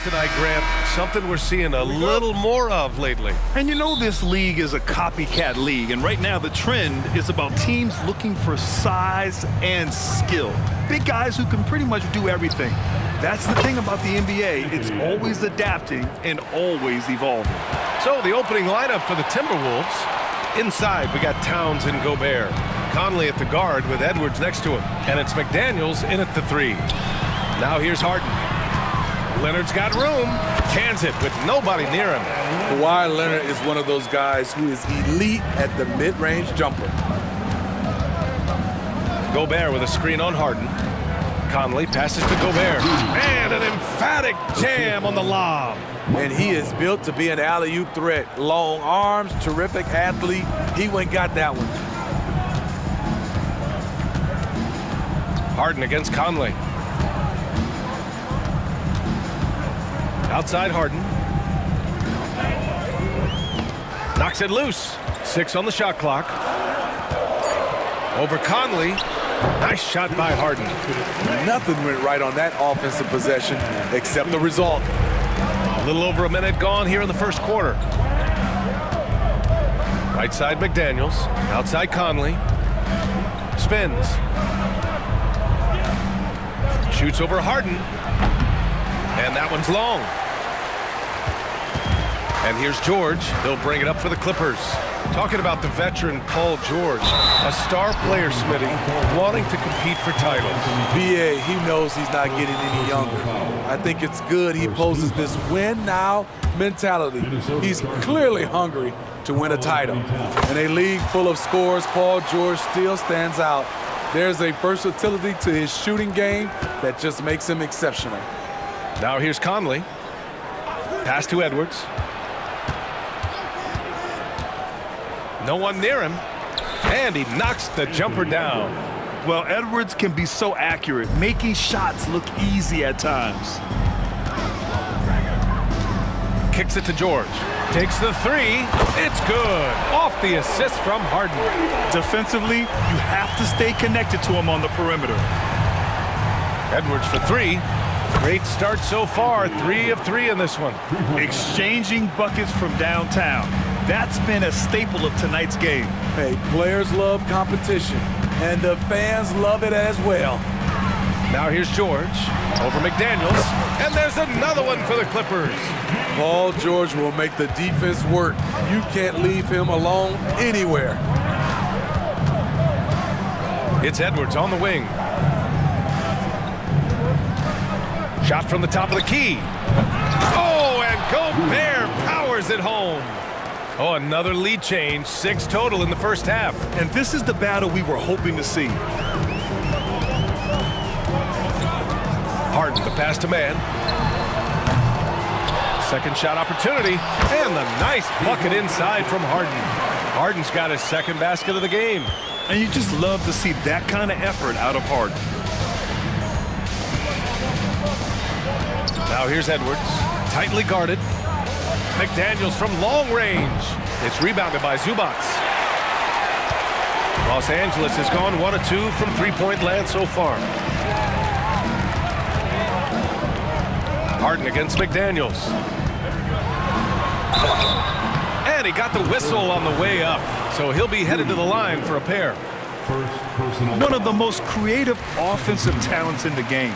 tonight, Grant. Something we're seeing a little more of lately. And you know this league is a copycat league, and right now the trend is about teams looking for size and skill. Big guys who can pretty much do everything. That's the thing about the NBA. It's always adapting and always evolving. So the opening lineup for the Timberwolves. Inside, we got Towns and Gobert. Conley at the guard with Edwards next to him. And it's McDaniels in at the 3. Now here's Harden. Leonard's got room. Cans it with nobody near him. Kawhi Leonard is one of those guys who is elite at the mid-range jumper. Gobert with a screen on Harden. Conley passes to Gobert. And an emphatic jam on the lob. And he is built to be an alley-oop threat. Long arms, terrific athlete. He went and got that one. Harden against Conley. Outside Harden. Knocks it loose. 6 on the shot clock. Over Conley. Nice shot by Harden. Nothing went right on that offensive possession except the result. A little over a minute gone here in the first quarter. Right side McDaniels. Outside Conley. Spins. Shoots over Harden. And that one's long. And here's George. He'll bring it up for the Clippers. Talking about the veteran Paul George, a star player, Smitty, wanting to compete for titles. BA, he knows he's not getting any younger. I think it's good he poses this win now mentality. He's clearly hungry to win a title. In a league full of scores, Paul George still stands out. There's a versatility to his shooting game that just makes him exceptional. Now here's Conley. Pass to Edwards. No one near him. And he knocks the jumper down. Well, Edwards can be so accurate, making shots look easy at times. Kicks it to George. Takes the 3. It's good. Off the assist from Harden. Defensively, you have to stay connected to him on the perimeter. Edwards for 3. Great start so far. 3 of 3 in this one. Exchanging buckets from downtown. That's been a staple of tonight's game. Hey, players love competition, and the fans love it as well. Now here's George over McDaniels, and there's another one for the Clippers. Paul George will make the defense work. You can't leave him alone anywhere. It's Edwards on the wing. Shot from the top of the key. Oh, and Gobert powers it home. Oh, another lead change. 6 total in the first half. And this is the battle we were hoping to see. Harden, the pass to man. Second shot opportunity. And the nice bucket inside from Harden. Harden's got his second basket of the game. And you just love to see that kind of effort out of Harden. Now here's Edwards. Tightly guarded. McDaniels from long range. It's rebounded by Zubac. Los Angeles has gone 1 of 2 from three-point land so far. Harden against McDaniels. And he got the whistle on the way up. So he'll be headed to the line for a pair. One of the most creative offensive talents in the game.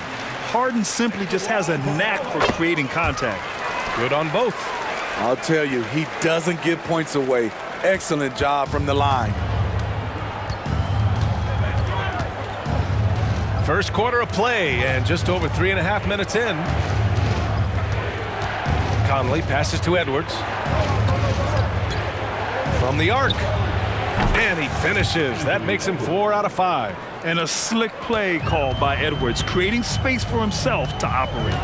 Harden simply just has a knack for creating contact. Good on both. I'll tell you, he doesn't give points away. Excellent job from the line. First quarter of play and just over 3.5 minutes in. Conley passes to Edwards. From the arc. And he finishes. That makes him 4 out of 5. And a slick play called by Edwards, creating space for himself to operate.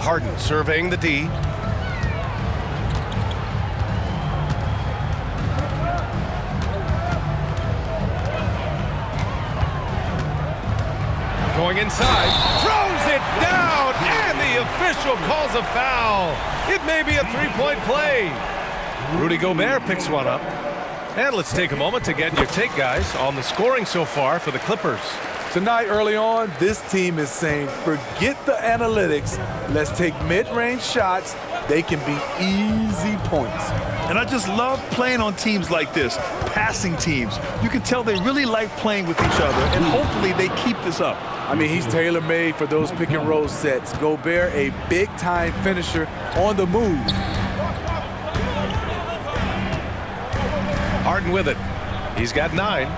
Harden surveying the D. Going inside, throws it down, and the official calls a foul. It may be a three-point play. Rudy Gobert picks one up. And let's take a moment to get your take, guys, on the scoring so far for the Clippers. Tonight, early on, this team is saying, forget the analytics. Let's take mid-range shots. They can be easy points. And I just love playing on teams like this, passing teams. You can tell they really like playing with each other, and hopefully they keep this up. I mean, he's tailor-made for those pick-and-roll sets. Gobert, a big-time finisher on the move. Harden with it. He's got 9.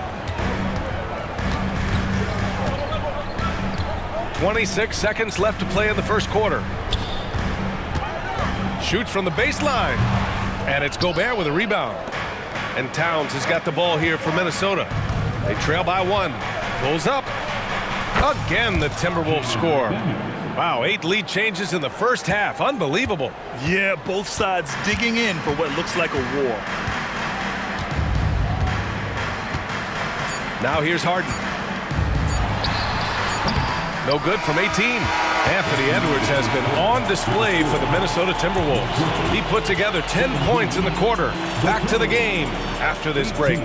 26 seconds left to play in the first quarter. Shoots from the baseline. And it's Gobert with a rebound. And Towns has got the ball here for Minnesota. They trail by 1. Pulls up. Again, the Timberwolves score. Wow, 8 lead changes in the first half. Unbelievable. Yeah, both sides digging in for what looks like a war. Now here's Harden. No good from 18. Anthony Edwards has been on display for the Minnesota Timberwolves. He put together 10 points in the quarter. Back to the game after this break.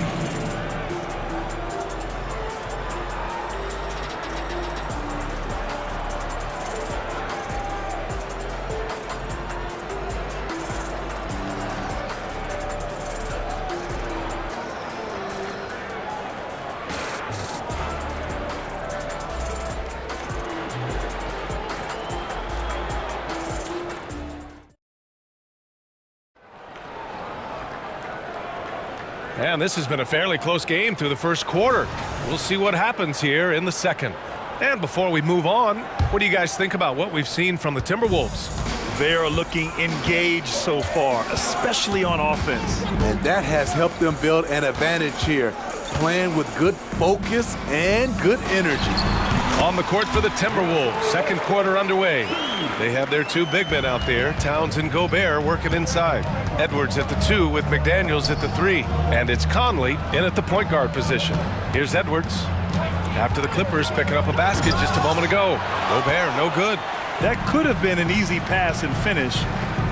And this has been a fairly close game through the first quarter. We'll see what happens here in the second. And before we move on, what do you guys think about what we've seen from the Timberwolves? They're looking engaged so far, especially on offense. And that has helped them build an advantage here, playing with good focus and good energy. On the court for the Timberwolves, second quarter underway. They have their 2 big men out there, Towns and Gobert, working inside. Edwards at the 2 with McDaniels at the 3. And it's Conley in at the point guard position. Here's Edwards. After the Clippers picking up a basket just a moment ago. Gobert, no good. That could have been an easy pass and finish.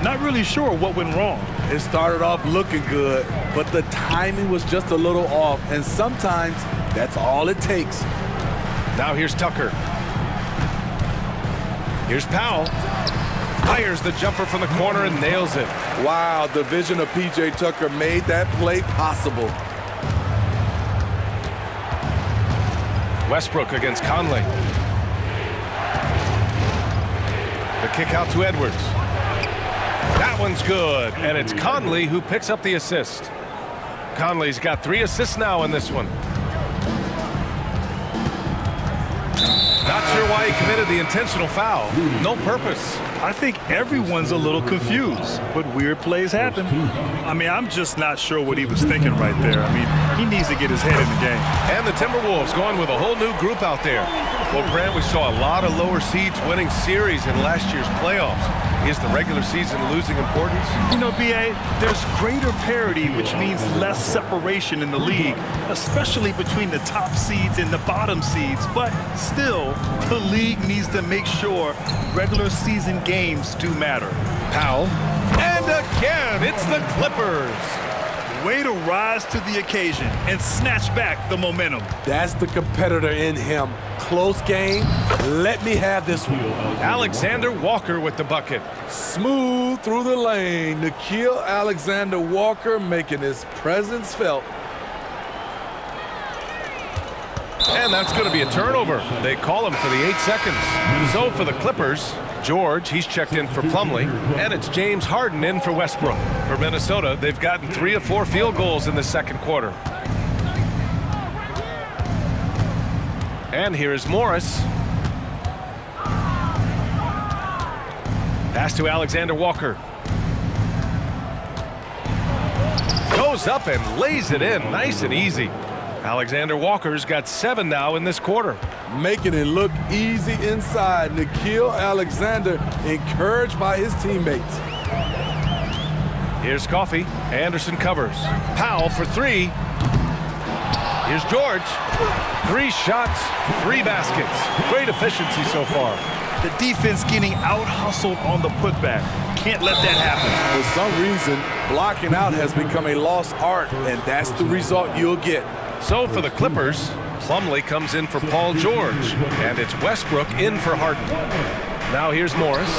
Not really sure what went wrong. It started off looking good, but the timing was just a little off. And sometimes that's all it takes. Now here's Tucker. Here's Powell. Fires the jumper from the corner and nails it. Wow, the vision of P.J. Tucker made that play possible. Westbrook against Conley. The kick out to Edwards. That one's good, and it's Conley who picks up the assist. Conley's got 3 assists now in this one. Not sure why he committed the intentional foul. No purpose. I think everyone's a little confused, but weird plays happen. I mean, I'm just not sure what he was thinking right there. I mean, he needs to get his head in the game. And the Timberwolves going with a whole new group out there. Well, Brant, we saw a lot of lower seeds winning series in last year's playoffs. Is the regular season losing importance? You know, B.A., there's greater parity, which means less separation in the league, especially between the top seeds and the bottom seeds. But still, the league needs to make sure regular season games do matter. Powell. And again, it's the Clippers. Way to rise to the occasion and snatch back the momentum. That's the competitor in him. Close game. Let me have this one. Alexander Walker with the bucket. Smooth through the lane. Nickeil Alexander-Walker making his presence felt. And that's going to be a turnover. They call him for the 8 seconds. So for the Clippers, George, he's checked in for Plumlee, and it's James Harden in for Westbrook. For Minnesota, they've gotten 3 of 4 field goals in the second quarter. And here is Morris. Pass to Alexander Walker. Goes up and lays it in, nice and easy. Alexander Walker's got 7 now in this quarter. Making it look easy inside. Nickeil Alexander encouraged by his teammates. Here's Coffey. Anderson covers. Powell for 3. Here's George. 3 shots, 3 baskets. Great efficiency so far. The defense getting out-hustled on the putback. Can't let that happen. For some reason, blocking out has become a lost art, and that's the result you'll get. So for the Clippers, Plumlee comes in for Paul George, and it's Westbrook in for Harden. Now here's Morris.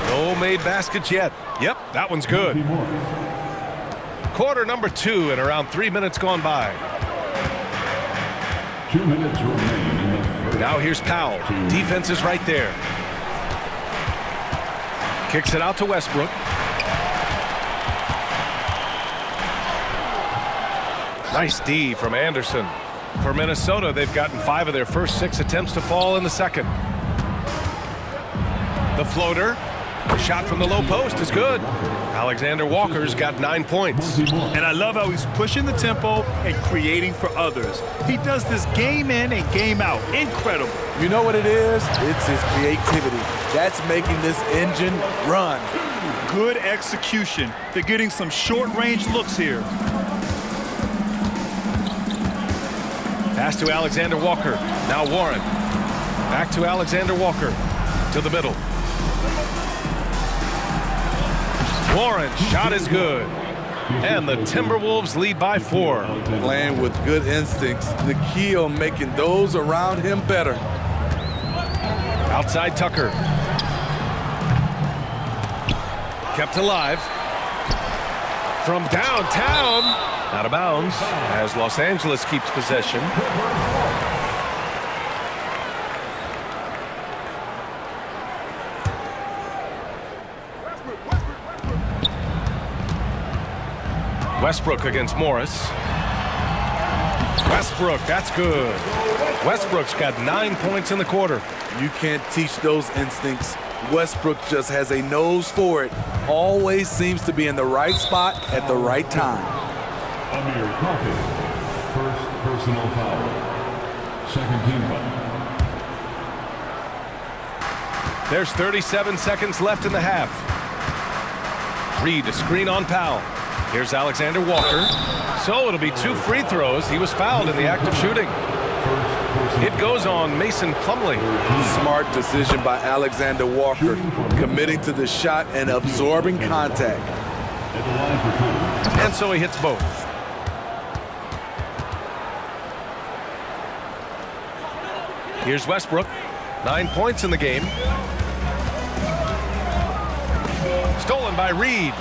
No made baskets yet. Yep, that one's good. Quarter number 2 and around 3 minutes gone by. 2 minutes remain in the first. Now here's Powell. Defense is right there. Kicks it out to Westbrook. Nice D from Anderson. For Minnesota, they've gotten 5 of their first 6 attempts to fall in the second. The floater. The shot from the low post is good. Alexander Walker's got 9 points. And I love how he's pushing the tempo and creating for others. He does this game in and game out. Incredible. You know what it is? It's his creativity. That's making this engine run. Good execution. They're getting some short-range looks here. Pass to Alexander Walker. Now Warren. Back to Alexander Walker. To the middle. Warren's shot is good. And the Timberwolves lead by 4. Playing with good instincts. The key on making those around him better. Outside Tucker. Kept alive. From downtown. Out of bounds as Los Angeles keeps possession. Westbrook against Morris. Westbrook, that's good. Westbrook's got 9 points in the quarter. You can't teach those instincts. Westbrook just has a nose for it. Always seems to be in the right spot at the right time. Amir Coffey, first personal foul. Second team foul. There's 37 seconds left in the half. Reed a screen on Powell. Here's Alexander Walker. So it'll be 2 free throws. He was fouled in the act of shooting. It goes on Mason Plumlee. Smart decision by Alexander Walker, committing to the shot and absorbing contact. And so he hits both. Here's Westbrook. 9 points in the game. Stolen by Reed.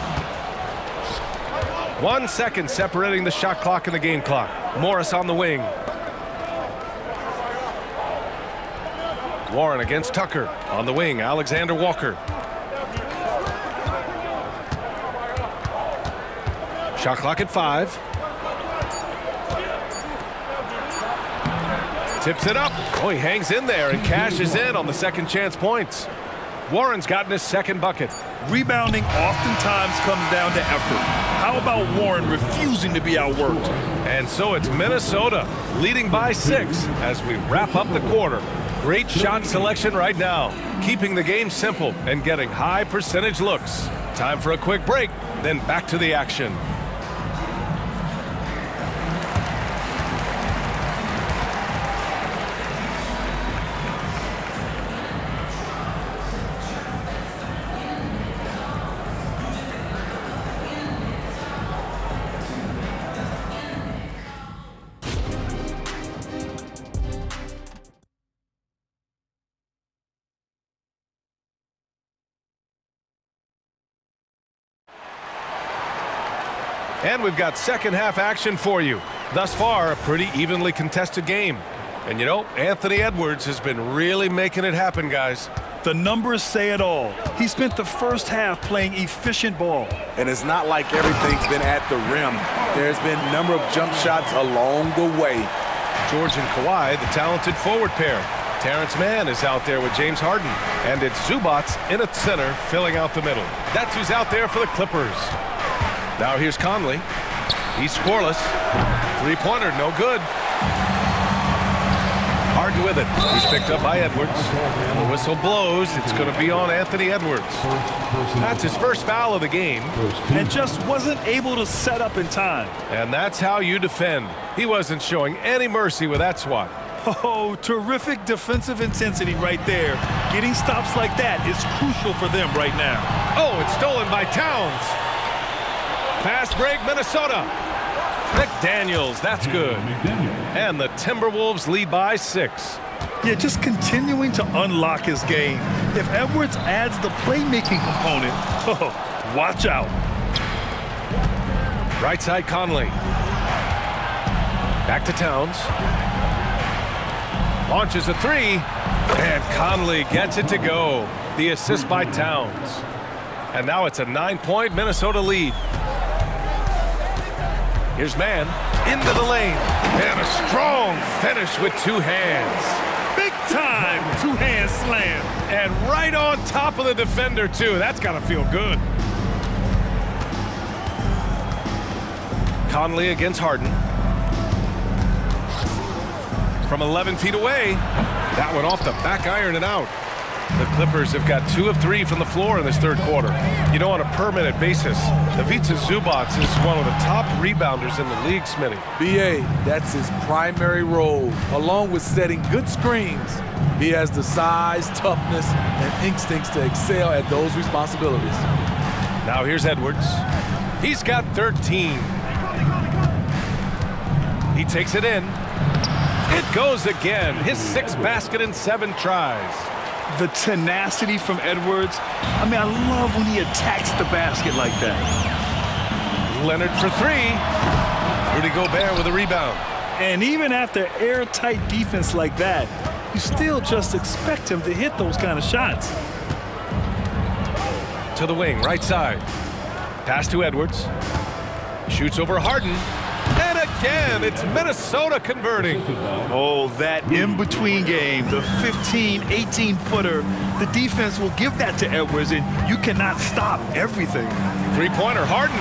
1 second separating the shot clock and the game clock. Morris on the wing. Warren against Tucker. On the wing, Alexander Walker. Shot clock at 5. Tips it up. Oh, he hangs in there and cashes in on the second chance points. Warren's gotten his second bucket. Rebounding oftentimes comes down to effort. How about Warren refusing to be outworked? And so it's Minnesota leading by 6 as we wrap up the quarter. Great shot selection right now, keeping the game simple and getting high percentage looks. Time for a quick break, then back to the action. And we've got second half action for you. Thus far, a pretty evenly contested game. And you know, Anthony Edwards has been really making it happen, guys. The numbers say it all. He spent the first half playing efficient ball. And it's not like everything's been at the rim. There's been a number of jump shots along the way. George and Kawhi, the talented forward pair. Terrence Mann is out there with James Harden. And it's Zubats in at center, filling out the middle. That's who's out there for the Clippers. Now here's Conley. He's scoreless. Three-pointer, no good. Harden with it. He's picked up by Edwards. And the whistle blows. It's going to be on Anthony Edwards. That's his first foul of the game. And just wasn't able to set up in time. And that's how you defend. He wasn't showing any mercy with that swat. Oh, terrific defensive intensity right there. Getting stops like that is crucial for them right now. Oh, it's stolen by Towns. Fast break, Minnesota. McDaniels, that's good. And the Timberwolves lead by 6. Yeah, just continuing to unlock his game. If Edwards adds the playmaking component, oh, watch out. Right side Conley. Back to Towns. Launches a 3. And Conley gets it to go. The assist by Towns. And now it's a 9-point Minnesota lead. Here's Mann into the lane. And a strong finish with 2 hands. Big time two-hand slam. And right on top of the defender, too. That's got to feel good. Conley against Harden. From 11 feet away. That one off the back iron and out. The Clippers have got 2 of 3 from the floor in this third quarter. You know, on a per-minute basis, Ivica Zubac is one of the top rebounders in the league, Smitty. BA, that's his primary role, along with setting good screens. He has the size, toughness, and instincts to excel at those responsibilities. Now here's Edwards. He's got 13. He takes it in. It goes again. His 6th basket in 7 tries. The tenacity from Edwards. I mean, I love when he attacks the basket like that. Leonard for 3. Rudy Gobert with a rebound. And even after airtight defense like that, you still just expect him to hit those kind of shots. To the wing, right side. Pass to Edwards. Shoots over Harden. And again, it's Minnesota converting. Oh, that in-between game, the 15, 18-footer, the defense will give that to Edwards, and you cannot stop everything. Three-pointer, Harden.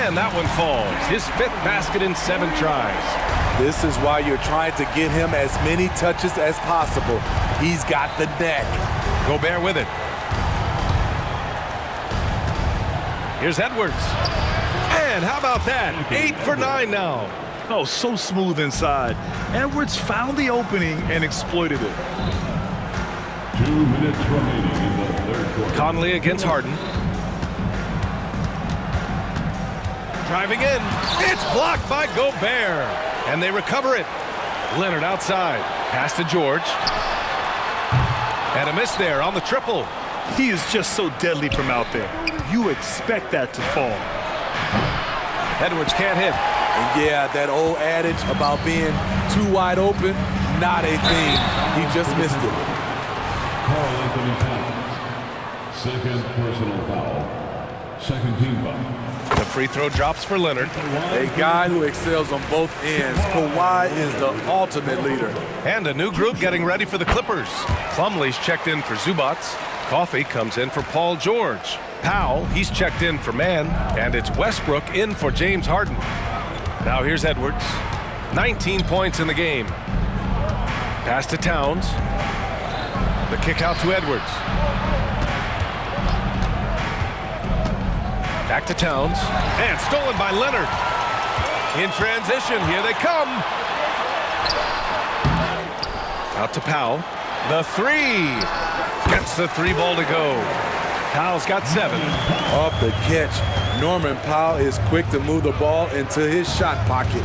And that one falls. His 5th basket in 7 tries. This is why you're trying to get him as many touches as possible. He's got the neck. Gobert with it. Here's Edwards. And how about that? 8 for 9 now. Oh, so smooth inside. Edwards found the opening and exploited it. 2 minutes remaining in the third quarter. Conley against Harden. Driving in. It's blocked by Gobert. And they recover it. Leonard outside. Pass to George. And a miss there on the triple. He is just so deadly from out there. You expect that to fall. Edwards can't hit. And yeah, that old adage about being too wide open, not a thing. He just missed it. Carl Anthony Towns. 2nd personal foul. 2nd team foul. The free throw drops for Leonard. A guy who excels on both ends. Kawhi is the ultimate leader. And a new group getting ready for the Clippers. Plumlee's checked in for Zubac. Coffey comes in for Paul George. Powell, he's checked in for Mann. And it's Westbrook in for James Harden. Now here's Edwards. 19 points in the game. Pass to Towns. The kick out to Edwards. Back to Towns. And stolen by Leonard. In transition, here they come. Out to Powell. The 3. Gets the 3 ball to go. Powell's got 7. Off the catch, Norman Powell is quick to move the ball into his shot pocket.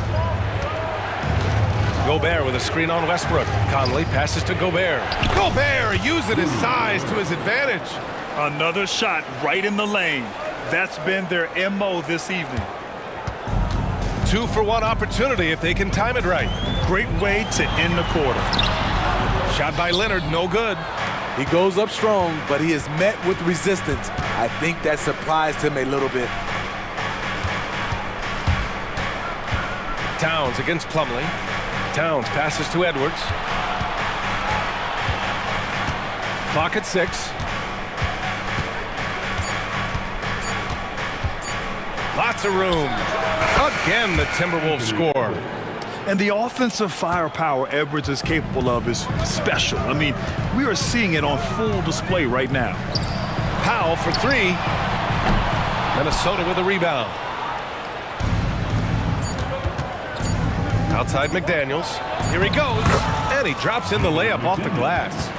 Gobert with a screen on Westbrook. Conley passes to Gobert. Gobert using his size to his advantage. Another shot right in the lane. That's been their MO this evening. 2 for 1 opportunity if they can time it right. Great way to end the quarter. Shot by Leonard, no good. He goes up strong, but he is met with resistance. I think that surprised him a little bit. Towns against Plumlee. Towns passes to Edwards. Clock at 6. Lots of room. Again, the Timberwolves score. And the offensive firepower Edwards is capable of is special. I mean, we are seeing it on full display right now. Powell for 3. Minnesota with a rebound. Outside McDaniels. Here he goes. And he drops in the layup off the glass.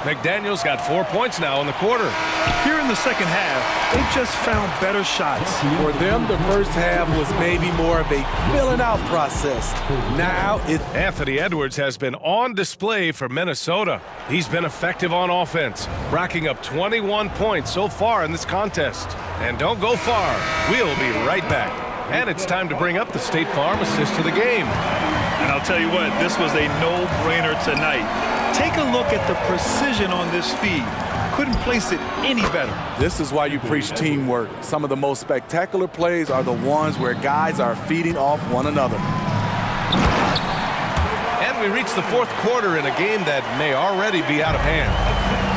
McDaniels got 4 points now in the quarter. Here in the second half, they've just found better shots. For them, the first half was maybe more of a filling out process. Now it's Anthony Edwards has been on display for Minnesota. He's been effective on offense, racking up 21 points so far in this contest. And don't go far. We'll be right back. And it's time to bring up the State Farm assist to the game. And I'll tell you what, this was a no-brainer tonight. Take a look at the precision on this feed. Couldn't place it any better. This is why you preach teamwork. Some of the most spectacular plays are the ones where guys are feeding off one another. And we reach the fourth quarter in a game that may already be out of hand.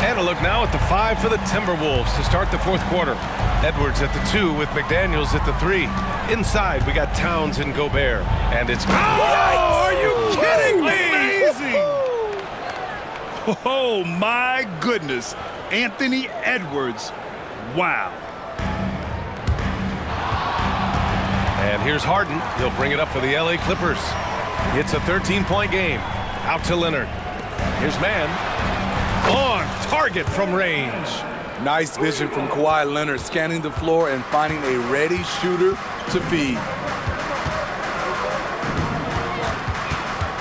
And a look now at the 5 for the Timberwolves to start the fourth quarter. Edwards at the 2 with McDaniels at the 3. Inside, we got Towns and Gobert. And it's... Oh, are you kidding me? Amazing! Oh, my goodness. Anthony Edwards. Wow. And here's Harden. He'll bring it up for the LA Clippers. It's a 13-point game. Out to Leonard. Here's Mann. On target from range. Nice vision from Kawhi Leonard, scanning the floor and finding a ready shooter to feed.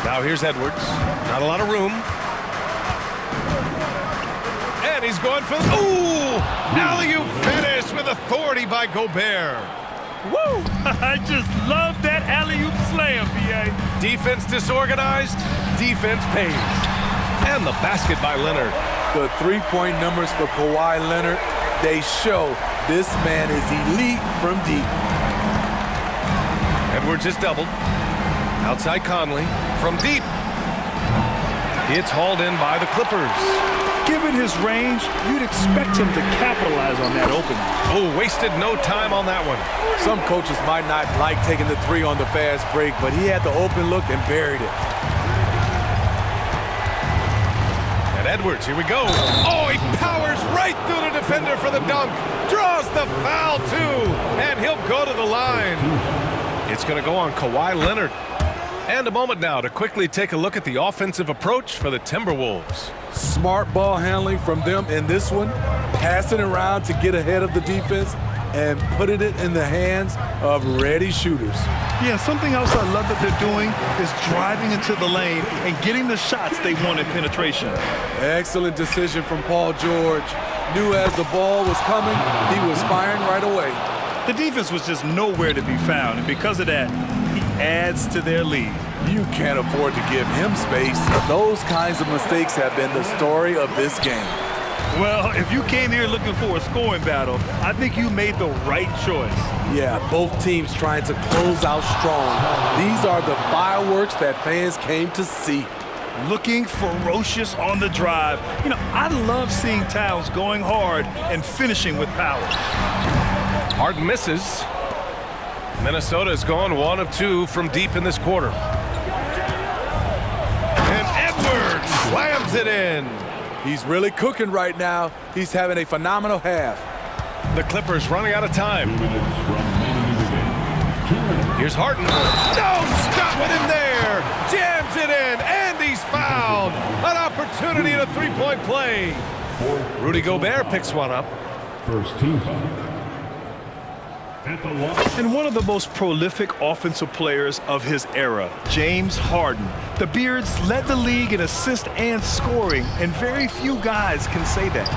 Now here's Edwards. Not a lot of room. And he's going for the... Ooh! Alley-oop finish with authority by Gobert. Woo! I just love that alley-oop slam, B.A. Defense disorganized, defense pays. And the basket by Leonard. The three-point numbers for Kawhi Leonard, they show this man is elite from deep. Edwards is doubled. Outside Conley. From deep. It's hauled in by the Clippers. Given his range, you'd expect him to capitalize on that opening. Oh, wasted no time on that one. Some coaches might not like taking the 3 on the fast break, but he had the open look and buried it. And Edwards, here we go. Oh, he powers right through the defender for the dunk. Draws the foul, too. And he'll go to the line. It's going to go on Kawhi Leonard. And a moment now to quickly take a look at the offensive approach for the Timberwolves. Smart ball handling from them in this one, passing around to get ahead of the defense and putting it in the hands of ready shooters. Yeah, something else I love that they're doing is driving into the lane and getting the shots they want in penetration. Excellent decision from Paul George. Knew as the ball was coming, he was firing right away. The defense was just nowhere to be found, and because of that, he adds to their lead. You can't afford to give him space. Those kinds of mistakes have been the story of this game. Well, if you came here looking for a scoring battle, I think you made the right choice. Yeah, both teams trying to close out strong. These are the fireworks that fans came to see. Looking ferocious on the drive. You know, I love seeing Towns going hard and finishing with power. Harden misses. Minnesota's gone 1 of 2 from deep in this quarter. And Edwards slams it in. He's really cooking right now. He's having a phenomenal half. The Clippers running out of time. Here's Harden. No, stop it in there. Jams it in, and he's fouled. An opportunity at a three-point play. Rudy Gobert picks one up. First team foul. And one of the most prolific offensive players of his era, James Harden. The Beards led the league in assists and scoring, and very few guys can say that.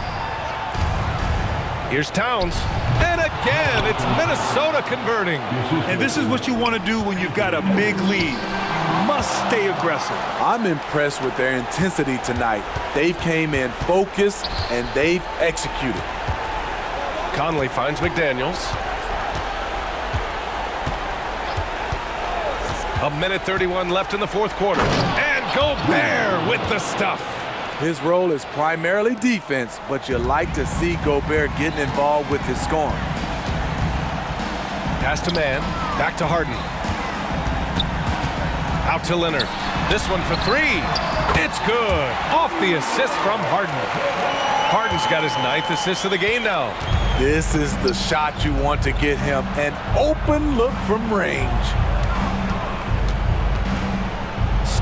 Here's Towns. And again, it's Minnesota converting. And this is what you want to do when you've got a big lead. Must stay aggressive. I'm impressed with their intensity tonight. They've came in focused, and they've executed. Conley finds McDaniels. A minute 31 left in the fourth quarter. And Gobert with the stuff. His role is primarily defense, but you like to see Gobert getting involved with his scoring. Pass to Mann. Back to Harden. Out to Leonard. This one for 3. It's good. Off the assist from Harden. Harden's got his 9th assist of the game now. This is the shot you want to get him. An open look from range.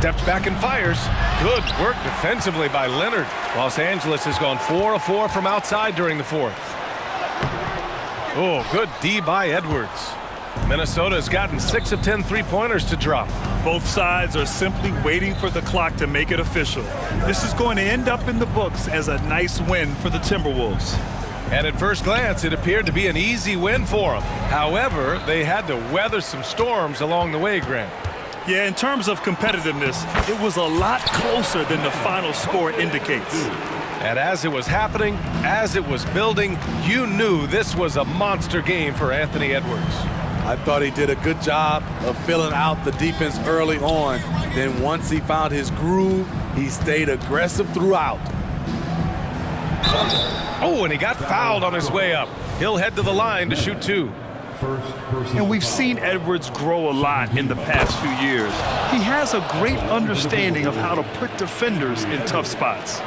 Steps back and fires. Good work defensively by Leonard. Los Angeles has gone 4 of 4 from outside during the fourth. Oh, good D by Edwards. Minnesota has gotten 6 of 10 three-pointers to drop. Both sides are simply waiting for the clock to make it official. This is going to end up in the books as a nice win for the Timberwolves. And at first glance, it appeared to be an easy win for them. However, they had to weather some storms along the way, Grant. Yeah, in terms of competitiveness, it was a lot closer than the final score indicates. And as it was happening, as it was building, you knew this was a monster game for Anthony Edwards. I thought he did a good job of filling out the defense early on. Then once he found his groove, he stayed aggressive throughout. Oh, and he got fouled on his way up. He'll head to the line to shoot 2. And we've seen Edwards grow a lot in the past few years. He has a great understanding of how to put defenders in tough spots.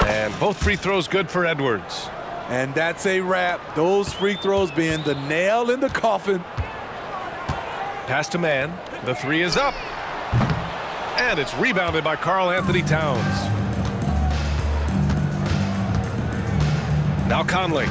And both free throws good for Edwards. And that's a wrap. Those free throws being the nail in the coffin. Pass to man. The 3 is up. And it's rebounded by Karl Anthony Towns. Now Conley.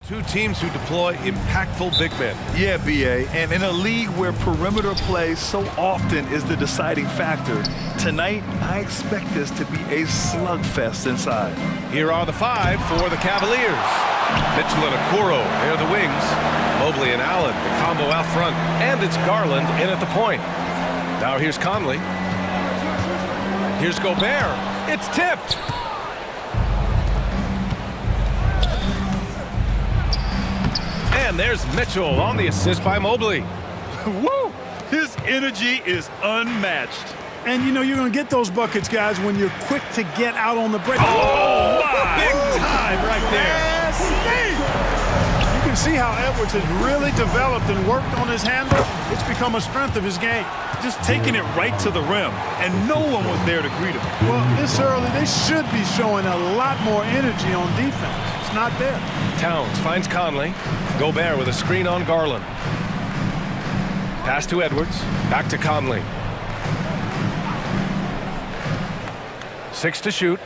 Two teams who deploy impactful big men. Yeah, BA, and in a league where perimeter play so often is the deciding factor, tonight I expect this to be a slugfest inside. Here are the five for the Cavaliers. Mitchell and Okoro, they're the wings. Mobley and Allen, the combo out front. And it's Garland in at the point. Now here's Conley. Here's Gobert. It's tipped. And there's Mitchell on the assist by Mobley. Woo! His energy is unmatched. And you know you're going to get those buckets, guys, when you're quick to get out on the break. Oh, my! Big time right there. You can see how Edwards has really developed and worked on his handle. It's become a strength of his game. Just taking it right to the rim, and no one was there to greet him. Well, this early, they should be showing a lot more energy on defense. It's not there. Towns finds Conley. Gobert with a screen on Garland. Pass to Edwards. Back to Conley. 6 to shoot.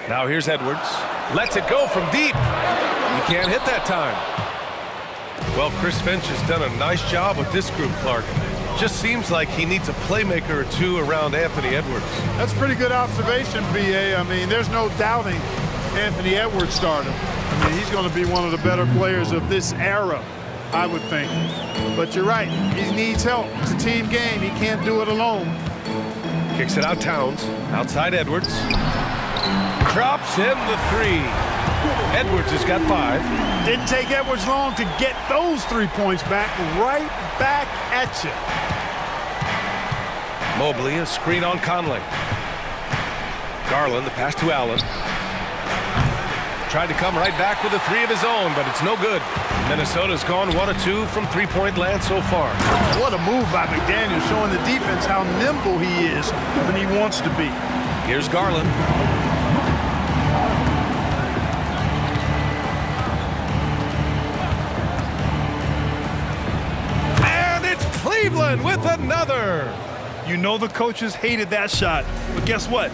Now here's Edwards. Lets it go from deep. He can't hit that time. Well, Chris Finch has done a nice job with this group, Clark. Just seems like he needs a playmaker or two around Anthony Edwards. That's a pretty good observation, B.A. I mean, there's no doubting Anthony Edwards started. I mean, he's going to be one of the better players of this era, I would think. But you're right. He needs help. It's a team game. He can't do it alone. Kicks it out Towns. Outside Edwards. Drops in the three. Edwards has got 5. Didn't take Edwards long to get those 3 points back. Right back at you. Mobley, a screen on Conley. Garland, the pass to Allen. Tried to come right back with a 3 of his own, but it's no good. Minnesota's gone 1 of 2 from three-point land so far. What a move by McDaniel, showing the defense how nimble he is when he wants to be. Here's Garland. And it's Cleveland with another. You know the coaches hated that shot, but guess what?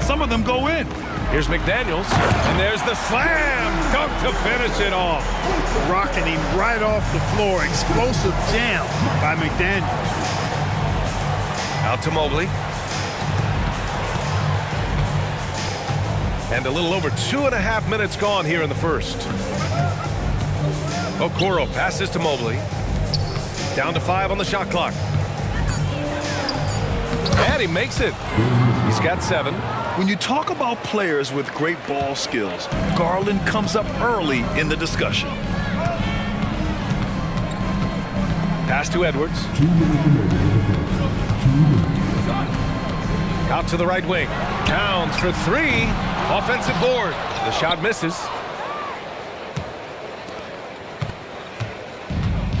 Some of them go in. Here's McDaniels, and there's the slam dunk to finish it off. Rocking him right off the floor. Explosive jam by McDaniels. Out to Mobley. And a little over 2.5 minutes gone here in the first. Okoro passes to Mobley. Down to 5 on the shot clock. And he makes it. He's got 7. When you talk about players with great ball skills, Garland comes up early in the discussion. Pass to Edwards. Out to the right wing. Towns for 3. Offensive board. The shot misses.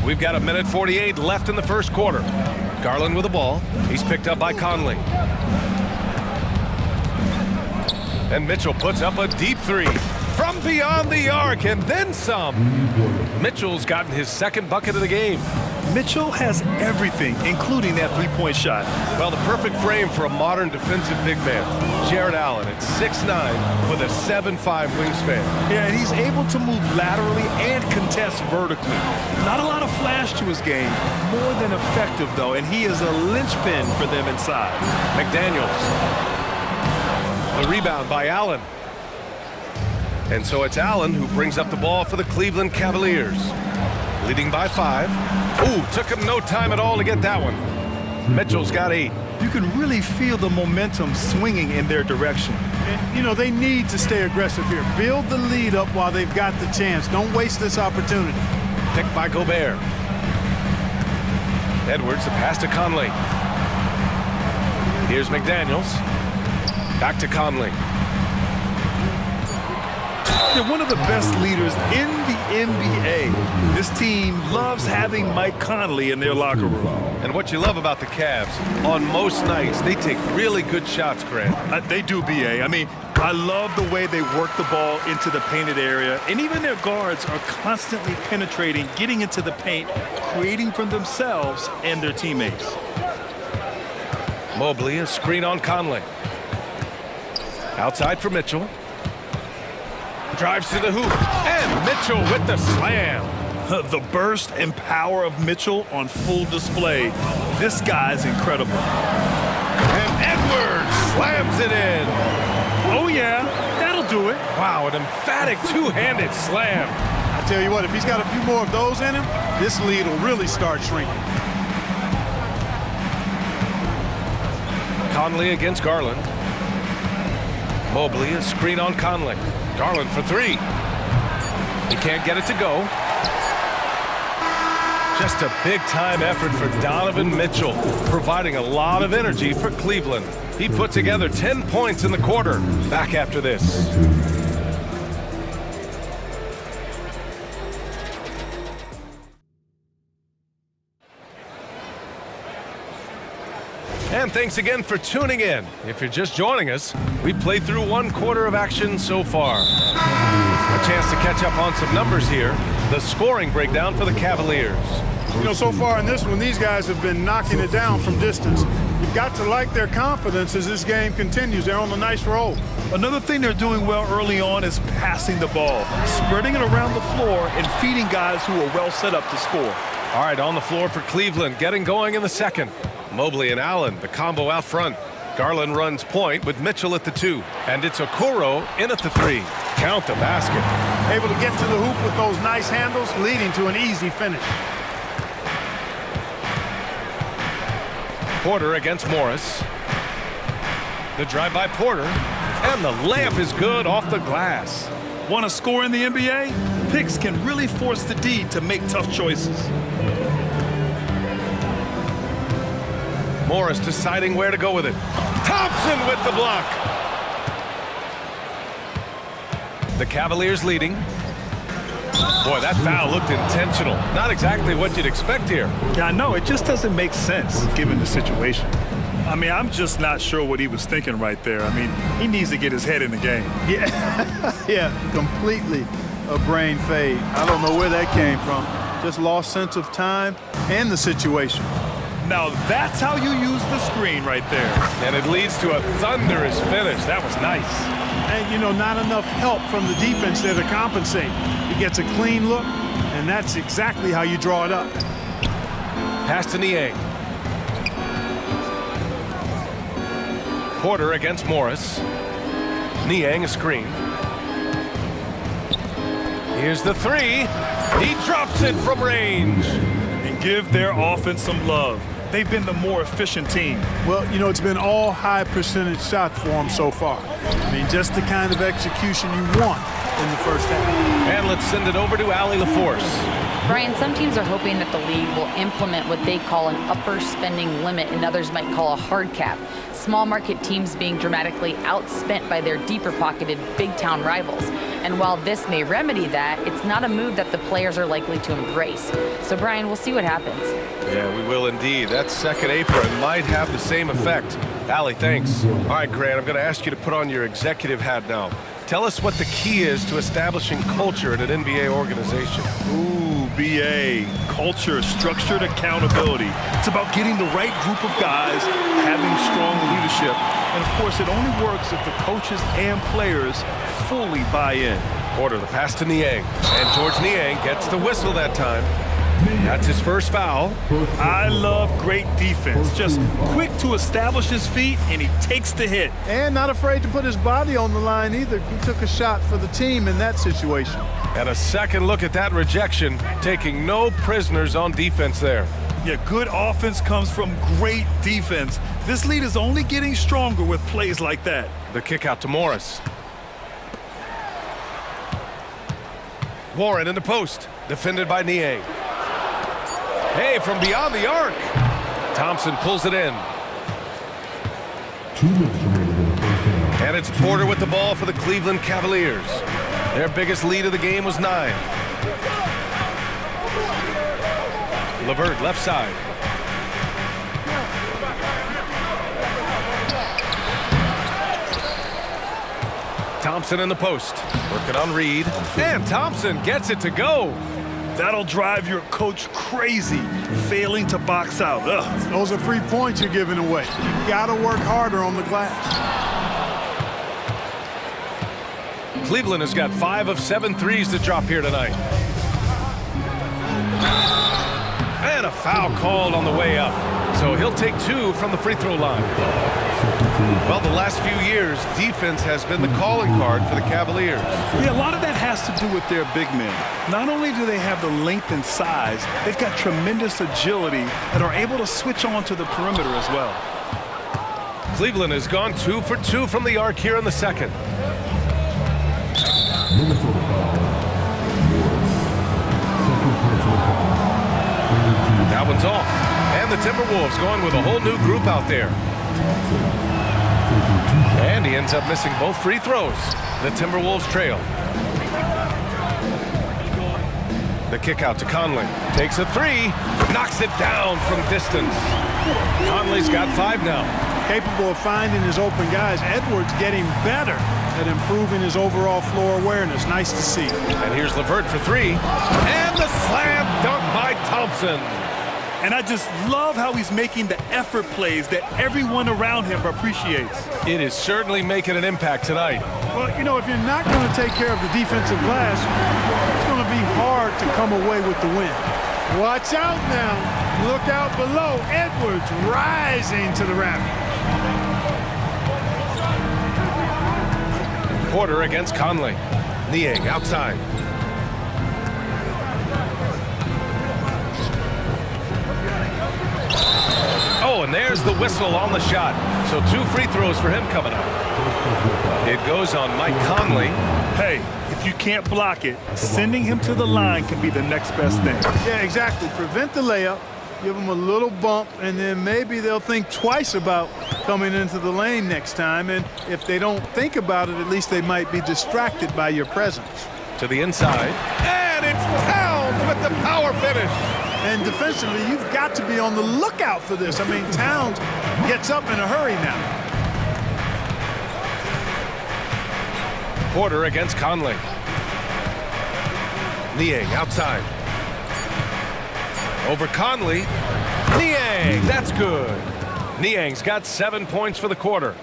We've got 1:48 left in the first quarter. Garland with the ball. He's picked up by Conley. And Mitchell puts up a deep 3 from beyond the arc and then some. Mitchell's gotten his 2nd bucket of the game. Mitchell has everything, including that 3-point shot. Well, the perfect frame for a modern defensive big man. Jared Allen at 6'9" with a 7'5" wingspan. Yeah, and he's able to move laterally and contest vertically. Not a lot of flash to his game, more than effective, though, and he is a linchpin for them inside. McDaniels. The rebound by Allen. And so it's Allen who brings up the ball for the Cleveland Cavaliers. Leading by 5. Ooh, took him no time at all to get that one. Mitchell's got 8. You can really feel the momentum swinging in their direction. And, you know, they need to stay aggressive here. Build the lead up while they've got the chance. Don't waste this opportunity. Picked by Gobert. Edwards, the pass to Conley. Here's McDaniels. Back to Conley. They're one of the best leaders in the NBA. This team loves having Mike Conley in their locker room. And what you love about the Cavs, on most nights, they take really good shots, Grant. They do, BA. I mean, I love the way they work the ball into the painted area. And even their guards are constantly penetrating, getting into the paint, creating for themselves and their teammates. Mobley, a screen on Conley. Outside for Mitchell. Drives to the hoop. And Mitchell with the slam. The burst and power of Mitchell on full display. This guy's incredible. And Edwards slams it in. Oh, yeah, that'll do it. Wow, an emphatic two-handed slam. I tell you what, if he's got a few more of those in him, this lead will really start shrinking. Conley against Garland. Mobley, a screen on Conley. Garland for three. He can't get it to go. Just a big-time effort for Donovan Mitchell, providing a lot of energy for Cleveland. He put together 10 points in the quarter. Back after this. And thanks again for tuning in. If you're just joining us, we played through one quarter of action so far. A chance to catch up on some numbers here. The scoring breakdown for the Cavaliers. You know, so far in this one, these guys have been knocking it down from distance. You've got to like their confidence as this game continues. They're on a nice roll. Another thing they're doing well early on is passing the ball, spreading it around the floor and feeding guys who are well set up to score. All right, on the floor for Cleveland, getting going in the second. Mobley and Allen, the combo out front. Garland runs point with Mitchell at the 2. And it's Okoro in at the 3. Count the basket. Able to get to the hoop with those nice handles, leading to an easy finish. Porter against Morris. The drive by Porter. And the layup is good off the glass. Want to score in the NBA? Picks can really force the D to make tough choices. Morris deciding where to go with it. Thompson with the block. The Cavaliers leading. Boy, that foul looked intentional. Not exactly what you'd expect here. Yeah, I know. It just doesn't make sense given the situation. I mean, I'm just not sure what he was thinking right there. I mean, he needs to get his head in the game. Yeah, yeah, completely a brain fade. I don't know where that came from. Just lost sense of time and the situation. Now that's how you use the screen right there. And it leads to a thunderous finish. That was nice. And, you know, not enough help from the defense there to compensate. He gets a clean look, and that's exactly how you draw it up. Pass to Niang. Porter against Morris. Niang a screen. Here's the 3. He drops it from range. And give their offense some love. They've been the more efficient team. Well, you know, it's been all high percentage shots for them so far. I mean, just the kind of execution you want in the first half. And let's send it over to Allie LaForce. Brian, some teams are hoping that the league will implement what they call an upper spending limit and others might call a hard cap. Small market teams being dramatically outspent by their deeper pocketed big town rivals. And while this may remedy that, it's not a move that the players are likely to embrace. So Brian, we'll see what happens. Yeah, we will indeed. That second apron might have the same effect. Allie, thanks. All right, Grant, I'm going to ask you to put on your executive hat now. Tell us what the key is to establishing culture at an NBA organization. Ooh, BA. Culture, structured accountability. It's about getting the right group of guys, having strong leadership. And, of course, it only works if the coaches and players fully buy in. Porter, the pass to Niang. And George Niang gets the whistle that time. That's his first foul. I love great defense. Just quick to establish his feet, and he takes the hit. And not afraid to put his body on the line either. He took a shot for the team in that situation. And a second look at that rejection, taking no prisoners on defense there. Yeah, good offense comes from great defense. This lead is only getting stronger with plays like that. The kick out to Morris. Warren in the post, defended by Niang. Hey, from beyond the arc. Thompson pulls it in. 2 minutes remaining in the first half. And it's Porter with the ball for the Cleveland Cavaliers. Their biggest lead of the game was 9. LeVert left side. Thompson in the post. Working on Reed. And Thompson gets it to go. That'll drive your coach crazy, failing to box out. Ugh. Those are free points you're giving away. You gotta work harder on the glass. Cleveland has got 5 of 7 threes to drop here tonight. And a foul called on the way up. So he'll take 2 from the free throw line. Well, the last few years, defense has been the calling card for the Cavaliers. Yeah, a lot of that has to do with their big men. Not only do they have the length and size, they've got tremendous agility and are able to switch on to the perimeter as well. Cleveland has gone 2 for 2 from the arc here in the second. That one's off. And the Timberwolves going with a whole new group out there. And he ends up missing both free throws. The Timberwolves trail. The kick out to Conley. Takes a 3. Knocks it down from distance. Conley's got 5 now. Capable of finding his open guys. Edwards getting better at improving his overall floor awareness. Nice to see. And here's LeVert for 3. And the slam dunk by Thompson. And I just love how he's making the effort plays that everyone around him appreciates. It is certainly making an impact tonight. Well, you know, if you're not going to take care of the defensive glass, it's going to be hard to come away with the win. Watch out now. Look out below. Edwards rising to the rafters. Porter against Conley. Niang outside. Oh, and there's the whistle on the shot. So 2 free throws for him coming up. It goes on Mike Conley. Hey, if you can't block it, sending him to the line can be the next best thing. Yeah, exactly. Prevent the layup, give them a little bump, and then maybe they'll think twice about coming into the lane next time. And if they don't think about it, at least they might be distracted by your presence. To the inside. And it's Towns with the power finish. And defensively, you've got to be on the lookout for this. I mean, Towns gets up in a hurry now. Porter against Conley. Niang outside. Over Conley. Niang, that's good. Niang's got 7 points for the quarter.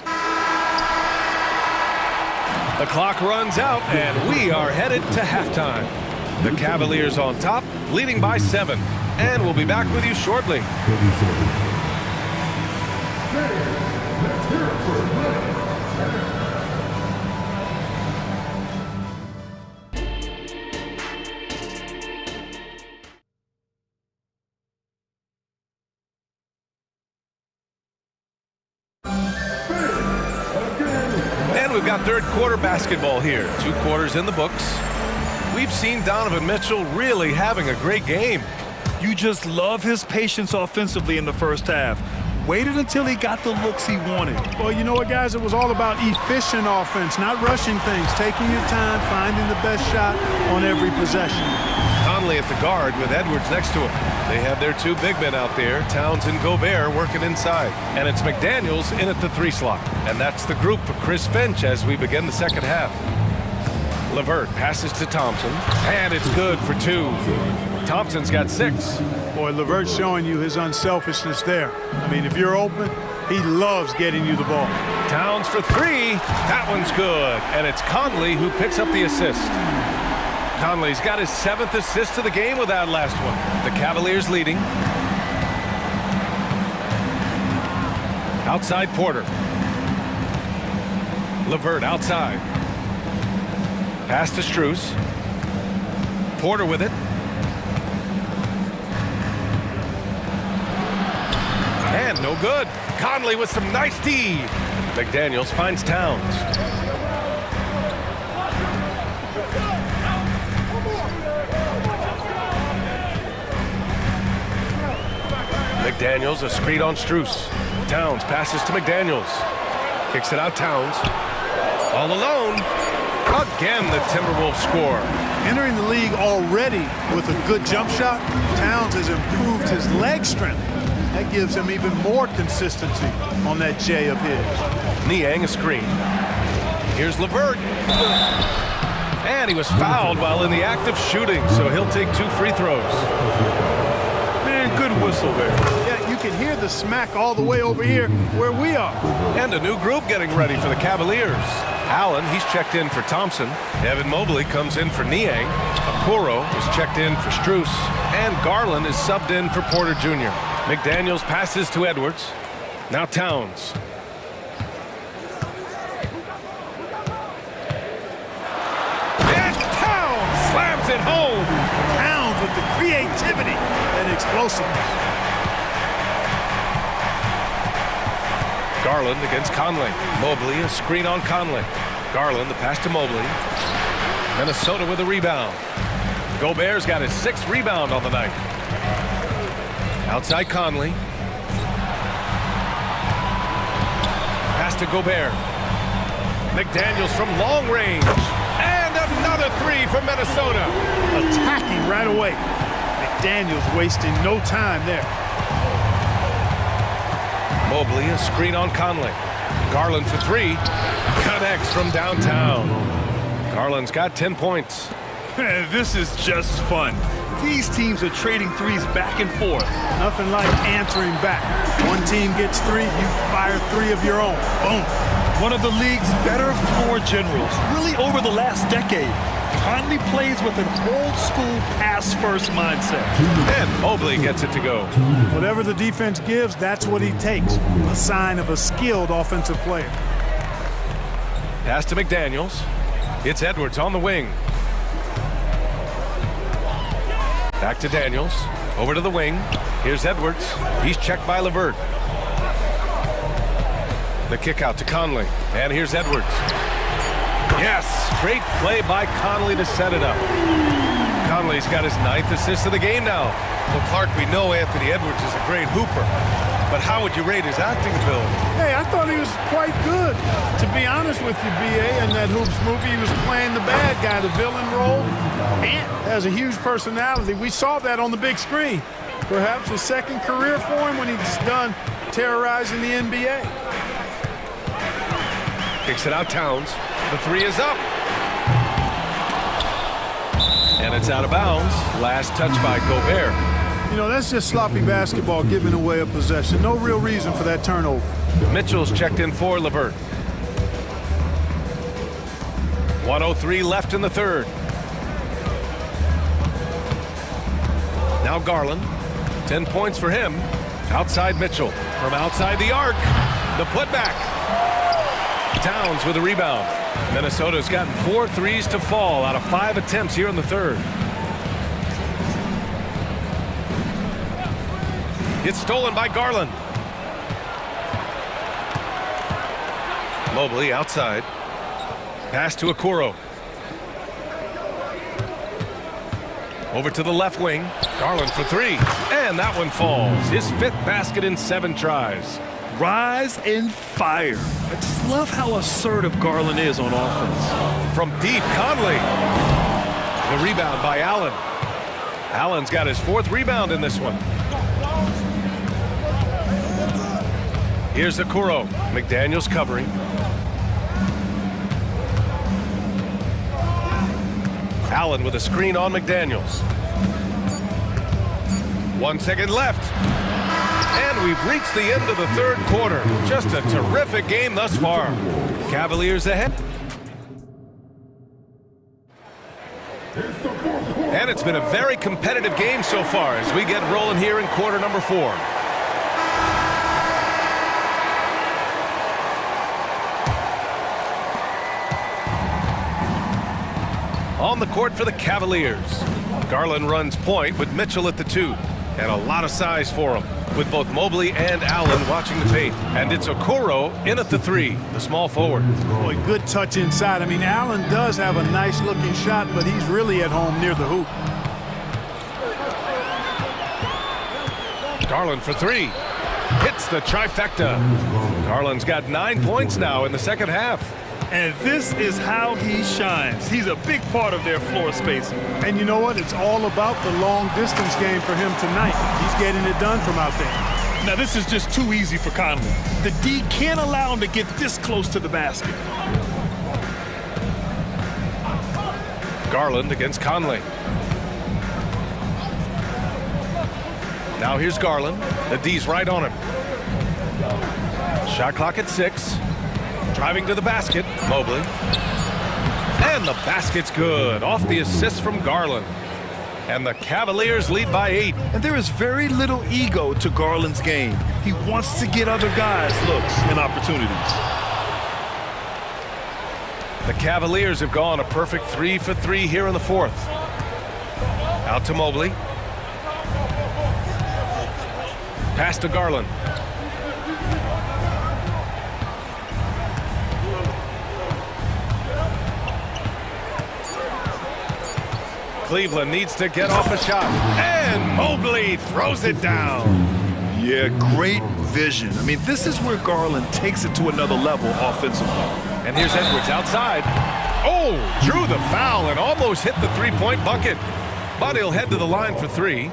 The clock runs out, and we are headed to halftime. The Cavaliers on top, leading by 7. And we'll be back with you shortly. And we've got third quarter basketball here. 2 quarters in the books. We've seen Donovan Mitchell really having a great game. You just love his patience offensively in the first half. Waited until he got the looks he wanted. Well, you know what, guys? It was all about efficient offense, not rushing things, taking your time, finding the best shot on every possession. Conley at the guard with Edwards next to him. They have their 2 big men out there, Towns and Gobert, working inside. And it's McDaniels in at the 3 slot. And that's the group for Chris Finch as we begin the second half. LeVert passes to Thompson, and it's good for 2. Thompson's got 6. Boy, LeVert's showing you his unselfishness there. I mean, if you're open, he loves getting you the ball. Towns for 3. That one's good. And it's Conley who picks up the assist. Conley's got his 7th assist of the game with that last one. The Cavaliers leading. Outside Porter. LeVert outside. Pass to Strus. Porter with it. And no good. Conley with some nice D. McDaniels finds Towns. McDaniels a screen on Strus. Towns passes to McDaniels. Kicks it out Towns. All alone. Again, the Timberwolves score. Entering the league already with a good jump shot, Towns has improved his leg strength. That gives him even more consistency on that J of his. Niang a screen. Here's LeVert. And he was fouled while in the act of shooting, so he'll take 2 free throws. Man, good whistle there. Yeah, you can hear the smack all the way over here where we are. And a new group getting ready for the Cavaliers. Allen, he's checked in for Thompson. Evan Mobley comes in for Niang. Okoro is checked in for Strus. And Garland is subbed in for Porter Jr. McDaniels passes to Edwards. Now Towns. And Towns slams it home. Towns with the creativity and explosiveness. Garland against Conley. Mobley, a screen on Conley. Garland, the pass to Mobley. Minnesota with a rebound. Gobert's got his 6th rebound on the night. Outside Conley. Pass to Gobert. McDaniels from long range. And another 3 for Minnesota. Attacking right away. McDaniels wasting no time there. Mobley, a screen on Conley. Garland for 3. Connects from downtown. Garland's got 10 points. This is just fun. These teams are trading threes back and forth. Nothing like answering back. One team gets 3, you fire 3 of your own. Boom. One of the league's better floor generals, really over the last decade. Conley plays with an old-school pass-first mindset. And Mobley gets it to go. Whatever the defense gives, that's what he takes. A sign of a skilled offensive player. Pass to McDaniels. It's Edwards on the wing. Back to Daniels. Over to the wing. Here's Edwards. He's checked by LeVert. The kick out to Conley. And here's Edwards. Yes, great play by Conley to set it up. Conley's got his 9th assist of the game now. Well, Clark, we know Anthony Edwards is a great hooper. But how would you rate his acting ability? Hey, I thought he was quite good. To be honest with you, B.A., in that Hoops movie, he was playing the bad guy, the villain role. And has a huge personality. We saw that on the big screen. Perhaps a second career for him when he's done terrorizing the NBA. Kicks it out, Towns. The 3 is up. And it's out of bounds. Last touch by Gobert. You know, that's just sloppy basketball, giving away a possession. No real reason for that turnover. Mitchell's checked in for LeVert. 1:03 left in the 3rd. Now Garland. 10 points for him. Outside Mitchell. From outside the arc. The putback. Towns with a rebound. Minnesota's gotten 4 threes to fall out of 5 attempts here in the 3rd. It's stolen by Garland. Mobley outside. Pass to Okoro. Over to the left wing. Garland for 3. And that one falls. His 5th basket in 7 tries. Rise and fire. I just love how assertive Garland is on offense. From deep, Conley. The rebound by Allen. Allen's got his 4th rebound in this one. Here's Okoro. McDaniels covering. Allen with a screen on McDaniels. 1 second left. And we've reached the end of the 3rd quarter. Just a terrific game thus far. Cavaliers ahead. And it's been a very competitive game so far as we get rolling here in quarter number 4. On the court for the Cavaliers. Garland runs point with Mitchell at the 2. And a lot of size for him, with both Mobley and Allen watching the tape. And it's Okoro in at the 3, the small forward. Boy, good touch inside. I mean, Allen does have a nice-looking shot, but he's really at home near the hoop. Garland for 3. Hits the trifecta. Garland's got 9 points now in the 2nd half. And this is how he shines. He's a big part of their floor spacing. And you know what? It's all about the long-distance game for him tonight. He's getting it done from out there. Now, this is just too easy for Conley. The D can't allow him to get this close to the basket. Garland against Conley. Now here's Garland. The D's right on him. Shot clock at 6. Driving to the basket, Mobley. And the basket's good. Off the assist from Garland. And the Cavaliers lead by 8. And there is very little ego to Garland's game. He wants to get other guys looks and opportunities. The Cavaliers have gone a perfect 3 for 3 here in the fourth. Out to Mobley. Pass to Garland. Cleveland needs to get off a shot. And Mobley throws it down. Yeah, great vision. I mean, this is where Garland takes it to another level offensively. And here's Edwards outside. Oh, drew the foul and almost hit the three-point bucket. But he'll head to the line for 3.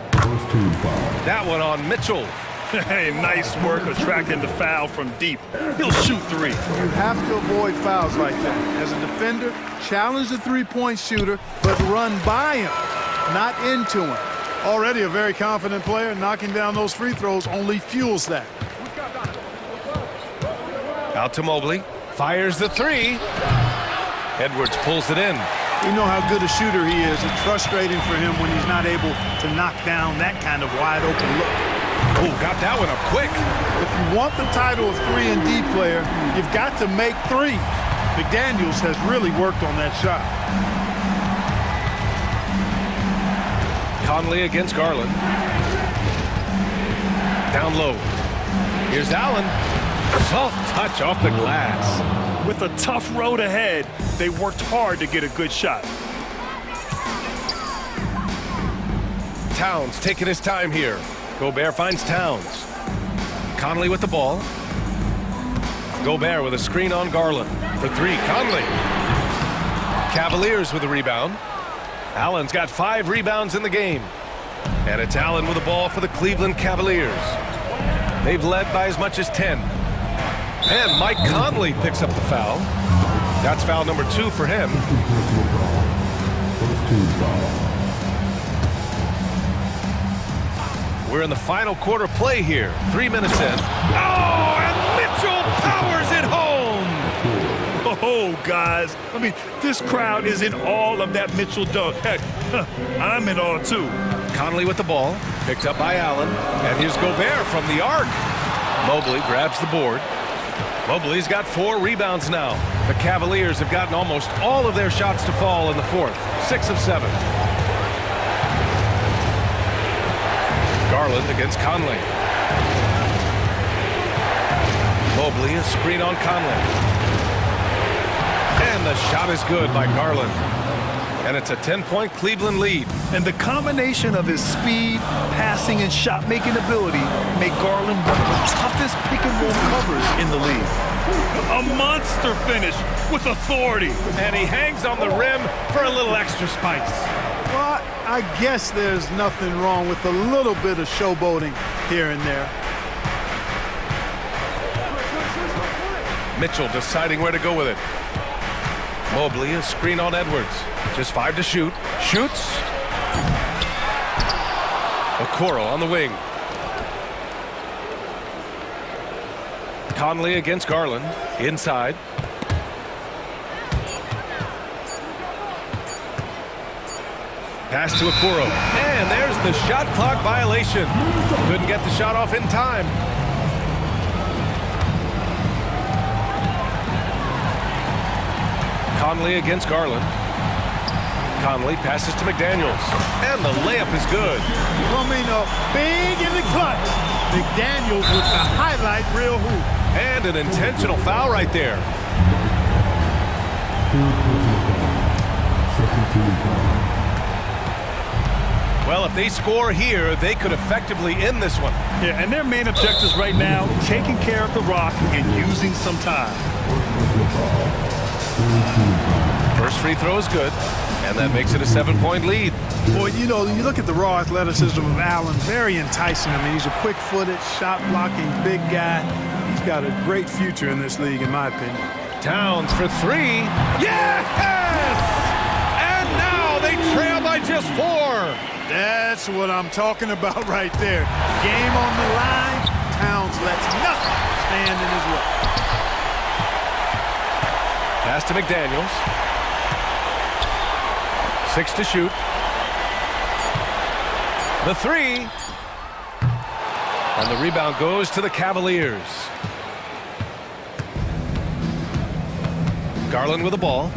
That one on Mitchell. Hey, nice work attracting the foul from deep. He'll shoot 3. You have to avoid fouls like that. As a defender, challenge the three-point shooter, but run by him, not into him. Already a very confident player, knocking down those free throws only fuels that. Out to Mobley. Fires the 3. Edwards pulls it in. We know how good a shooter he is. It's frustrating for him when he's not able to knock down that kind of wide-open look. Oh, got that one up quick. If you want the title of 3-and-D player, you've got to make threes. McDaniels has really worked on that shot. Conley against Garland. Down low. Here's Allen. Soft touch off the glass. With a tough road ahead, they worked hard to get a good shot. Towns taking his time here. Gobert finds Towns. Conley with the ball. Gobert with a screen on Garland. For 3, Conley. Cavaliers with a rebound. Allen's got 5 rebounds in the game. And it's Allen with the ball for the Cleveland Cavaliers. They've led by as much as 10. And Mike Conley picks up the foul. That's foul number 2 for him. We're in the final quarter play here. 3 minutes in. Oh, and Mitchell powers it home. Oh, guys. I mean, this crowd is in all of that Mitchell dunk. Heck, I'm in all too. Conley with the ball. Picked up by Allen. And here's Gobert from the arc. Mobley grabs the board. Mobley's got 4 rebounds now. The Cavaliers have gotten almost all of their shots to fall in the fourth. 6 of 7. Garland against Conley. Mobley, a screen on Conley. And the shot is good by Garland. And it's a 10-point Cleveland lead. And the combination of his speed, passing, and shot-making ability make Garland one of the toughest pick-and-roll covers in the league. A monster finish with authority. And he hangs on the rim for a little extra spice. Well, I guess there's nothing wrong with a little bit of showboating here and there. Mitchell deciding where to go with it. Mobley, a screen on Edwards. Just 5 to shoot. Shoots. Okoro on the wing. Conley against Garland. Inside. Pass to Okoro. And there's the shot clock violation. Couldn't get the shot off in time. Conley against Garland. Conley passes to McDaniels. And the layup is good. Coming up big in the clutch. McDaniels with the highlight reel hoop. And an intentional foul right there. Well, if they score here, they could effectively end this one. Yeah, and their main objectives right now, taking care of the rock and using some time. First free throw is good, and that makes it a 7-point lead. Boy, you know, you look at the raw athleticism of Allen, very enticing. I mean, he's a quick-footed, shot-blocking big guy. He's got a great future in this league, in my opinion. Towns for 3. Yes! And now they trail by by just 4. That's what I'm talking about right there. Game on the line. Towns lets nothing stand in his way. Pass to McDaniels. 6 to shoot. The 3. And the rebound goes to the Cavaliers. Garland with the ball.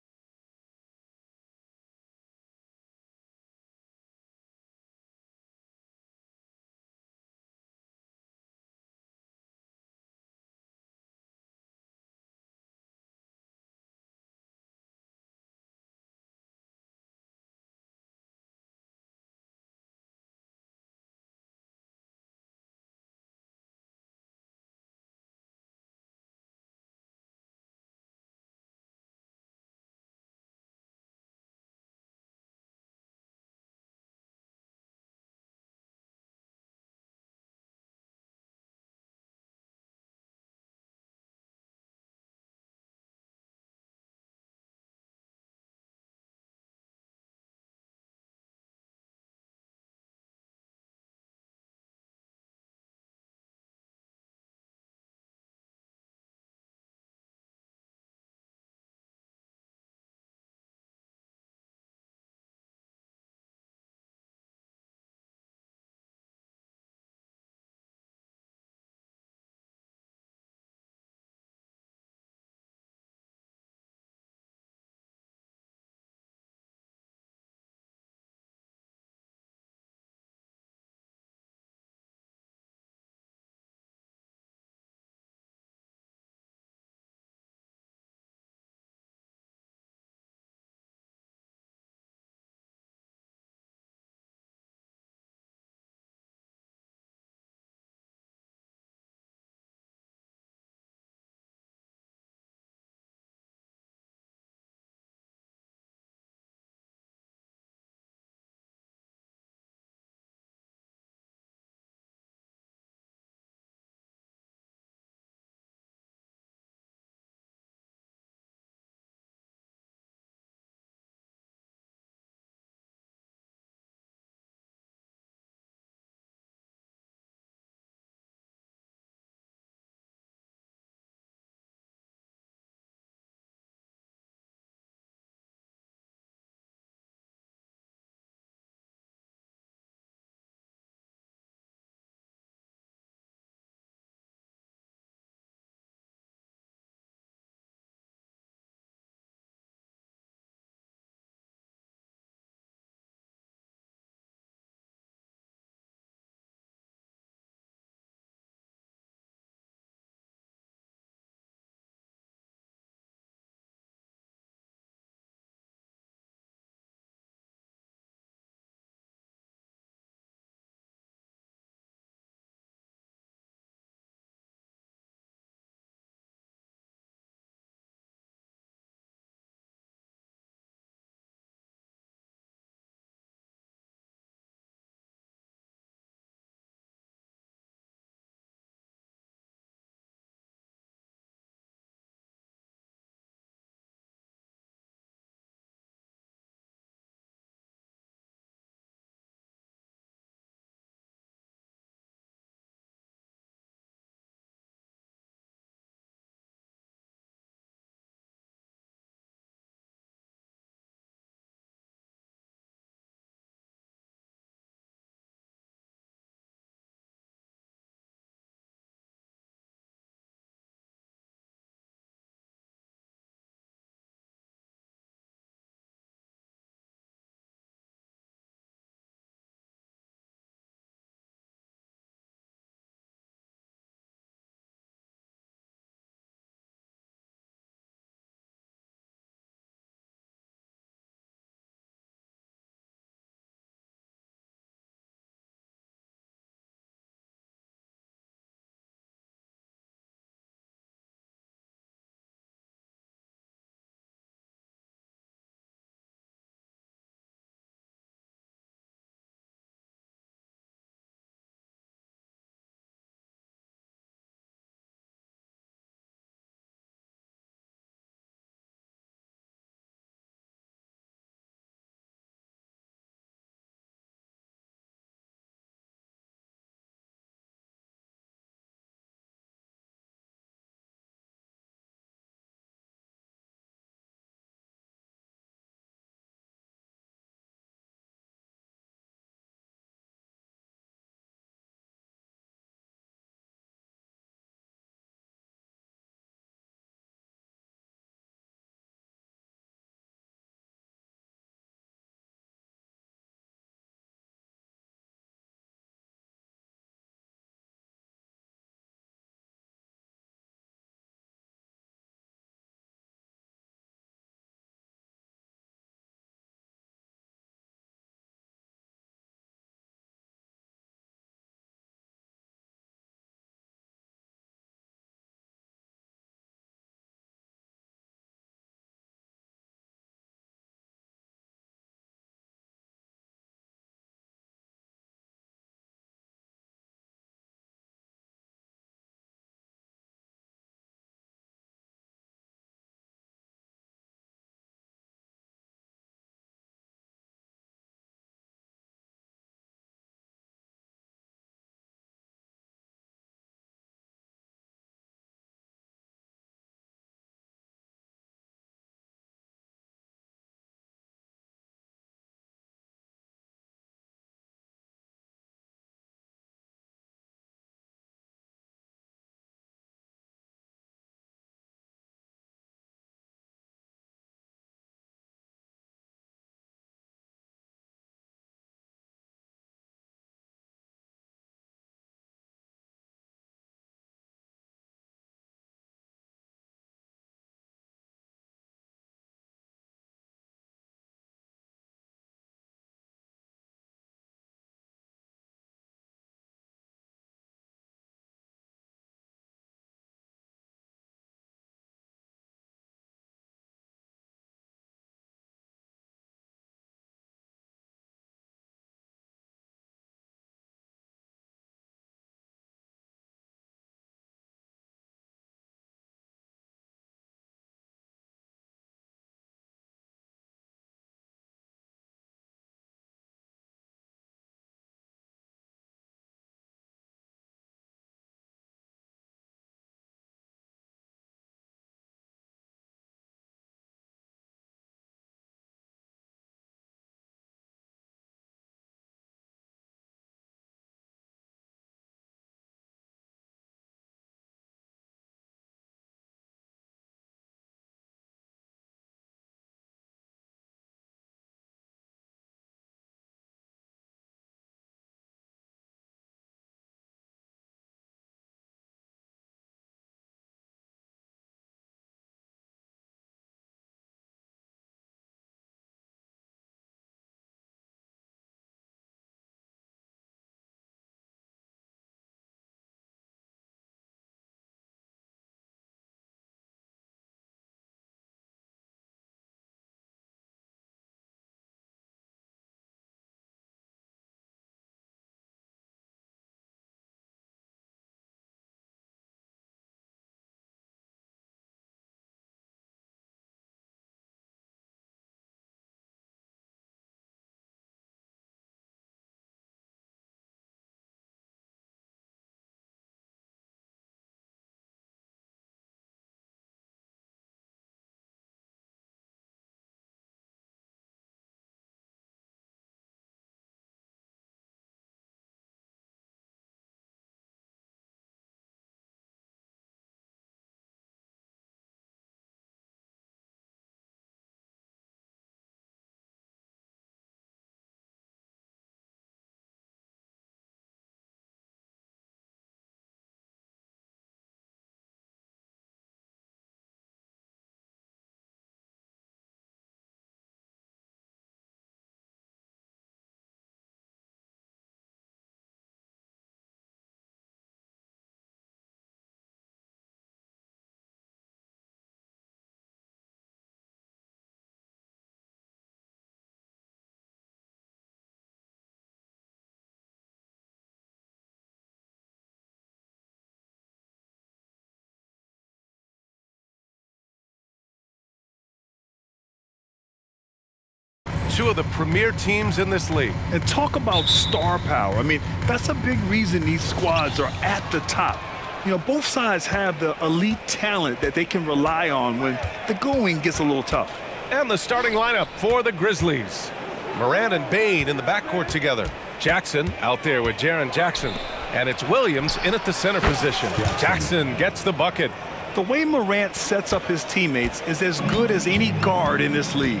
two of the premier teams in this league. And talk about star power. I mean, that's a big reason these squads are at the top. You know, both sides have the elite talent that they can rely on when the going gets a little tough. And the starting lineup for the Grizzlies. Moran and Bain in the backcourt together. Jackson out there with Jaren Jackson. And it's Williams in at the center position. Jackson gets the bucket. The way Morant sets up his teammates is as good as any guard in this league.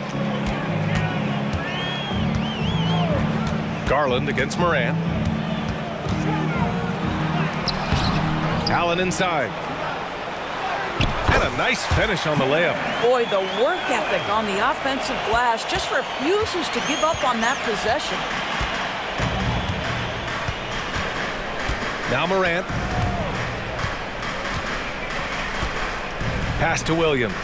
Garland against Moran. Allen inside. And a nice finish on the layup. Boy, the work ethic on the offensive glass just refuses to give up on that possession. Now Morant. Pass to Williams.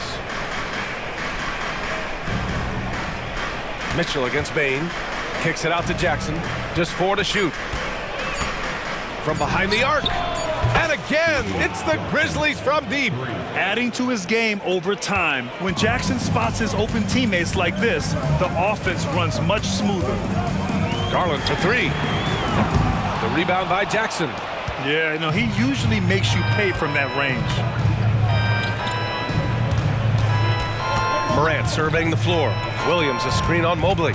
Mitchell against Bain. Kicks it out to Jackson. Just 4 to shoot. From behind the arc. And again, it's the Grizzlies from deep. Adding to his game over time. When Jackson spots his open teammates like this, the offense runs much smoother. Garland for 3. The rebound by Jackson. Yeah, you know, he usually makes you pay from that range. Morant surveying the floor. Williams a screen on Mobley.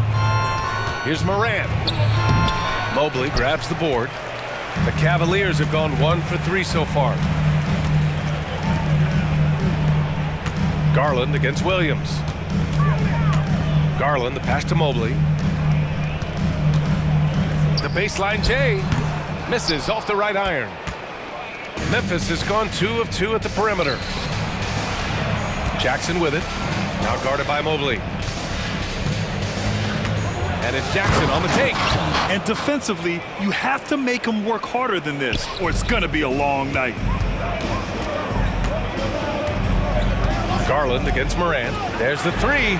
Here's Morant. Mobley grabs the board. The Cavaliers have gone 1 for 3 so far. Garland against Williams. Garland, the pass to Mobley. The baseline J. Misses off the right iron. Memphis has gone 2 of 2 at the perimeter. Jackson with it. Now guarded by Mobley. And it's Jackson on the take. And defensively, you have to make him work harder than this, or it's going to be a long night. Garland against Moran. There's the 3.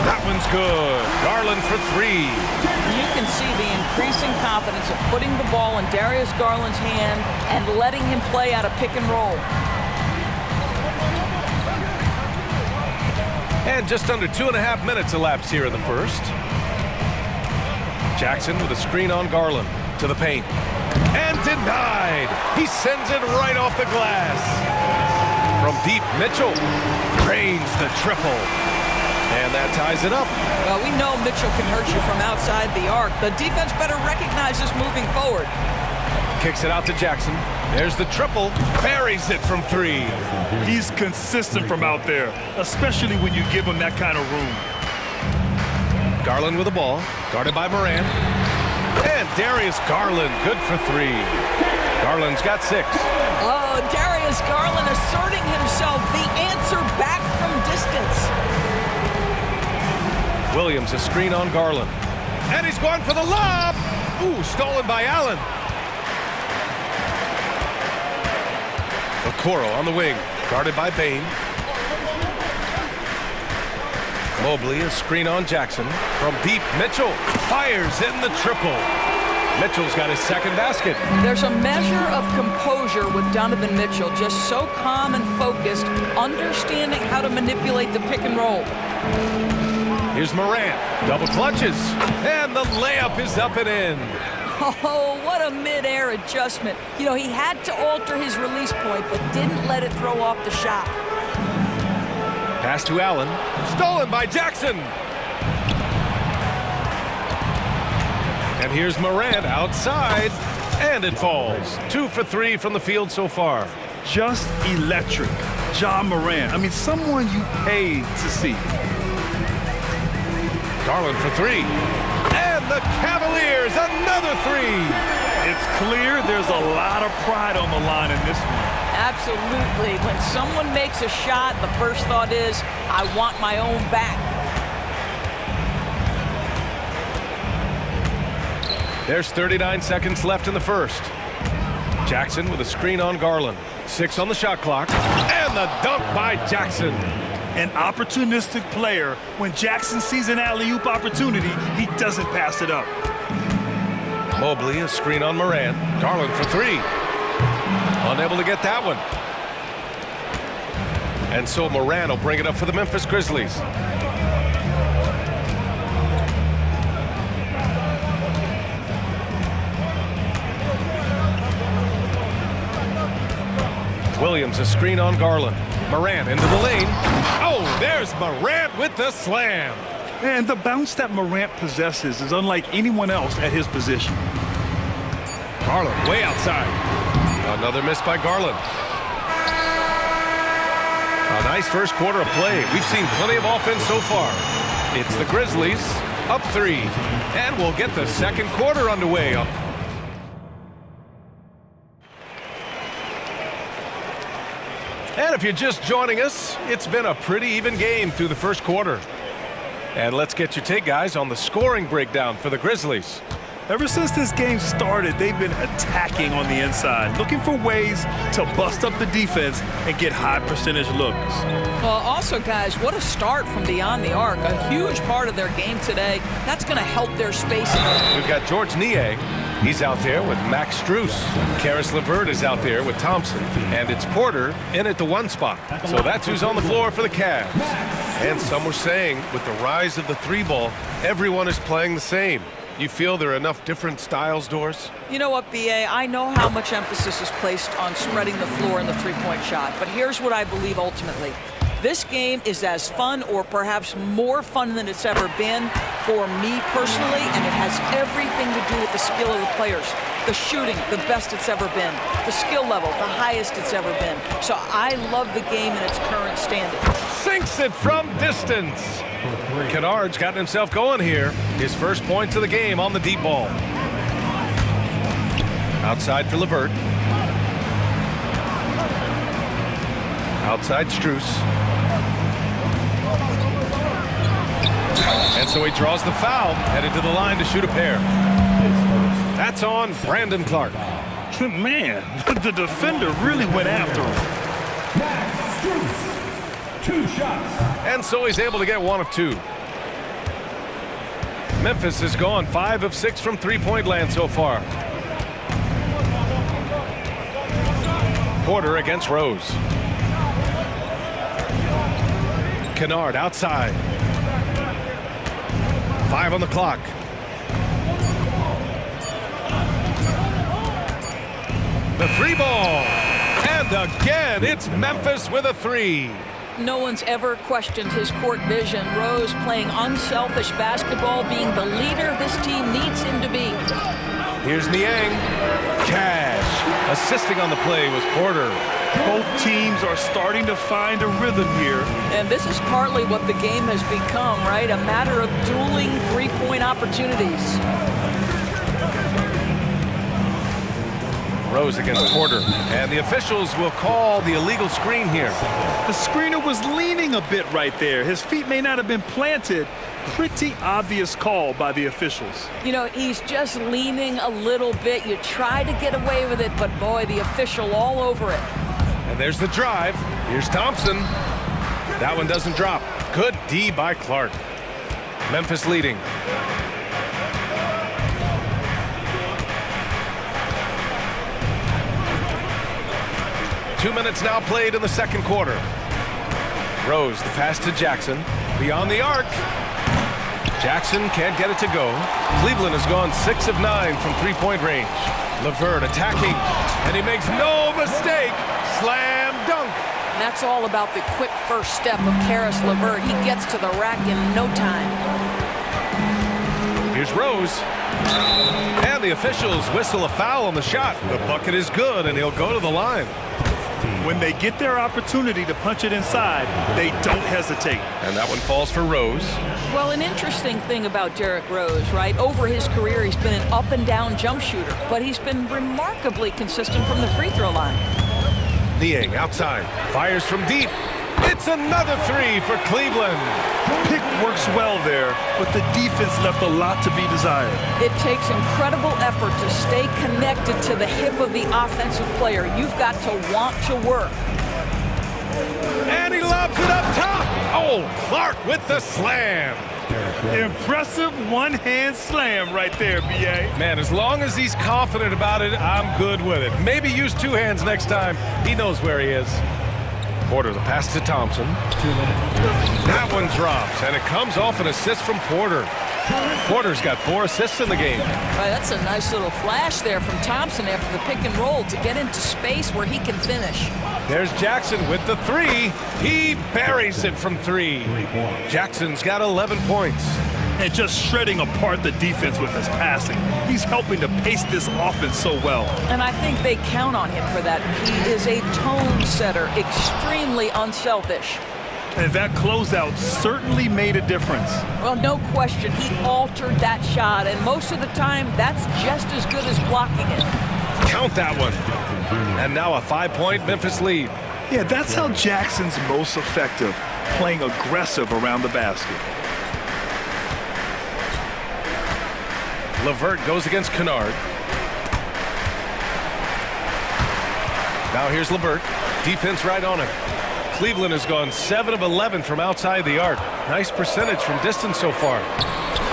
That one's good. Garland for 3. You can see the increasing confidence of putting the ball in Darius Garland's hand and letting him play out a pick and roll. And just under 2.5 minutes elapsed here in the first. Jackson with a screen on Garland to the paint. And denied. He sends it right off the glass. From deep, Mitchell drains the triple. And that ties it up. Well, we know Mitchell can hurt you from outside the arc. The defense better recognize this moving forward. Kicks it out to Jackson. There's the triple. Buries it from 3. He's consistent from out there, especially when you give him that kind of room. Garland with the ball. Guarded by Moran. And Darius Garland, good for 3. Garland's got 6. Oh, Darius Garland asserting himself, the answer back from distance. Williams a screen on Garland. And he's going for the lob. Ooh, stolen by Allen. Okoro on the wing, guarded by Bain. Mobley a screen on Jackson. From deep, Mitchell fires in the triple. Mitchell's got his second basket. There's a measure of composure with Donovan Mitchell, just so calm and focused, understanding how to manipulate the pick and roll. Here's Morant, double clutches, and the layup is up and in. Oh, what a mid-air adjustment. You know, he had to alter his release point, but didn't let it throw off the shot. Pass to Allen, stolen by Jackson. And here's Morant outside, and it falls. 2 for 3 from the field so far. Just electric. Ja Morant. I mean, someone you paid to see. Garland for 3. And the Cavaliers, another 3. It's clear there's a lot of pride on the line in this one. Absolutely. When someone makes a shot, the first thought is, I want my own back. There's 39 seconds left in the first. Jackson with a screen on Garland. 6 on the shot clock. And the dunk by Jackson. An opportunistic player. When Jackson sees an alley-oop opportunity, he doesn't pass it up. Mobley a screen on Moran. Garland for 3. Unable to get that one. And so Moran will bring it up for the Memphis Grizzlies. Williams, a screen on Garland. Morant into the lane. Oh, there's Morant with the slam. And the bounce that Morant possesses is unlike anyone else at his position. Garland way outside. Another miss by Garland. A nice first quarter of play. We've seen plenty of offense so far. It's the Grizzlies up 3. And we'll get the second quarter underway. And if you're just joining us, it's been a pretty even game through the first quarter. And let's get your take, guys, on the scoring breakdown for the Grizzlies. Ever since this game started, they've been attacking on the inside, looking for ways to bust up the defense and get high percentage looks. Well, also, guys, what a start from beyond the arc. A huge part of their game today. That's going to help their spacing. We've got George Niang. He's out there with Max Strus. Karis LeVert is out there with Thompson. And it's Porter in at the 1 spot. So that's who's on the floor for the Cavs. And some were saying with the rise of the 3-ball, everyone is playing the same. You feel there are enough different styles, Doris? You know what, B.A.? I know how much emphasis is placed on spreading the floor in the three-point shot, but here's what I believe ultimately. This game is as fun or perhaps more fun than it's ever been for me personally, and it has everything to do with the skill of the players. The shooting, the best it's ever been. The skill level, the highest it's ever been. So I love the game in its current standing. Sinks it from distance. Kennard's gotten himself going here. His first points of the game on the deep ball. Outside for LeVert. Outside Strus. And so he draws the foul, headed to the line to shoot a pair. That's on Brandon Clark. Man, the defender really went after him. 2 shots. And so he's able to get 1 of 2. Memphis has gone 5 of 6 from three-point land so far. Porter against Rose. Kennard outside. 5 on the clock. The 3-ball. And again, it's Memphis with a 3. No one's ever questioned his court vision. Rose playing unselfish basketball, being the leader this team needs him to be. Here's Niang. Cash. Assisting on the play was Porter. Both teams are starting to find a rhythm here. And this is partly what the game has become, right? A matter of dueling three-point opportunities. Rose against Porter. And the officials will call the illegal screen here. The screener was leaning a bit right there. His feet may not have been planted. Pretty obvious call by the officials. You know, he's just leaning a little bit. You try to get away with it, but boy, the official all over it. And there's the drive. Here's Thompson. That one doesn't drop. Good D by Clark. Memphis leading. Two minutes now played in the second quarter. Rose, the pass to Jackson. Beyond the arc. Jackson can't get it to go. Cleveland has gone 6 of 9 from three-point range. LeVert attacking, and he makes no mistake. Slam dunk. And that's all about the quick first step of Karis LeVert. He gets to the rack in no time. Here's Rose. And the officials whistle a foul on the shot. The bucket is good, and he'll go to the line. When they get their opportunity to punch it inside, they don't hesitate. And that one falls for Rose. Well, an interesting thing about Derrick Rose, right? Over his career, he's been an up-and-down jump shooter, but he's been remarkably consistent from the free throw line. Niang outside, fires from deep. It's another 3 for Cleveland. Pick works well there, but the defense left a lot to be desired. It takes incredible effort to stay connected to the hip of the offensive player. You've got to want to work. And he lobs it up top. Oh, Clark with the slam. Impressive one-hand slam right there, B.A. Man, as long as he's confident about it, I'm good with it. Maybe use 2 hands next time. He knows where he is. Porter, the pass to Thompson. That one drops, and it comes off an assist from Porter. Porter's got 4 assists in the game. Right, that's a nice little flash there from Thompson after the pick and roll to get into space where he can finish. There's Jackson with the three. He buries it from three. Jackson's got 11 points. And just shredding apart the defense with his passing. He's helping to pace this offense so well. And I think they count on him for that. He is a tone setter, extremely unselfish. And that closeout certainly made a difference. Well, no question, he altered that shot, and most of the time, that's just as good as blocking it. Count that one. And now a 5-point Memphis lead. Yeah, that's how Jackson's most effective, playing aggressive around the basket. LeVert goes against Kennard. Now here's LeVert. Defense right on him. Cleveland has gone 7 of 11 from outside the arc. Nice percentage from distance so far.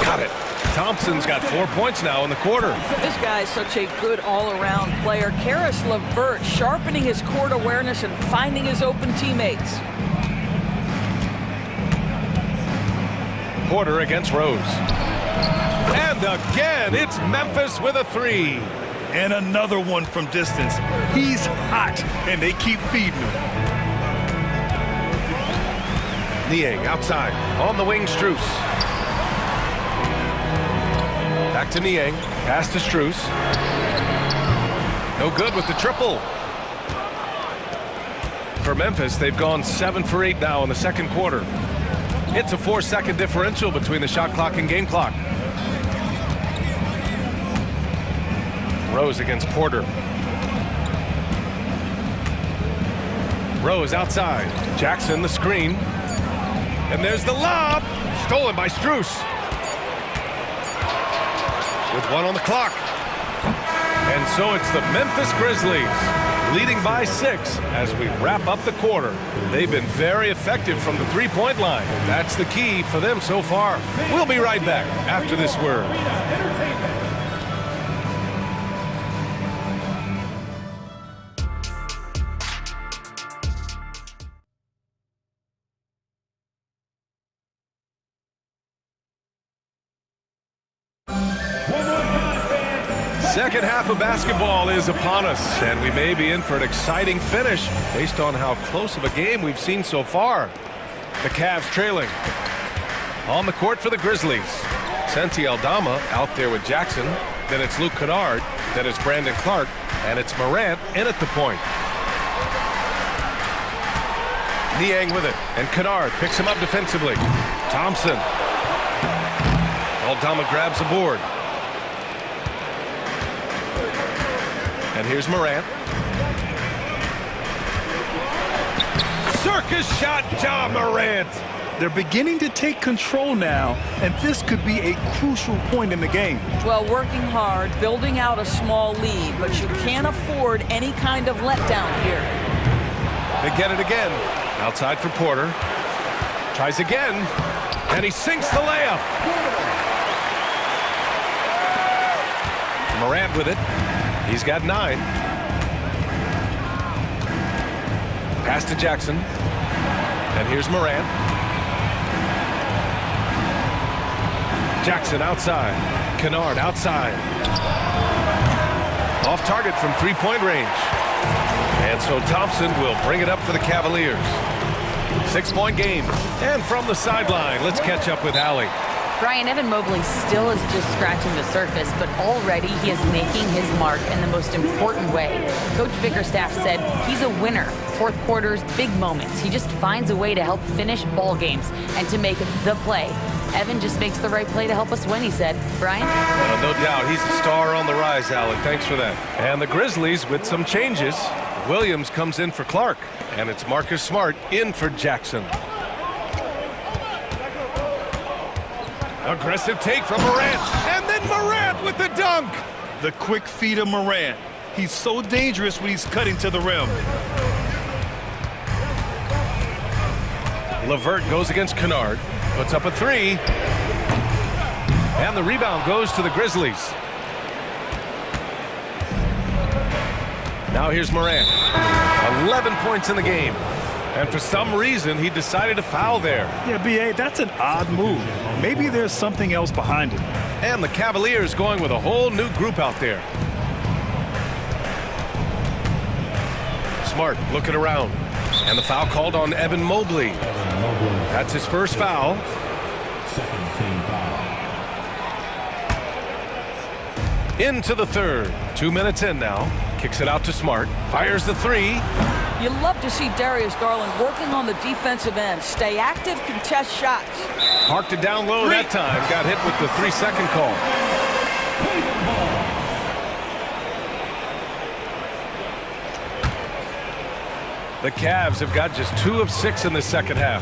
Got it. Thompson's got 4 points now in the quarter. This guy is such a good all-around player. Karis LeVert sharpening his court awareness and finding his open teammates. Porter against Rose. And again, it's Memphis with a three. And another one from distance. He's hot, and they keep feeding him. Niang outside. On the wing, Strus. Back to Niang. Pass to Strus. No good with the triple. For Memphis, they've gone 7 for 8 now in the second quarter. It's a 4-second differential between the shot clock and game clock. Rose against Porter. Rose outside. Jackson the screen. And there's the lob. Stolen by Strus. With 1 on the clock. And so it's the Memphis Grizzlies leading by 6 as we wrap up the quarter. They've been very effective from the three-point line. That's the key for them so far. We'll be right back after this word. Second half of basketball is upon us, and we may be in for an exciting finish based on how close of a game we've seen so far. The Cavs trailing. On the court for the Grizzlies. Santi Aldama out there with Jackson. Then it's Luke Kennard. Then it's Brandon Clark. And it's Morant in at the point. Niang with it. And Kennard picks him up defensively. Thompson. Aldama grabs the board. And here's Morant. Circus shot, Ja Morant. They're beginning to take control now, and this could be a crucial point in the game. Well, working hard, building out a small lead, but you can't afford any kind of letdown here. They get it again. Outside for Porter. Tries again, and he sinks the layup. Morant with it. He's got 9. Pass to Jackson. And here's Morant. Jackson outside. Kennard outside. Off target from three-point range. And so Thompson will bring it up for the Cavaliers. 6-point game. And from the sideline, let's catch up with Allie. Brian, Evan Mobley still is just scratching the surface, but already he is making his mark in the most important way. Coach Bickerstaff said he's a winner. Fourth quarters, big moments. He just finds a way to help finish ball games and to make the play. Evan just makes the right play to help us win, he said. Brian? No doubt. He's the star on the rise, Allie. Thanks for that. And the Grizzlies with some changes. Williams comes in for Clark, and it's Marcus Smart in for Jackson. Aggressive take from Morant, and then Morant with the dunk. The quick feed of Morant. He's so dangerous when he's cutting to the rim. LeVert goes against Kennard, puts up a three, and the rebound goes to the Grizzlies. Now here's Morant. 11 points in the game. And for some reason, he decided to foul there. Yeah, B.A., that's an odd move. Maybe there's something else behind it. And the Cavaliers going with a whole new group out there. Smart looking around. And the foul called on Evan Mobley. That's his first foul. Second team foul. Into the third. 2 minutes in now. Kicks it out to Smart. Fires the three. You love to see Darius Garland working on the defensive end. Stay active, contest shots. Parked it down low that time. Got hit with the 3-second call. The Cavs have got just 2 of 6 in the second half.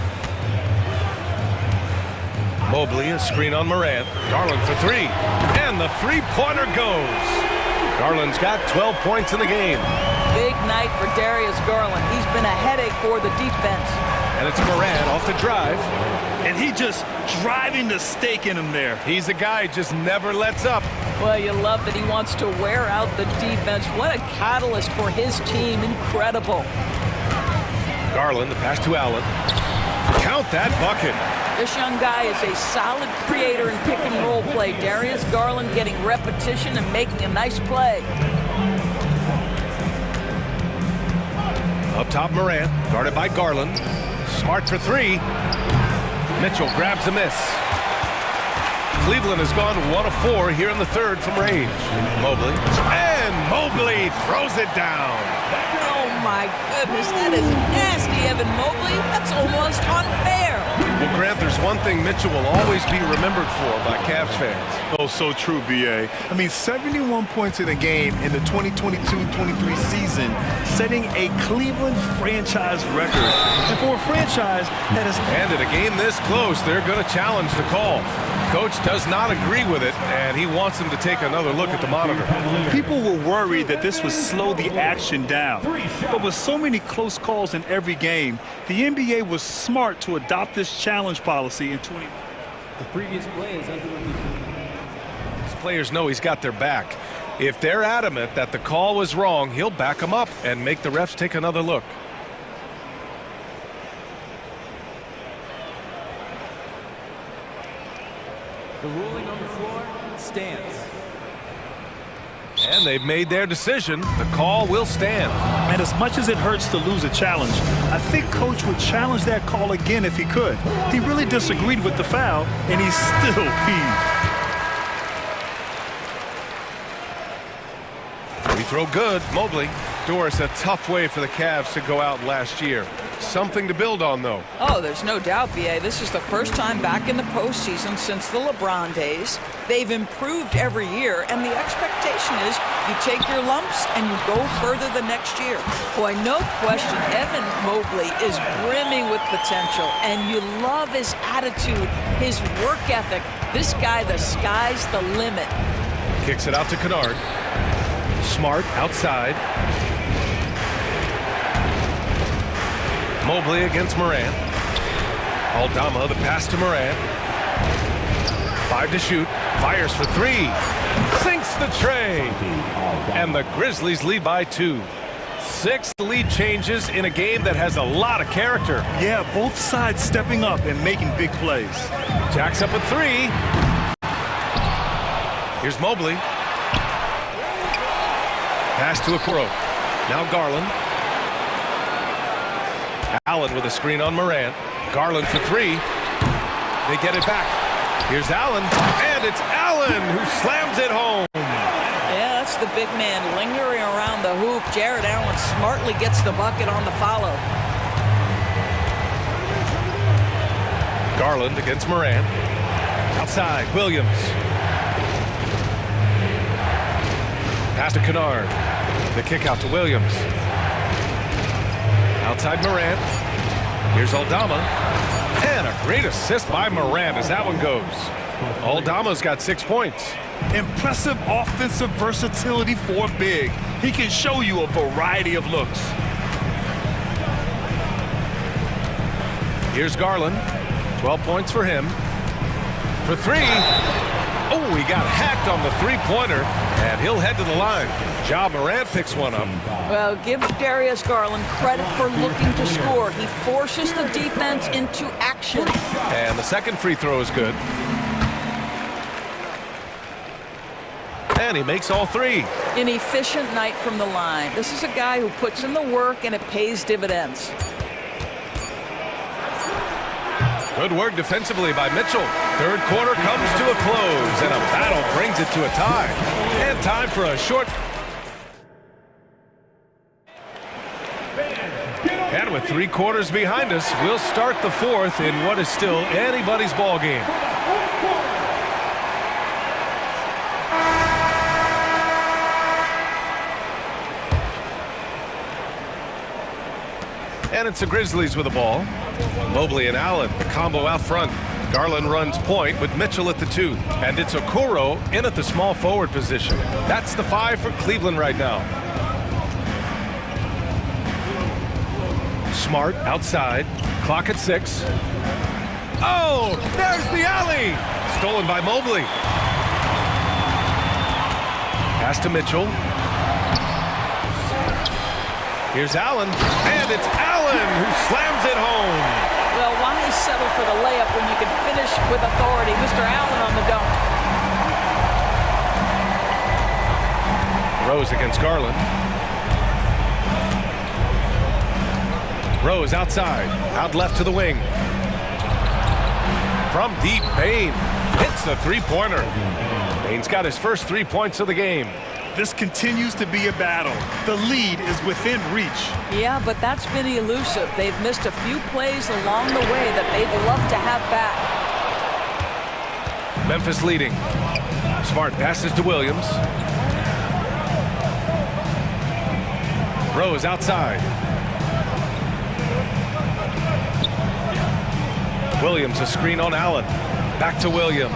Mobley, a screen on Morant. Garland for 3. And the three-pointer goes. Garland's got 12 points in the game. Big night for Darius Garland. He's been a headache for the defense. And it's Morant off the drive. And he just driving the stake in him there. He's a guy who just never lets up. Well, you love that he wants to wear out the defense. What a catalyst for his team. Incredible. Garland, the pass to Allen. Count that bucket. This young guy is a solid creator in pick and roll play. Darius Garland getting repetition and making a nice play. Up top, Morant, guarded by Garland. Smart for 3. Mitchell grabs a miss. Cleveland has gone 1 of 4 here in the third from range. Mobley. And Mobley throws it down. Oh my goodness, that is nasty, Evan Mobley. That's almost unfair. Well, Grant, there's one thing Mitchell will always be remembered for by Cavs fans. Oh, so true, B.A. I mean, 71 points in a game in the 2022-23 season, setting a Cleveland franchise record. And for a franchise that has... And in a game this close, they're going to challenge the call. Coach does not agree with it, and he wants him to take another look at the monitor. People were worried that this would slow the action down. But with so many close calls in every game, the NBA was smart to adopt this challenge policy in 20. The previous play is under review. These players know he's got their back. If they're adamant that the call was wrong, he'll back them up and make the refs take another look. The ruling on the floor stands. And they've made their decision. The call will stand. And as much as it hurts to lose a challenge, I think Coach would challenge that call again if he could. He really disagreed with the foul, and he's still peeved. Free throw good. Mobley. Doris, a tough way for the Cavs to go out last year. Something to build on, though. Oh, there's no doubt, B.A. This is the first time back in the postseason since the LeBron days. They've improved every year, and the expectation is you take your lumps and you go further the next year. Boy, no question, Evan Mobley is brimming with potential, and you love his attitude, his work ethic. This guy, the sky's the limit. Kicks it out to Kennard. Smart outside. Mobley against Morant. Aldama, the pass to Morant. 5 to shoot. Fires for 3. Sinks the tray. And the Grizzlies lead by 2. 6 lead changes in a game that has a lot of character. Yeah, both sides stepping up and making big plays. Jacks up at 3. Here's Mobley. Pass to Okoro. Now Garland. Allen with a screen on Morant. Garland for 3. They get it back. Here's Allen, and it's Allen who slams it home. Yeah, that's the big man lingering around the hoop. Jared Allen smartly gets the bucket on the follow. Garland against Morant. Outside, Williams. Pass to Kennard. The kick out to Williams. Outside Morant. Here's Aldama. And a great assist by Morant as that one goes. Aldama's got 6 points. Impressive offensive versatility for big. He can show you a variety of looks. Here's Garland. 12 points for him. For 3. Oh, he got hacked on the three-pointer, and he'll head to the line. Ja Morant picks one up. Well, give Darius Garland credit for looking to score. He forces the defense into action. And the second free throw is good. And he makes all three. An efficient night from the line. This is a guy who puts in the work and it pays dividends. Good work defensively by Mitchell. Third quarter comes to a close, and a battle brings it to a tie. And time for a short... And with 3 quarters behind us, we'll start the fourth in what is still anybody's ball game. And it's the Grizzlies with the ball. Mobley and Allen, the combo out front. Garland runs point with Mitchell at the 2. And it's Okoro in at the small forward position. That's the 5 for Cleveland right now. Smart outside. Clock at 6. Oh, there's the alley. Stolen by Mobley. Pass to Mitchell. Here's Allen, and it's Allen who slams it home. Well, why settle for the layup when you can finish with authority? Mr. Allen on the dunk. Rose against Garland. Rose outside, out left to the wing. From deep, Bain hits the three-pointer. Bain's got his first 3 points of the game. This continues to be a battle. The lead is within reach. Yeah, but that's been elusive. They've missed a few plays along the way that they'd love to have back. Memphis leading. Smart passes to Williams. Rose outside. Williams a screen on Allen. Back to Williams.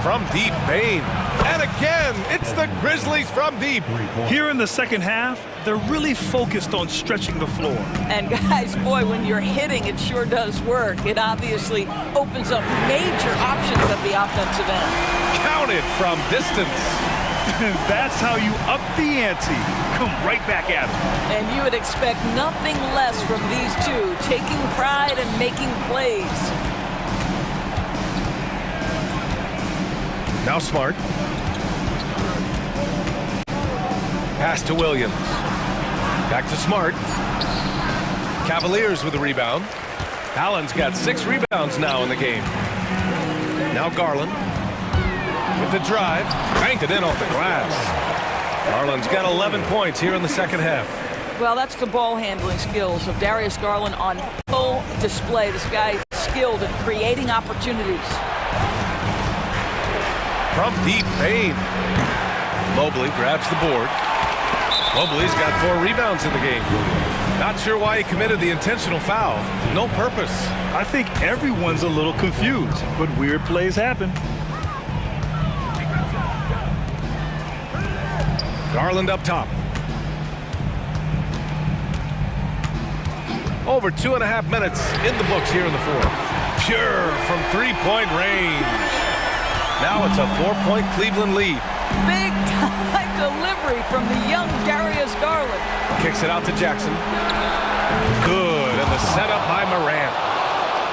From deep, Bain. And again, it's the Grizzlies from deep. Here in the second half, they're really focused on stretching the floor. And guys, boy, when you're hitting, it sure does work. It obviously opens up major options at the offensive end. Counted from distance. That's how you up the ante. Come right back at them. And you would expect nothing less from these two, taking pride and making plays. Now Smart. Pass to Williams. Back to Smart. Cavaliers with the rebound. Allen's got 6 rebounds now in the game. Now Garland. With the drive. Banked it in off the glass. Garland's got 11 points here in the second half. Well, that's the ball handling skills of Darius Garland on full display. This guy is skilled at creating opportunities. From deep, Bain. Mobley grabs the board. Mobley's got 4 rebounds in the game. Not sure why he committed the intentional foul. No purpose. I think everyone's a little confused, but weird plays happen. Garland up top. Over 2.5 minutes in the books here in the fourth. Pure from 3-point range. Now it's a 4-point Cleveland lead. Big time delivery from the young Darius Garland. Kicks it out to Jackson. Good, and the setup by Morant.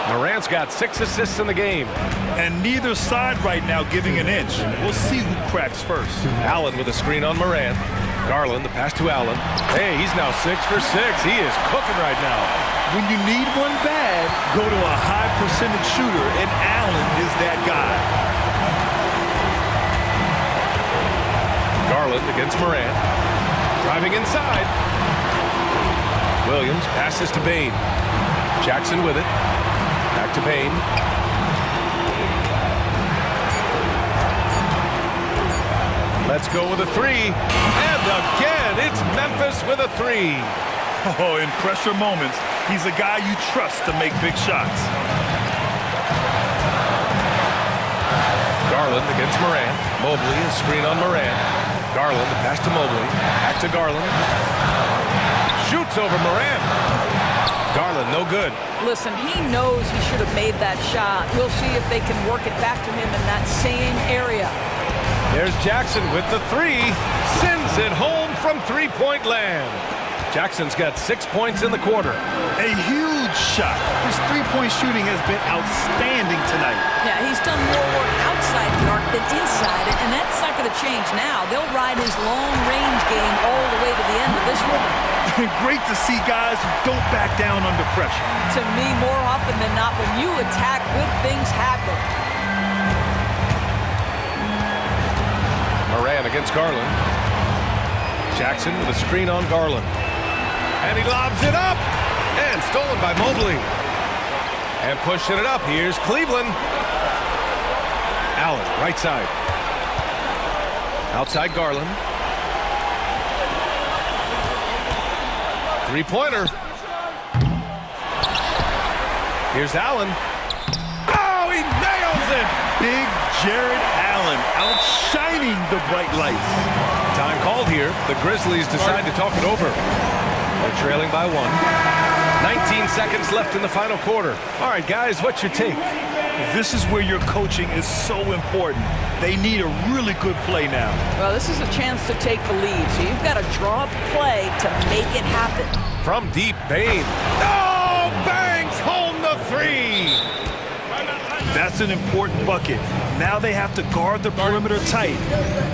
Morant's got 6 assists in the game. And neither side right now giving an inch. We'll see who cracks first. Allen with a screen on Morant. Garland, the pass to Allen. Hey, he's now 6 for 6. He is cooking right now. When you need one bad, go to a high percentage shooter, and Allen is that guy. Garland against Morant. Driving inside. Williams passes to Bain. Jackson with it. Back to Bain. Let's go with a 3. And again, it's Memphis with a 3. Oh, in pressure moments, he's a guy you trust to make big shots. Garland against Morant. Mobley, a screen on Morant. Garland, the pass to Mobley. Back to Garland. Shoots over Morant. Garland, no good. Listen, he knows he should have made that shot. We'll see if they can work it back to him in that same area. There's Jackson with the 3. Sends it home from 3-point land. Jackson's got 6 points in the quarter. A huge shot. His 3-point shooting has been outstanding tonight. Yeah, he's done more work outside the arc and inside, and that's not going to change now. They'll ride his long-range game all the way to the end of this one. Great to see guys who don't back down under pressure. To me, more often than not, when you attack, good things happen. Moran against Garland. Jackson with a screen on Garland. And he lobs it up. And stolen by Mobley. And pushing it up. Here's Cleveland. Allen, right side. Outside Garland. Three-pointer. Here's Allen. Oh, he nails it! Big Jared Allen outshining the bright lights. Time called here. The Grizzlies decide to talk it over. They're trailing by 1. 19 seconds left in the final quarter. All right, guys, what's your take? This is where your coaching is so important. They need a really good play now. Well, this is a chance to take the lead, so you've got to draw up a play to make it happen. From deep, Bain. Oh, bangs home the 3. That's an important bucket. Now they have to guard the perimeter tight.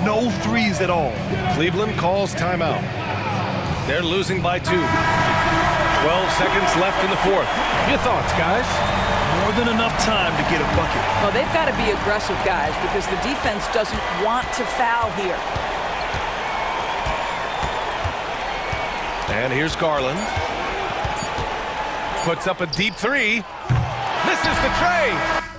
No threes at all. Cleveland calls timeout. They're losing by 2. 12 seconds left in the fourth. Your thoughts, guys? More than enough time to get a bucket. Well, they've got to be aggressive, guys, because the defense doesn't want to foul here. And here's Garland. Puts up a deep 3. Misses the tray.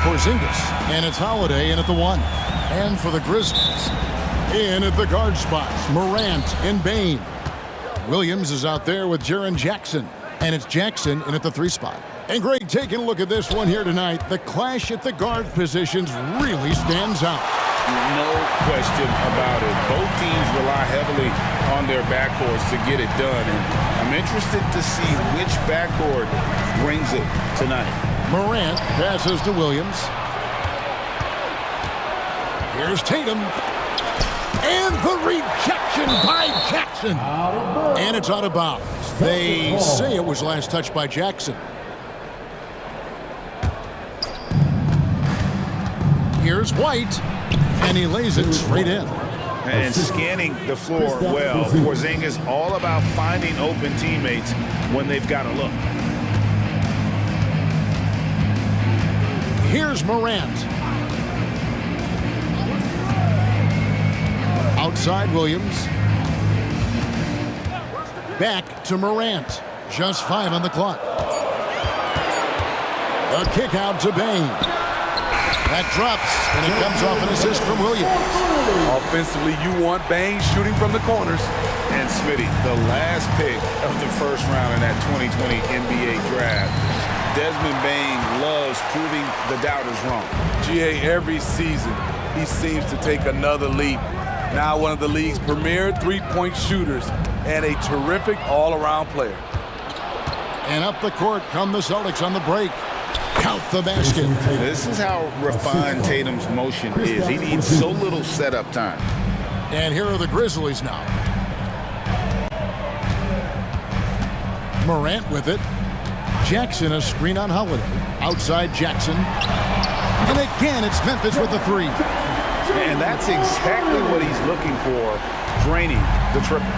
Porzingis. And it's Holiday in at the 1. And for the Grizzlies, in at the guard spots, Morant and Bain. Williams is out there with Jaren Jackson. And it's Jackson in at the 3 spot. And Greg, taking a look at this one here tonight, the clash at the guard positions really stands out. No question about it. Both teams rely heavily on their backcourts to get it done. And I'm interested to see which backcourt brings it tonight. Morant passes to Williams. Here's Tatum. And the rejection by Jackson. And it's out of bounds. They say it was last touched by Jackson. Here's White. And he lays it straight in. And scanning the floor well. Porzingis all about finding open teammates when they've got a look. Here's Morant. Outside Williams. Back to Morant. Just 5 on the clock. A kick out to Bain. That drops, and it comes off an assist from Williams. Offensively, you want Bain shooting from the corners. And Smitty, the last pick of the first round in that 2020 NBA draft. Desmond Bain loves proving the doubters wrong. GA, every season, he seems to take another leap. Now one of the league's premier three-point shooters and a terrific all-around player. And up the court come the Celtics on the break. Count the basket. This is how refined Tatum's motion is. He needs so little setup time. And here are the Grizzlies now. Morant with it. Jackson a screen on Holiday. Outside Jackson. And again, it's Memphis with the 3. And that's exactly what he's looking for, draining the triple.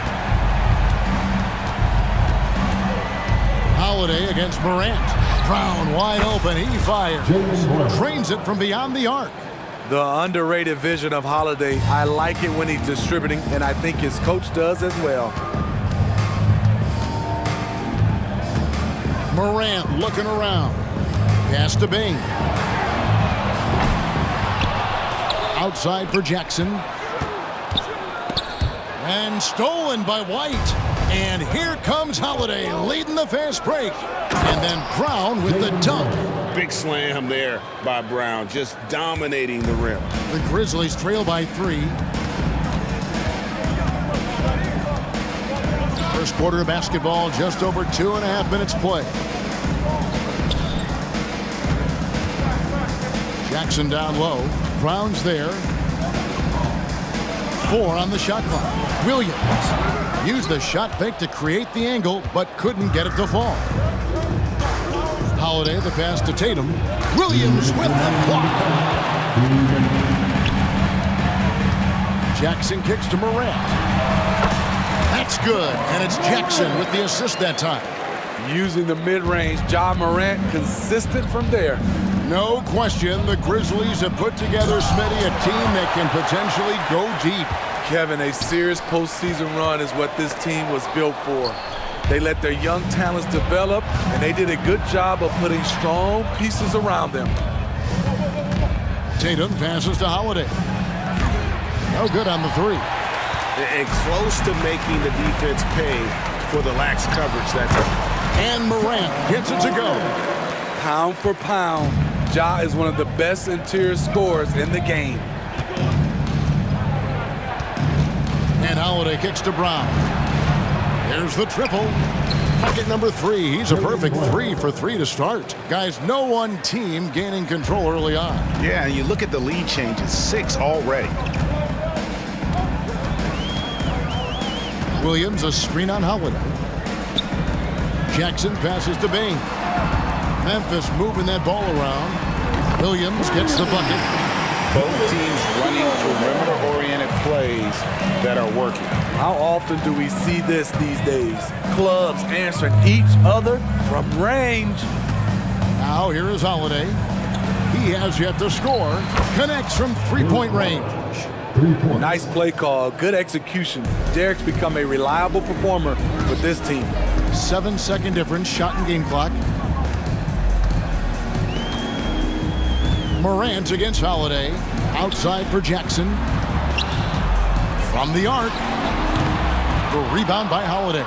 Holiday against Morant. Brown wide open. He fires. Drains it from beyond the arc. The underrated vision of Holiday. I like it when he's distributing, and I think his coach does as well. Morant looking around. Pass to Bain. Outside for Jackson. And stolen by White. And here comes Holiday leading the fast break. And then Brown with the dunk. Big slam there by Brown, just dominating the rim. The Grizzlies trail by 3. First quarter of basketball, just over 2.5 minutes play. Jackson down low. Brown's there. 4 on the shot clock. Williams used the shot fake to create the angle, but couldn't get it to fall. Holiday, the pass to Tatum. Williams with the block. Jackson kicks to Morant. That's good, and it's Jackson with the assist that time. Using the mid-range, Ja Morant consistent from there. No question, the Grizzlies have put together, Smitty, a team that can potentially go deep. Kevin, a serious postseason run is what this team was built for. They let their young talents develop, and they did a good job of putting strong pieces around them. Tatum passes to Holiday. No good on the 3. And close to making the defense pay for the lax coverage that time. And Morant gets it to go. Pound for pound, Ja is one of the best interior scorers in the game. And Holiday kicks to Brown. There's the triple. Bucket number 3. He's a perfect 3 for 3 to start. Guys, no one team gaining control early on. Yeah, and you look at the lead changes, 6 already. Williams a screen on Holiday. Jackson passes to Bain. Memphis moving that ball around. Williams gets the bucket. Both teams running perimeter-oriented plays that are working. How often do we see this these days? Clubs answering each other from range. Now here is Holiday. He has yet to score. Connects from 3-point range. Nice play call. Good execution. Derek's become a reliable performer with this team. 7-second difference. Shot and game clock. Morant against Holiday. Outside for Jackson. From the arc. The rebound by Holiday.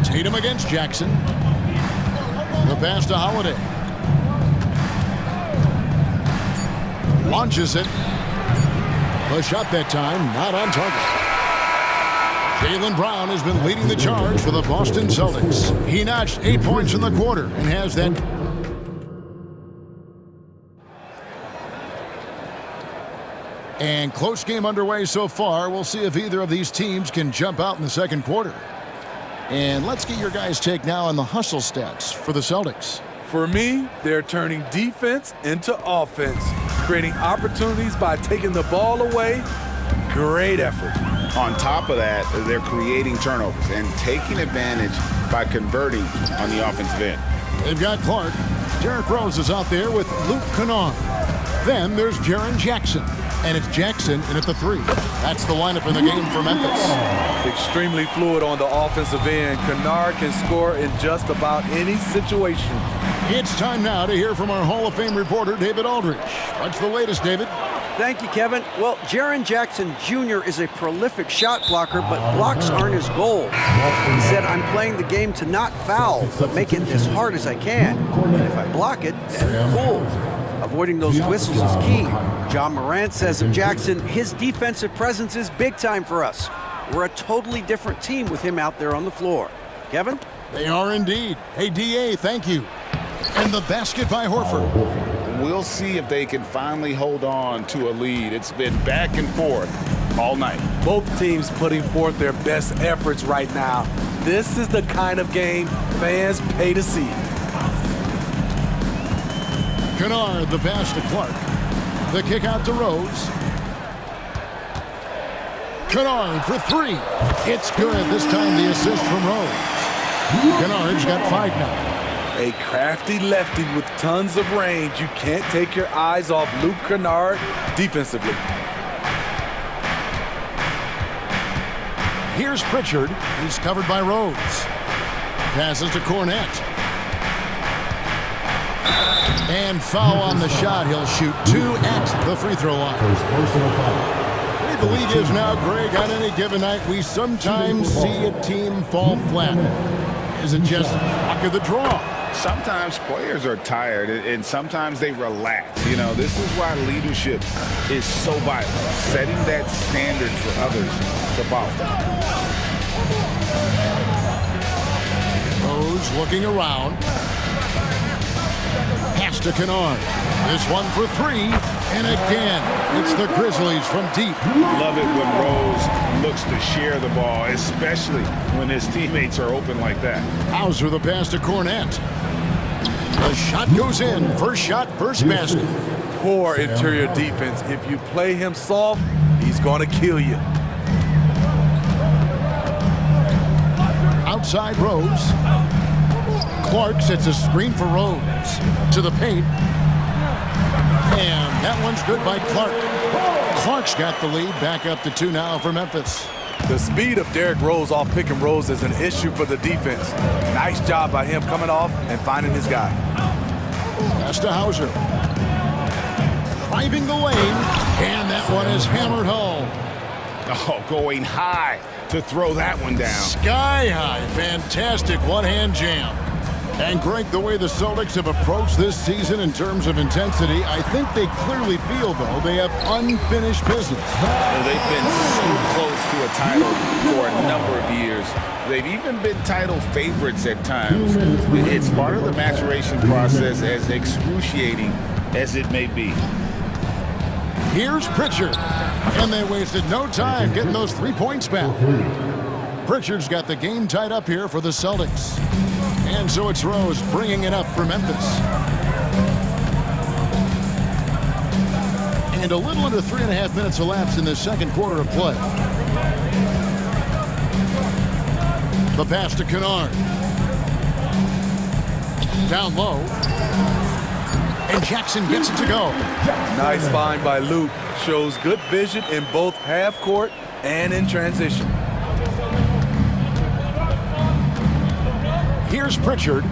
Tatum against Jackson. The pass to Holiday. Launches it. The shot that time, not on target. Jaylen Brown has been leading the charge for the Boston Celtics. He notched 8 points in the quarter and has that. And close game underway so far. We'll see if either of these teams can jump out in the second quarter. And let's get your guys' take now on the hustle stats for the Celtics. For me, they're turning defense into offense, creating opportunities by taking the ball away. Great effort. On top of that, they're creating turnovers and taking advantage by converting on the offensive end. They've got Clark. Derrick Rose is out there with Luke Kennard. Then there's Jaren Jackson. And it's Jackson in at the 3. That's the lineup in the game for Memphis. Extremely fluid on the offensive end. Kennard can score in just about any situation. It's time now to hear from our Hall of Fame reporter, David Aldridge. What's the latest, David? Thank you, Kevin. Well, Jaren Jackson Jr. is a prolific shot blocker, but blocks aren't his goal. He said, I'm playing the game to not foul, but make it as hard as I can. And if I block it, then cool. Avoiding those whistles is key. John Morant says of Jackson, his defensive presence is big time for us. We're a totally different team with him out there on the floor. Kevin? They are indeed. Hey, DA, thank you. And the basket by Horford. We'll see if they can finally hold on to a lead. It's been back and forth all night. Both teams putting forth their best efforts right now. This is the kind of game fans pay to see. Kennard, the pass to Clark. The kick out to Rose. Kennard for 3. It's good. This time the assist from Rose. Kennard's got 5 now. A crafty lefty with tons of range. You can't take your eyes off Luke Kennard defensively. Here's Pritchard. He's covered by Rose. Passes to Cornette. And foul on the shot. He'll shoot 2 at the free throw line. The way the league is now, Greg, on any given night, we sometimes see a team fall flat. Is it just luck of the draw? Sometimes players are tired and sometimes they relax. You know, this is why leadership is so vital. Setting that standard for others to follow. Rose looking around. Pass to Kennard. This one for 3. And again, it's the Grizzlies from deep. Love it when Rose looks to share the ball, especially when his teammates are open like that. Hauser the pass to Cornette. The shot goes in. First shot, first basket. Poor interior defense. If you play him soft, he's going to kill you. Outside Rose. Clark sets a screen for Rose. To the paint. And that one's good by Clark. Clark's got the lead. Back up to 2 now for Memphis. The speed of Derrick Rose off pick and rolls is an issue for the defense. Nice job by him coming off and finding his guy. Pass to Hauser. Driving the lane. And that one is hammered home. Oh, going high to throw that one down. Sky high. Fantastic one-hand jam. And Greg, the way the Celtics have approached this season in terms of intensity, I think they clearly feel, though, they have unfinished business. Well, they've been so close to a title for a number of years. They've even been title favorites at times. It's part of the maturation process, as excruciating as it may be. Here's Pritchard. And they wasted no time getting those 3 points back. Pritchard's got the game tied up here for the Celtics. And so it's Rose bringing it up for Memphis. And a little under 3.5 minutes elapsed in the second quarter of play. The pass to Kennard. Down low. And Jackson gets it to go. Nice find by Luke. Shows good vision in both half court and in transition. Here's Pritchard.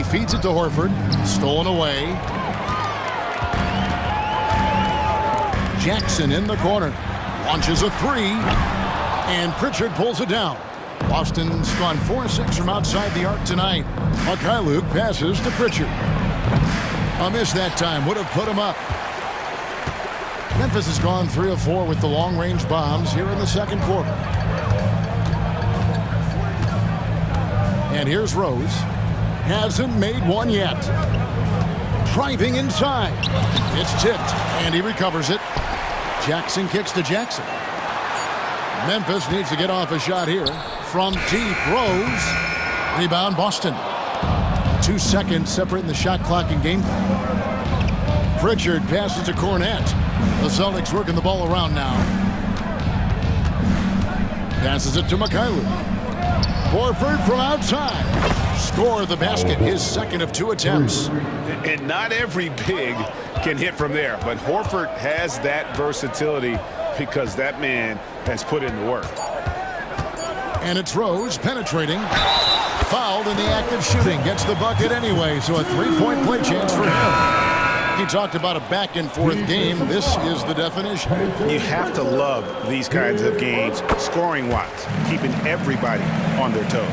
feeds it to Horford. Stolen away. Jackson in the corner. Launches a three. And Pritchard pulls it down. Boston's gone 4-6 from outside the arc tonight. Luke passes to Pritchard. A miss that time would have put him up. Memphis has gone 3 of 4 with the long-range bombs here in the second quarter. And here's Rose. Hasn't made one yet. Driving inside. It's tipped, and he recovers it. Jackson kicks to Jackson. Memphis needs to get off a shot here. From deep, Rose. Rebound, Boston. 2 seconds separating the shot clock and game clock. Pritchard passes to Cornette. The Celtics working the ball around now. Passes it to Mikhailuk. Horford from outside. Score the basket, his second of 2 attempts. And not every big can hit from there, but Horford has that versatility because that man has put in the work. And it's Rose penetrating. Fouled in the act of shooting. Gets the bucket anyway, so a 3-point play chance for him. He talked about a back-and-forth game. This is the definition. You have to love these kinds of games, scoring-wise, keeping everybody on their toes.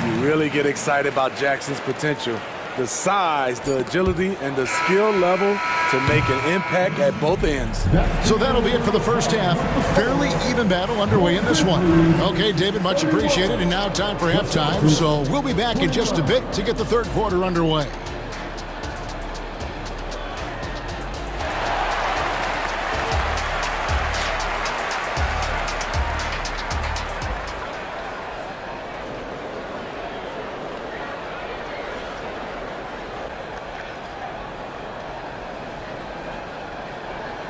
You really get excited about Jackson's potential. The size, the agility, and the skill level to make an impact at both ends. So that'll be it for the first half. A fairly even battle underway in this one. Okay, David, much appreciated. And now time for halftime. So we'll be back in just a bit to get the third quarter underway.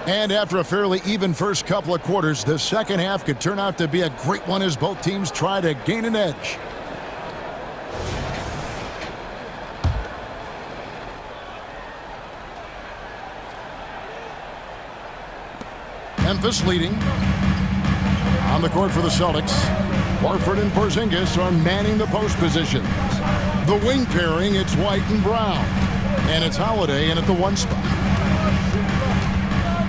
And after a fairly even first couple of quarters, the second half could turn out to be a great one as both teams try to gain an edge. Memphis leading. On the court for the Celtics, Horford and Porzingis are manning the post positions. The wing pairing, it's White and Brown. And it's Holiday in at the 1 spot.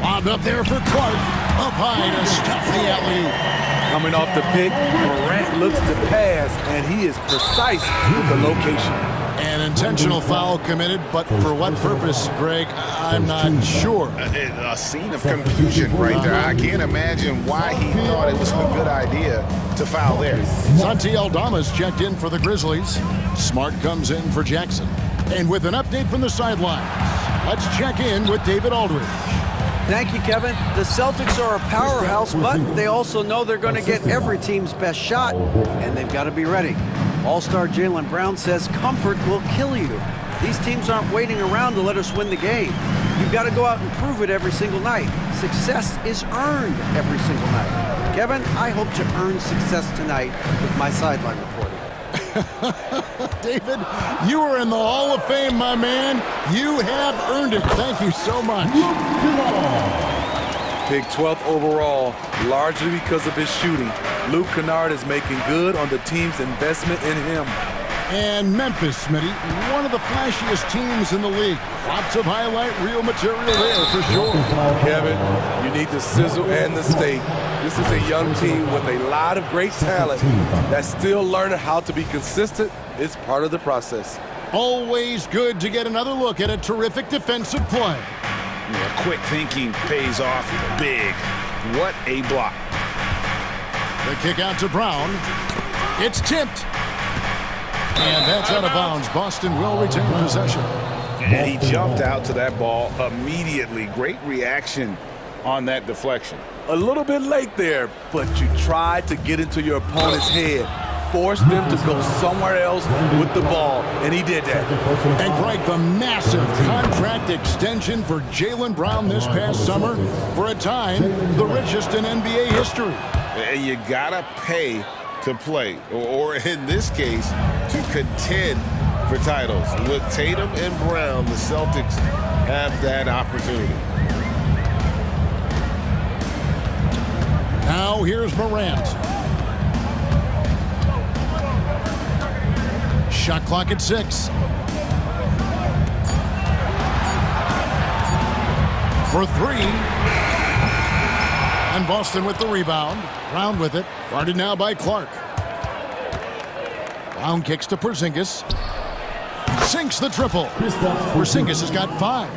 Lobbed up there for Clark. Up high to stuff the alley-oop. Coming off the pick, Morant looks to pass, and he is precise with the location. An intentional foul committed, but for what purpose, Greg? I'm not sure. A scene of confusion right there. I can't imagine why he thought it was a good idea to foul there. Santi Aldama's checked in for the Grizzlies. Smart comes in for Jackson. And with an update from the sidelines, let's check in with David Aldridge. Thank you, Kevin. The Celtics are a powerhouse, but they also know they're going to get every team's best shot, and they've got to be ready. All-star Jaylen Brown says comfort will kill you. These teams aren't waiting around to let us win the game. You've got to go out and prove it every single night. Success is earned every single night. Kevin, I hope to earn success tonight with my sideline reporting. David, you are in the Hall of Fame, my man. You have earned it. Thank you so much. Picked 12th overall, largely because of his shooting. Luke Kennard is making good on the team's investment in him. And Memphis, Smitty, one of the flashiest teams in the league. Lots of highlight reel material there for sure. Kevin, you need the sizzle and the steak. This is a young team with a lot of great talent that's still learning how to be consistent. It's part of the process. Always good to get another look at a terrific defensive play. Yeah, quick thinking pays off big. What a block. The kick out to Brown. It's tipped. And that's out of bounds. Boston will retain possession. And he jumped out to that ball immediately. Great reaction on that deflection. A little bit late there, but you tried to get into your opponent's head. Force them to go somewhere else with the ball, and he did that. And Greg, the massive contract extension for Jaylen Brown this past summer, for a time, the richest in NBA history. And you gotta pay to play, or in this case, to contend for titles. With Tatum and Brown, the Celtics have that opportunity. Now here's Morant. Shot clock at 6. for three. And Boston with the rebound. Brown with it. Guarded now by Clark. Brown kicks to Porzingis. Sinks the triple. Porzingis has got 5.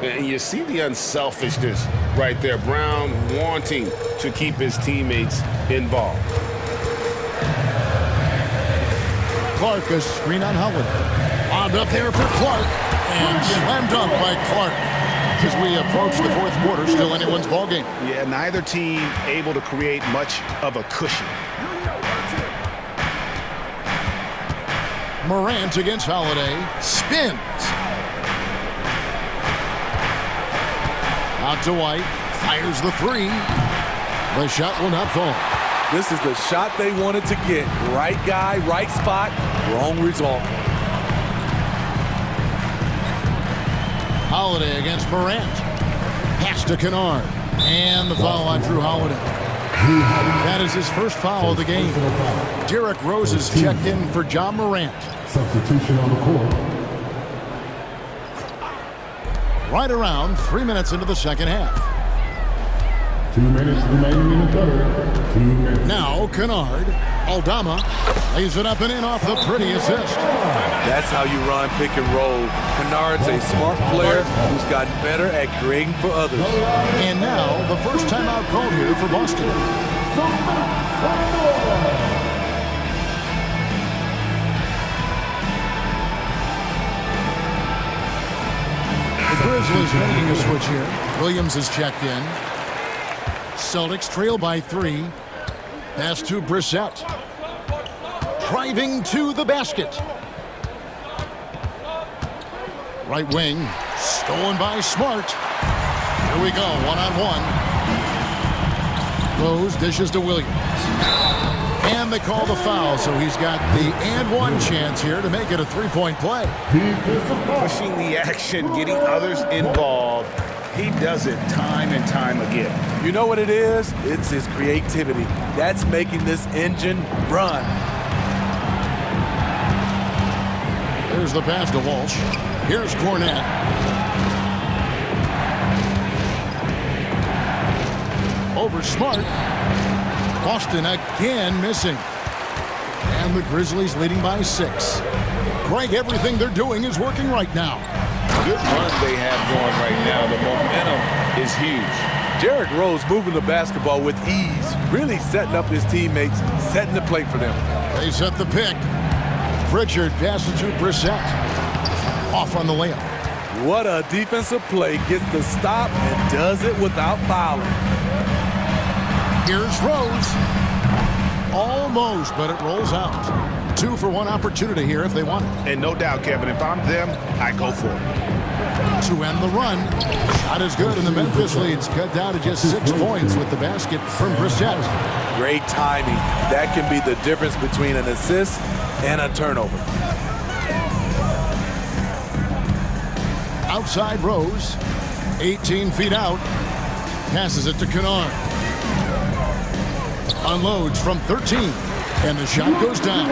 And you see the unselfishness right there. Brown wanting to keep his teammates involved. Clark, a screen on Howard. Bombed up there for Clark. And slammed up by Clark. As we approach the fourth quarter, still anyone's ballgame. Yeah, neither team able to create much of a cushion. Morant against Holiday. Spins. Out to White. Fires the 3. The shot will not fall. This is the shot they wanted to get. Right guy, right spot, wrong result. Holiday against Morant. Pass to Kennard. And the foul on Drew Holiday. That is his first foul of the game. Derrick Rose is checked in for John Morant. Substitution on the court. Right around 3 minutes into the second half. 2 minutes remaining in the third. 2 minutes. Now Kennard. Aldama lays it up and in off the pretty assist. That's how you run pick and roll. Kennard's a smart player who's gotten better at creating for others. And now the first timeout called here for Boston. The Grizzlies making a switch here. Williams is checked in. Celtics trail by 3. Pass to Brissett. Driving to the basket. Right wing. Stolen by Smart. Here we go. 1-on-1. Rose dishes to Williams. And they call the foul, so he's got the and-one chance here to make it a 3-point play. Pushing the action, getting others involved. He does it time and time again. You know what it is? It's his creativity. That's making this engine run. Here's the pass to Walsh. Here's Cornette. Over Smart. Boston again missing. And the Grizzlies leading by 6. Greg, everything they're doing is working right now. Good run they have going right now. The momentum is huge. Derrick Rose moving the basketball with ease, really setting up his teammates, setting the plate for them. They set the pick. Pritchard passes to Brissett. Off on the layup. What a defensive play. Gets the stop and does it without fouling. Here's Rose. Almost, but it rolls out. 2 for 1 opportunity here if they want it. And no doubt, Kevin, if I'm them, I go for it. To end the run. Shot is good, and the Memphis lead's cut down to just 6 points with the basket from Brissett. Great timing. That can be the difference between an assist and a turnover. Outside Rose. 18 feet out. Passes it to Kennard. Unloads from 13. And the shot goes down.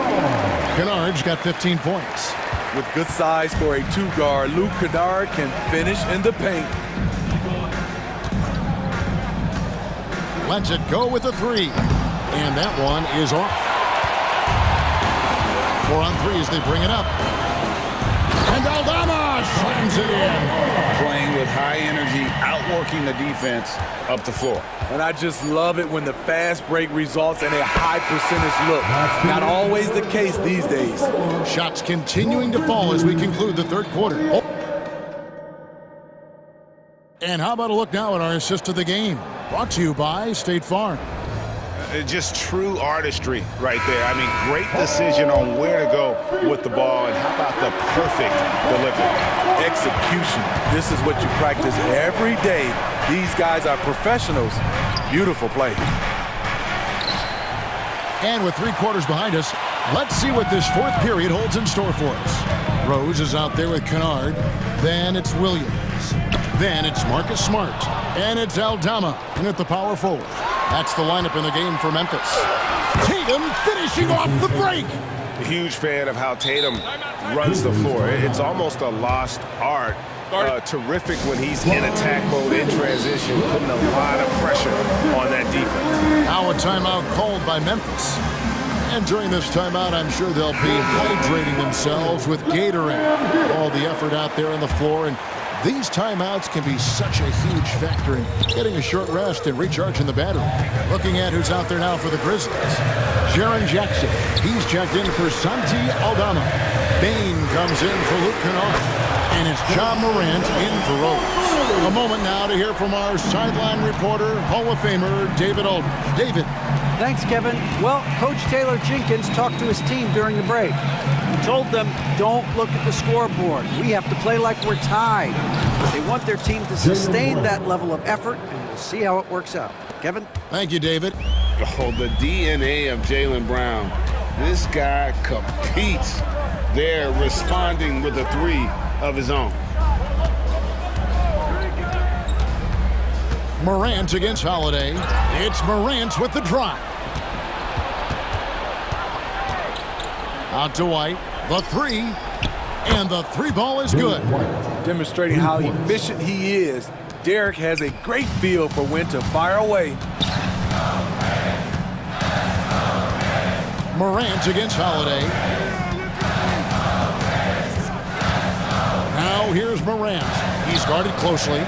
Kennard's got 15 points. With good size for a 2-guard, Luke Kennard can finish in the paint. Lets it go with a 3. And that one is off. 4 on 3 as they bring it up. And Aldama slams it in. Playing with high energy, outworking the defense up the floor. And I just love it when the fast break results in a high percentage look. Not always the case these days. Shots continuing to fall as we conclude the third quarter. Oh. And how about a look now at our assist of the game? Brought to you by State Farm. Just true artistry right there. I mean, great decision on where to go with the ball, and how about the perfect delivery. Execution. This is what you practice every day. These guys are professionals. Beautiful play. And with 3 quarters behind us, let's see what this fourth period holds in store for us. Rose is out there with Kennard. Then it's Williams. Then it's Marcus Smart. And it's Aldama in at the power forward. That's the lineup in the game for Memphis. Tatum finishing off the break. A huge fan of how Tatum runs the floor. It's almost a lost art terrific when he's in attack mode in transition, putting a lot of pressure on that defense. Now a timeout called by Memphis. And during this timeout, I'm sure they'll be hydrating themselves with Gatorade. All the effort out there on the floor, and these timeouts can be such a huge factor in getting a short rest and recharging the battery. Looking at who's out there now for the Grizzlies. Jaren Jackson. He's checked in for Santi Aldama. Bain comes in for Luke Kennard. And it's John Morant in for Rose. A moment now to hear from our sideline reporter, Hall of Famer David Aldridge. David. Thanks, Kevin. Well, Coach Taylor Jenkins talked to his team during the break. He told them, don't look at the scoreboard. We have to play like we're tied. They want their team to sustain that level of effort, and we'll see how it works out. Kevin? Thank you, David. Oh, the DNA of Jaylen Brown. This guy competes. They're responding with a three of his own. Morant against Holiday. It's Morant with the drive. Out to White. The three. And the three ball is good. Demonstrating how efficient he is. Derek has a great feel for when to fire away. Morant against Holiday. Now here's Morant. He's guarded closely.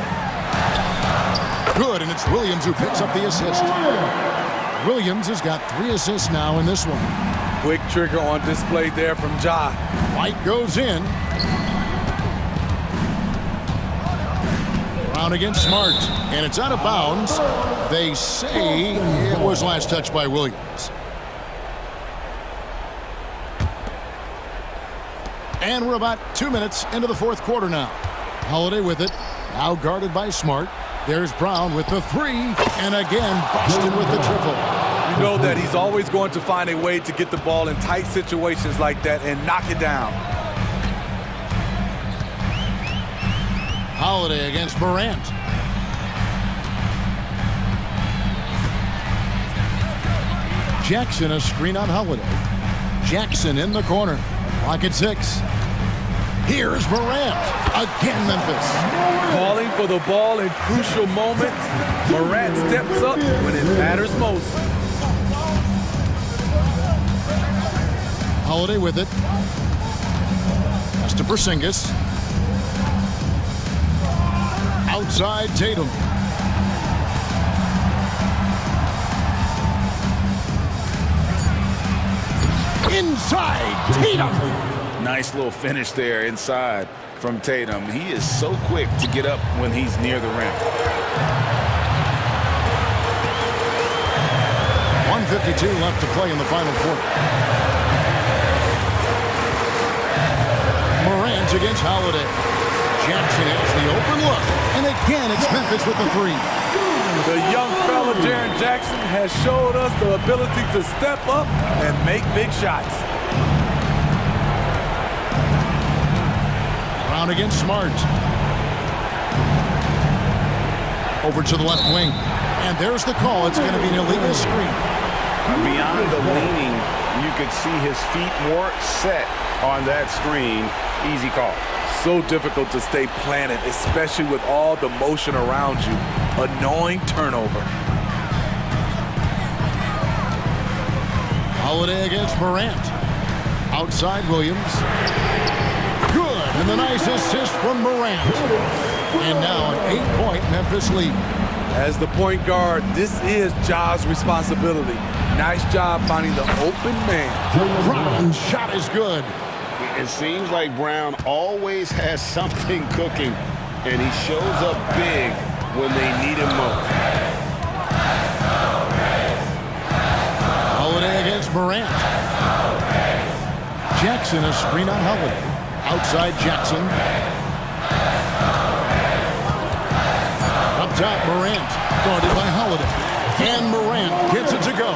Good, and it's Williams who picks up the assist. Williams has got 3 assists now in this one. Quick trigger on display there from Ja. White goes in. Brown against Smart, and it's out of bounds. They say it was last touched by Williams. And we're about 2 minutes into the fourth quarter now. Holiday with it, now guarded by Smart. There's Brown with the three, and again, busted with the triple. You know that he's always going to find a way to get the ball in tight situations like that and knock it down. Holiday against Morant. Jackson, a screen on Holiday. Jackson in the corner. Lock at 6. Here's Morant. Again, Memphis. Calling for the ball in crucial moments. Morant steps up when it matters most. Holiday with it. That's to Porzingis. Outside Tatum. Inside Tatum. Nice little finish there inside from Tatum. He is so quick to get up when he's near the rim. 1:52 left to play in the final quarter. Morant against Holiday. Jackson has the open look. And again, it's Memphis with the three. The young fella, Jaren Jackson, has showed us the ability to step up and make big shots. Brown against Smart. Over to the left wing. And there's the call. It's going to be an illegal screen. Beyond the leaning, you could see his feet more set on that screen. Easy call. So difficult to stay planted, especially with all the motion around you. Annoying turnover. Holiday against Morant. Outside Williams. Good, and the nice assist from Morant. And now an 8-point Memphis lead. As the point guard, this is Ja's responsibility. Nice job finding the open man. Brown's shot is good. It seems like Brown always has something cooking, and he shows up big when they need him most. Holiday against Morant. Jackson, a screen on Holiday. Outside Jackson. Up top, Morant. Guarded by Holiday. And Morant gets it to go.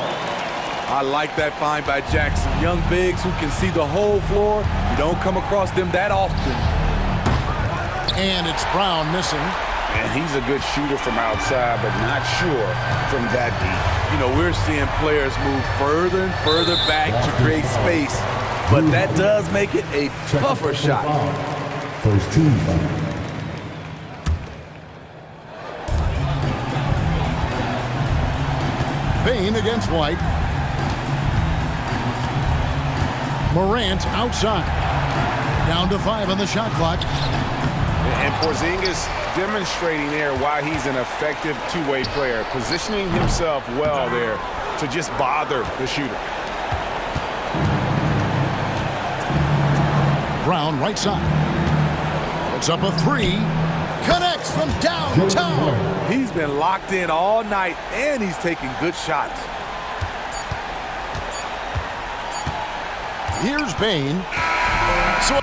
I like that find by Jackson. Young bigs who can see the whole floor. You don't come across them that often. And it's Brown missing. And he's a good shooter from outside, but not sure from that deep. You know, we're seeing players move further and further back to create space, but that does make it a tougher shot. First team. Bain against White. Morant outside. Down to 5 on the shot clock. And Porzingis demonstrating there why he's an effective two-way player, positioning himself well there to just bother the shooter. Brown right side. Puts up a 3. Connects from downtown. He's been locked in all night, and he's taking good shots. Here's Bain. So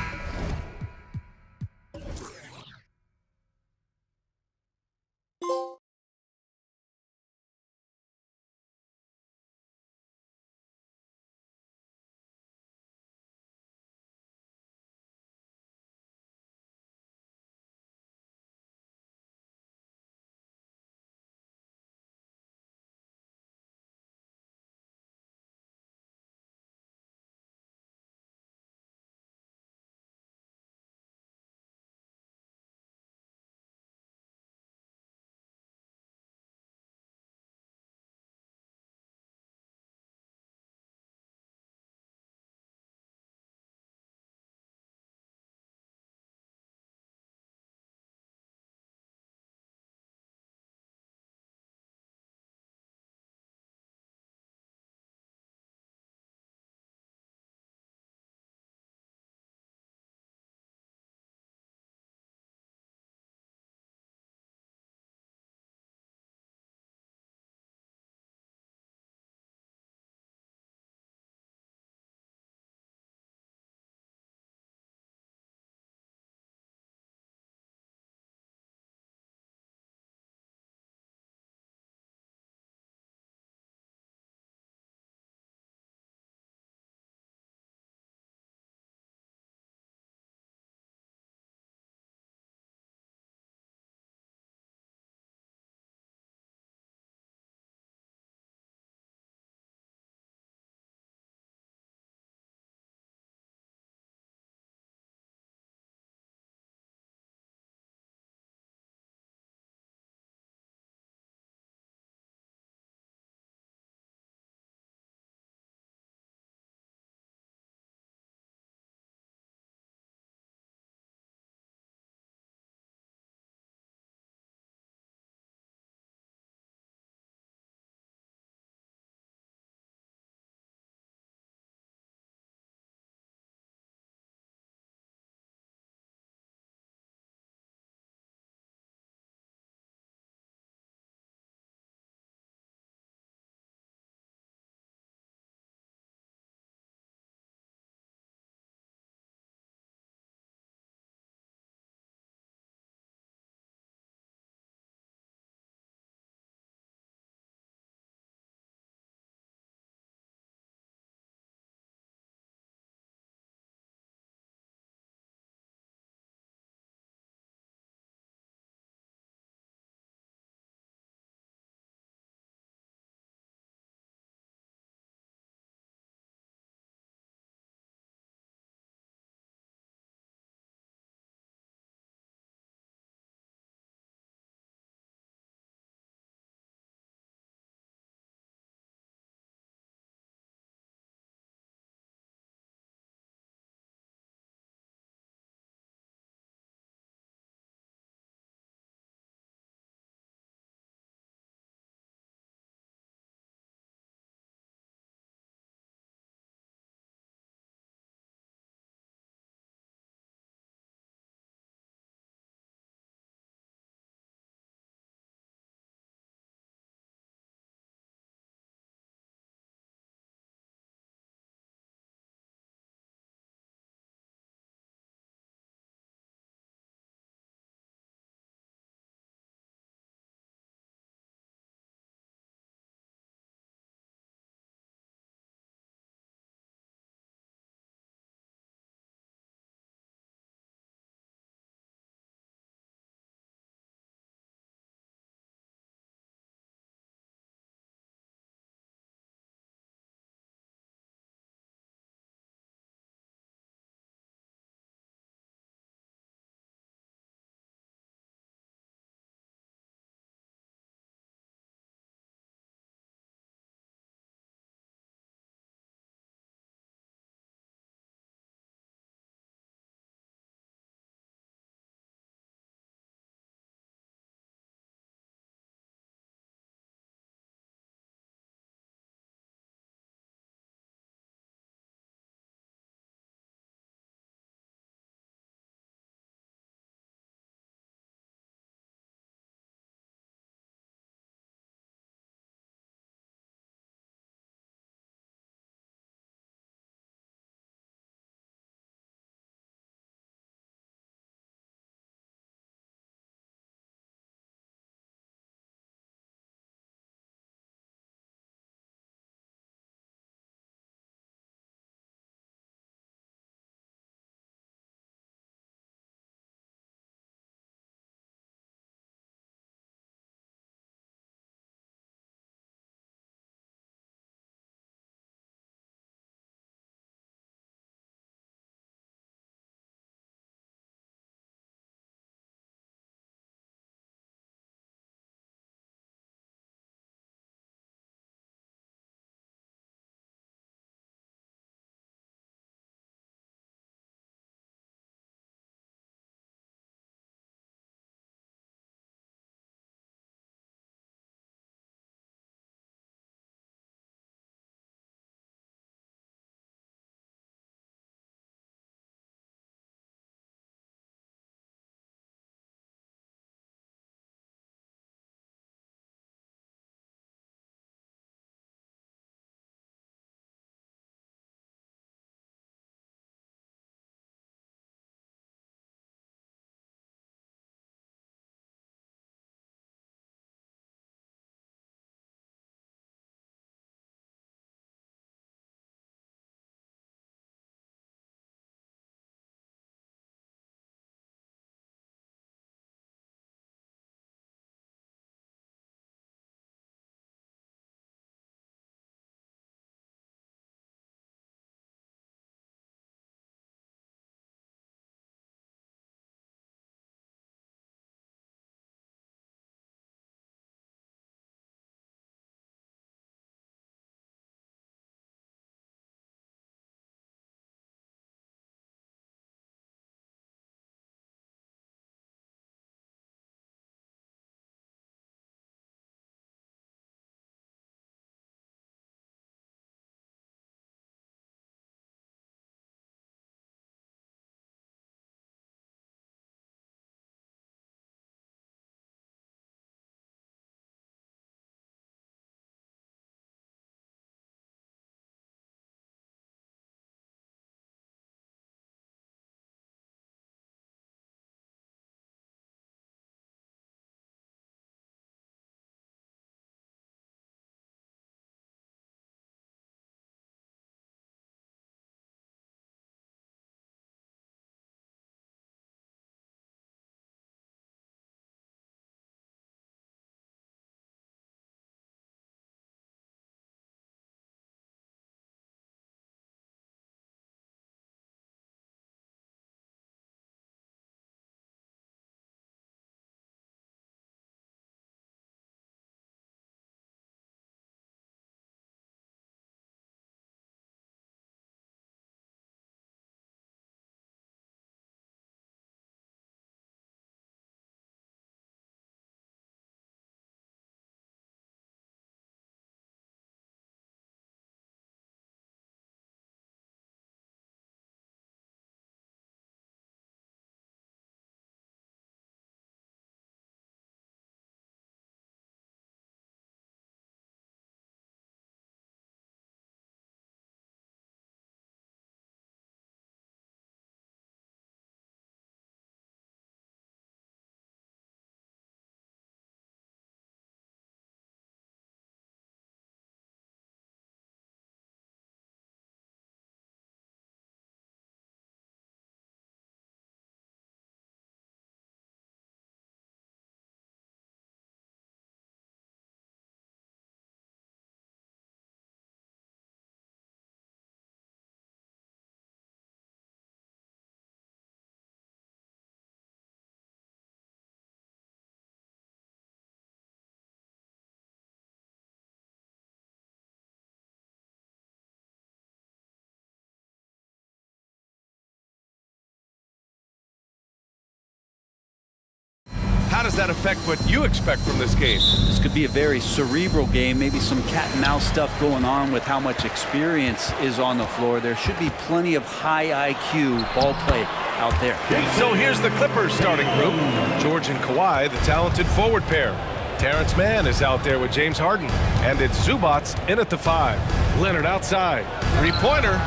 how does that affect what you expect from this game? This could be a very cerebral game, maybe some cat and mouse stuff going on with how much experience is on the floor. There should be plenty of high IQ ball play out there. So here's the Clippers starting group. George and Kawhi, the talented forward pair. Terrence Mann is out there with James Harden. And it's Zubats in at the 5. Leonard outside. Three-pointer.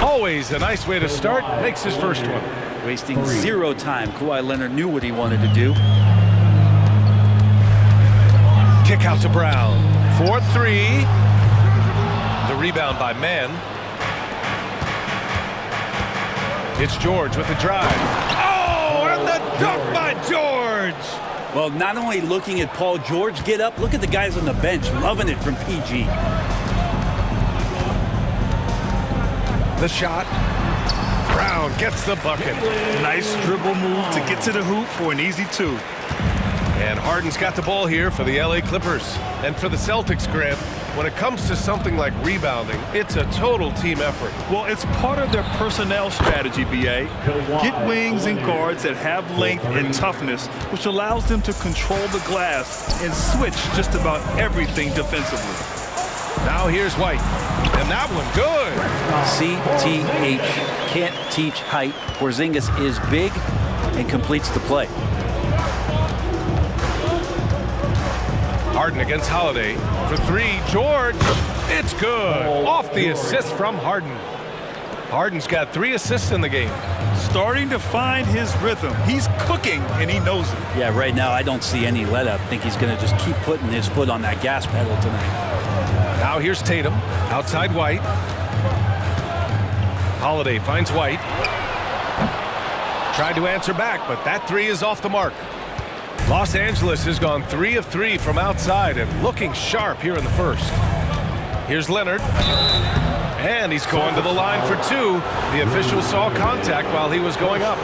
Always a nice way to start. Makes his first one. Wasting zero time. Kawhi Leonard knew what he wanted to do. Kick out to Brown. 4-3. The rebound by Mann. It's George with the drive. Oh, and the dunk by George! Well, not only looking at Paul George get up, look at the guys on the bench loving it from PG. The shot. Brown gets the bucket. Nice dribble move to get to the hoop for an easy 2. And Harden's got the ball here for the LA Clippers. And for the Celtics, Graham, when it comes to something like rebounding, it's a total team effort. Well, it's part of their personnel strategy, BA. Get wings and guards that have length and toughness, which allows them to control the glass and switch just about everything defensively. Now here's White. And that one good. CTH, can't teach height. Porzingis is big and completes the play. Harden against Holiday for 3. George, it's good. Off the assist from Harden. Harden's got 3 assists in the game. Starting to find his rhythm. He's cooking, and he knows it. Yeah, right now I don't see any let-up. I think he's going to just keep putting his foot on that gas pedal tonight. Now here's Tatum, outside White. Holiday finds White. Tried to answer back, but that 3 is off the mark. Los Angeles has gone 3 of 3 from outside and looking sharp here in the first. Here's Leonard. And he's going to the line for 2. The official saw contact while he was going up.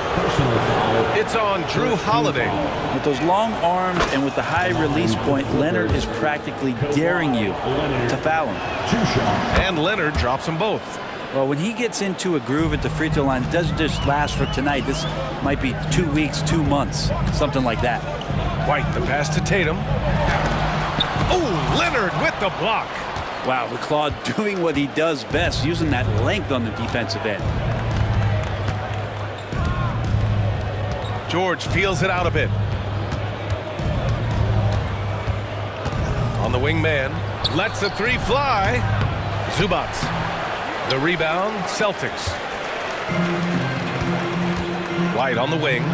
It's on Drew Holiday. With those long arms and with the high release point, Leonard is practically daring you to foul him. And Leonard drops them both. Well, when he gets into a groove at the free throw line, it doesn't just last for tonight. This might be 2 weeks, 2 months, something like that. White, the pass to Tatum. Oh, Leonard with the block. Wow, the Claw doing what he does best, using that length on the defensive end. George feels it out a bit. On the wing man, lets the 3 fly. Zubats. The rebound, Celtics. White on the wing.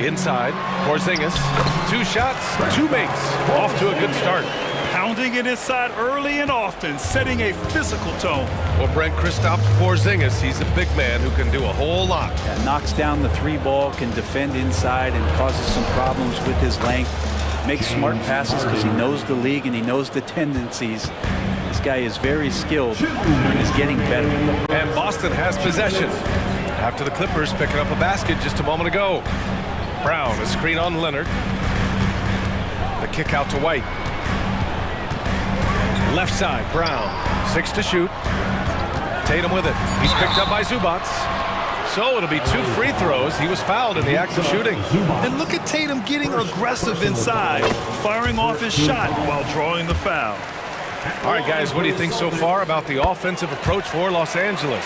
Inside, Porzingis. 2 shots, 2 makes. Off to a good start. Pounding it inside early and often, setting a physical tone. Well, Brent, Kristaps Porzingis, he's a big man who can do a whole lot. Yeah, knocks down the 3 ball, can defend inside and causes some problems with his length. Makes smart passes because he knows the league and he knows the tendencies. This guy is very skilled and is getting better. And Boston has possession. After the Clippers picking up a basket just a moment ago. Brown, a screen on Leonard. The kick out to White. Left side, Brown. 6 to shoot. Tatum with it. He's picked up by Zubats. So it'll be 2 free throws. He was fouled in the act of shooting. And look at Tatum getting aggressive inside, firing off his shot while drawing the foul. All right, guys, what do you think so far about the offensive approach for Los Angeles?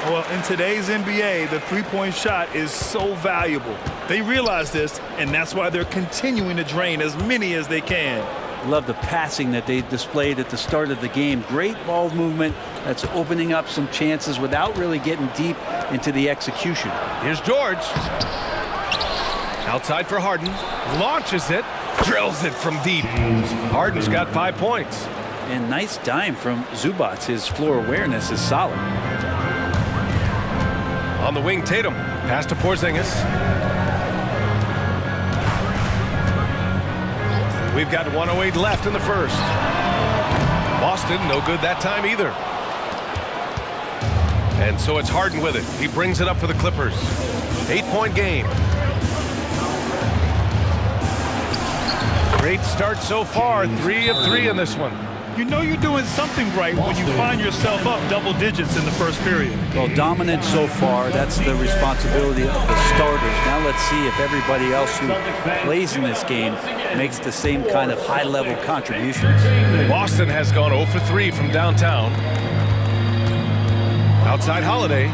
Well, in today's NBA, the three-point shot is so valuable. They realize this, and that's why they're continuing to drain as many as they can. Love the passing that they displayed at the start of the game. Great ball movement that's opening up some chances without really getting deep into the execution. Here's George. Outside for Harden. Launches it. Drills it from deep. Harden's got 5 points. And nice dime from Zubats. His floor awareness is solid. On the wing, Tatum. Pass to Porzingis. We've got 1:08 left in the first. Boston, no good that time either. And so it's Harden with it. He brings it up for the Clippers. 8-point game. Great start so far. 3 of 3 in this one. You know you're doing something right when you find yourself up double digits in the first period. Well, dominant so far. That's the responsibility of the starters. Now let's see if everybody else who plays in this game makes the same kind of high-level contributions. Boston has gone 0 for 3 from downtown. Outside Holiday.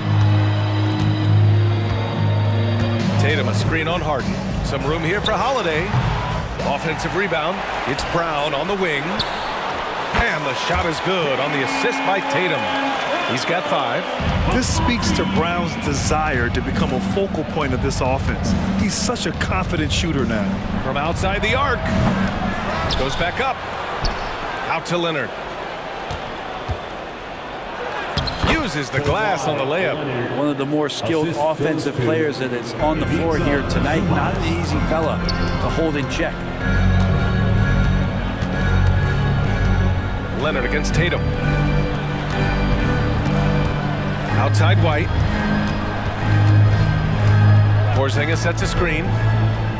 Tatum, a screen on Harden. Some room here for Holiday. Offensive rebound. It's Brown on the wing. And the shot is good on the assist by Tatum. He's got 5. This speaks to Brown's desire to become a focal point of this offense. He's such a confident shooter now. From outside the arc. Goes back up. Out to Leonard. Uses the glass on the layup. One of the more skilled offensive players that is on the floor here tonight. Not an easy fella to hold in check. Leonard against Tatum. Outside White. Porzingis sets a screen.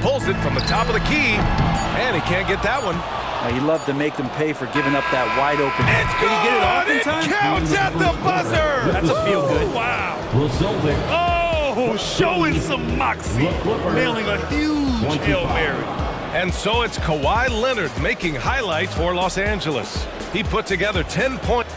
Pulls it from the top of the key. And he can't get that one. He loved to make them pay for giving up that wide open. It's good! Did he get it off in time? It counts at the buzzer! That's a feel good. Wow. Oh, showing some moxie. Nailing a huge Hail Mary. And so it's Kawhi Leonard making highlights for Los Angeles. He put together 10 points.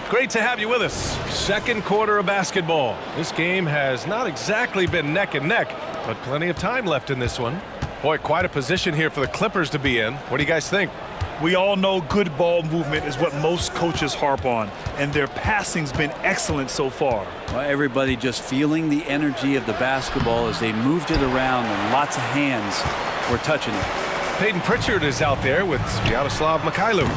Great to have you with us. Second quarter of basketball. This game has not exactly been neck and neck, but plenty of time left in this one. Boy, quite a position here for the Clippers to be in. What do you guys think? We all know good ball movement is what most coaches harp on, and their passing's been excellent so far. Well, everybody just feeling the energy of the basketball as they moved it around, and lots of hands were touching it. Peyton Pritchard is out there with Sviatoslav Mikhailu.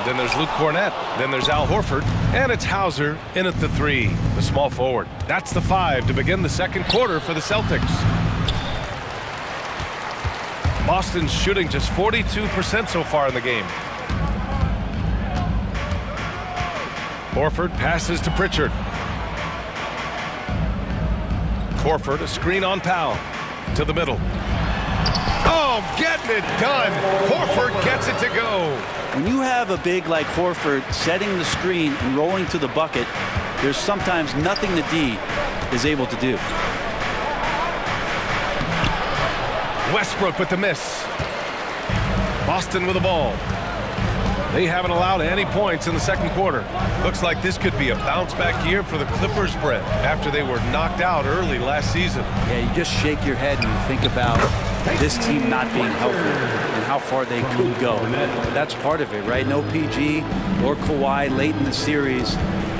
Then there's Luke Cornett. Then there's Al Horford. And it's Hauser in at the 3, the small forward. That's the 5 to begin the second quarter for the Celtics. Boston's shooting just 42% so far in the game. Horford passes to Pritchard. Horford, a screen on Powell. To the middle. Oh, getting it done. Horford gets it to go. When you have a big like Horford setting the screen and rolling to the bucket, there's sometimes nothing the D is able to do. Westbrook with the miss. Boston with the ball. They haven't allowed any points in the second quarter. Looks like this could be a bounce-back year for the Clippers, Brett, after they were knocked out early last season. Yeah, you just shake your head and you think about this team not being healthy and how far they could go. That's part of it, right? No PG or Kawhi late in the series.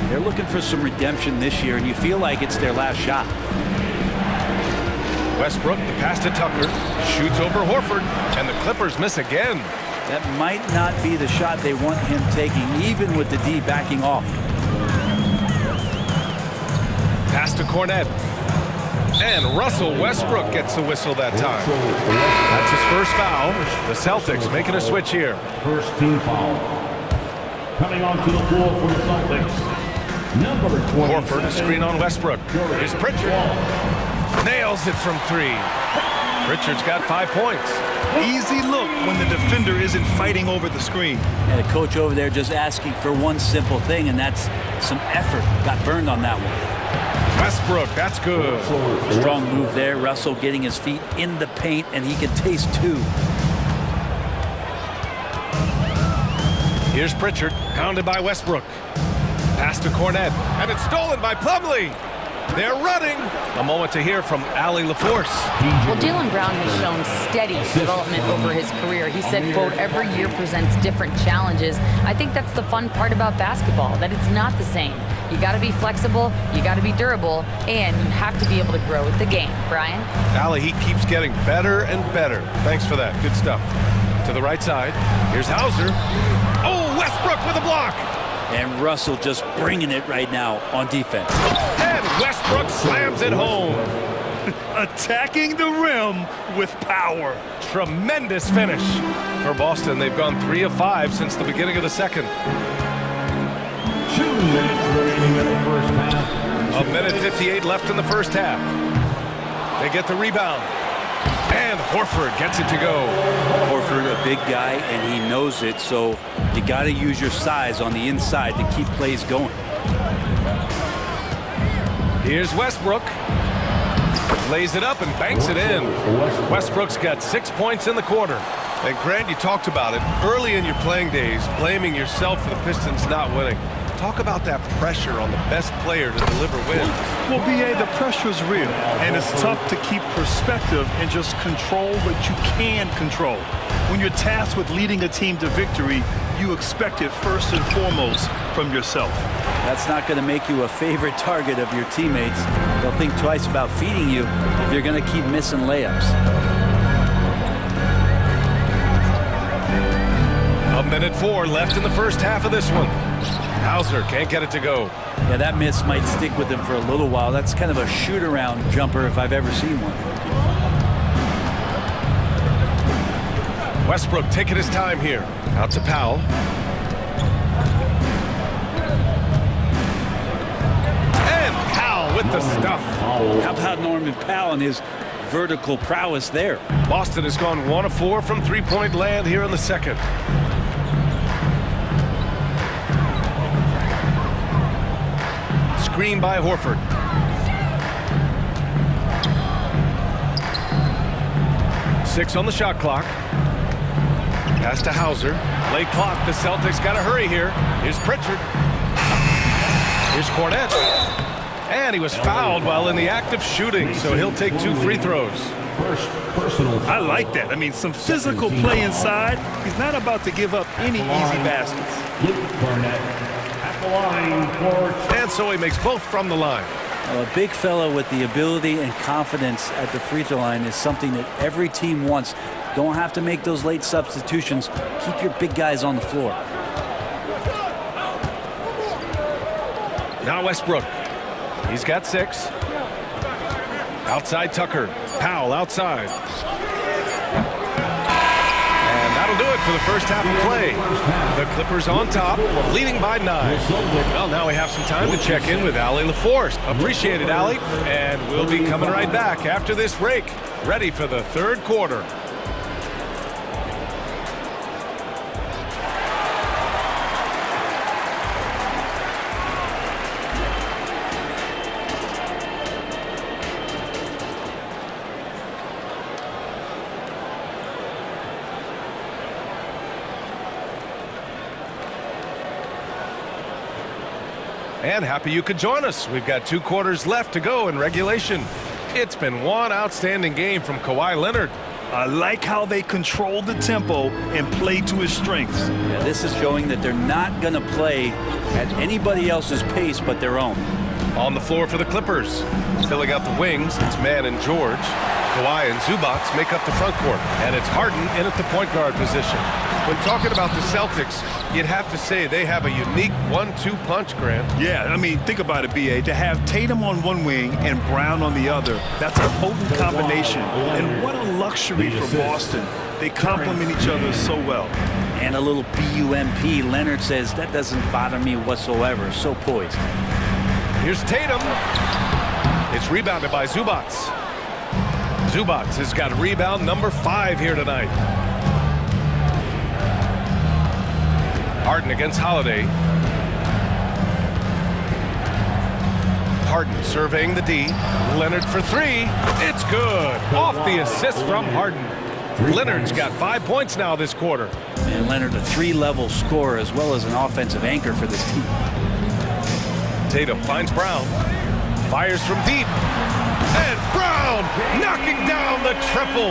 They're looking for some redemption this year, and you feel like it's their last shot. Westbrook, the pass to Tucker, shoots over Horford, and the Clippers miss again. That might not be the shot they want him taking, even with the D backing off. Pass to Cornett. And Russell Westbrook gets the whistle that time. That's his first foul. The Celtics making a switch here. First team foul. Coming onto the floor for the Celtics. Number 20. Horford, a screen on Westbrook. Here's Pritchard. Nails it from 3. Pritchard's got 5 points. Easy look when the defender isn't fighting over the screen. And the coach over there just asking for one simple thing, and that's some effort. Got burned on that one. Westbrook, that's good. Strong move there. Russell getting his feet in the paint, and he can taste 2. Here's Pritchard, pounded by Westbrook. Pass to Cornett, and it's stolen by Plumlee. They're running. A moment to hear from Allie LaForce. Well, Jaylen Brown has shown steady development over his career. He said, quote, every year presents different challenges. I think that's the fun part about basketball, that it's not the same. You got to be flexible, you got to be durable, and you have to be able to grow with the game. Brian? Allie, he keeps getting better and better. Thanks for that. Good stuff. To the right side. Here's Hauser. Oh, Westbrook with a block. And Russell just bringing it right now on defense. And Westbrook slams it home. Attacking the rim with power. Tremendous finish. For Boston, they've gone 3 of 5 since the beginning of the second. 2 minutes remaining in the first half. A minute 58 left in the first half. They get the rebound. And Horford gets it to go. Horford, a big guy, and he knows it, so you got to use your size on the inside to keep plays going. Here's Westbrook. Lays it up and banks it in. Westbrook's got 6 points in the quarter. And Grant, you talked about it early in your playing days, blaming yourself for the Pistons not winning. Talk about that pressure on the best player to deliver wins. Well, B.A., the pressure is real, and it's tough to keep perspective and just control what you can control. When you're tasked with leading a team to victory, you expect it first and foremost from yourself. That's not going to make you a favorite target of your teammates. They'll think twice about feeding you if you're going to keep missing layups. A minute 4 left in the first half of this one. Hauser can't get it to go. Yeah, that miss might stick with him for a little while. That's kind of a shoot-around jumper if I've ever seen one. Westbrook taking his time here. Out to Powell. And Powell with the stuff. How about Norman Powell and his vertical prowess there? Boston has gone 1 of 4 from three-point land here in the second. Screen by Horford. Six on the shot clock. Pass to Hauser. Late clock. The Celtics got to hurry here. Here's Pritchard. Here's Cornette. And he was fouled while in the act of shooting, so he'll take 2 free throws. I like that. I mean, some physical play inside. He's not about to give up any easy baskets. And so he makes both from the line. Well, a big fella with the ability and confidence at the free throw line is something that every team wants. Don't have to make those late substitutions. Keep your big guys on the floor. Now Westbrook. He's got 6. Outside Tucker. Powell outside. And that'll do it for the first half of play. The Clippers on top, leading by 9. Well, now we have some time to check in with Allie LaForce. Appreciate it, Allie. And we'll be coming right back after this break. Ready for the third quarter. And happy you could join us. We've got 2 quarters left to go in regulation. It's been one outstanding game from Kawhi Leonard. I like how they control the tempo and play to his strengths. Yeah, this is showing that they're not going to play at anybody else's pace but their own. On the floor for the Clippers. Filling out the wings, it's Mann and George. Kawhi and Zubac make up the front court. And it's Harden in at the point guard position. When talking about the Celtics, you'd have to say they have a unique 1-2 punch, Grant. Yeah, I mean, think about it, B.A. To have Tatum on one wing and Brown on the other, that's a potent combination. And what a luxury for Boston. They complement each other so well. And a little BUMP. Leonard says, that doesn't bother me whatsoever. So poised. Here's Tatum. It's rebounded by Zubac. Zubac has got rebound number 5 here tonight. Harden against Holiday. Harden surveying the D. Leonard for 3. It's good. Off the assist from Harden. Leonard's got 5 points now this quarter. And Leonard, a 3-level scorer as well as an offensive anchor for this team. Tatum finds Brown. Fires from deep. And Brown knocking down the triple.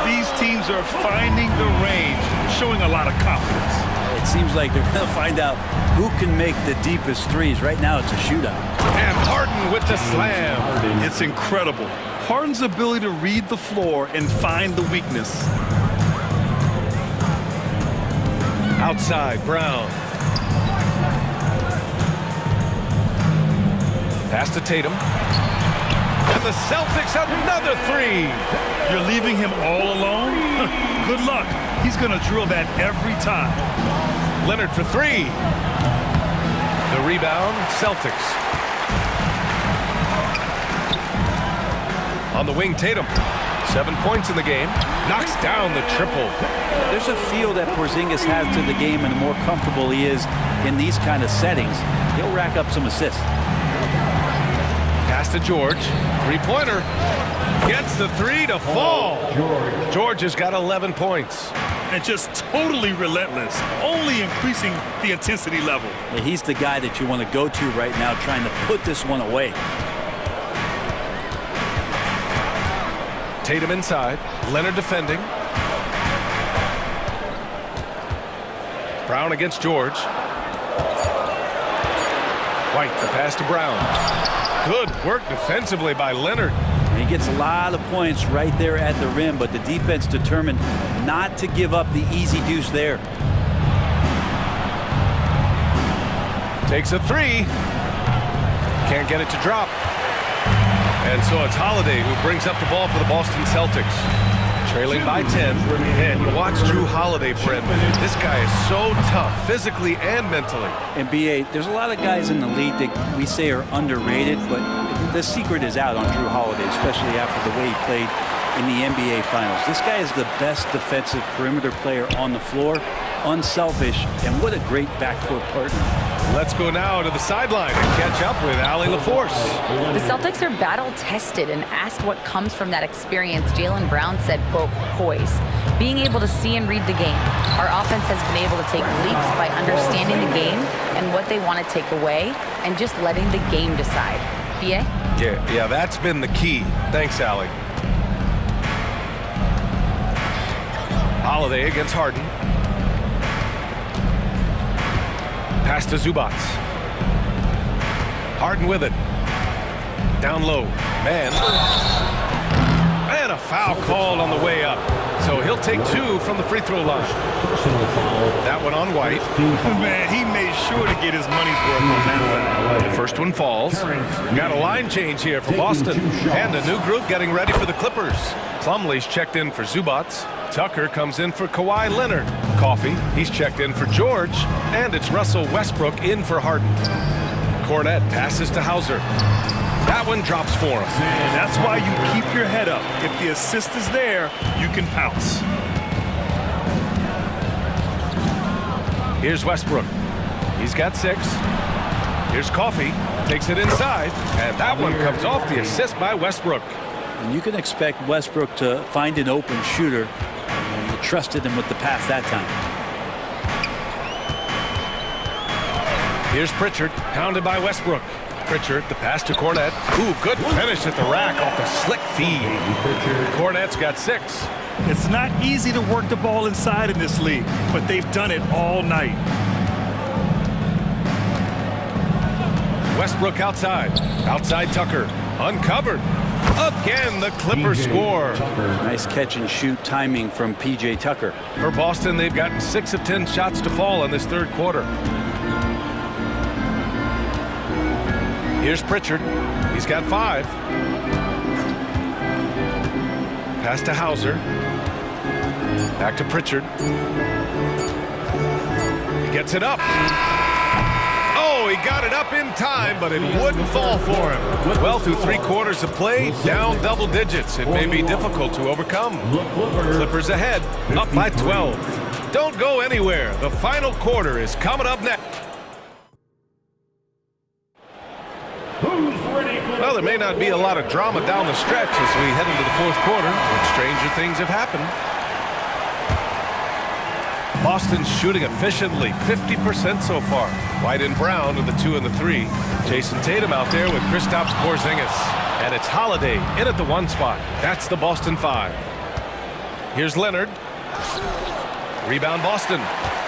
These teams are finding the range, showing a lot of confidence. It seems like they're going to find out who can make the deepest threes. Right now, it's a shootout. And Harden with the slam. It's incredible. Harden's ability to read the floor and find the weakness. Outside, Brown. Pass to Tatum. And the Celtics another 3. You're leaving him all alone? Good luck. He's going to drill that every time. Leonard for 3. The rebound, Celtics. On the wing, Tatum. 7 points in the game. Knocks down the triple. There's a feel that Porzingis has to the game, and the more comfortable he is in these kind of settings, he'll rack up some assists. Pass to George. Three-pointer. Gets the three to fall. George has got 11 points. And just totally relentless, only increasing the intensity level. Yeah, he's the guy that you want to go to right now, trying to put this one away. Tatum inside. Leonard defending. Brown against George. White, the pass to Brown. Good work defensively by Leonard. And he gets a lot of points right there at the rim, but the defense determined not to give up the easy deuce there. Takes a three. Can't get it to drop. And so it's Holiday who brings up the ball for the Boston Celtics. Trailing by 10. And you watch Drew Holiday, Brendan. This guy is so tough, physically and mentally. And B.A., there's a lot of guys in the league that we say are underrated, but the secret is out on Drew Holiday, especially after the way he played in the NBA Finals. This guy is the best defensive perimeter player on the floor, unselfish, and what a great backcourt partner. Let's go now to the sideline and catch up with Allie LaForce. The Celtics are battle-tested, and asked what comes from that experience, Jaylen Brown said, quote, poise. Being able to see and read the game. Our offense has been able to take leaps by understanding the game and what they want to take away and just letting the game decide. B.A.? Yeah, that's been the key. Thanks, Allie. Holiday against Harden. Pass to Zubats. Harden with it. Down low. Man. And a foul called on the way up. So he'll take two from the free throw line. That one on White. Man, he made sure to get his money's worth on that foul. The first one falls. Got a line change here for Boston. And a new group getting ready for the Clippers. Plumlee's checked in for Zubats. Tucker comes in for Kawhi Leonard. Coffey, he's checked in for George. And it's Russell Westbrook in for Harden. Cornette passes to Hauser. That one drops for him. And that's why you keep your head up. If the assist is there, you can pounce. Here's Westbrook. He's got 6. Here's Coffey. Takes it inside. And that one comes off the assist by Westbrook. And you can expect Westbrook to find an open shooter. You trusted him with the pass that time. Here's Pritchard, pounded by Westbrook. Pritchard, the pass to Cornette. Ooh, good finish at the rack off the slick feed. Cornette's got 6. It's not easy to work the ball inside in this league, but they've done it all night. Westbrook outside. Outside Tucker. Uncovered. Again, the Clippers score. Nice catch and shoot timing from P.J. Tucker. For Boston, they've gotten 6 of 10 shots to fall in this third quarter. Here's Pritchard. He's got 5. Pass to Hauser. Back to Pritchard. He gets it up. Oh, he got it up in time, but it wouldn't fall for him. Well, through 3 quarters of play, down double digits. It may be difficult to overcome. Clippers ahead, up by 12. Don't go anywhere. The final quarter is coming up next. Well, there may not be a lot of drama down the stretch as we head into the fourth quarter, but stranger things have happened. Boston's shooting efficiently, 50% so far. White and Brown with the 2 and the 3. Jason Tatum out there with Kristaps Porzingis. And it's Holiday in at the 1 spot. That's the Boston 5. Here's Leonard. Rebound Boston.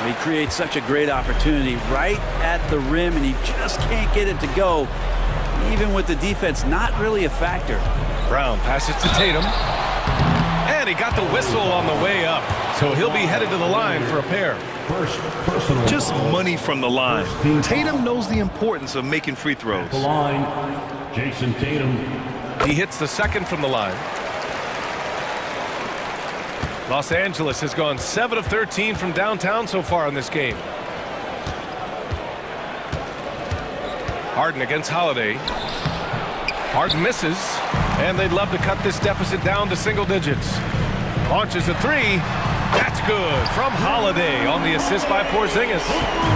He creates such a great opportunity right at the rim, and he just can't get it to go. Even with the defense not really a factor. Brown passes to Tatum. And he got the whistle on the way up. So he'll be headed to the line for a pair. Just money from the line. Tatum knows the importance of making free throws. The line, Jason Tatum. He hits the second from the line. Los Angeles has gone 7 of 13 from downtown so far in this game. Harden against Holiday. Harden misses, And they'd love to cut this deficit down to single digits. Launches a three. That's good from Holiday on the assist by Porzingis.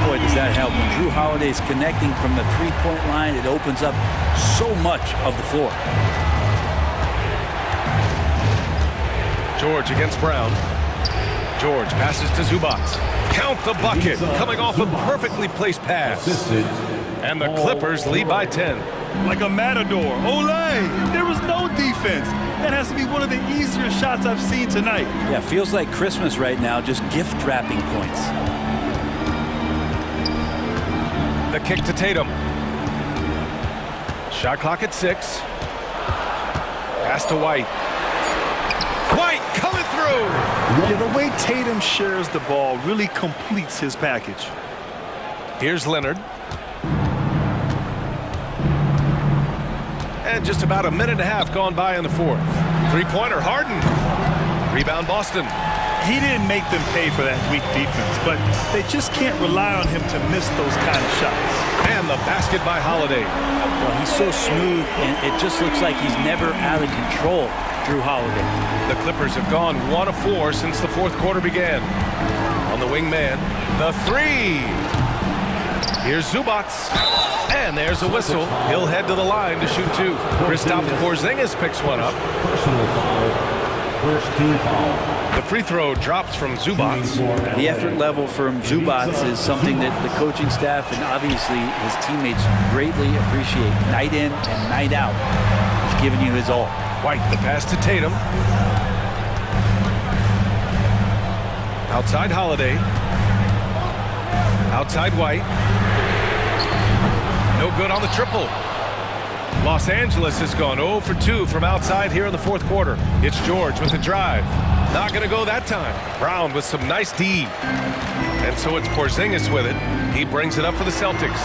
Boy, does that help. When Drew Holiday's connecting from the three-point line, it opens up so much of the floor. George against Brown. George passes to Zubac. Count the bucket, coming off a perfectly placed pass. And the Clippers lead by 10. Like a matador. Olé! There was no defense. That has to be one of the easier shots I've seen tonight. Yeah, feels like Christmas right now, just gift wrapping points. The kick to Tatum. Shot clock at 6. Pass to White. White coming through! Yeah, the way Tatum shares the ball really completes his package. Here's Leonard. And just about a minute and a half gone by in the fourth. Three-pointer, Harden. Rebound, Boston. He didn't make them pay for that weak defense, but they just can't rely on him to miss those kind of shots. And the basket by Holiday. Well, he's so smooth, and it just looks like he's never out of control, Drew Holiday. The Clippers have gone 1 of 4 since the fourth quarter began. On the wing man, the three. Here's Zubac. And there's a whistle. He'll head to the line to shoot 2. Kristaps Porzingis picks one up. Personal foul. First team foul. The free throw drops from Zubac. The effort level from Zubac is something that the coaching staff and obviously his teammates greatly appreciate. Night in and night out. He's giving you his all. White, the pass to Tatum. Outside Holiday. Outside White. No good on the triple. Los Angeles has gone 0 for 2 from outside here in the fourth quarter. It's George with the drive. Not going to go that time. Brown with some nice D. And so it's Porzingis with it. He brings it up for the Celtics.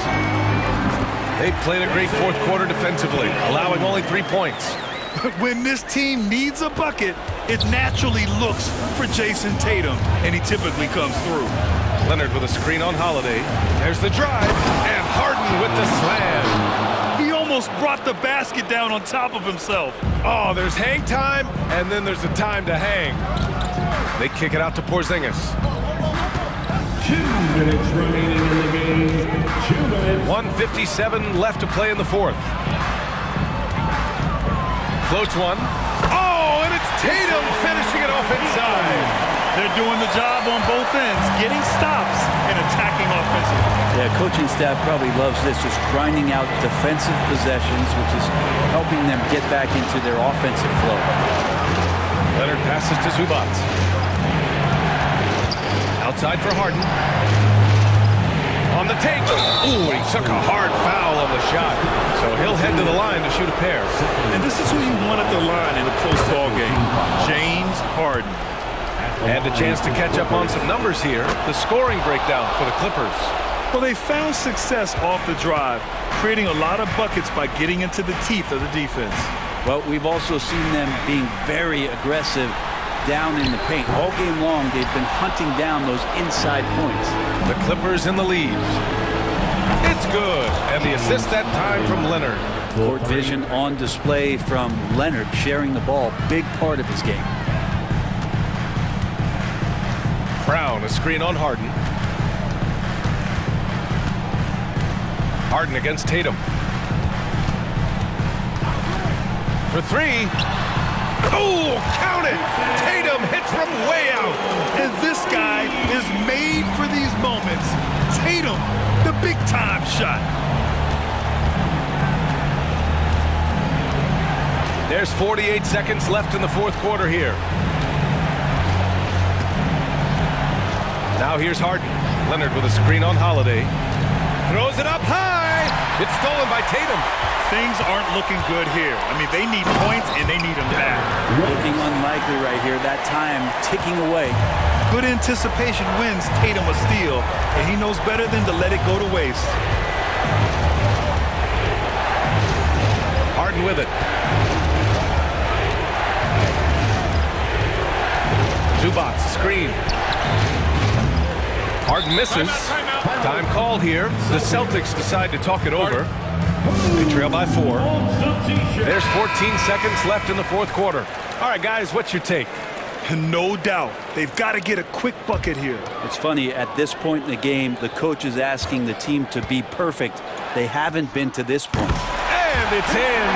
They've played a great fourth quarter defensively, allowing only 3 points. When this team needs a bucket, it naturally looks for Jason Tatum, and he typically comes through. Leonard with a screen on Holiday. There's the drive, and Harden with the slam. He almost brought the basket down on top of himself. Oh, there's hang time, and then there's the time to hang. They kick it out to Porzingis. 2 minutes remaining in the game. 2 minutes. 1:57 left to play in the fourth. Floats one. Oh, and it's Tatum finishing it off inside. They're doing the job on both ends, getting stops and attacking offensively. Yeah, coaching staff probably loves this, just grinding out defensive possessions, which is helping them get back into their offensive flow. Leonard passes to Zubac. Outside for Harden. On the take. Ooh, he took a hard foul on the shot. So he'll head to the line to shoot a pair. And this is who you want at the line in a close ball game, James Harden. And a chance to catch up on some numbers here. The scoring breakdown for the Clippers. Well, they found success off the drive, creating a lot of buckets by getting into the teeth of the defense. Well, we've also seen them being very aggressive down in the paint. All game long, they've been hunting down those inside points. The Clippers in the lead. It's good. And the assist that time from Leonard. Court vision on display from Leonard, sharing the ball, big part of his game. Brown, a screen on Harden. Harden against Tatum. For three. Oh, count it! Tatum hits from way out. And this guy is made for these moments. Tatum, the big-time shot. There's 48 seconds left in the fourth quarter here. Now here's Harden. Leonard with a screen on Holiday. Throws it up high. It's stolen by Tatum. Things aren't looking good here. I mean, they need points, and they need them back. Looking unlikely right here. That time ticking away. Good anticipation wins Tatum a steal, and he knows better than to let it go to waste. Harden with it. Zubac, screen. Harden misses. Time called here. The Celtics decide to talk it over. They trail by 4. There's 14 seconds left in the fourth quarter. All right, guys, what's your take? No doubt. They've got to get a quick bucket here. It's funny, at this point in the game, the coach is asking the team to be perfect. They haven't been to this point. And it's in.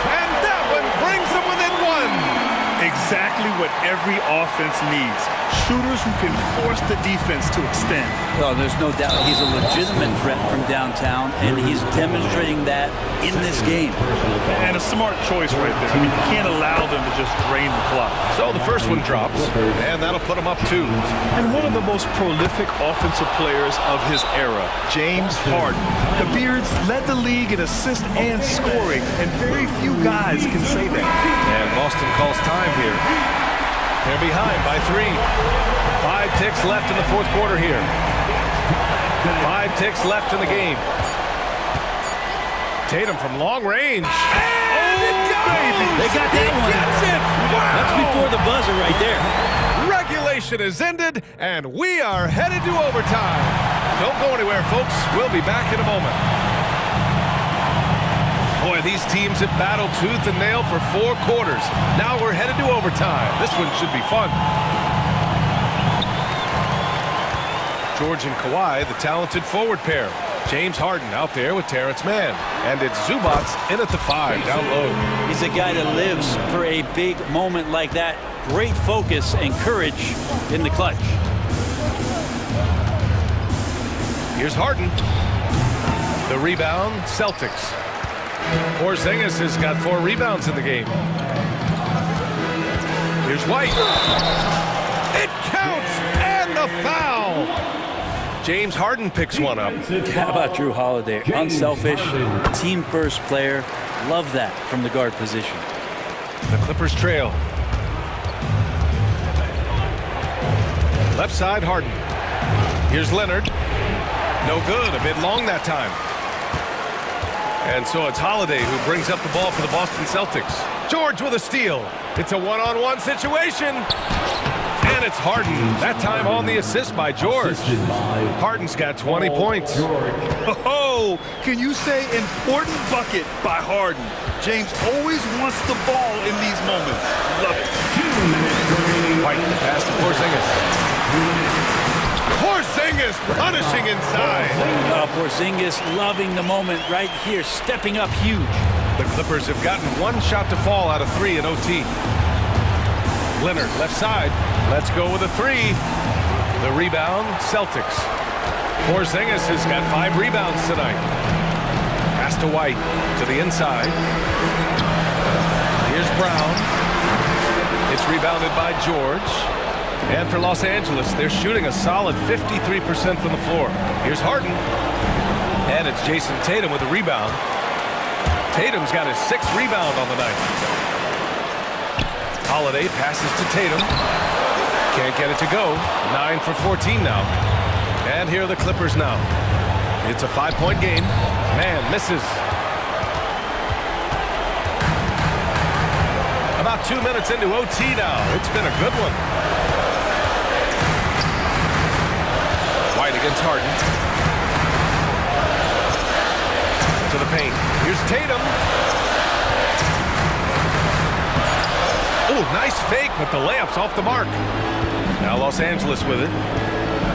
And that one brings them within 1. Exactly what every offense needs. Shooters who can force the defense to extend. Well, there's no doubt he's a legitimate threat from downtown, and he's demonstrating that in this game. And a smart choice right there. I mean, you can't allow them to just drain the clock. So the first one drops, and that'll put him up 2. And one of the most prolific offensive players of his era, James Harden. The Beards led the league in assists and scoring, and very few guys can say that. And Boston calls time here. They're behind by 3. 5 ticks left in the fourth quarter here. 5 ticks left in the game. Tatum from long range. And it goes! They got that one. Gets it! Wow! That's before the buzzer right there. Regulation is ended, and we are headed to overtime. Don't go anywhere, folks. We'll be back in a moment. Boy, these teams have battled tooth and nail for 4 quarters. Now we're headed to overtime. This one should be fun. George and Kawhi, the talented forward pair. James Harden out there with Terrence Mann. And it's Zubats in at the 5, down low. He's a guy that lives for a big moment like that. Great focus and courage in the clutch. Here's Harden. The rebound, Celtics. Porzingis has got 4 rebounds in the game. Here's White. It counts, and the foul. James Harden picks one up. How about Drew Holiday? Unselfish, team-first player. Love that from the guard position. The Clippers trail. Left side, Harden. Here's Leonard. No good, a bit long that time. And so it's Holiday who brings up the ball for the Boston Celtics. George with a steal. It's a one-on-one situation. And it's Harden, that time on the assist by George. Harden's got 20 points. Oh, can you say important bucket by Harden? James always wants the ball in these moments. Love it. White, the pass to Porzingis. Porzingis punishing inside. Porzingis loving the moment right here, stepping up huge. The Clippers have gotten 1 shot to fall out of 3 in OT. Leonard, left side. Let's go with a 3. The rebound, Celtics. Porzingis has got 5 rebounds tonight. Pass to White, to the inside. Here's Brown. It's rebounded by George. And for Los Angeles, they're shooting a solid 53% from the floor. Here's Harden. And it's Jason Tatum with a rebound. Tatum's got his 6th rebound on the night. Holiday passes to Tatum. Can't get it to go. 9 for 14 now. And here are the Clippers now. It's a 5-point game. Man misses. About 2 minutes into OT now. It's been a good one. White against Harden. To the paint. Here's Tatum. Oh, nice fake, but the layup's off the mark. Now Los Angeles with it.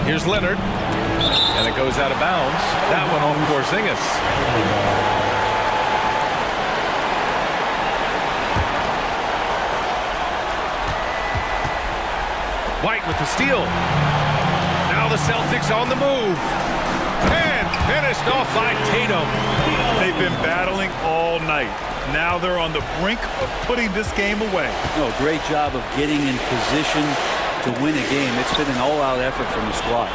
Here's Leonard. And it goes out of bounds. That one off Porzingis. White with the steal. Now the Celtics on the move. And finished off by Tatum. They've been battling all night. Now they're on the brink of putting this game away. Oh, great job of getting in position to win a game. It's been an all-out effort from the squad.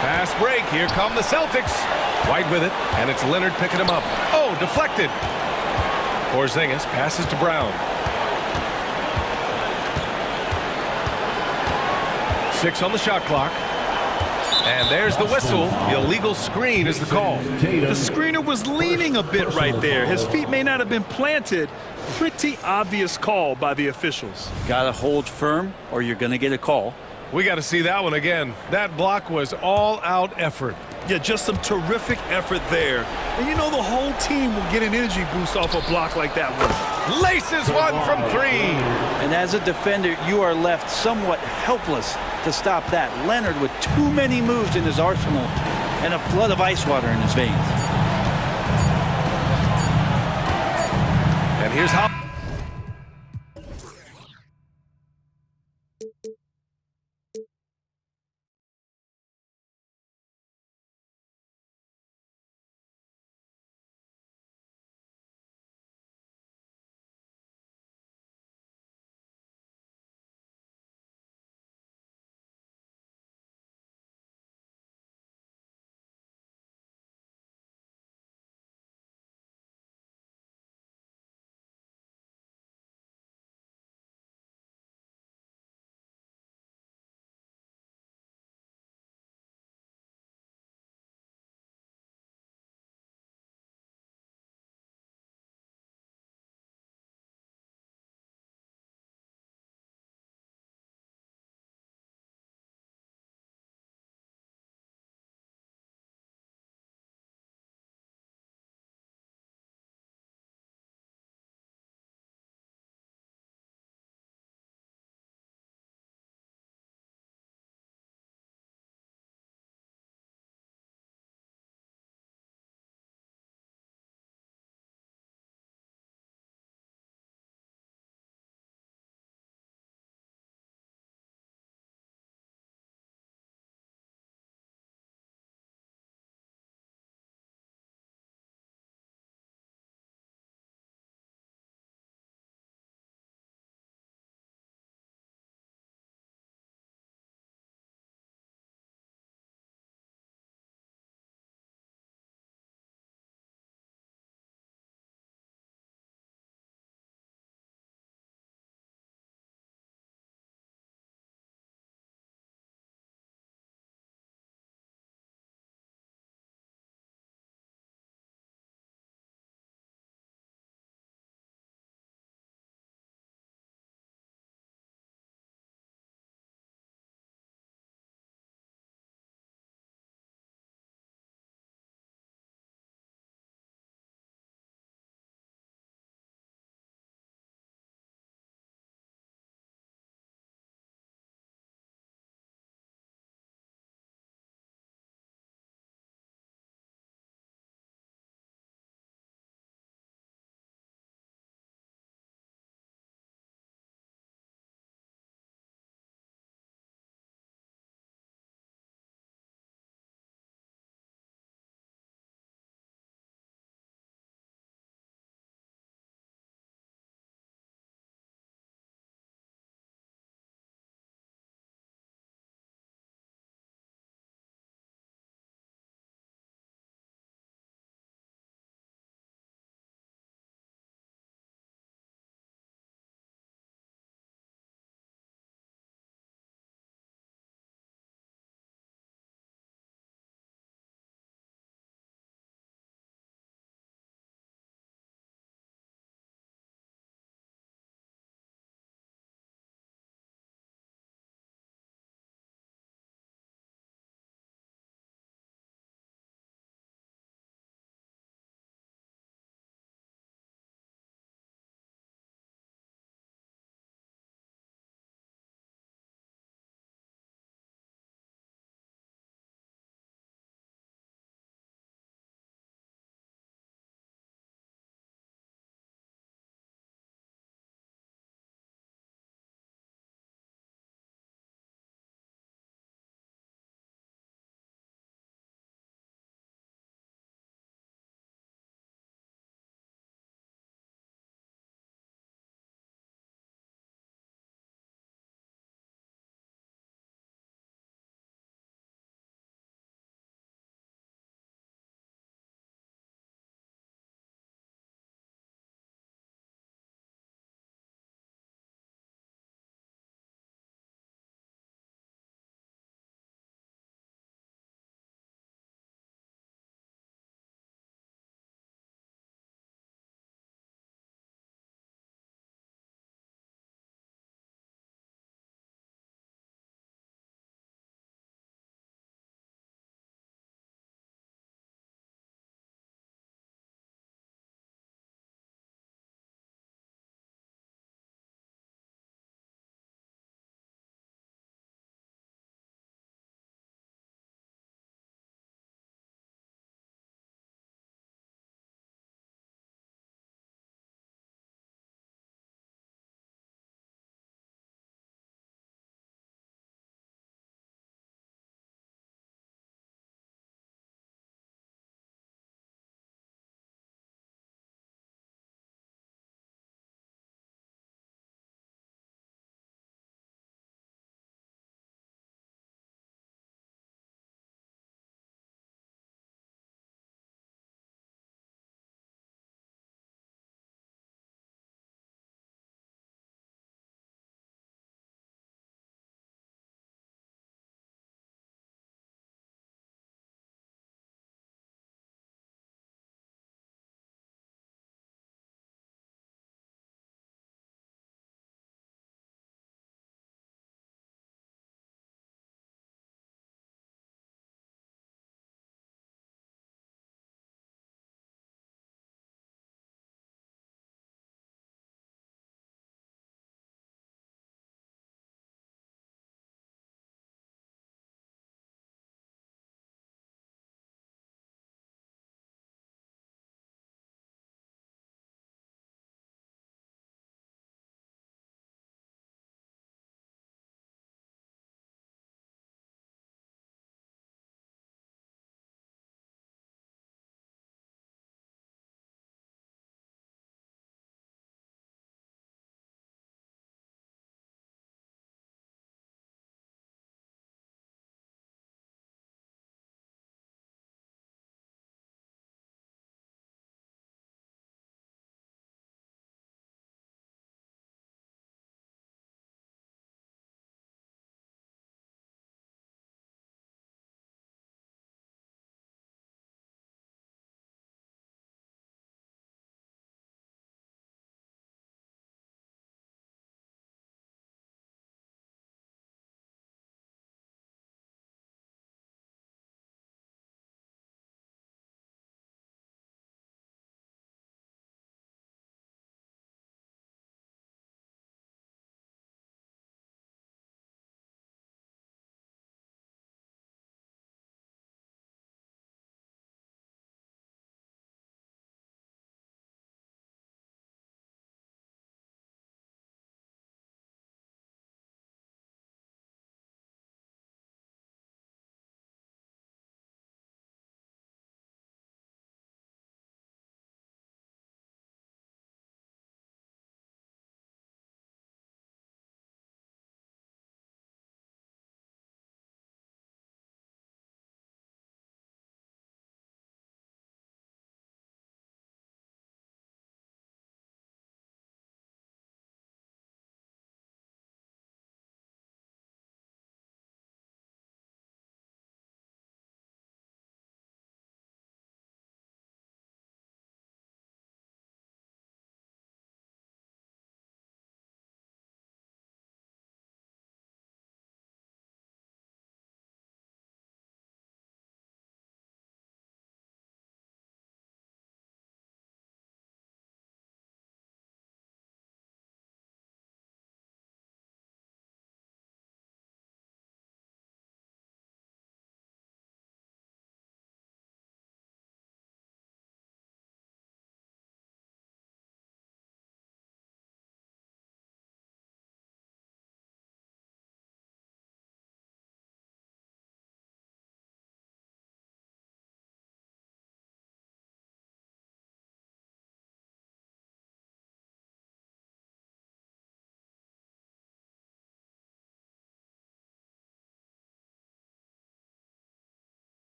Fast break. Here come the Celtics. White with it, and it's Leonard picking him up. Oh, deflected. Porzingis passes to Brown. 6 on the shot clock. And there's the whistle. The illegal screen is the call. The screener was leaning a bit right there. His feet may not have been planted. Pretty obvious call by the officials. Gotta hold firm or you're gonna get a call. We got to see that one again. That block was all-out effort. Yeah, just some terrific effort there. And you know the whole team will get an energy boost off a block like that one. Laces one from 3. And as a defender, you are left somewhat helpless to stop that. Leonard with too many moves in his arsenal and a flood of ice water in his veins. And here's how.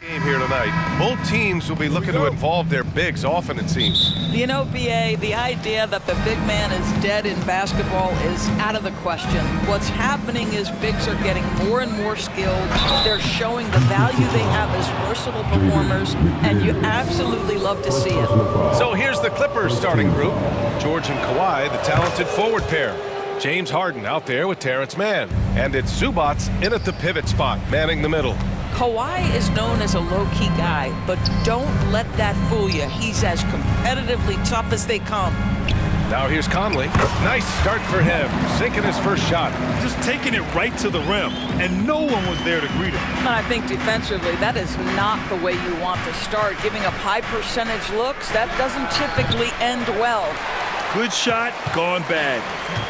Game here tonight. Both teams will be looking to involve their bigs often, it seems. You know, BA, the idea that the big man is dead in basketball is out of the question. What's happening is bigs are getting more and more skilled. They're showing the value they have as versatile performers, and you absolutely love to see it. So here's the Clippers starting group. George and Kawhi, the talented forward pair. James Harden out there with Terrence Mann. And it's Zubats in at the pivot spot, manning the middle. Kawhi is known as a low-key guy, but don't let that fool you. He's as competitively tough as they come. Now here's Conley. Nice start for him, sinking his first shot. Just taking it right to the rim, and no one was there to greet him. And I think defensively, that is not the way you want to start. Giving up high percentage looks, that doesn't typically end well. Good shot, gone bad.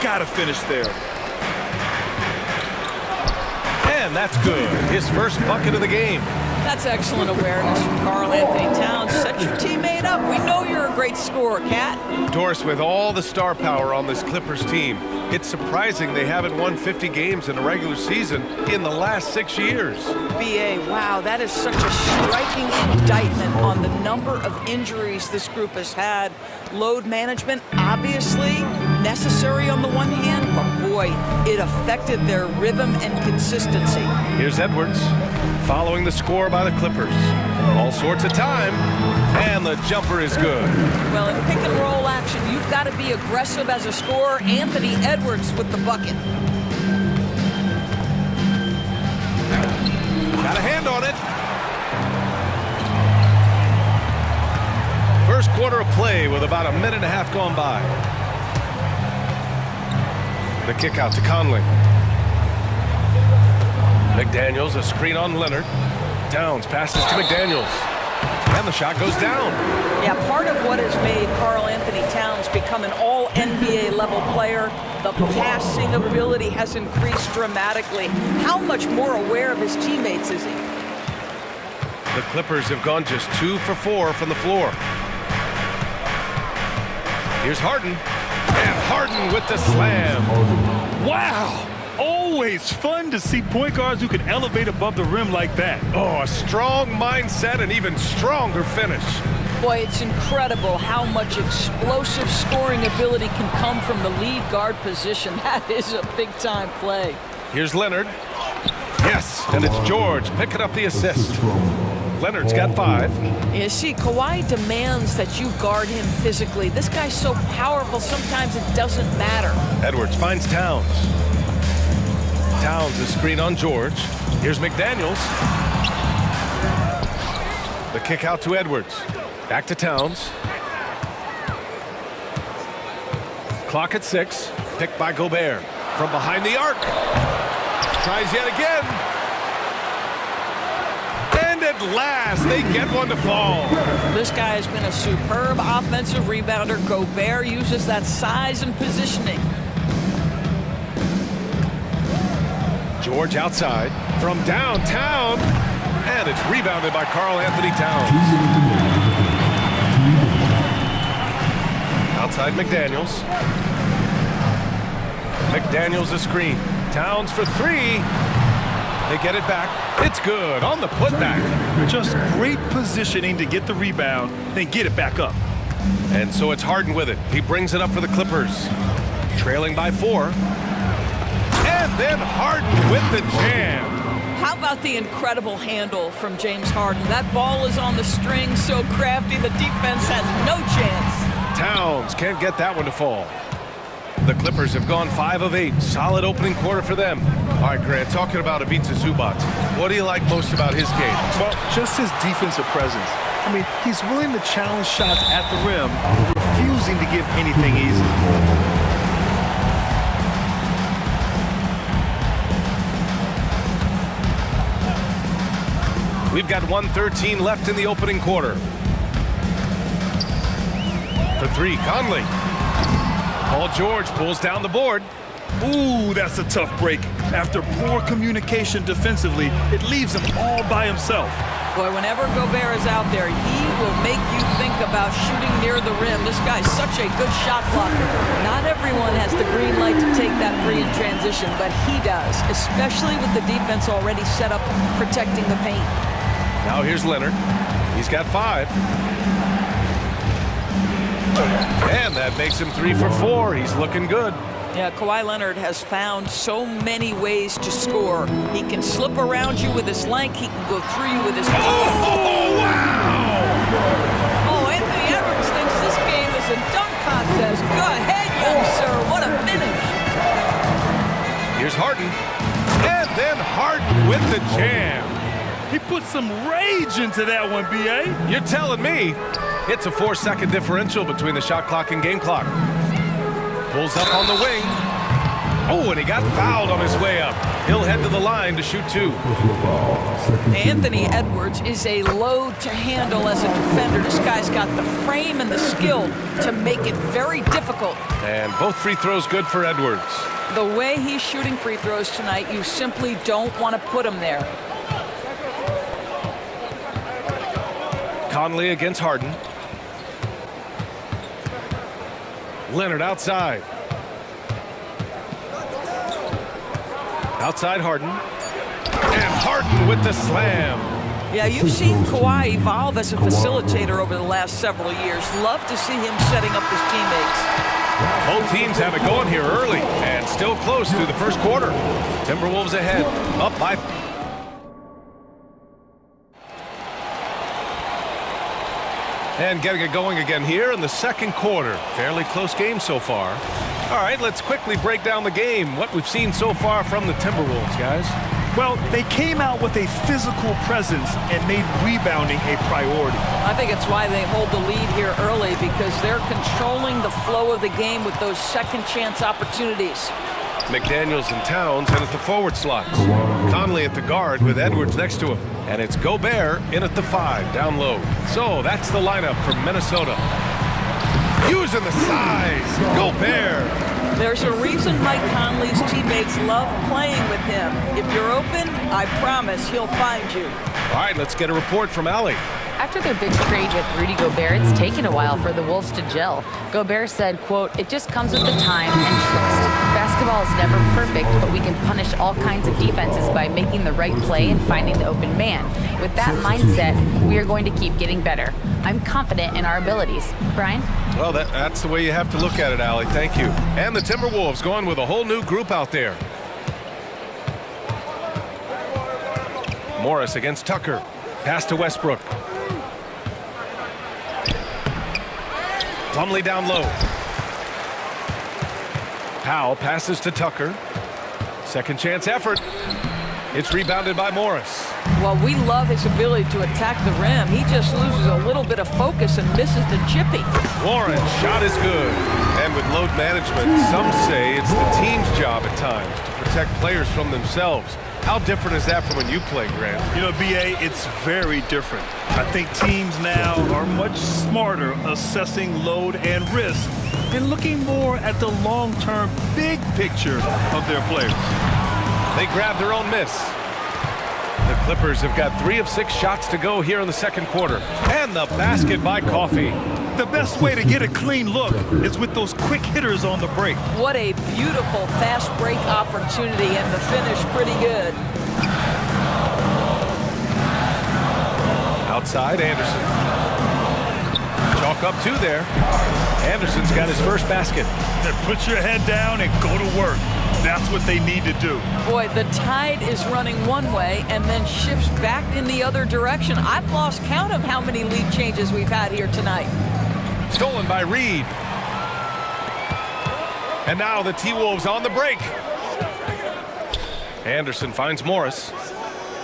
Gotta finish there. And that's good. His first bucket of the game. That's excellent awareness from Karl Anthony Towns. Set your teammate up. We know you're a great scorer, Cat. Doris, with all the star power on this Clippers team, it's surprising they haven't won 50 games in a regular season in the last 6 years. BA, wow, that is such a striking indictment on the number of injuries this group has had. Load management, obviously necessary on the one hand, but boy, it affected their rhythm and consistency. Here's Edwards, following the score by the Clippers. All sorts of time, and the jumper is good. Well, in pick and roll action, you've got to be aggressive as a scorer. Anthony Edwards with the bucket. Got a hand on it. First quarter of play with about a minute and a half gone by. The kick out to Conley. McDaniels, a screen on Leonard. Towns passes to McDaniels. And the shot goes down. Yeah, part of what has made Karl Anthony Towns become an all-NBA level player, the passing ability has increased dramatically. How much more aware of his teammates is he? The Clippers have gone just 2 for 4 from the floor. Here's Harden. And Harden with the slam. Wow! Always fun to see point guards who can elevate above the rim like that. Oh, a strong mindset and even stronger finish. Boy, it's incredible how much explosive scoring ability can come from the lead guard position. That is a big-time play. Here's Leonard. Yes, and it's George picking up the assist. Leonard's got 5. You see, Kawhi demands that you guard him physically. This guy's so powerful, sometimes it doesn't matter. Edwards finds Towns. Towns, a screen on George. Here's McDaniels. The kick out to Edwards. Back to Towns. Clock at 6. Picked by Gobert. From behind the arc. Tries yet again. And at last, they get one to fall. This guy has been a superb offensive rebounder. Gobert uses that size and positioning. George outside from downtown, and it's rebounded by Karl Anthony Towns. Outside McDaniels. McDaniels a screen. Towns for 3. They get it back. It's good on the putback. Just great positioning to get the rebound, then get it back up. And so it's Harden with it. He brings it up for the Clippers. Trailing by 4. And then Harden with the jam. How about the incredible handle from James Harden? That ball is on the string, so crafty, the defense has no chance. Towns can't get that one to fall. The Clippers have gone 5 of 8. Solid opening quarter for them. All right, Grant, talking about Ivica Zubac, what do you like most about his game? Well, just his defensive presence. I mean, he's willing to challenge shots at the rim, refusing to give anything easy. We've got 1:13 left in the opening quarter. For 3, Conley. Paul George pulls down the board. Ooh, that's a tough break. After poor communication defensively, it leaves him all by himself. Boy, whenever Gobert is out there, he will make you think about shooting near the rim. This guy's such a good shot blocker. Not everyone has the green light to take that 3 in transition, but he does, especially with the defense already set up protecting the paint. Now here's Leonard. He's got 5. And that makes him 3 for 4. He's looking good. Yeah, Kawhi Leonard has found so many ways to score. He can slip around you with his length. He can go through you with his... Oh, wow! Oh, Anthony Edwards thinks this game is a dunk contest. Go ahead, young sir. What a finish. Here's Harden. And then Harden with the jam. He put some rage into that one, B.A. You're telling me it's a 4-second differential between the shot clock and game clock. Pulls up on the wing. Oh, and he got fouled on his way up. He'll head to the line to shoot 2. Anthony Edwards is a load to handle as a defender. This guy's got the frame and the skill to make it very difficult. And both free throws good for Edwards. The way he's shooting free throws tonight, you simply don't want to put him there. Conley against Harden. Leonard outside. Outside Harden. And Harden with the slam. Yeah, you've seen Kawhi evolve as a facilitator over the last several years. Love to see him setting up his teammates. Both teams have it going here early and still close through the first quarter. Timberwolves ahead, up by... And getting it going again here in the second quarter. Fairly close game so far. All right, let's quickly break down the game. What we've seen so far from the Timberwolves, guys. Well, they came out with a physical presence and made rebounding a priority. I think it's why they hold the lead here early, because they're controlling the flow of the game with those second chance opportunities. McDaniels and Towns in at the forward slots. Conley at the guard with Edwards next to him. And it's Gobert in at the 5, down low. So that's the lineup for Minnesota. Using the size, Gobert. There's a reason Mike Conley's teammates love playing with him. If you're open, I promise he'll find you. All right, let's get a report from Allie. After their big trade with Rudy Gobert, it's taken a while for the Wolves to gel. Gobert said, quote, "It just comes with the time and trust. Basketball is never perfect, but we can punish all kinds of defenses by making the right play and finding the open man. With that mindset, we are going to keep getting better. I'm confident in our abilities." Brian? Well, that's the way you have to look at it, Allie. Thank you. And the Timberwolves going with a whole new group out there. Morris against Tucker. Pass to Westbrook. Plumlee down low. Powell passes to Tucker. Second chance effort. It's rebounded by Morris. Well, we love his ability to attack the rim. He just loses a little bit of focus and misses the chippy. Warren's shot is good. And with load management, some say it's the team's job at times to protect players from themselves. How different is that from when you play, Grant? You know, B.A., it's very different. I think teams now are much smarter assessing load and risk and looking more at the long-term big picture of their players. They grab their own miss. The Clippers have got 3 of 6 shots to go here in the second quarter. And the basket by Coffey. The best way to get a clean look is with those quick hitters on the break. What a beautiful fast break opportunity, and the finish pretty good. Outside, Anderson. Chalk up 2 there. Anderson's got his first basket. Then put your head down and go to work. That's what they need to do. Boy, the tide is running one way and then shifts back in the other direction. I've lost count of how many lead changes we've had here tonight. Stolen by Reed. And now the T-Wolves on the break. Anderson finds Morris.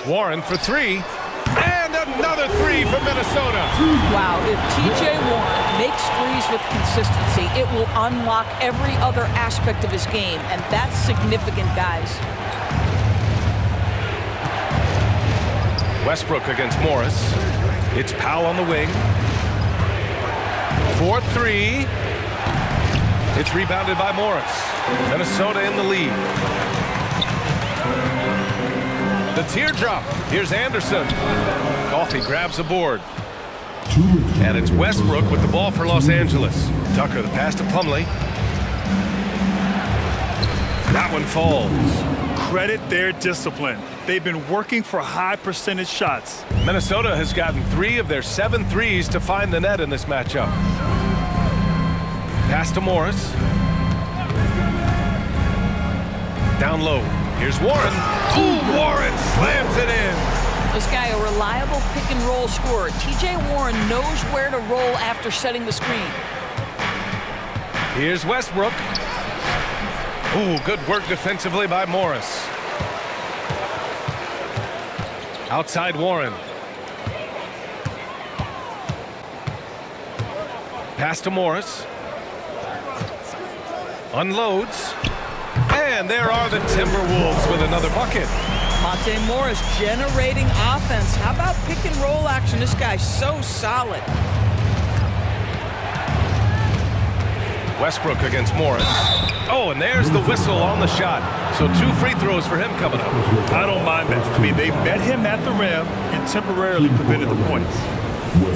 Warren for 3. And another 3 for Minnesota. Wow, if TJ Warren makes threes with consistency, it will unlock every other aspect of his game, and that's significant, guys. Westbrook against Morris. It's Powell on the wing. 4-3. It's rebounded by Morris. Minnesota in the lead. The teardrop. Here's Anderson. Coffey grabs the board. And it's Westbrook with the ball for Los Angeles. Tucker, the pass to Plumlee. That one falls. credit their discipline. They've been working for high percentage shots. Minnesota has gotten 3 of their 7 threes to find the net in this matchup. Pass to Morris. Down low. Here's Warren. Ooh, Warren slams it in. This guy, a reliable pick-and-roll scorer. T.J. Warren knows where to roll after setting the screen. Here's Westbrook. Ooh, good work defensively by Morris. Outside Warren. Pass to Morris. Unloads. And there are the Timberwolves with another bucket. Monte Morris generating offense. How about pick and roll action? This guy's so solid. Westbrook against Morris. Oh, and there's the whistle on the shot. So 2 free throws for him coming up. I don't mind that. I mean, they met him at the rim and temporarily prevented the points.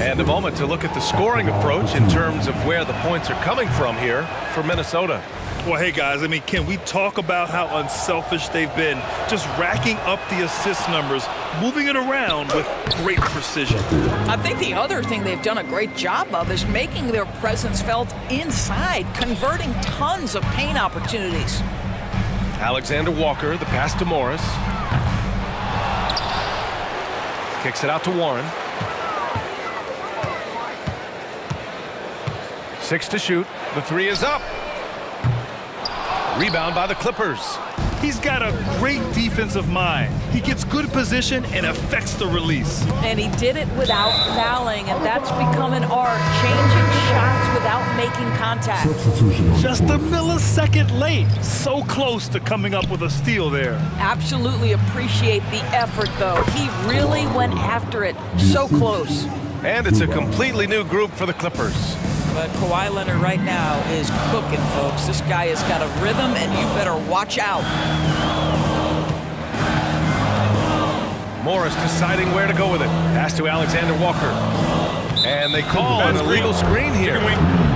And a moment to look at the scoring approach in terms of where the points are coming from here for Minnesota. Well, hey, guys, I mean, can we talk about how unselfish they've been? Just racking up the assist numbers, moving it around with great precision. I think the other thing they've done a great job of is making their presence felt inside, converting tons of paint opportunities. Alexander Walker, the pass to Morris. Kicks it out to Warren. 6 to shoot. The 3 is up. Rebound by the Clippers. He's got a great defensive mind. He gets good position and affects the release. And he did it without fouling, and that's become an art, changing shots without making contact. Just a millisecond late. So close to coming up with a steal there. Absolutely appreciate the effort, though. He really went after it. So close. And it's a completely new group for the Clippers. But Kawhi Leonard right now is cooking, folks. This guy has got a rhythm, and you better watch out. Morris deciding where to go with it. Pass to Alexander Walker. And they call an illegal screen here.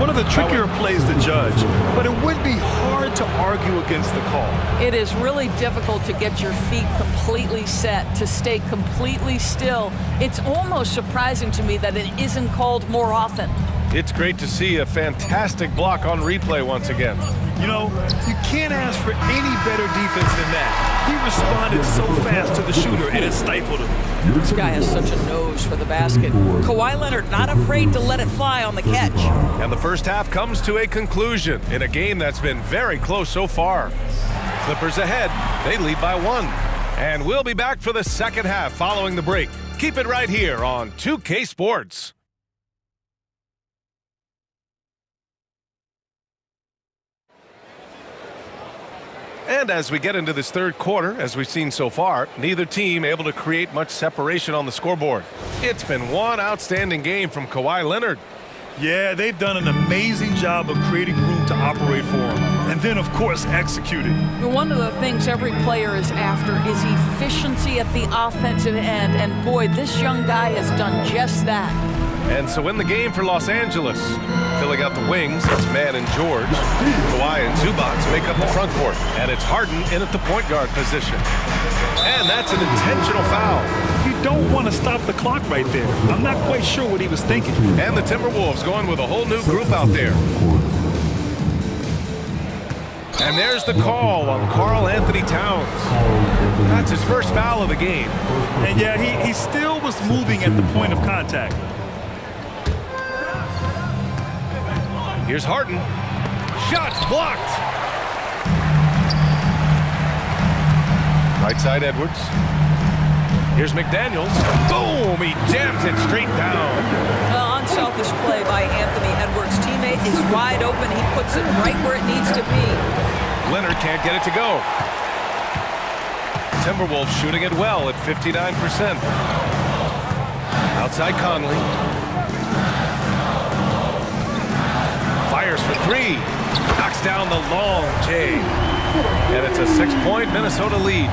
One of the trickier plays to judge, but it would be hard to argue against the call. It is really difficult to get your feet completely set, to stay completely still. It's almost surprising to me that it isn't called more often. It's great to see a fantastic block on replay once again. You know, you can't ask for any better defense than that. He responded so fast to the shooter, and it stifled him. This guy has such a nose for the basket. Kawhi Leonard not afraid to let it fly on the catch. And the first half comes to a conclusion in a game that's been very close so far. Clippers ahead. They lead by 1. And we'll be back for the second half following the break. Keep it right here on 2K Sports. And as we get into this third quarter, as we've seen so far, neither team able to create much separation on the scoreboard. It's been one outstanding game from Kawhi Leonard. Yeah, they've done an amazing job of creating room to operate for him. And then, of course, executing. One of the things every player is after is efficiency at the offensive end. And boy, this young guy has done just that. And so in the game for Los Angeles, filling out the wings, it's Mann and George. Kawhi and Zubac make up the front court, and it's Harden in at the point guard position. And that's an intentional foul. You don't want to stop the clock right there. I'm not quite sure what he was thinking. And the Timberwolves going with a whole new group out there. And there's the call on Karl Anthony Towns. That's his first foul of the game. And yeah, he still was moving at the point of contact. Here's Harden. Shots blocked. Right side Edwards. Here's McDaniels. Boom! He jams it straight down. Unselfish play by Anthony Edwards' teammate is wide open. He puts it right where it needs to be. Leonard can't get it to go. Timberwolves shooting it well at 59%. Outside Conley. Fires for 3. Knocks down the long J. And it's a 6-point Minnesota lead.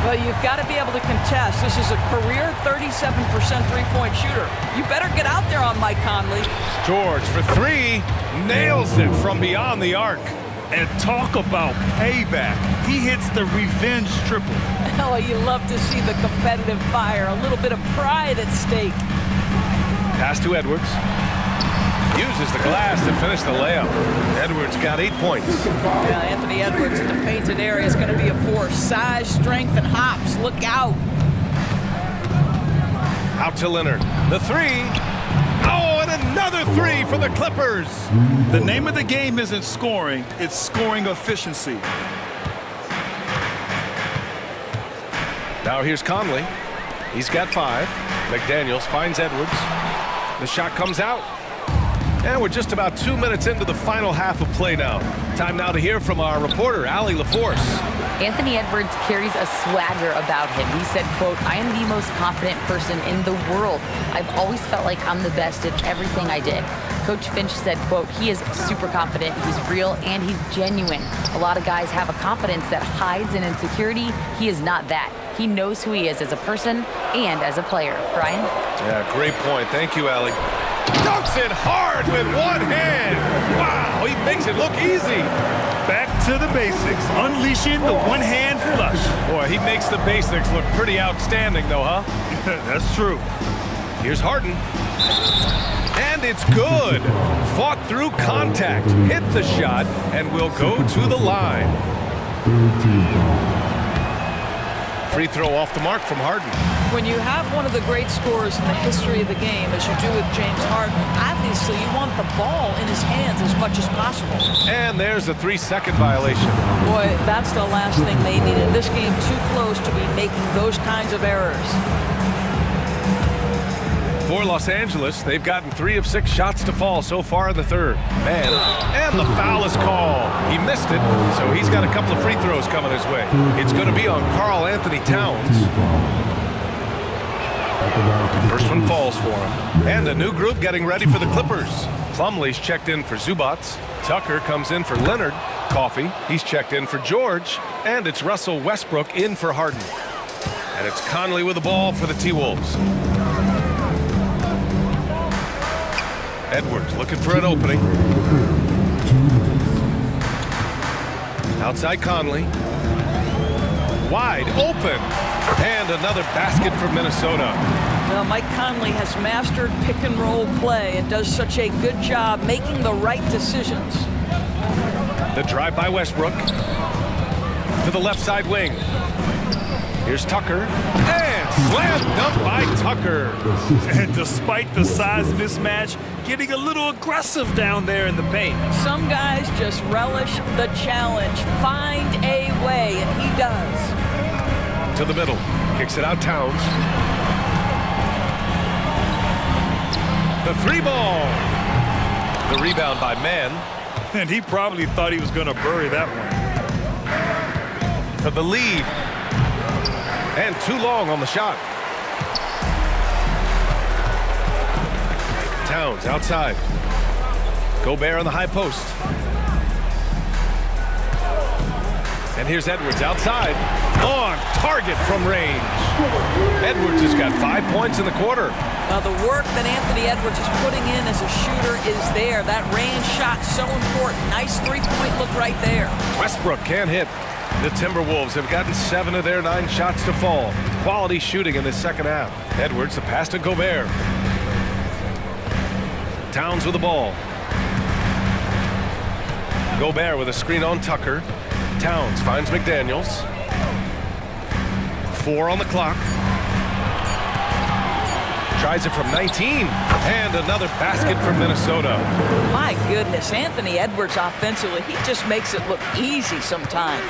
Well, you've got to be able to contest. This is a career 37% three-point shooter. You better get out there on Mike Conley. George for 3. Nails it from beyond the arc. And talk about payback. He hits the revenge triple. Oh, you love to see the competitive fire. A little bit of pride at stake. Pass to Edwards. Uses the glass to finish the layup. Edwards got 8 points. Yeah, Anthony Edwards in the painted area is going to be a force. Size, strength, and hops. Look out. Out to Leonard. The three. Oh, and another three for the Clippers. The name of the game isn't scoring, it's scoring efficiency. Now here's Conley. He's got 5. McDaniels finds Edwards. The shot comes out. And we're just about 2 minutes into the final half of play now. Time now to hear from our reporter, Allie LaForce. Anthony Edwards carries a swagger about him. He said, quote, "I am the most confident person in the world. I've always felt like I'm the best at everything I did." Coach Finch said, quote, "He is super confident, he's real, and he's genuine. A lot of guys have a confidence that hides in insecurity. He is not that. He knows who he is as a person and as a player." Brian? Yeah, great point. Thank you, Allie. Dunks it hard with one hand. Wow, he makes it look easy. Back to the basics, unleashing the one-hand flush. Boy, he makes the basics look pretty outstanding, though, huh? That's true. Here's Harden. And it's good. Fought through contact, hit the shot, and will go to the line. Free throw off the mark from Harden. When you have one of the great scorers in the history of the game, as you do with James Harden, obviously you want the ball in his hands as much as possible. And there's a 3-second violation. Boy, that's the last thing they needed. This game too close to be making those kinds of errors. For Los Angeles, they've gotten 3 of 6 shots to fall so far in the third. Man, and the foul is called. He missed it, so he's got a couple of free throws coming his way. It's going to be on Karl Anthony Towns. First one falls for him. And a new group getting ready for the Clippers. Plumlee's checked in for Zubats. Tucker comes in for Leonard. Coffey, he's checked in for George. And it's Russell Westbrook in for Harden. And it's Conley with the ball for the T-Wolves. Edwards looking for an opening. Outside Conley. Wide open. And another basket for Minnesota. Well, Mike Conley has mastered pick and roll play and does such a good job making the right decisions. The drive by Westbrook. To the left side wing. Here's Tucker. And slam dunk by Tucker. And despite the size mismatch, getting a little aggressive down there in the paint. Some guys just relish the challenge. Find a way, and he does. To the middle. Kicks it out Towns. The 3 ball. The rebound by Mann. And he probably thought he was going to bury that one. For the lead. And too long on the shot. Towns outside. Gobert on the high post. And here's Edwards outside. On target from range. Edwards has got 5 points in the quarter. Now the work that Anthony Edwards is putting in as a shooter is there. That range shot so important. Nice three-point look right there. Westbrook can't hit. The Timberwolves have gotten 7 of their 9 shots to fall. Quality shooting in the second half. Edwards, the pass to Gobert. Towns with the ball. Gobert with a screen on Tucker. Towns finds McDaniels. 4 on the clock. Tries it from 19. And another basket for Minnesota. My goodness, Anthony Edwards offensively, he just makes it look easy sometimes.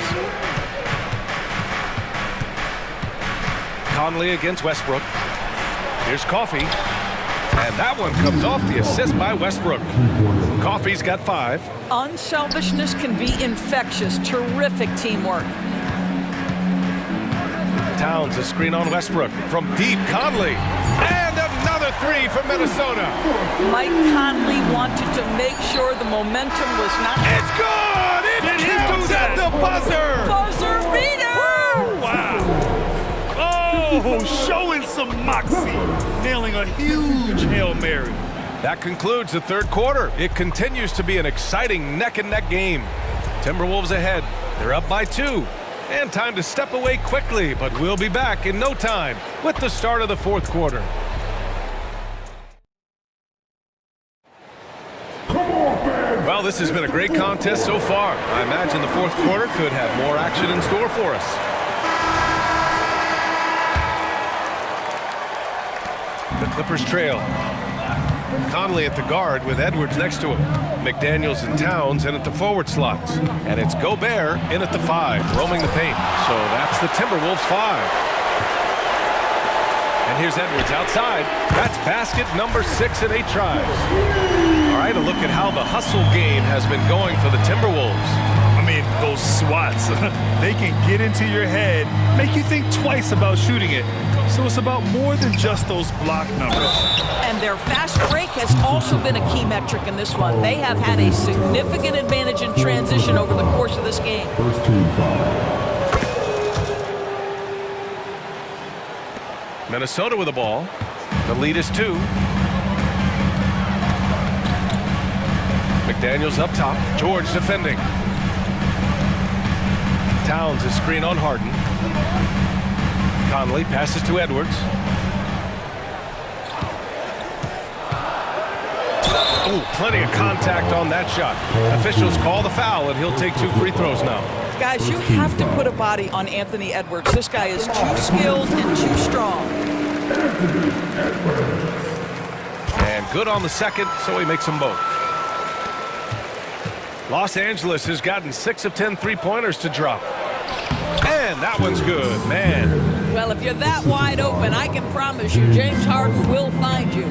Conley against Westbrook. Here's Coffey. And that one comes off the assist by Westbrook. Coffey's got 5. Unselfishness can be infectious. Terrific teamwork. Towns a screen on Westbrook from deep. Conley. And another 3 for Minnesota. Mike Conley wanted to make sure the momentum was not... It's good! It counts at the buzzer! Buzzer beater! Wow. Oh, showing some moxie. Nailing a huge Hail Mary. That concludes the third quarter. It continues to be an exciting neck-and-neck game. Timberwolves ahead. They're up by 2. And time to step away quickly, but we'll be back in no time with the start of the fourth quarter. Well, this has been a great contest so far. I imagine the fourth quarter could have more action in store for us. The Clippers trail. Conley at the guard with Edwards next to him. McDaniels and Towns in at the forward slots. And it's Gobert in at the 5, roaming the paint. So that's the Timberwolves 5. And here's Edwards outside. That's basket number 6 in 8 tries. All right, a look at how the hustle game has been going for the Timberwolves. I mean, those swats, they can get into your head, make you think twice about shooting it. So it's about more than just those block numbers. And their fast break has also been a key metric in this one. They have had a significant advantage in transition over the course of this game. First team foul. Minnesota with the ball. The lead is 2. McDaniels up top. George defending. Towns is screen on Harden. Conley passes to Edwards. Oh, plenty of contact on that shot. Officials call the foul, and he'll take 2 free throws now. Guys, you have to put a body on Anthony Edwards. This guy is too skilled and too strong. And good on the second, so he makes them both. Los Angeles has gotten 6 of 10 three-pointers to drop. And that one's good, man. Well, if you're that wide open, I can promise you James Harden will find you.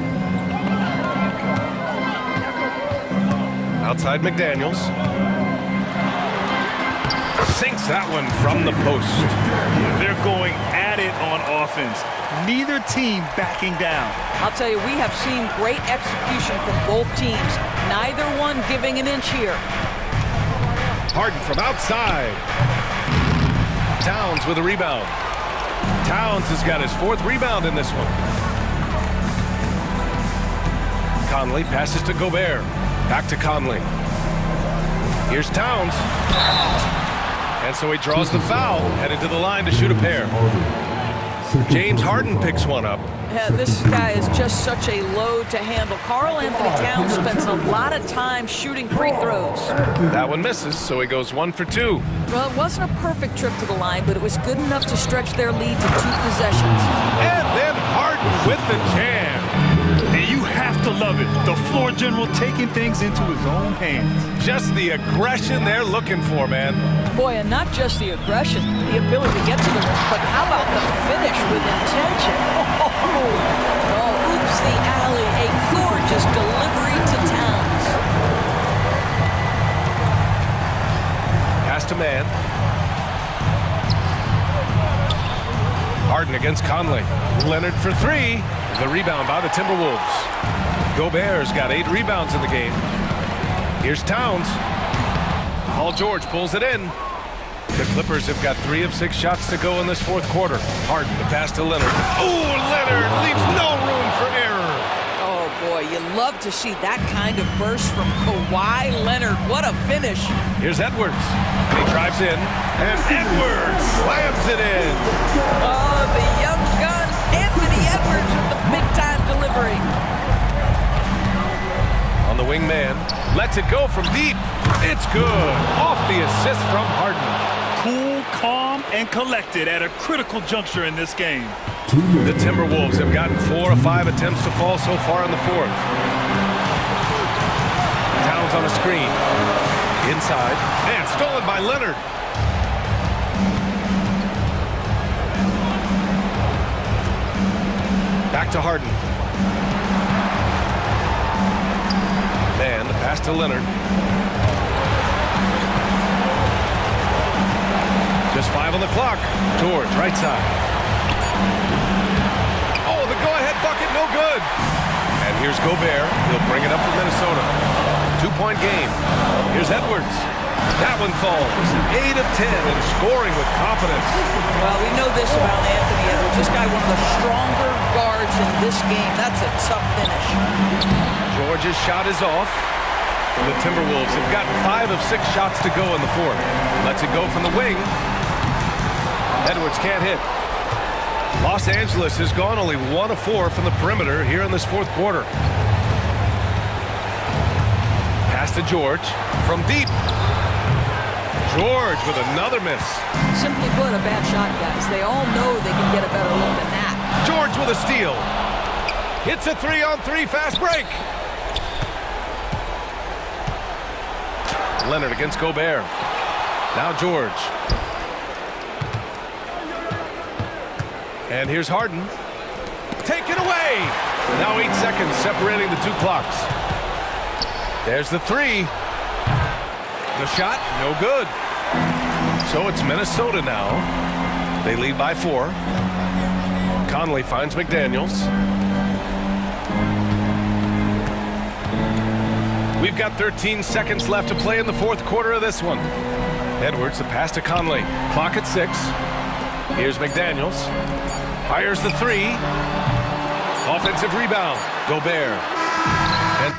Outside McDaniels. Sinks that one from the post. They're going at it on offense. Neither team backing down. I'll tell you, we have seen great execution from both teams. Neither one giving an inch here. Harden from outside. Towns with a rebound. Towns has got his 4th rebound in this one. Conley passes to Gobert. Back to Conley. Here's Towns. And so he draws the foul, headed to the line to shoot a pair. James Harden picks one up. Yeah, this guy is just such a load to handle. Karl Anthony Towns spends a lot of time shooting free throws. That one misses, so he goes 1 for 2. Well, it wasn't a perfect trip to the line, but it was good enough to stretch their lead to 2 possessions. And then Harden with the jam. And you have to love it. The floor general taking things into his own hands. Just the aggression they're looking for, man. Boy, and not just the aggression, the ability to get to the rim, but how about the finish with intention? Oh, oops, the alley, a gorgeous delivery to Towns. Pass to man. Harden against Conley. Leonard for 3. The rebound by the Timberwolves. Gobert's got 8 rebounds in the game. Here's Towns. Paul George pulls it in. The Clippers have got 3 of 6 shots to go in this fourth quarter. Harden, the pass to Leonard. Oh, Leonard leaves no room for error. Oh, boy, you love to see that kind of burst from Kawhi Leonard. What a finish. Here's Edwards. He drives in, and Edwards slams it in. Oh, the young gun, Anthony Edwards with the big-time delivery. On the wing man, lets it go from deep. It's good. Off the assist from Harden. Cool, calm, and collected at a critical juncture in this game. The Timberwolves have gotten 4 of 5 attempts to fall so far in the fourth. Towns on a screen. Inside. And stolen by Leonard. Back to Harden. Man, the pass to Leonard. Just 5 on the clock. George, right side. Oh, the go-ahead bucket, no good. And here's Gobert. He'll bring it up for Minnesota. 2-point game. Here's Edwards. That one falls. 8 of 10 and scoring with confidence. Well, we know this about Anthony Edwards. This guy, one of the stronger guards in this game. That's a tough finish. George's shot is off. The Timberwolves have gotten 5 of 6 shots to go in the fourth. Lets it go from the wing. Edwards can't hit. Los Angeles has gone only 1 of 4 from the perimeter here in this fourth quarter. Pass to George from deep. George with another miss. Simply put, a bad shot, guys. They all know they can get a better look than that. George with a steal. Hits a 3-on-3 fast break. Leonard against Gobert. Now George. And here's Harden. Take it away. Now 8 seconds separating the two clocks. There's the three. The shot, no good. So it's Minnesota now. They lead by 4. Conley finds McDaniels. We've got 13 seconds left to play in the fourth quarter of this one. Edwards, the pass to Conley. Clock at 6. Here's McDaniels. Fires the 3. Offensive rebound. Gobert. And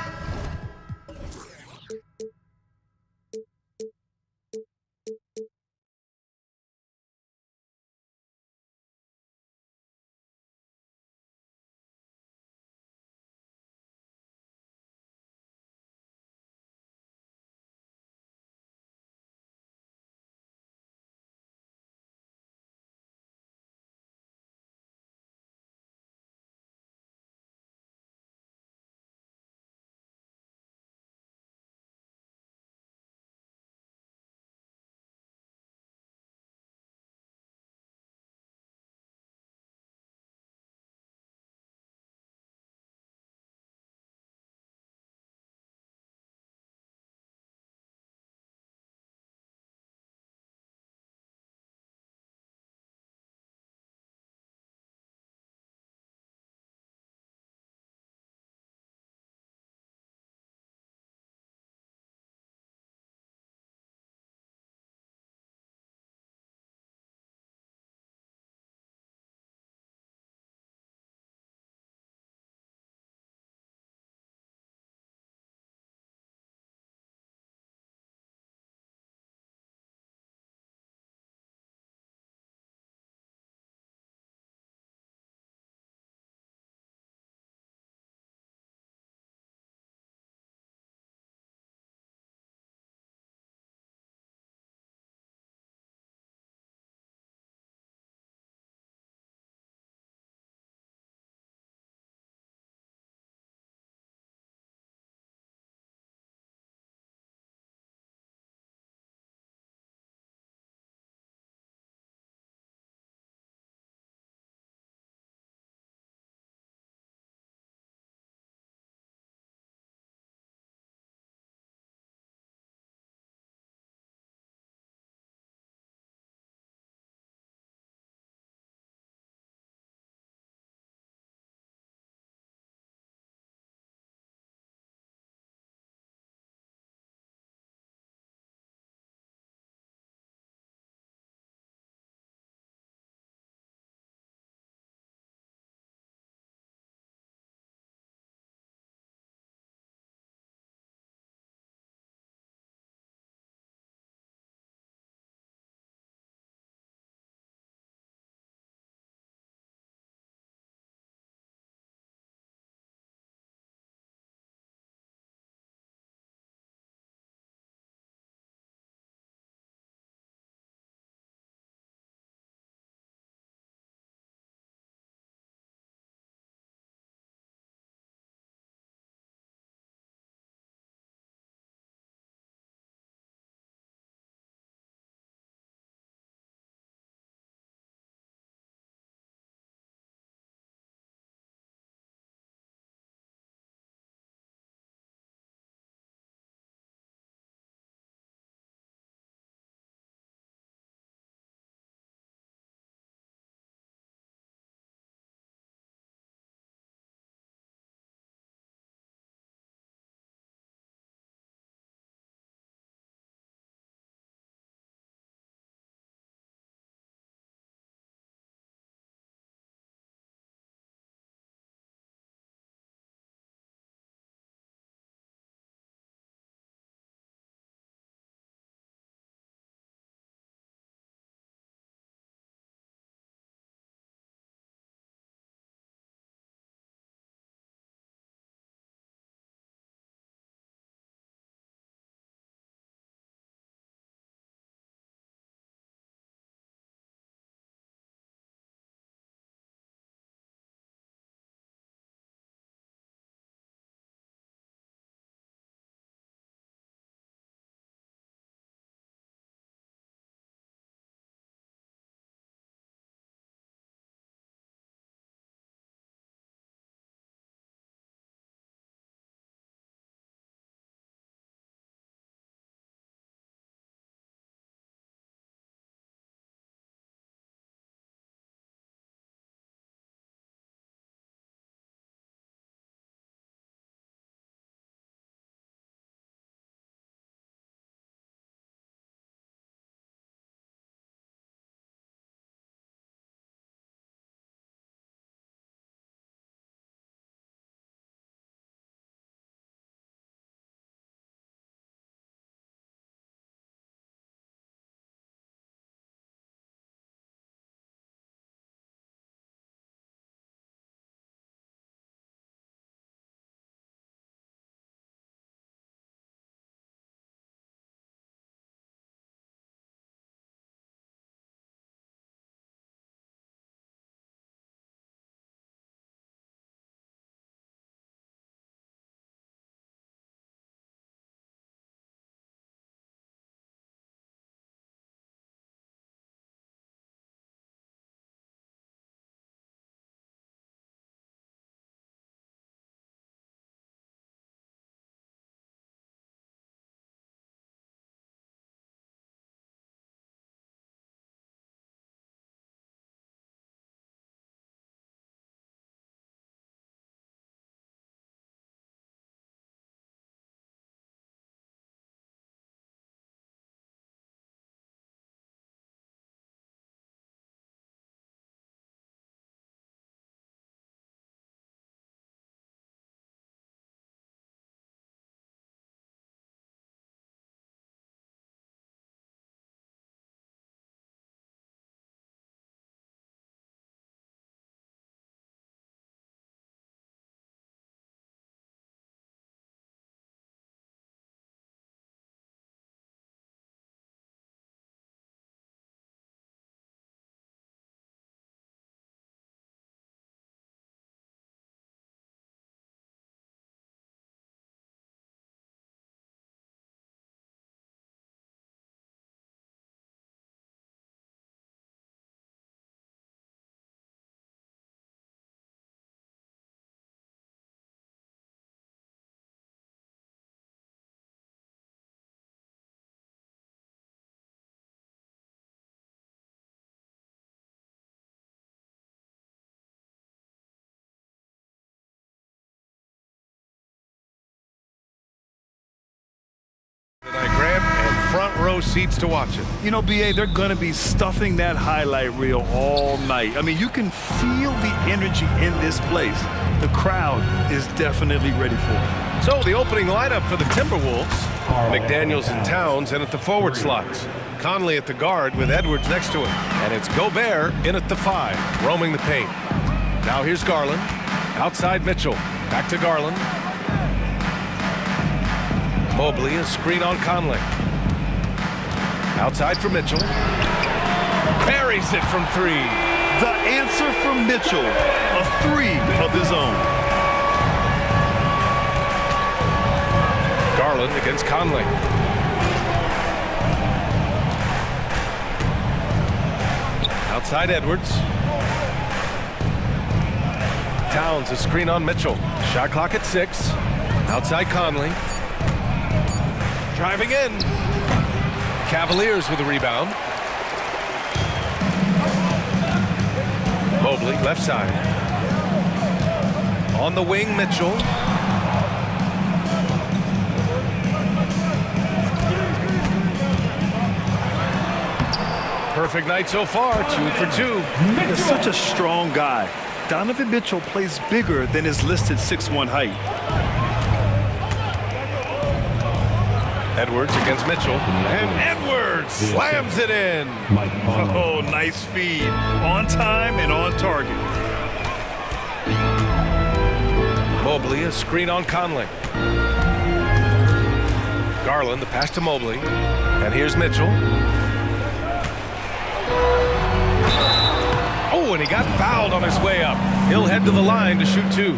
front row seats to watch it. You know, BA, they're going to be stuffing that highlight reel all night. I mean, you can feel the energy in this place. The crowd is definitely ready for it. So the opening lineup for the Timberwolves, McDaniels and Towns in at the forward slots. Conley at the guard with Edwards next to him. And it's Gobert in at the 5, roaming the paint. Now here's Garland. Outside Mitchell. Back to Garland. Mobley, a screen on Conley. Outside for Mitchell. Buries it from 3. The answer from Mitchell, a 3 of his own. Garland against Conley. Outside Edwards. Towns, a screen on Mitchell. Shot clock at 6. Outside Conley. Driving in. Cavaliers with a rebound. Mobley, left side. On the wing, Mitchell. Perfect night so far, 2 for 2. He's such a strong guy. Donovan Mitchell plays bigger than his listed 6'1" height. Edwards against Mitchell. And Edwards slams it in. Oh, nice feed. On time and on target. Mobley, a screen on Conley. Garland, the pass to Mobley. And here's Mitchell. Oh, and he got fouled on his way up. He'll head to the line to shoot 2.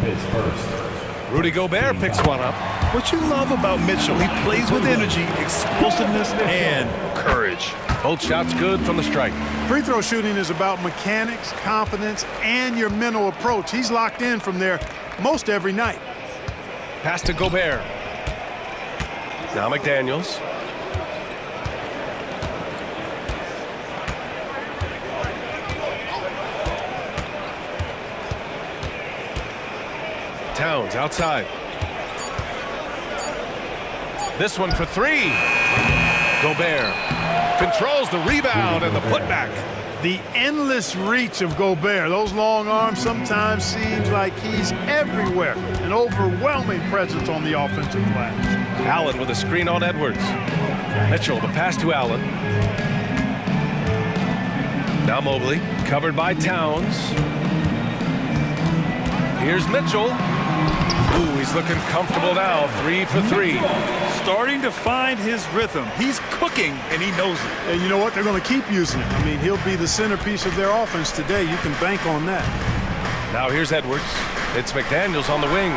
Rudy Gobert picks one up. What you love about Mitchell, he plays with energy, explosiveness, and courage. Both shots good from the strike. Free throw shooting is about mechanics, confidence, and your mental approach. He's locked in from there most every night. Pass to Gobert. Now McDaniels. Towns outside. This one for 3. Gobert controls the rebound and the putback. The endless reach of Gobert. Those long arms sometimes seems like he's everywhere. An overwhelming presence on the offensive glass. Allen with a screen on Edwards. Mitchell, the pass to Allen. Now Mobley, covered by Towns. Here's Mitchell. Ooh, he's looking comfortable now. 3 for 3. Starting to find his rhythm. He's cooking, and he knows it. And you know what? They're going to keep using him. I mean, he'll be the centerpiece of their offense today. You can bank on that. Now here's Edwards. It's McDaniels on the wing.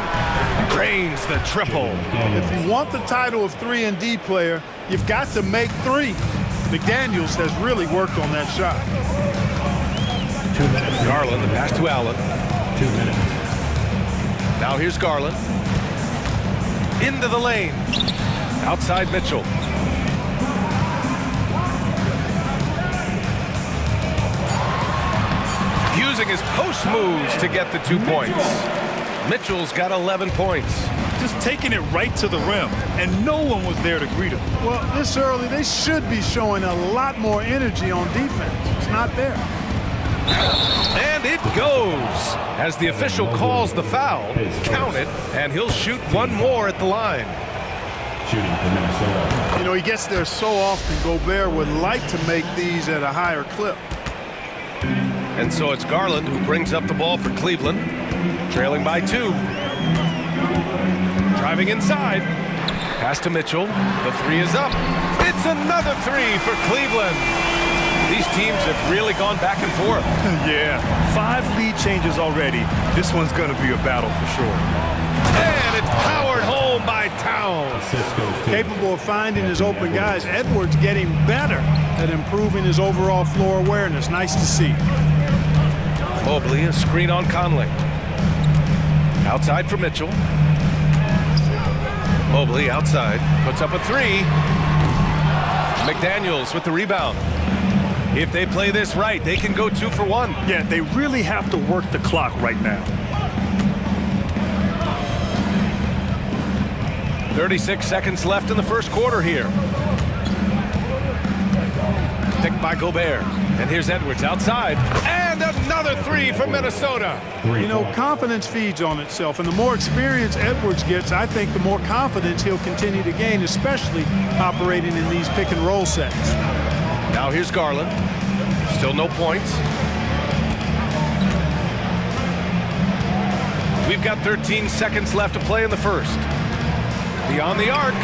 Drains the triple. If you want the title of 3-and-D player, you've got to make 3. McDaniels has really worked on that shot. 2 minutes. Garland, the pass to Allen. 2 minutes. Now here's Garland. Into the lane. Outside Mitchell. Using his post moves to get the 2 points. Mitchell's got 11 points. Just taking it right to the rim, and no one was there to greet him. Well, this early, they should be showing a lot more energy on defense. It's not there. And it goes. As the official calls the foul, count it, and he'll shoot 1 more at the line. Shooting for Minnesota. You know, he gets there so often. Gobert would like to make these at a higher clip. And so it's Garland who brings up the ball for Cleveland, trailing by 2. Driving inside. Pass to Mitchell. The 3 is up. It's another 3 for Cleveland. These teams have really gone back and forth. Yeah, 5 lead changes already. This one's going to be a battle for sure. And it's powered home by Towns. Capable of finding his open guys. Edwards getting better at improving his overall floor awareness. Nice to see. Mobley, a screen on Conley. Outside for Mitchell. Mobley outside, puts up a 3. McDaniels with the rebound. If they play this right, they can go 2 for 1. Yeah, they really have to work the clock right now. 36 seconds left in the first quarter here. picked by Gobert. And here's Edwards outside. And another three from Minnesota. You know, confidence feeds on itself, and the more experience Edwards gets, I think the more confidence he'll continue to gain, especially operating in these pick and roll sets. Now here's Garland. Still no points. We've got 13 seconds left to play in the first. Beyond the arc.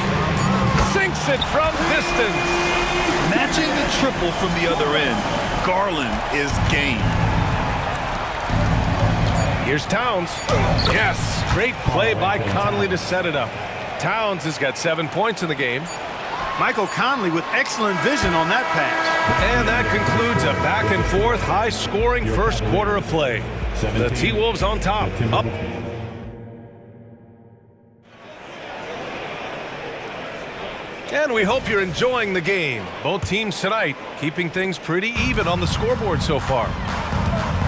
Sinks it from distance. Matching the triple from the other end. Garland is game. Here's Towns. Yes, great play by Conley to set it up. Towns has got 7 points in the game. Michael Conley with excellent vision on that pass. And that concludes a back-and-forth, high-scoring first quarter of play. The T-Wolves on top. Up. And we hope you're enjoying the game. Both teams tonight keeping things pretty even on the scoreboard so far.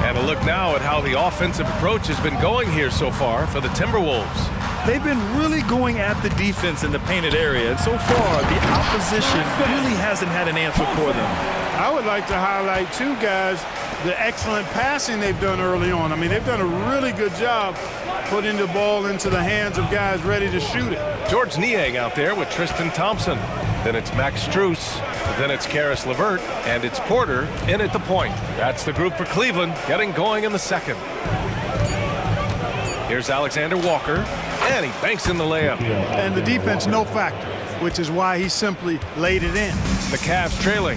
And a look now at how the offensive approach has been going here so far for the Timberwolves. They've been really going at the defense in the painted area, and so far the opposition really hasn't had an answer for them. I would like to highlight, too, guys, the excellent passing they've done early on. I mean, they've done a really good job putting the ball into the hands of guys ready to shoot it. George Niang out there with Tristan Thompson. Then it's Max Strus. Then it's Karis LeVert. And it's Porter in at the point. That's the group for Cleveland getting going in the second. Here's Alexander Walker. And he banks in the layup. And the defense no factor, which is why he simply laid it in. The Cavs trailing.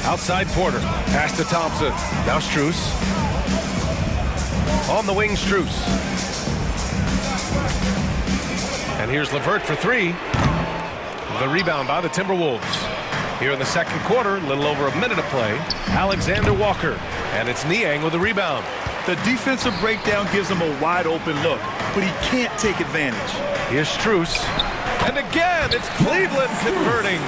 Outside Porter. Pass to Thompson. Now Strus. On the wing, Strus. And here's LeVert for three. The rebound by the Timberwolves. Here in the second quarter, a little over a minute of play. Alexander Walker. And it's Niang with the rebound. The defensive breakdown gives him a wide open look, but he can't take advantage. Here's Strus. And again, it's Cleveland converting.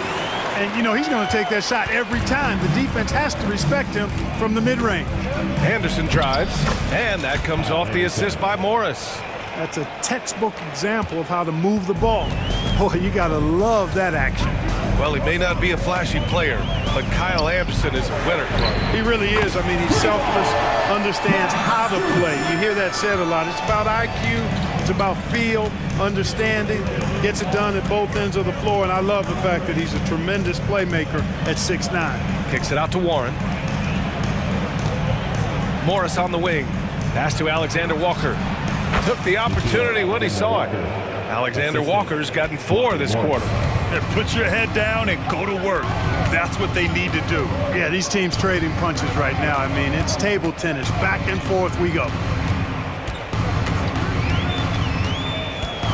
And, you know, he's going to take that shot every time. The defense has to respect him from the mid-range. Anderson drives, and that comes off the assist by Morris. That's a textbook example of how to move the ball. Boy, you got to love that action. Well, he may not be a flashy player, but Kyle Anderson is a winner. He really is. I mean, he's selfless, understands how to play. You hear that said a lot. It's about IQ. It's about feel, understanding. Gets it done at both ends of the floor, and I love the fact that he's a tremendous playmaker at 6'9". Kicks it out to Warren. Morris on the wing. Pass to Alexander Walker. Took the opportunity when he saw it. Alexander Walker's gotten 4 this quarter. Put your head down and go to work. That's what they need to do. Yeah, these teams trading punches right now. I mean, it's table tennis. Back and forth we go.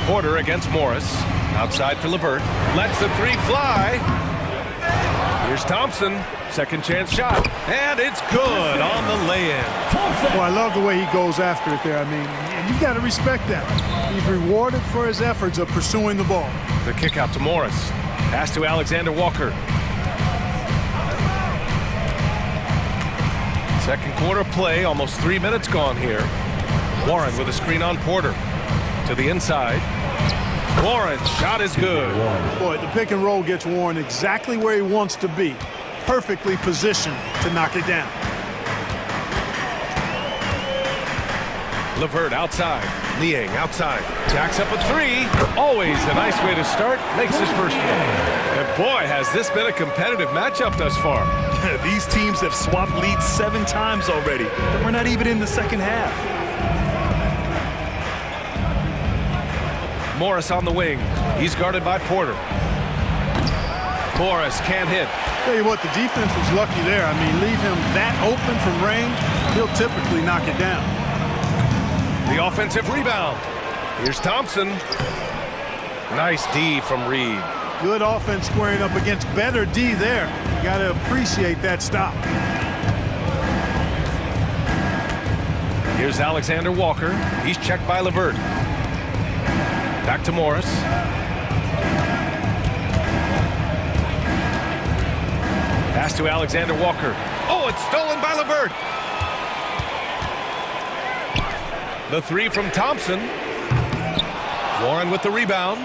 Porter against Morris. Outside for LeVert. Lets the three fly. Here's Thompson. Second chance shot. And it's good on the lay-in. Well, I love the way he goes after it there. I mean, and you've got to respect that. He's rewarded for his efforts of pursuing the ball. The kick out to Morris. Pass to Alexander Walker. Second quarter play, almost 3 minutes gone here. Warren with a screen on Porter. To the inside. Warren's shot is good. Boy, the pick and roll gets Warren exactly where he wants to be. Perfectly positioned to knock it down. LeVert outside. Niang outside. Jacks up a three. Always a nice way to start. Makes his first one. And boy, has this been a competitive matchup thus far. These teams have swapped leads 7 times already. We're not even in the second half. Morris on the wing. He's guarded by Porter. Morris can't hit. Tell you what, the defense was lucky there. I mean, leave him that open from range, he'll typically knock it down. The offensive rebound. Here's Thompson. Nice D from Reed. Good offense squaring up against better D there. Got to appreciate that stop. Here's Alexander Walker. He's checked by LeVert. Back to Morris. Pass to Alexander Walker. Oh, it's stolen by LeVert. The three from Thompson. Warren with the rebound.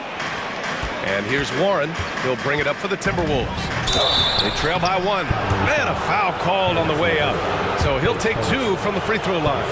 And here's Warren. He'll bring it up for the Timberwolves. They trail by 1. Man, a foul called on the way up. So he'll take 2 from the free throw line.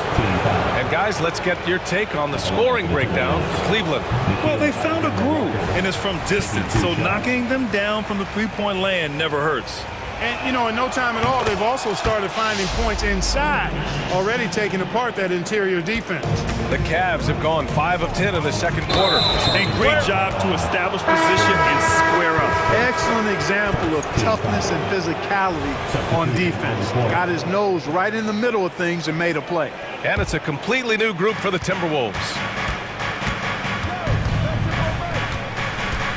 And guys, let's get your take on the scoring breakdown for Cleveland. Well, they found a groove, and it's from distance. So knocking them down from the three-point land never hurts. And, you know, in no time at all, they've also started finding points inside, already taking apart that interior defense. The Cavs have gone 5 of 10 in the second quarter. A great job to establish position and square up. Excellent example of toughness and physicality on defense. Got his nose right in the middle of things and made a play. And it's a completely new group for the Timberwolves.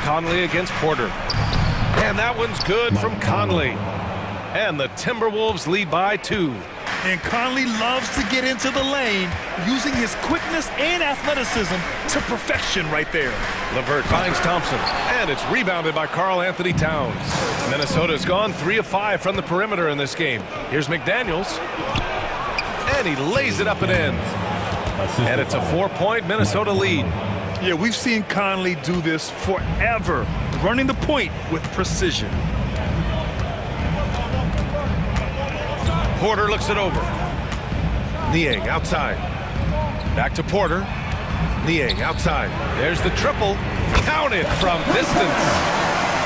Conley against Porter. And that one's good from Conley. And the Timberwolves lead by 2. And Conley loves to get into the lane, using his quickness and athleticism to perfection right there. LeVert finds Thompson, and it's rebounded by Karl Anthony Towns. Minnesota's gone 3 of 5 from the perimeter in this game. Here's McDaniels, and he lays it up and in. And it's a 4-point Minnesota lead. Yeah, we've seen Conley do this forever, running the point with precision. Porter looks it over. Niang outside. Back to Porter. Niang outside. There's the triple. Counted from distance.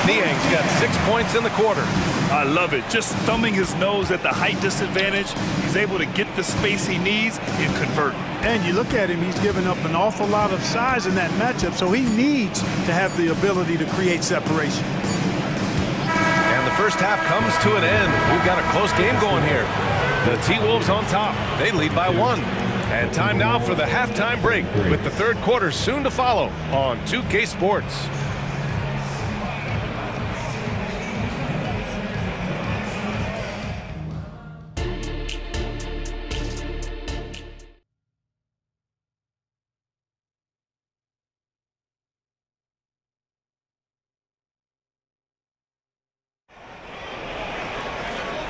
Niang's got 6 points in the quarter. I love it. Just thumbing his nose at the height disadvantage. He's able to get the space he needs and convert. And you look at him, he's given up an awful lot of size in that matchup, so he needs to have the ability to create separation. And the first half comes to an end. We've got a close game going here. The T-Wolves on top. They lead by 1. And time now for the halftime break, with the third quarter soon to follow on 2K Sports.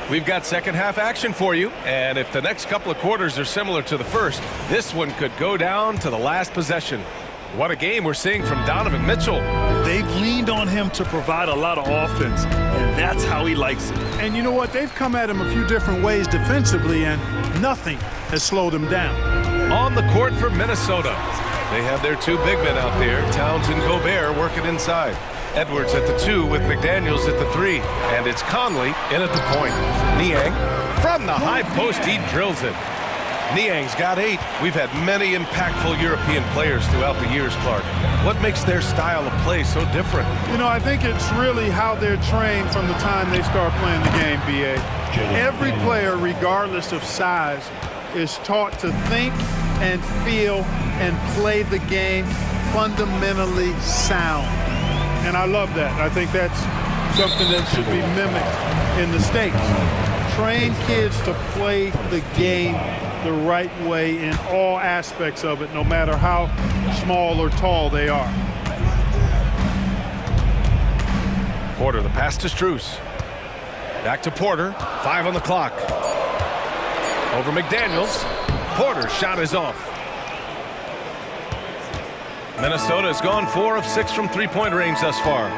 We've got second half action for you, and if the next couple of quarters are similar to the first, this one could go down to the last possession. What a game we're seeing from Donovan Mitchell. They've leaned on him to provide a lot of offense, and that's how he likes it. And you know what? They've come at him a few different ways defensively, and nothing has slowed him down. On the court for Minnesota, they have their 2 big men out there, Towns and Gobert, working inside. Edwards at the 2 with McDaniels at the 3. And it's Conley in at the point. Niang from the high post, he drills it. Niang's got 8. We've had many impactful European players throughout the years, Clark. What makes their style of play so different? You know, I think it's really how they're trained from the time they start playing the game, B.A. Every player, regardless of size, is taught to think and feel and play the game fundamentally sound. And I love that. I think that's something that should be mimicked in the States. Train kids to play the game the right way in all aspects of it, no matter how small or tall they are. Porter, the pass to Strus. Back to Porter. 5 on the clock. Over McDaniels. Porter's shot is off. Minnesota has gone 4 of 6 from three-point range thus far.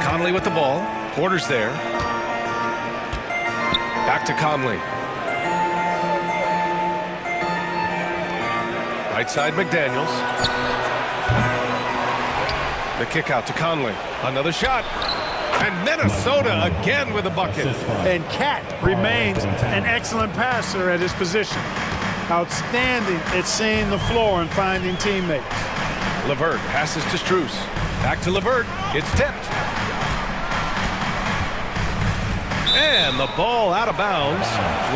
Conley with the ball. Porter's there. Back to Conley. Right side McDaniels. The kick out to Conley. Another shot. And Minnesota again with a bucket. And Cat remains an excellent passer at his position. Outstanding at seeing the floor and finding teammates. LeVert passes to Strus. Back to LeVert. It's tipped. And the ball out of bounds.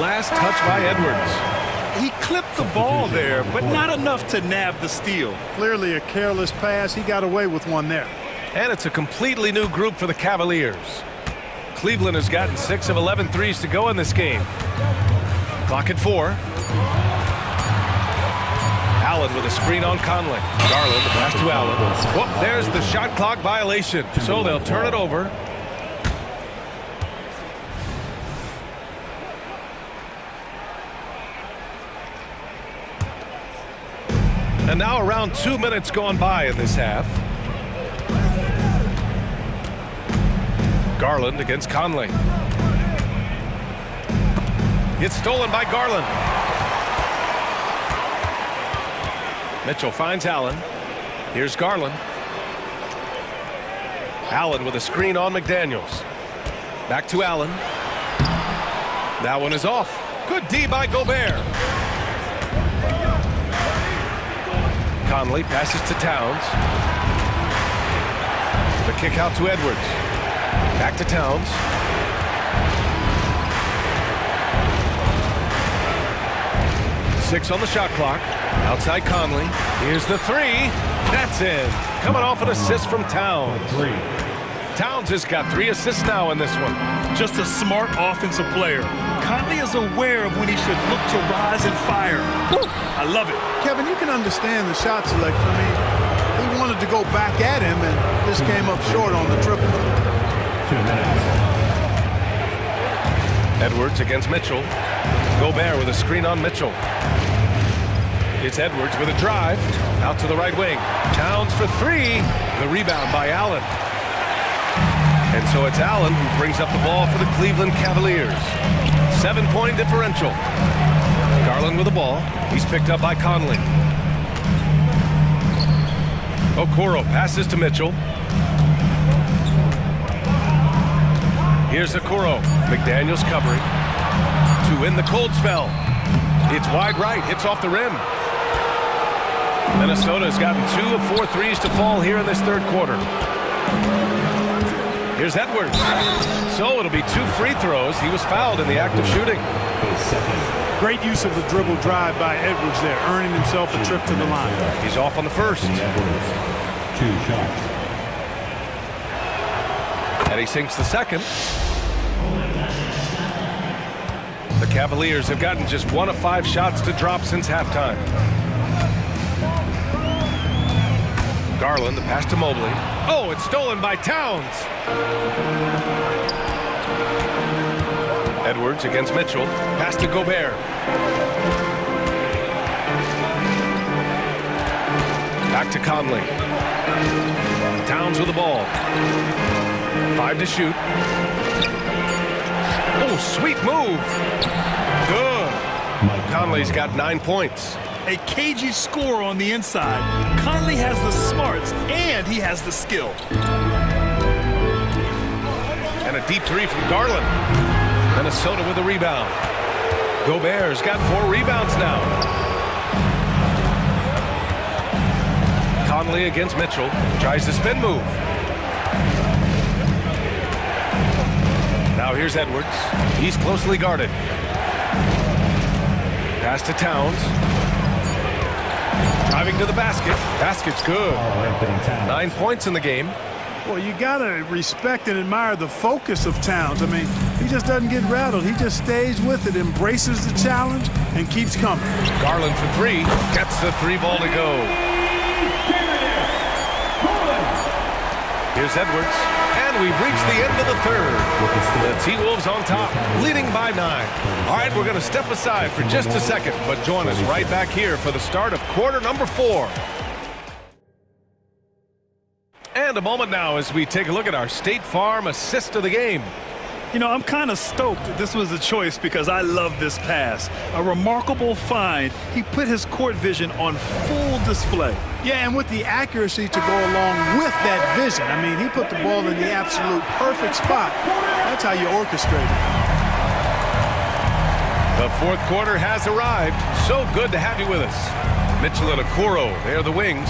Last touch by Edwards. He clipped the ball there, but not enough to nab the steal. Clearly a careless pass. He got away with one there. And it's a completely new group for the Cavaliers. Cleveland has gotten 6 of 11 threes to go in this game. Clock at 4. Allen with a screen on Conley. Garland, the pass to Allen. Whoop, there's the shot clock violation. So they'll turn it over. And now around 2 minutes gone by in this half. Garland against Conley. It's stolen by Garland. Mitchell finds Allen. Here's Garland. Allen with a screen on McDaniels. Back to Allen. That one is off. Good D by Gobert. Conley passes to Towns. The kick out to Edwards. Back to Towns. Six on the shot clock. Outside Conley. Here's the three. That's in. Coming off an assist from Towns. Towns has got 3 assists now in this one. Just a smart offensive player. Conley is aware of when he should look to rise and fire. I love it. Kevin, you can understand the shot selection. I mean, he wanted to go back at him and just came up short on the triple. 2 minutes. Edwards against Mitchell. Gobert with a screen on Mitchell. It's Edwards with a drive. Out to the right wing. Towns for 3. The rebound by Allen. And so it's Allen who brings up the ball for the Cleveland Cavaliers. 7-point differential. Garland with the ball. He's picked up by Conley. Okoro passes to Mitchell. Here's Okoro. McDaniels covering. To win the cold spell. It's wide right. Hits off the rim. Minnesota has gotten 2 of 4 threes to fall here in this third quarter. Here's Edwards. So it'll be 2 free throws. He was fouled in the act of shooting. Great use of the dribble drive by Edwards there, earning himself a trip to the line. He's off on the first. Edwards, 2 shots. And he sinks the second. The Cavaliers have gotten just 1 of 5 shots to drop since halftime. Garland, the pass to Mobley. Oh, it's stolen by Towns. Edwards against Mitchell. Pass to Gobert. Back to Conley. Towns with the ball. 5 to shoot. Oh, sweet move. Good. Conley's got 9 points. A cagey score on the inside. Conley has the smarts and he has the skill. And a deep 3 from Garland. Minnesota with the rebound. Gobert's got 4 rebounds now. Conley against Mitchell. Tries the spin move. Now here's Edwards. He's closely guarded. Pass to Towns. Driving to the basket. Basket's good. 9 points in the game. Well, you got to respect and admire the focus of Towns. I mean, he just doesn't get rattled. He just stays with it, embraces the challenge, and keeps coming. Garland for 3. Gets the 3 ball to go. Here's Edwards. And we've reached the end of the third. The T-Wolves on top, leading by 9. All right, we're going to step aside for just a second, but join us right back here for the start of quarter number 4. And a moment now as we take a look at our State Farm assist of the game. You know, I'm kind of stoked that this was a choice because I love this pass. A remarkable find. He put his court vision on full display. Yeah, and with the accuracy to go along with that vision. I mean, he put the ball in the absolute perfect spot. That's how you orchestrate it. The fourth quarter has arrived. So good to have you with us. Mitchell and Okoro, they're the wings.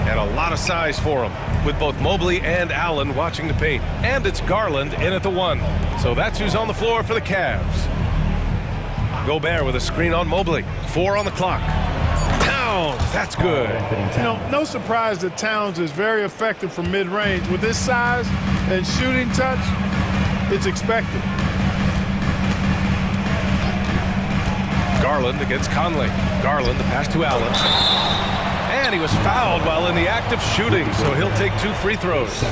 And a lot of size for them, with both Mobley and Allen watching the paint. And it's Garland in at the 1. So that's who's on the floor for the Cavs. Gobert with a screen on Mobley. 4 on the clock. Towns, that's good. You know, no surprise that Towns is very effective from mid-range. With his size and shooting touch, it's expected. Garland against Conley. Garland, the pass to Allen. And he was fouled while in the act of shooting, so he'll take 2 free throws.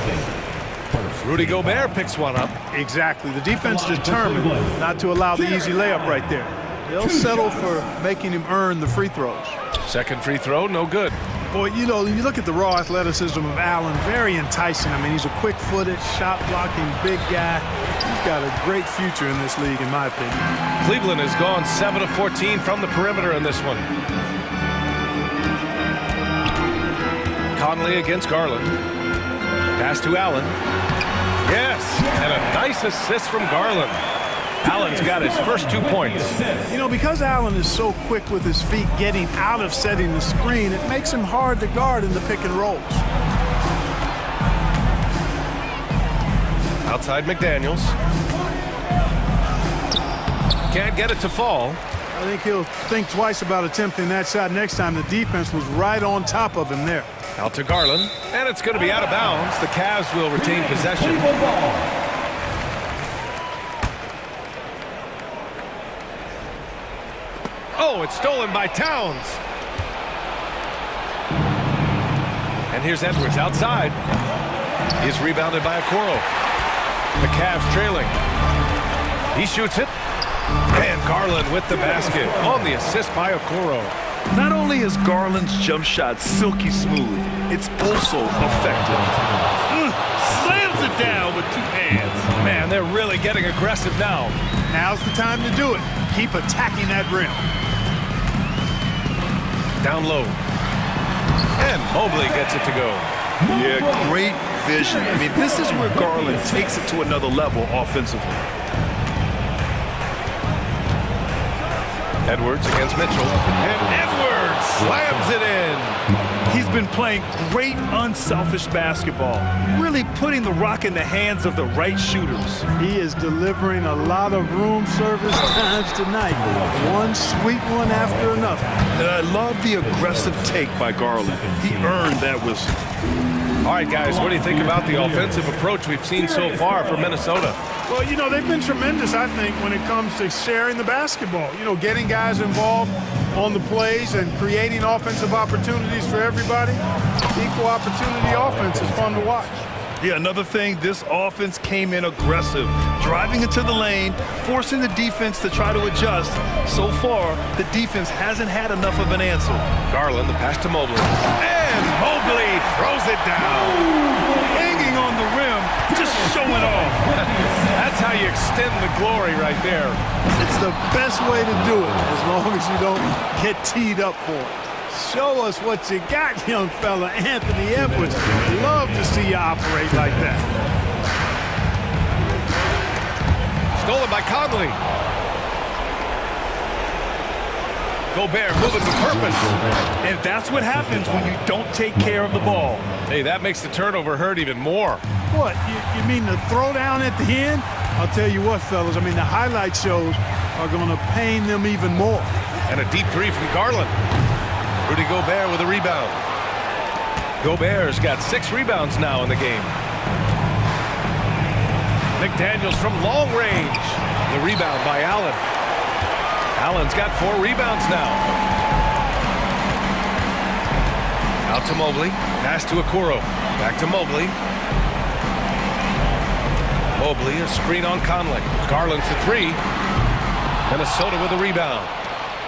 Rudy Gobert picks one up. Exactly. The defense determined not to allow the easy layup right there. They'll settle for making him earn the free throws. Second free throw, no good. Boy, you know, you look at the raw athleticism of Allen, very enticing. I mean, he's a quick-footed, shot-blocking, big guy. He's got a great future in this league, in my opinion. Cleveland has gone 7 of 14 from the perimeter in this one. Conley against Garland. Pass to Allen. Yes, and a nice assist from Garland. Allen's got his first 2 points. You know, because Allen is so quick with his feet getting out of setting the screen, it makes him hard to guard in the pick and rolls. Outside McDaniels. Can't get it to fall. I think he'll think twice about attempting that shot next time. The defense was right on top of him there. Out to Garland, and it's going to be out of bounds. The Cavs will retain possession. Oh, it's stolen by Towns. And here's Edwards outside. He's rebounded by Okoro. The Cavs trailing. He shoots it. And Garland with the basket on the assist by Okoro. Not only is Garland's jump shot silky smooth, it's also effective. Slams it down with 2 hands. Man, they're really getting aggressive now. Now's the time to do it. Keep attacking that rim. Down low. And Mobley gets it to go. Yeah, great vision. I mean, this is where Garland takes it to another level offensively. Edwards against Mitchell. And Edwards slams it in. He's been playing great unselfish basketball, really putting the rock in the hands of the right shooters. He is delivering a lot of room service times tonight. One sweet one after another. And I love the aggressive take by Garland. He earned that whistle. All right, guys, what do you think about the offensive approach we've seen so far from Minnesota? Well, you know, they've been tremendous, I think, when it comes to sharing the basketball. You know, getting guys involved on the plays and creating offensive opportunities for everybody. Equal opportunity offense is fun to watch. Yeah, another thing, this offense came in aggressive, driving into the lane, forcing the defense to try to adjust. So far, the defense hasn't had enough of an answer. Garland, the pass to Mobley. And Mobley throws it down. Hanging on the rim, just showing off. That's how you extend the glory right there. It's the best way to do it, as long as you don't get teed up for it. Show us what you got, young fella. Anthony Edwards. Love to see you operate like that. Stolen by Conley. Gobert moving with purpose. And that's what happens when you don't take care of the ball. Hey, that makes the turnover hurt even more. What, you mean the throwdown at the end? I'll tell you what, fellas, I mean, the highlight shows are going to pain them even more. And a deep three from Garland. Rudy Gobert with a rebound. Gobert's got 6 rebounds now in the game. McDaniels from long range. The rebound by Allen. Allen's got 4 rebounds now. Out to Mobley. Pass to Okoro. Back to Mobley. Mobley, a screen on Conley. Garland for 3. Minnesota with a rebound.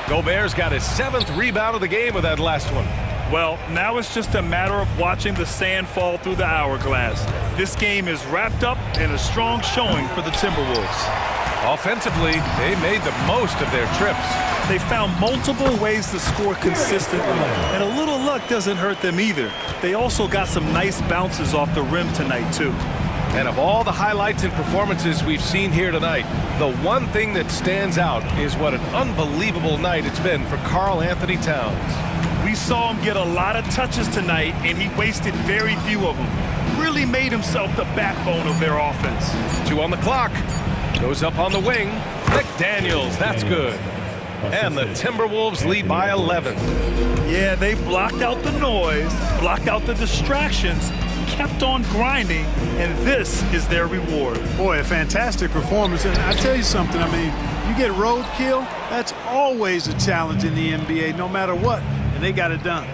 Gobert's got his 7th rebound of the game with that last one. Well, now it's just a matter of watching the sand fall through the hourglass. This game is wrapped up in a strong showing for the Timberwolves. Offensively, they made the most of their trips. They found multiple ways to score consistently, and a little luck doesn't hurt them either. They also got some nice bounces off the rim tonight, too. And of all the highlights and performances we've seen here tonight, the one thing that stands out is what an unbelievable night it's been for Karl Anthony Towns. We saw him get a lot of touches tonight, and he wasted very few of them. Really made himself the backbone of their offense. 2 on the clock. Goes up on the wing. McDaniels, that's good. And the Timberwolves lead by 11. Yeah, they blocked out the noise, blocked out the distractions, kept on grinding, and this is their reward. Boy, a fantastic performance. And I tell you something, I mean, you get roadkill, that's always a challenge in the NBA, no matter what, and they got it done.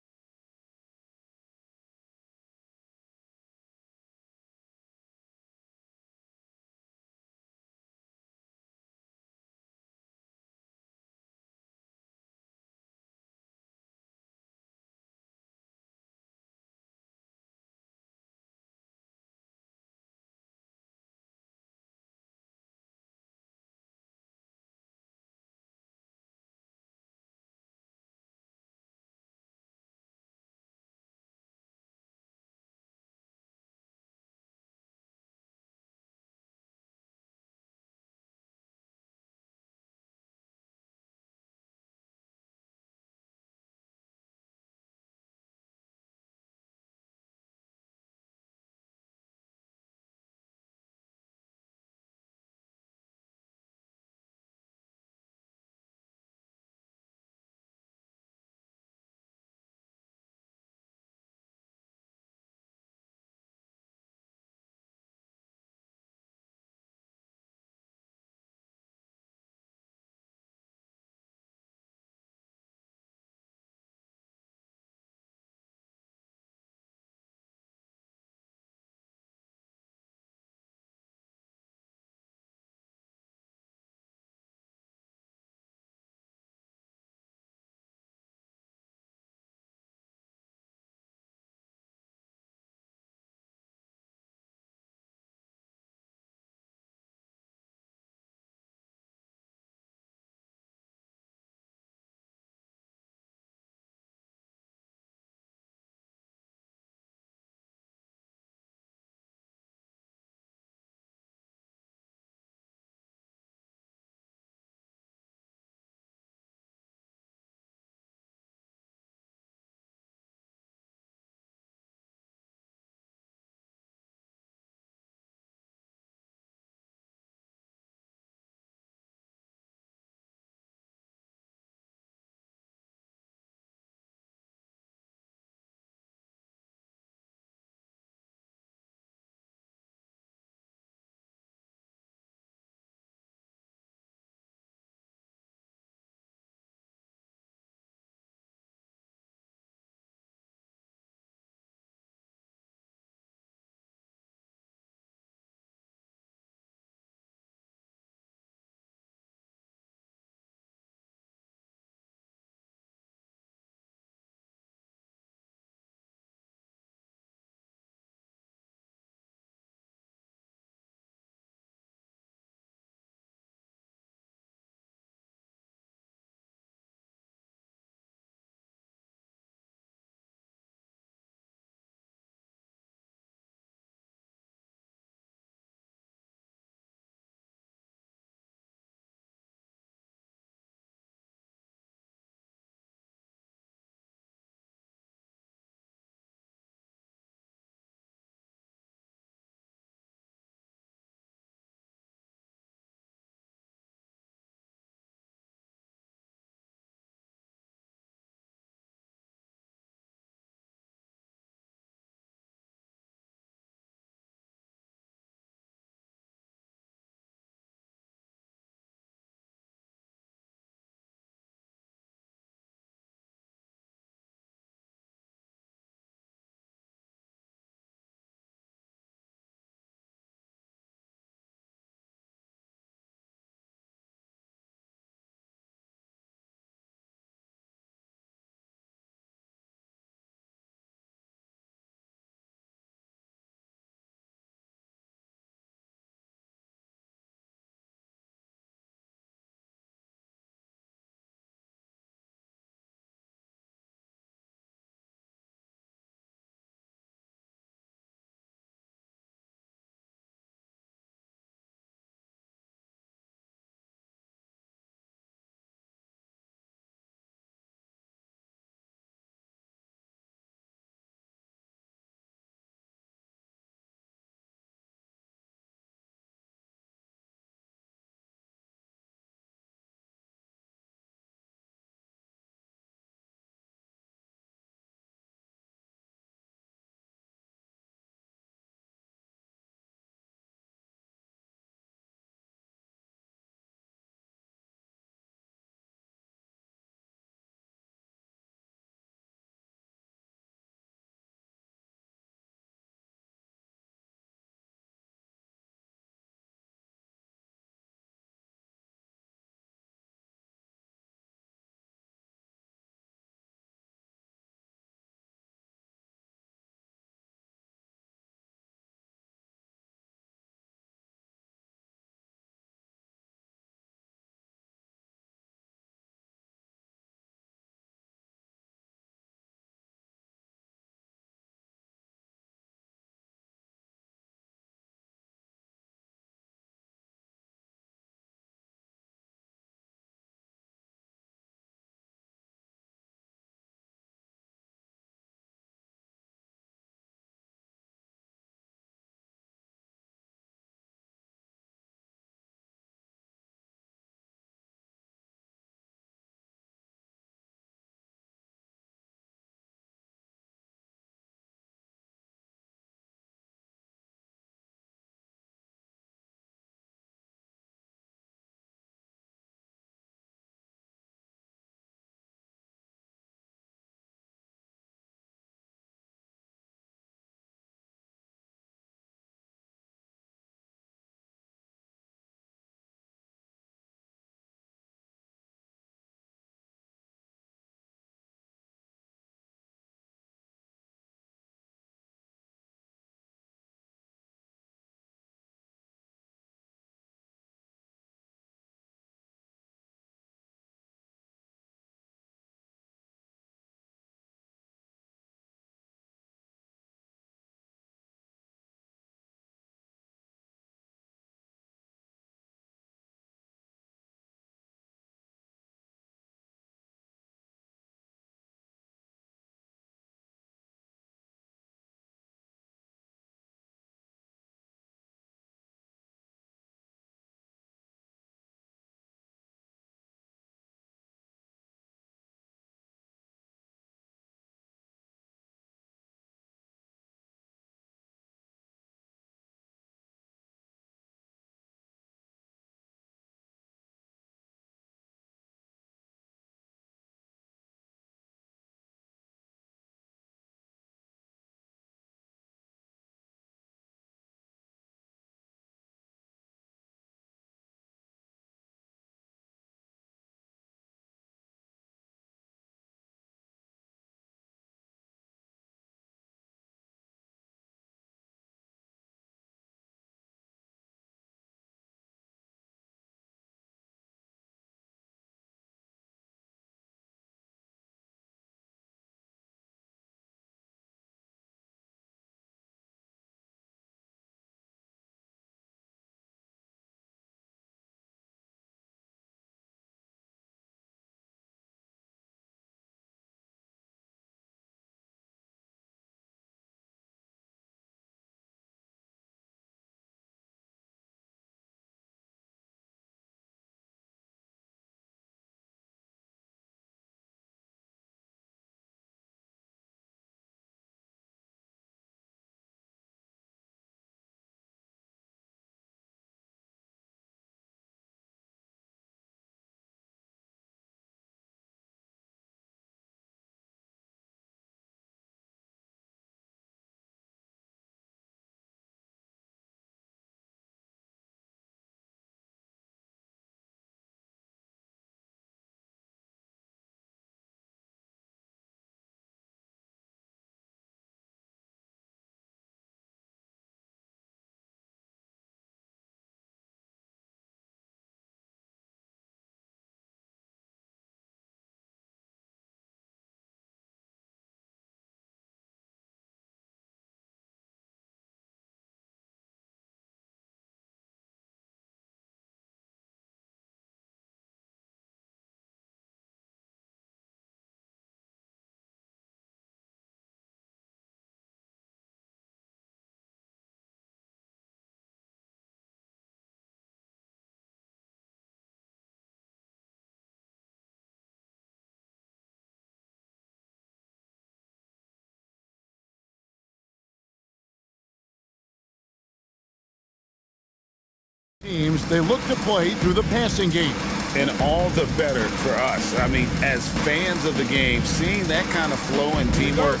Teams, they look to play through the passing game. And all the better for us. I mean, as fans of the game, seeing that kind of flow and teamwork,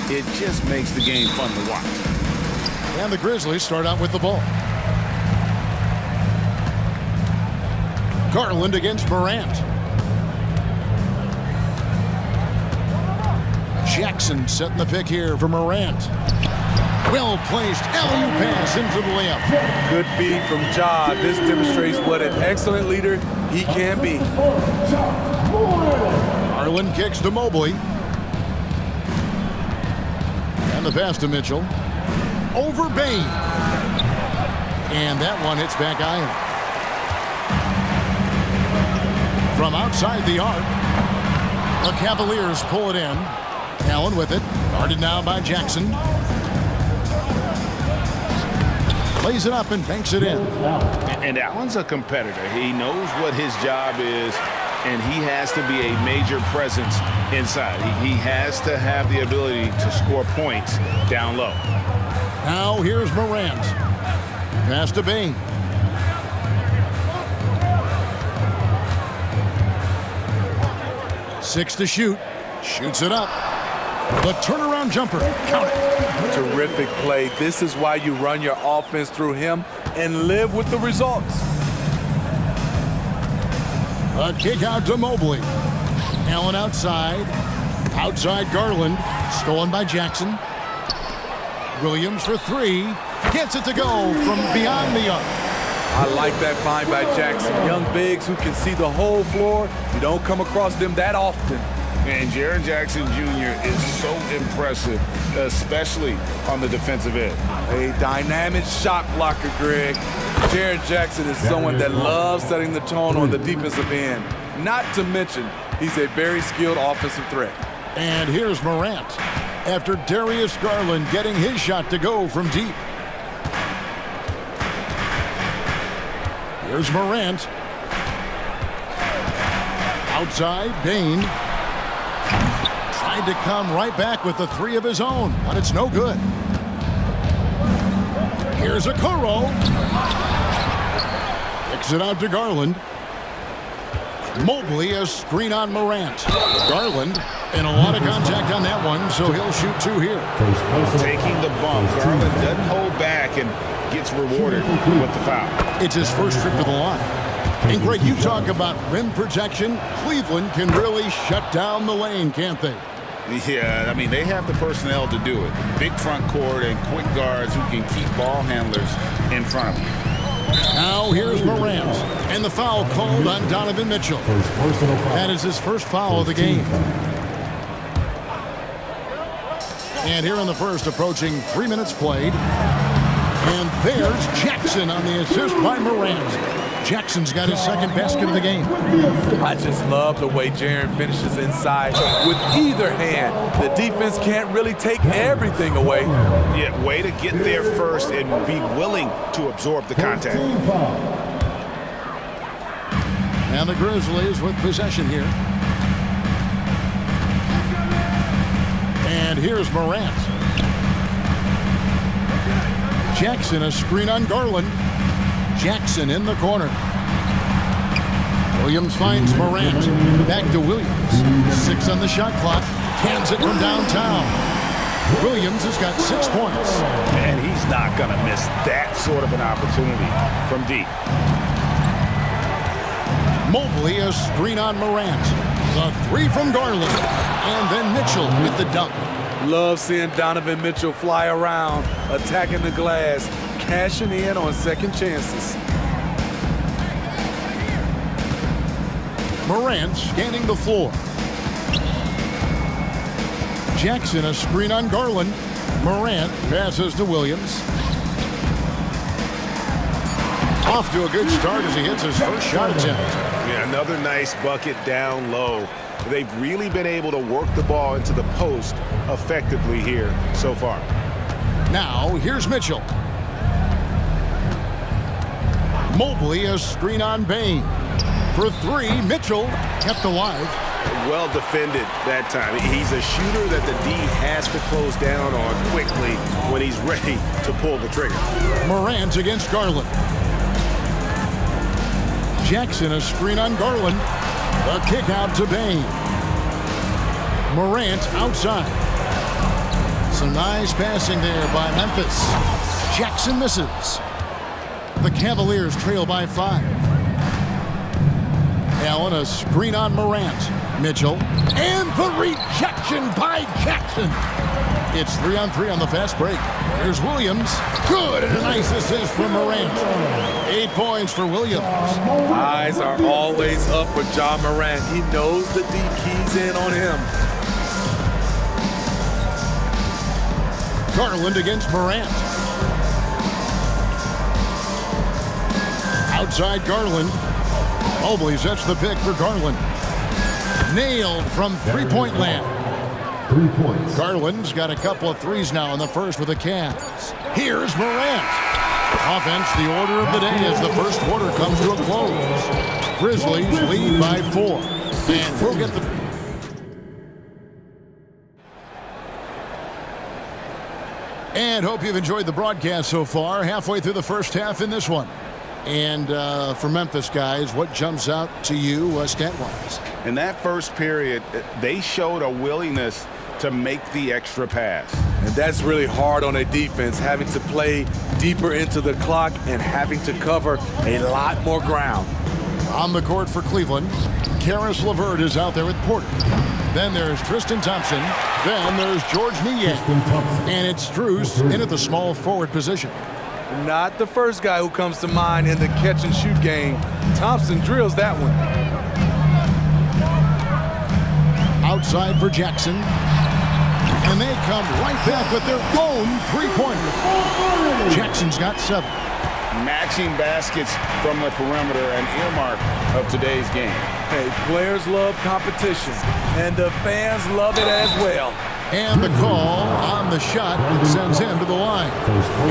it just makes the game fun to watch. And the Grizzlies start out with the ball. Garland against Morant. Jackson setting the pick here for Morant. Well-placed alley-oop pass into the layup. Good feed from Ja. This demonstrates what an excellent leader he can be. Garland kicks to Mobley. And the pass to Mitchell. Over Bain. And that one hits back iron. From outside the arc, the Cavaliers pull it in. Allen with it, guarded now by Jackson. Plays it up and banks it in. And Allen's a competitor. He knows what his job is, and he has to be a major presence inside. He has to have the ability to score points down low. Now here's Morant. Pass to Bain. Six to shoot. Shoots it up. The turnaround jumper. Count it. Terrific play. This is why you run your offense through him and live with the results. A kick out to Mobley. Allen outside. Outside Garland. Stolen by Jackson. Williams for three. Gets it to go from beyond the arc. I like that find by Jackson. Young bigs who can see the whole floor. You don't come across them that often. And Jaren Jackson Jr. is so impressive, especially on the defensive end. A dynamic shot blocker, Greg. Jaren Jackson is someone that loves setting the tone on the defensive end. Not to mention, he's a very skilled offensive threat. And here's Morant after Darius Garland getting his shot to go from deep. Here's Morant. Outside, Bain. Tried to come right back with the three of his own, but it's no good. Here's Okoro. Kicks it out to Garland. Mobley, a screen on Morant. Garland, and a lot of contact on that one, so he'll shoot two here. Taking the bump, Garland doesn't hold back and gets rewarded with the foul. It's his first trip to the line. And Greg, you talk about rim protection. Cleveland can really shut down the lane, can't they? Yeah, I mean, they have the personnel to do it. Big front court and quick guards who can keep ball handlers in front of them. Now here's Morant, and the foul called on Donovan Mitchell. That is his first foul of the game. And here in the first, approaching 3 minutes played. And there's Jackson on the assist by Morant. Jackson's got his second basket of the game. I just love the way Jaren finishes inside with either hand. The defense can't really take everything away. Yeah, way to get there first and be willing to absorb the contact. And the Grizzlies with possession here. And here's Morant. Jackson, a screen on Garland. Jackson in the corner. Williams finds Morant. Back to Williams. 6 on the shot clock. Cans it from downtown. Williams has got 6 points. And he's not going to miss that sort of an opportunity from deep. Mobley, a screen on Morant. The three from Garland. And then Mitchell with the dunk. Love seeing Donovan Mitchell fly around, attacking the glass, cashing in on second chances. Morant scanning the floor. Jackson, a screen on Garland. Morant passes to Williams. Off to a good start as he hits his first shot attempt. Yeah, another nice bucket down low. They've really been able to work the ball into the post effectively here so far. Now, here's Mitchell. Mobley, a screen on Bain. For three, Mitchell kept alive. Well defended that time. He's a shooter that the D has to close down on quickly when he's ready to pull the trigger. Morant against Garland. Jackson, a screen on Garland. A kick out to Bain. Morant outside. Some nice passing there by Memphis. Jackson misses. The Cavaliers trail by 5. Allen, a screen on Morant. Mitchell. And the rejection by Jackson. It's 3-on-3 on the fast break. Here's Williams. Good, and a nice assist from Morant. 8 points for Williams. Eyes are always up with Ja Morant. He knows the D keys in on him. Garland against Morant. Outside Garland. Mobley sets the pick for Garland. Nailed from three-point land. 3 points. Garland's got a couple of threes now in the first with the Cavs. Here's Morant. Offense, the order of the day as the first quarter comes to a close. Grizzlies lead by 4. And we'll get the... And hope you've enjoyed the broadcast so far. Halfway through the first half in this one. And for Memphis guys, what jumps out to you stat-wise? In that first period, they showed a willingness to make the extra pass. And that's really hard on a defense, having to play deeper into the clock and having to cover a lot more ground. On the court for Cleveland, Karis LeVert is out there with Porter. Then there's Tristan Thompson. Then there's George Niang. And it's Strus in at the small forward position. Not the first guy who comes to mind in the catch-and-shoot game. Thompson drills that one. Outside for Jackson. And they come right back with their own three-pointer. Jackson's got 7. Matching baskets from the perimeter, an earmark of today's game. Hey, players love competition, and the fans love it as well. And the call on the shot that sends him to the line.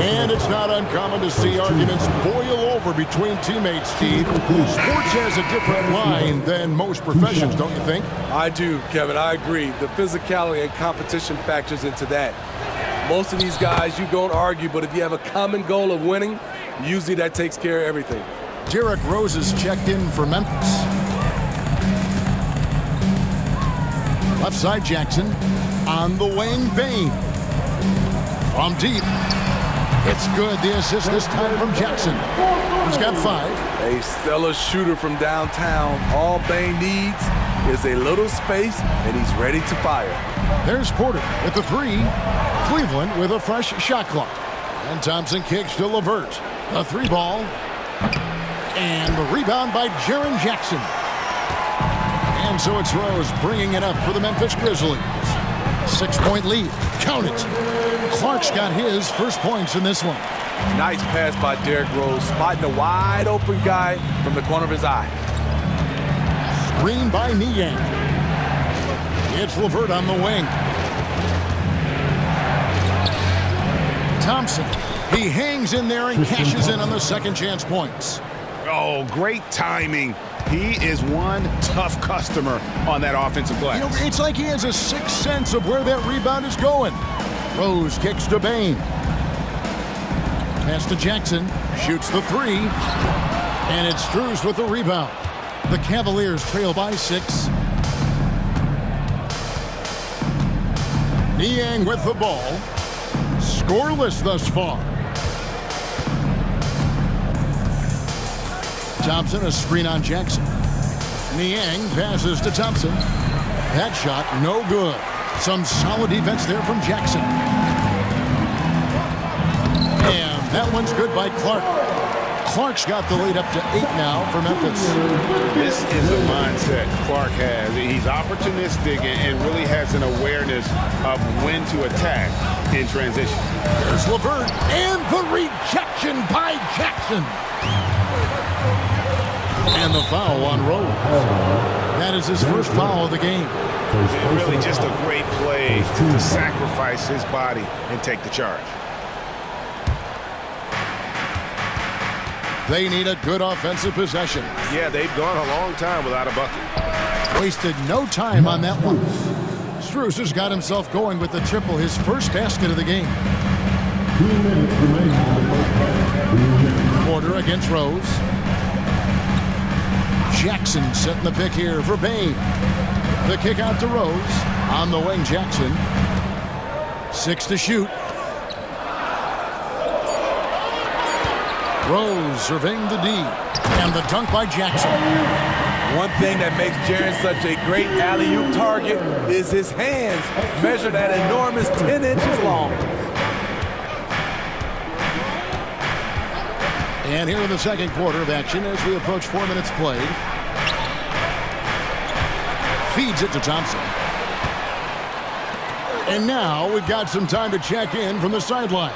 And it's not uncommon to see arguments boil over between teammates, Steve. Sports has a different line than most professions, don't you think? I do, Kevin. I agree. The physicality and competition factors into that. Most of these guys, you don't argue, but if you have a common goal of winning, usually that takes care of everything. Derrick Rose is checked in for Memphis. Left side Jackson. On the wing, Bain. From deep. It's good. The assist this time from Jackson. He's got 5. A stellar shooter from downtown. All Bain needs is a little space, and he's ready to fire. There's Porter with the 3. Cleveland with a fresh shot clock. And Thompson kicks to LeVert. A 3-ball. And the rebound by Jaren Jackson. And so it's Rose bringing it up for the Memphis Grizzlies. 6-point lead. Count it. Clark's got his first points in this one. Nice pass by Derrick Rose, spotting a wide open guy from the corner of his eye. Screen by Niang. It's LeVert on the wing. Thompson. He hangs in there and cashes in on the second chance points. Oh, great timing. He is one tough customer on that offensive glass. You know, it's like he has a sixth sense of where that rebound is going. Rose kicks to Bain. Pass to Jackson. Shoots the 3. And it's Strus with the rebound. The Cavaliers trail by 6. Niang with the ball. Scoreless thus far. Thompson, a screen on Jackson. Niang passes to Thompson. That shot, no good. Some solid defense there from Jackson. And that one's good by Clark. Clark's got the lead up to 8 now for Memphis. This is the mindset Clark has. He's opportunistic and really has an awareness of when to attack in transition. There's LeVert and the rejection by Jackson. And the foul on Rose. That is his first foul of the game. Really just a great play to sacrifice his body and take the charge. They need a good offensive possession. Yeah, they've gone a long time without a bucket. Wasted no time on that one. Strus has got himself going with the triple, his first basket of the game. 2 minutes remaining on the first half. Porter against Rose. Jackson setting the pick here for Bain. The kick out to Rose. On the wing, Jackson. 6 to shoot. Rose surveying the D. And the dunk by Jackson. One thing that makes Jaren such a great alley-oop target is his hands, measured at enormous 10 inches long. And here in the second quarter of action as we approach 4 minutes played. Feeds it to Thompson. And now we've got some time to check in from the sideline.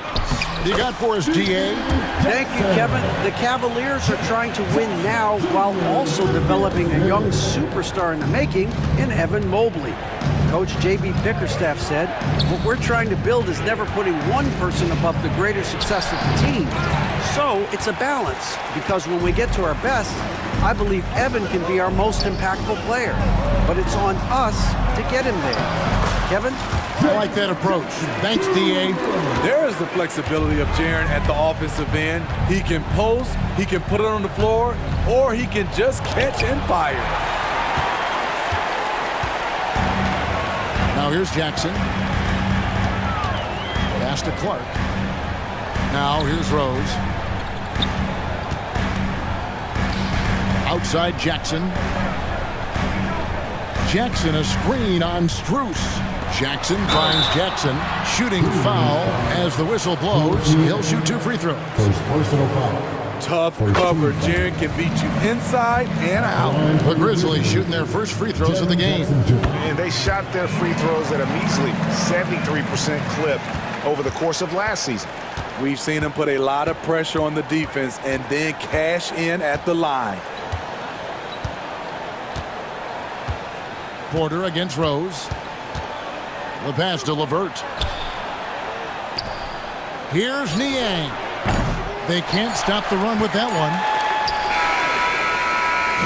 You got for us, DA? Thank you, Kevin. The Cavaliers are trying to win now while also developing a young superstar in the making in Evan Mobley. Coach J.B. Bickerstaff said, what we're trying to build is never putting one person above the greater success of the team. So it's a balance, because when we get to our best, I believe Evan can be our most impactful player. But it's on us to get him there. Kevin? I like that approach. Thanks, D.A. There is the flexibility of Jaren at the offensive end. He can post, he can put it on the floor, or he can just catch and fire. Now here's Jackson. Pass to Clark. Now here's Rose. Outside Jackson. Jackson a screen on Strus. Jackson finds Jackson. Shooting foul as the whistle blows. He'll shoot 2 free throws. Personal foul. Tough cover. Jaren can beat you inside and out. The Grizzlies shooting their first free throws of the game. And they shot their free throws at a measly 73% clip over the course of last season. We've seen him put a lot of pressure on the defense and then cash in at the line. Porter against Rose. The pass to LeVert. Here's Niang. They can't stop the run with that one.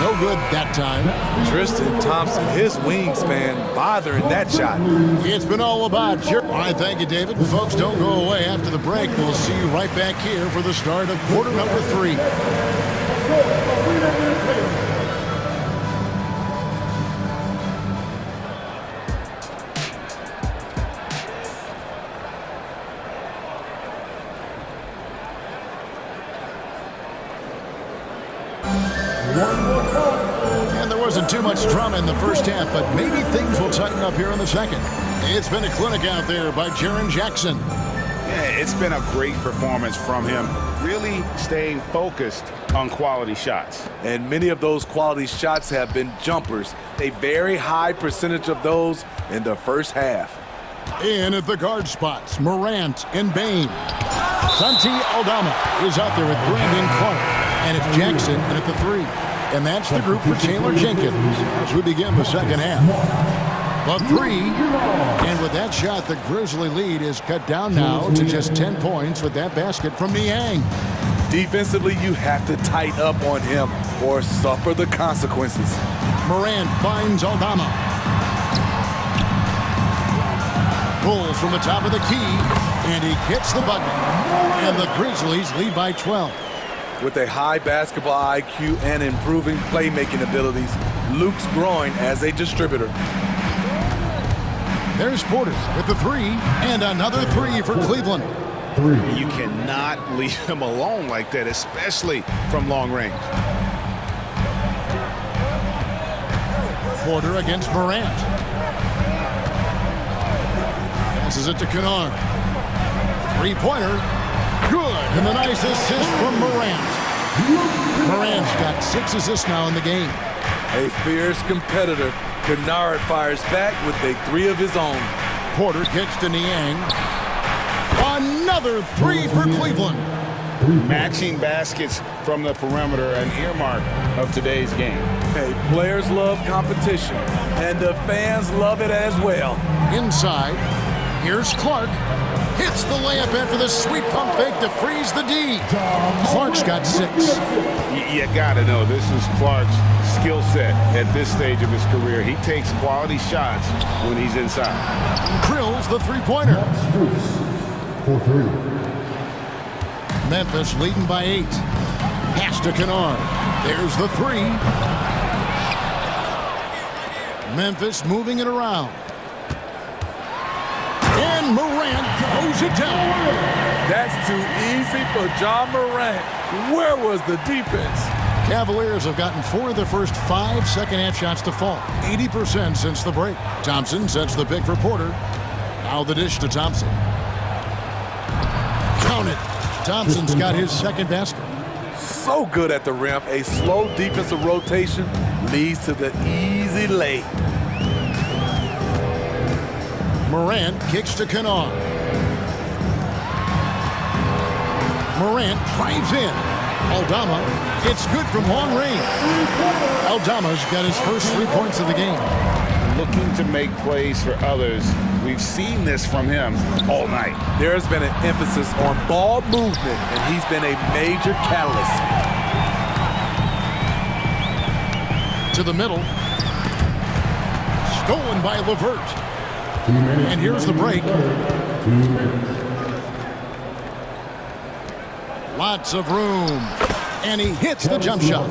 No good that time. Tristan Thompson, his wingspan, bothering that shot. It's been all about All right, thank you, David. Folks, don't go away after the break. We'll see you right back here for the start of quarter number 3. And there wasn't too much drama in the first half, but maybe things will tighten up here in the second. It's been a clinic out there by Jaren Jackson. Yeah, it's been a great performance from him, really staying focused on quality shots. And many of those quality shots have been jumpers. A very high percentage of those in the first half. In at the guard spots, Morant and Bain. Santi Aldama is out there with Brandon Clark. And it's Jackson in at the 3. And that's the group for Taylor Jenkins as we begin the second half. The 3. And with that shot, the Grizzly lead is cut down now to just 10 points with that basket from Niang. Defensively, you have to tighten up on him or suffer the consequences. Morant finds Aldama. Pulls from the top of the key, and he gets the bucket. And the Grizzlies lead by 12. With a high basketball IQ and improving playmaking abilities, Luke's growing as a distributor. There's Porter with the 3, and another 3 for Cleveland. You cannot leave him alone like that, especially from long range. Porter against Morant. Passes it to Kennard. 3-pointer. Good. And the nice assist from Morant. Morant's got 6 assists now in the game. A fierce competitor. Kennard fires back with a 3 of his own. Porter kicks to Niang. Another 3 for Cleveland. Matching baskets from the perimeter, an earmark of today's game. Hey, players love competition, and the fans love it as well. Inside, here's Clark. Hits the layup after the sweet pump fake to freeze the D. Clark's got 6. You got to know, this is Clark's skill set at this stage of his career. He takes quality shots when he's inside. Drills the 3-pointer. For 3. Memphis leading by 8. Pass to Kennard. There's the 3. Memphis moving it around. And Morant throws it down. That's too easy for John Morant. Where was the defense? Cavaliers have gotten 4 of their first 5 second-half shots to fall. 80% since the break. Thompson sets the pick for Porter. Now the dish to Thompson. Count it. Thompson's got his second basket. So good at the rim. A slow defensive rotation leads to the easy lay. Morant kicks to Kennard. Morant drives in. Aldama, it's good from long range. Aldama's got his first 3 points of the game. Looking to make plays for others. We've seen this from him all night. There's been an emphasis on ball movement, and he's been a major catalyst. To the middle. Stolen by LeVert. And here's the break. Lots of room. And he hits the jump shot.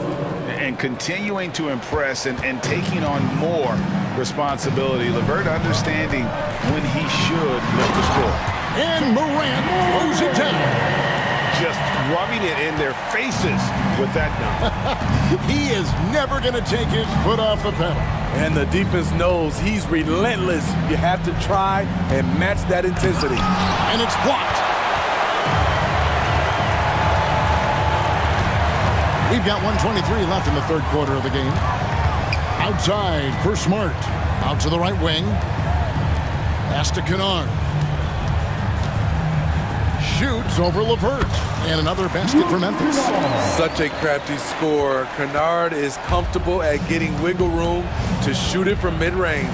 And continuing to impress and taking on more responsibility. LeVert understanding when he should lift the score. And Morant throws it down. Just rubbing it in their faces with that dunk. He is never going to take his foot off the pedal. And the defense knows he's relentless. You have to try and match that intensity. And it's blocked. We've got 1:23 left in the third quarter of the game. Outside for Smart. Out to the right wing. Pass to Kennard. Shoots over LeVert. And another basket for Memphis. Such a crafty score. Kennard is comfortable at getting wiggle room to shoot it from mid-range.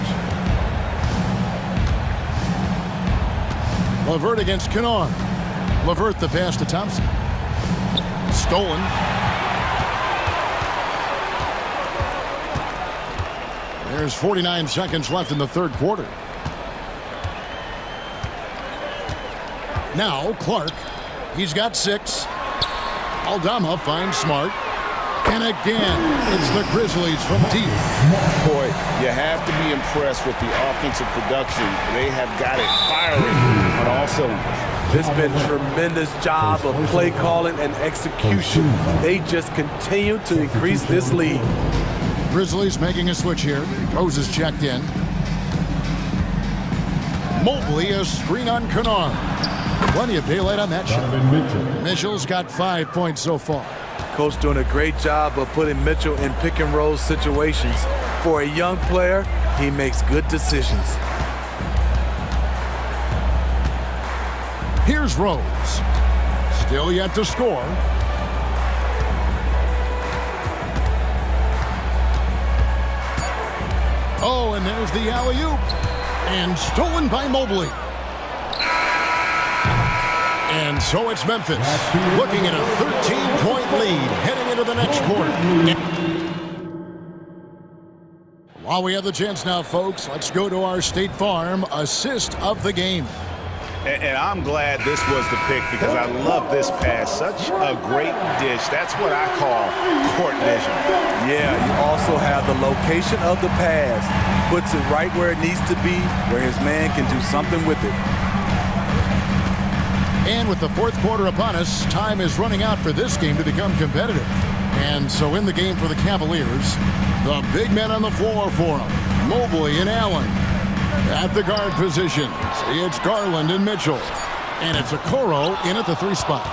LeVert against Kennard. LeVert the pass to Thompson. Stolen. There's 49 seconds left in the third quarter. Now Clark. He's got 6. Aldama finds Smart. And again, it's the Grizzlies from deep. Boy, you have to be impressed with the offensive production. They have got it firing on all cylinders. It's been a tremendous job of play calling and execution. They just continue to increase this lead. Grizzlies making a switch here. Rose is checked in. Mobley, a screen on Kennard. Plenty of daylight on that shot. Mitchell's got 5 points so far. Coach doing a great job of putting Mitchell in pick and roll situations. For a young player, he makes good decisions. Here's Rose. Still yet to score. Oh, and there's the alley-oop. And stolen by Mobley. And so it's Memphis looking at a 13-point lead heading into the next quarter. While we have the chance now, folks, let's go to our State Farm assist of the game. And I'm glad this was the pick because I love this pass. Such a great dish. That's what I call court vision. Yeah, you also have the location of the pass. Puts it right where it needs to be, where his man can do something with it. And with the fourth quarter upon us, time is running out for this game to become competitive. And so in the game for the Cavaliers, the big men on the floor for them, Mobley and Allen. At the guard positions, it's Garland and Mitchell. And it's Okoro in at the 3 spot.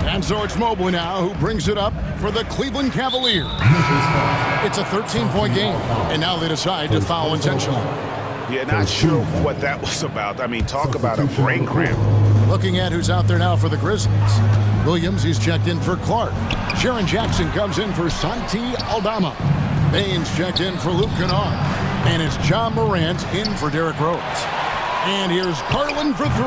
And so it's Mobley now who brings it up for the Cleveland Cavaliers. It's a 13-point game, and now they decide to foul intentionally. Yeah, not sure what that was about. I mean, talk about a brain cramp. Looking at who's out there now for the Grizzlies. Williams, he's checked in for Clark. Jaren Jackson comes in for Santi Aldama. Baines checked in for Luke Kennard. And it's John Morant in for Derrick Rose. And here's Garland for 3. I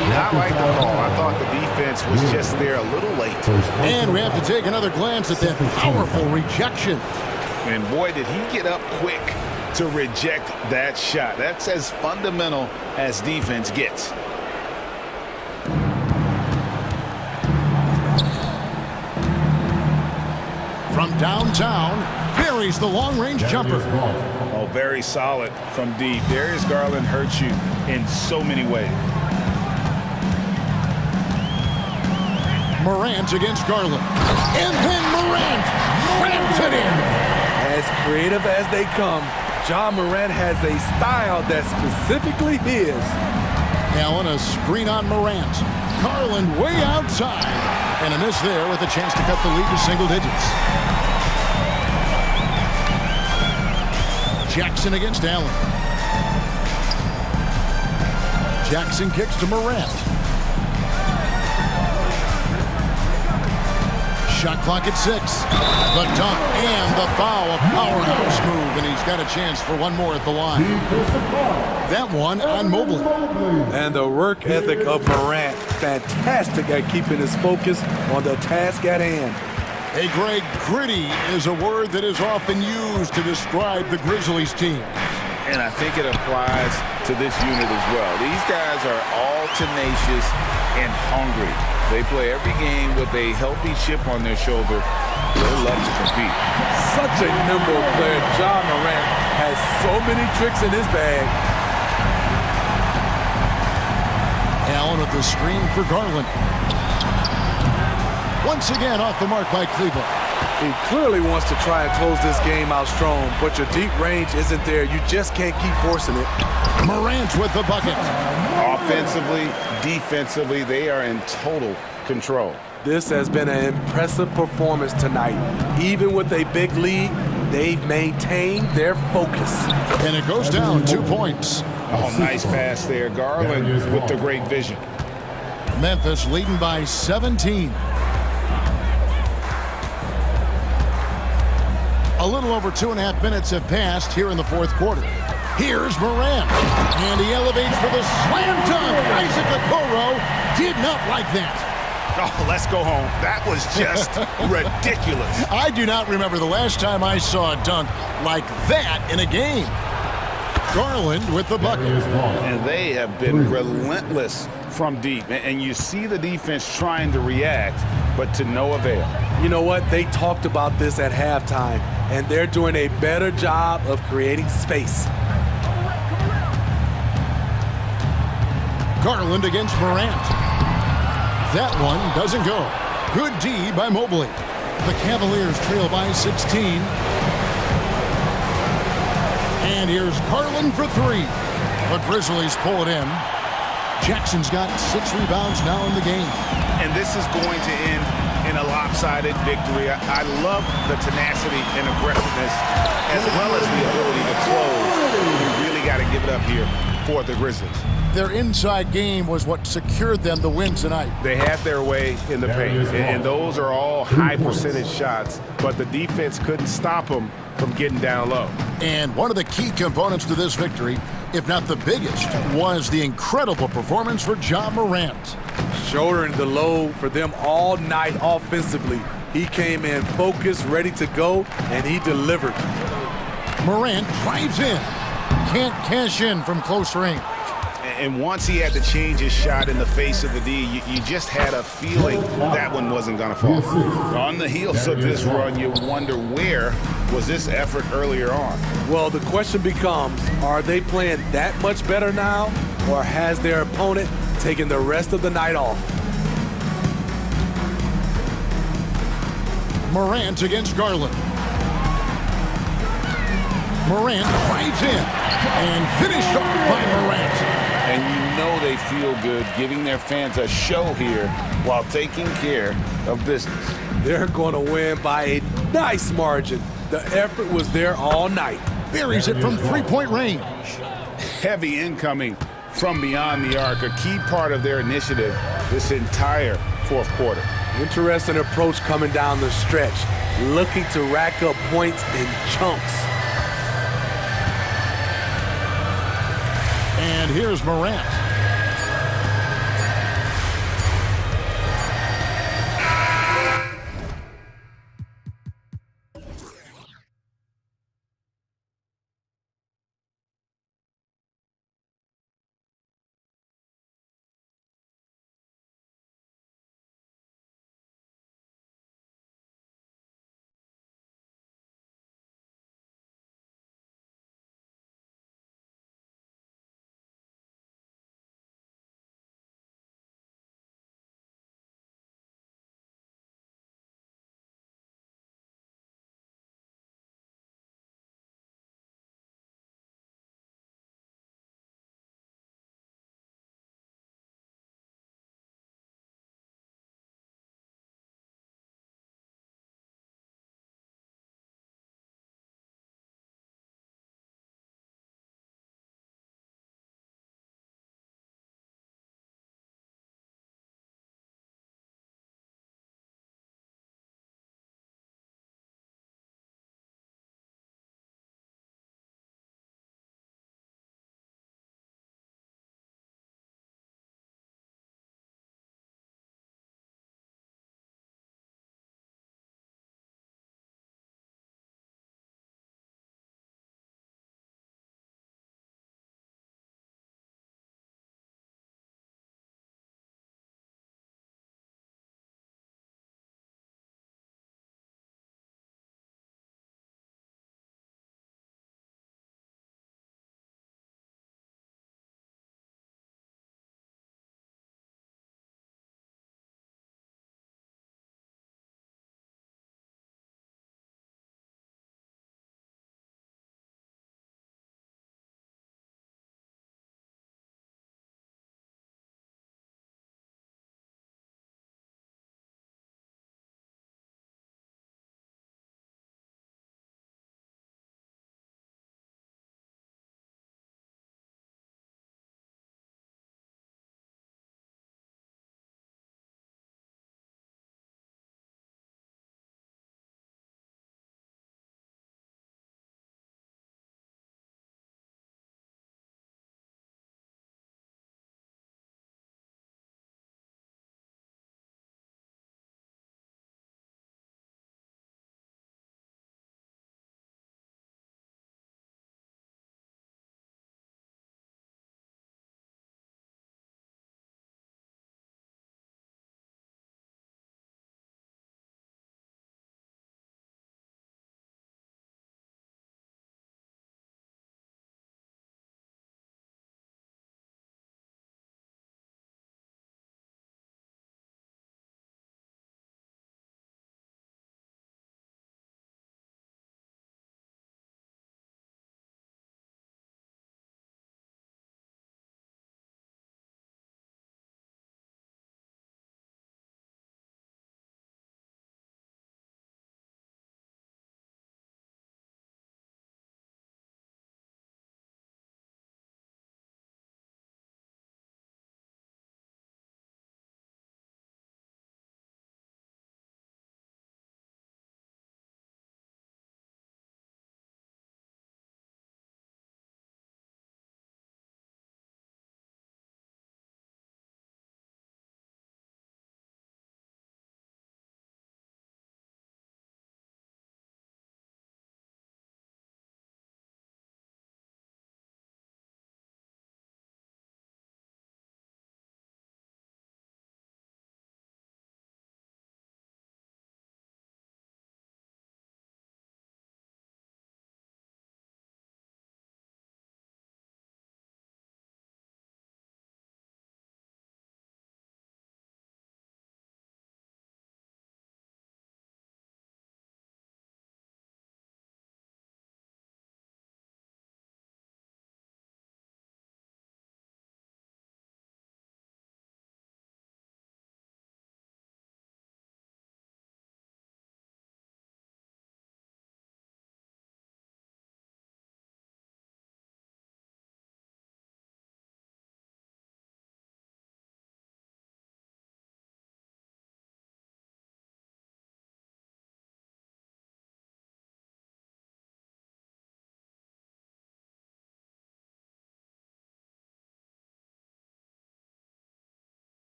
mean, I like the call. I thought the defense was just there a little late. And we have to take another glance at that powerful rejection. And boy, did he get up quick to reject that shot. That's as fundamental as defense gets. From downtown, very buries the long-range jumper. Oh, very solid from deep. Darius Garland hurts you in so many ways. Morant against Garland. And then Morant rams it in. As creative as they come, John Morant has a style that's specifically his. Allen, a screen on Morant. Garland way outside. And a miss there with a chance to cut the lead to single digits. Jackson against Allen. Jackson kicks to Morant. Shot clock at 6. The dunk and the foul. A powerhouse move, and he's got a chance for one more at the line. That one on Mobley. And the work ethic of Morant, fantastic at keeping his focus on the task at hand. Hey, Greg, gritty is a word that is often used to describe the Grizzlies team. And I think it applies to this unit as well. These guys are all tenacious and hungry. They play every game with a healthy chip on their shoulder. They love to compete. Such a nimble player. John Morant has so many tricks in his bag. Allen with the screen for Garland. Once again off the mark by Cleveland. He clearly wants to try and close this game out strong, but your deep range isn't there. You just can't keep forcing it. Morant with the bucket. Offensively, defensively, they are in total control. This has been an impressive performance tonight. Even with a big lead, they've maintained their focus. And it goes down 2 points. Oh, nice pass there. Garland with the great vision. Memphis leading by 17. A little over 2.5 minutes have passed here in the fourth quarter. Here's Morant, and he elevates for the slam dunk. Isaac Okoro did not like that. Oh, let's go home. That was just ridiculous. I do not remember the last time I saw a dunk like that in a game. Garland with the bucket. And they have been relentless from deep. And you see the defense trying to react, but to no avail. You know what? They talked about this at halftime, and they're doing a better job of creating space. Garland against Morant. That one doesn't go. Good D by Mobley. The Cavaliers trail by 16. And here's Garland for 3. The Grizzlies pull it in. Jackson's got 6 rebounds now in the game. And this is going to end in a lopsided victory. I love the tenacity and aggressiveness as well as the ability to close. You really got to give it up here for the Grizzlies. Their inside game was what secured them the win tonight. They had their way in the paint, and those are all high percentage shots, but the defense couldn't stop them from getting down low. And one of the key components to this victory, if not the biggest, was the incredible performance for John Morant. Shouldering the load for them all night offensively. He came in focused, ready to go, and he delivered. Morant drives in. Can't cash in from close range. And once he had to change his shot in the face of the D, you just had a feeling that one wasn't going to fall. On the heels of this run, you wonder where was this effort earlier on? Well, the question becomes, are they playing that much better now, or has their opponent taken the rest of the night off? Morant against Garland. Morant drives in and finished off by Morant. And you know they feel good giving their fans a show here while taking care of business. They're going to win by a nice margin. The effort was there all night. Buries it from 3-point range. Heavy incoming from beyond the arc, a key part of their initiative this entire fourth quarter. Interesting approach coming down the stretch, looking to rack up points in chunks. And here's Morant.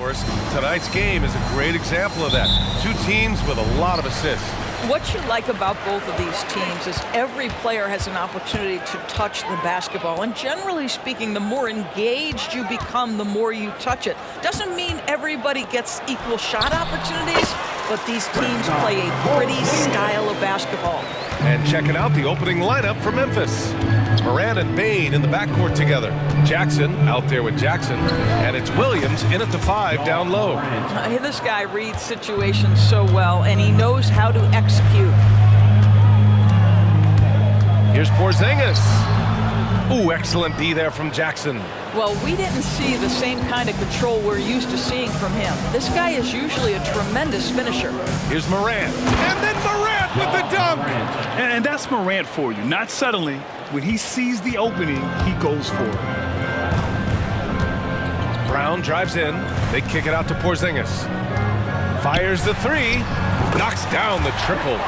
Doris. Tonight's game is a great example of that. Two teams with a lot of assists. What you like about both of these teams is every player has an opportunity to touch the basketball. And generally speaking, the more engaged you become, the more you touch it. Doesn't mean everybody gets equal shot opportunities, but these teams play a pretty style of basketball. And checking out the opening lineup for Memphis. Moran and Bain in the backcourt together. Jackson out there with Jackson. And it's Williams in at the 5 down low. This guy reads situations so well, and he knows how to execute. Here's Porzingis. Ooh, excellent D there from Jackson. Well, we didn't see the same kind of control we're used to seeing from him. This guy is usually a tremendous finisher. Here's Morant. And then Morant with the dunk. And that's Morant for you. Not settling. When he sees the opening, he goes for it. Brown drives in. They kick it out to Porzingis. Fires the 3. Knocks down the triple.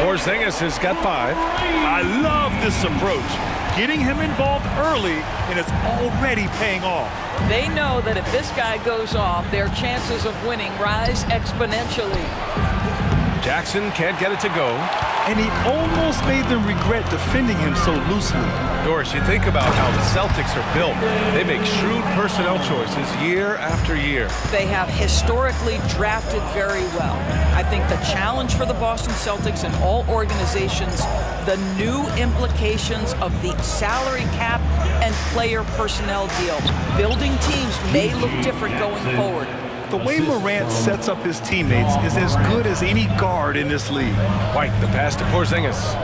Porzingis has got 5. I love this approach. Getting him involved early, and it's already paying off. They know that if this guy goes off, their chances of winning rise exponentially. Jackson can't get it to go. And he almost made them regret defending him so loosely. Doris, you think about how the Celtics are built. They make shrewd personnel choices year after year. They have historically drafted very well. I think the challenge for the Boston Celtics and all organizations, the new implications of the salary cap and player personnel deal. Building teams may look different going forward. The way Morant sets up his teammates is as good as any guard in this league. White, the pass to Porzingis.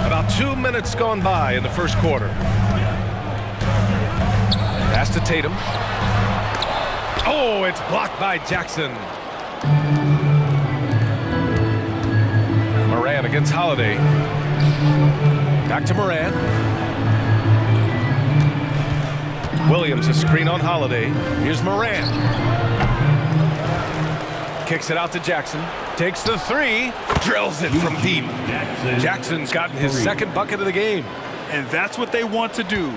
About 2 minutes gone by in the first quarter. Pass to Tatum. Oh, it's blocked by Jackson. Moran against Holiday. Back to Moran. Williams, a screen on Holiday. Here's Moran. Kicks it out to Jackson. Takes the 3. Drills it from deep. Jackson's gotten his second bucket of the game. And that's what they want to do.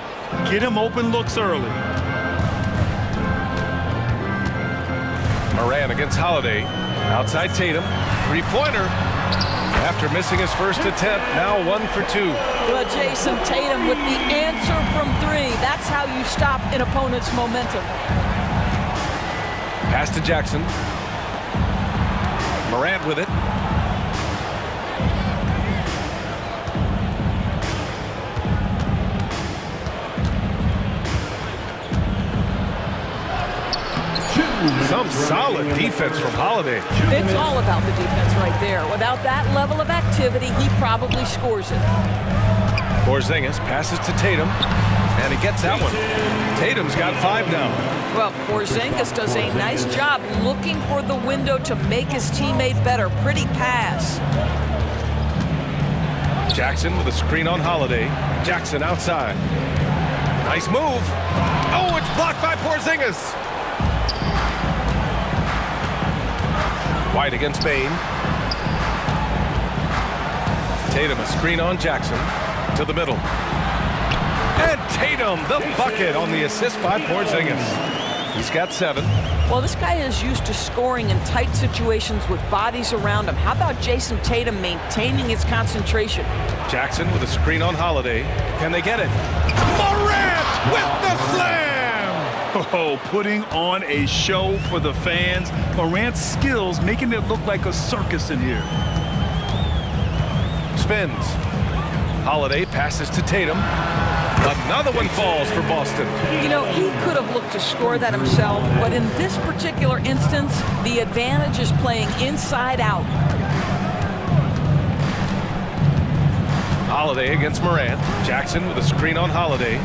Get him open looks early. Moran against Holiday. Outside Tatum. 3-pointer. After missing his first attempt, now 1 for 2. Well, Jason Tatum with the answer from 3. That's how you stop an opponent's momentum. Pass to Jackson. Morant with it. Some solid defense from Holiday. It's all about the defense right there. Without that level of activity, he probably scores it. Porzingis passes to Tatum, and he gets that one. Tatum's got 5 now. Well, Porzingis does a nice job looking for the window to make his teammate better. Pretty pass. Jackson with a screen on Holiday. Jackson outside. Nice move. Oh, it's blocked by Porzingis. White against Bain. Tatum, a screen on Jackson. To the middle. And Tatum, the bucket on the assist by Porzingis. He's got 7. Well, this guy is used to scoring in tight situations with bodies around him. How about Jason Tatum maintaining his concentration? Jackson with a screen on Holiday. Can they get it? Morant with the slam! Oh, putting on a show for the fans. Morant's skills making it look like a circus in here. Spins. Holiday passes to Tatum. Another one falls for Boston. You know, he could have looked to score that himself, but in this particular instance, the advantage is playing inside out. Holiday against Morant. Jackson with a screen on Holiday.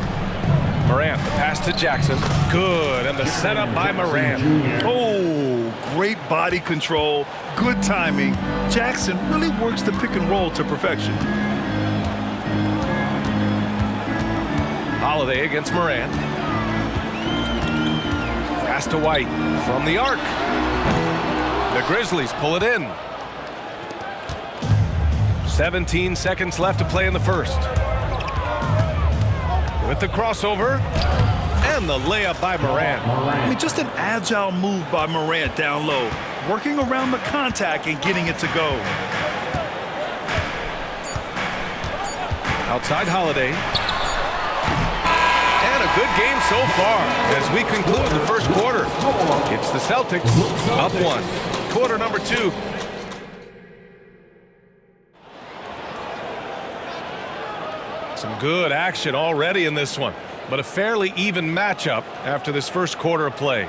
Morant, the pass to Jackson. Good, and the setup by Morant. Oh, great body control, good timing. Jackson really works the pick and roll to perfection. Holiday against Morant. Pass to White from the arc. The Grizzlies pull it in. 17 seconds left to play in the first. With the crossover. And the layup by Morant. I mean, just an agile move by Morant down low, working around the contact and getting it to go. Outside Holiday. And a good game so far as we conclude the first quarter. It's the Celtics up 1. Quarter number 2. Some good action already in this one, but a fairly even matchup after this first quarter of play.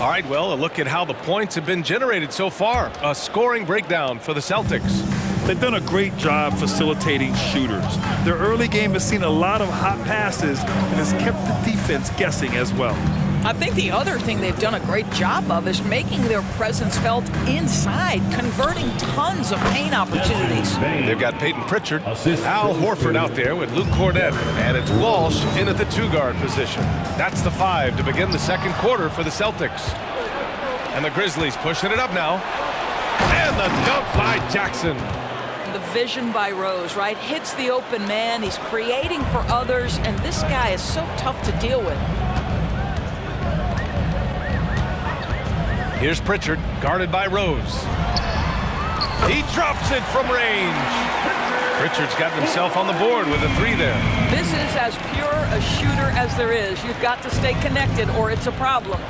All right, well, a look at how the points have been generated so far. A scoring breakdown for the Celtics. They've done a great job facilitating shooters. Their early game has seen a lot of hot passes and has kept the defense guessing as well. I think the other thing they've done a great job of is making their presence felt inside, converting tons of paint opportunities. They've got Peyton Pritchard, Al Horford out there with Luke Cornett, and it's Walsh in at the 2-guard position. That's the 5 to begin the second quarter for the Celtics. And the Grizzlies pushing it up now. And the dunk by Jackson. The vision by Rose, right? Hits the open man. He's creating for others, and this guy is so tough to deal with. Here's Pritchard, guarded by Rose. He drops it from range. Pritchard's gotten himself on the board with a 3 there. This is as pure a shooter as there is. You've got to stay connected or it's a problem.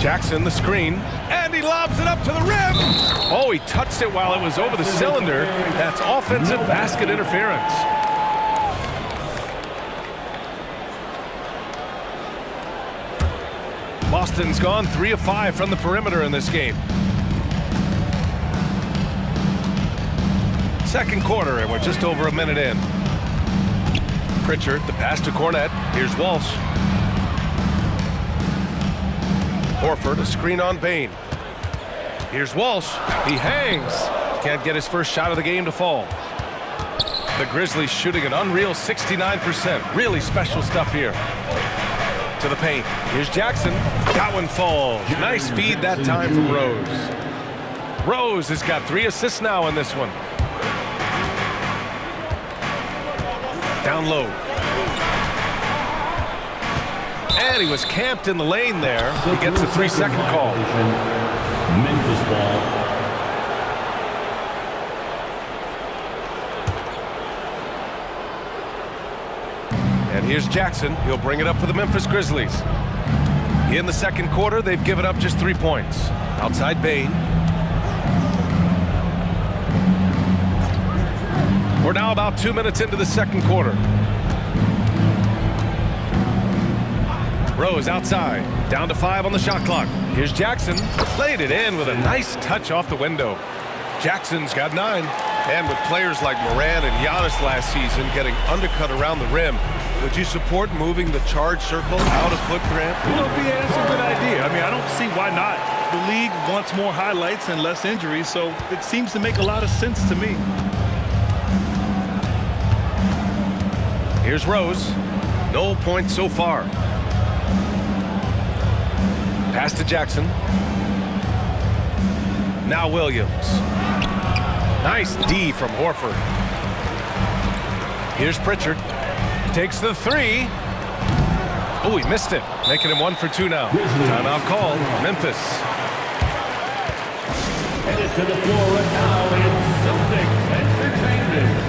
Jackson, the screen, and he lobs it up to the rim. Oh, he touched it while it was over the cylinder. That's offensive basket interference. Boston's gone 3 of 5 from the perimeter in this game. Second quarter, and we're just over a minute in. Pritchard, the pass to Cornett. Here's Walsh. Horford, a screen on Bane. Here's Walsh. He hangs. Can't get his first shot of the game to fall. The Grizzlies shooting an unreal 69%. Really special stuff here. To the paint. Here's Jackson. That one falls. Nice feed that time from Rose. Rose has got 3 assists now in this one. Down low. And he was camped in the lane there. He gets a 3-second call. Memphis ball. And here's Jackson. He'll bring it up for the Memphis Grizzlies. In the second quarter, they've given up just 3 points. Outside Bane. We're now about 2 minutes into the second quarter. Rose outside. Down to 5 on the shot clock. Here's Jackson. Laid it in with a nice touch off the window. Jackson's got 9. And with players like Morant and Giannis last season getting undercut around the rim, would you support moving the charge circle out of foot, Grant? Well, yeah, that's a good idea. I mean, I don't see why not. The league wants more highlights and less injuries, so it seems to make a lot of sense to me. Here's Rose. No points so far. Pass to Jackson. Now Williams. Nice D from Horford. Here's Pritchard. Takes the 3. Oh, he missed it. Making him 1 for 2 now. Timeout called. Memphis. Headed to the floor and now it's Celtics Entertainment.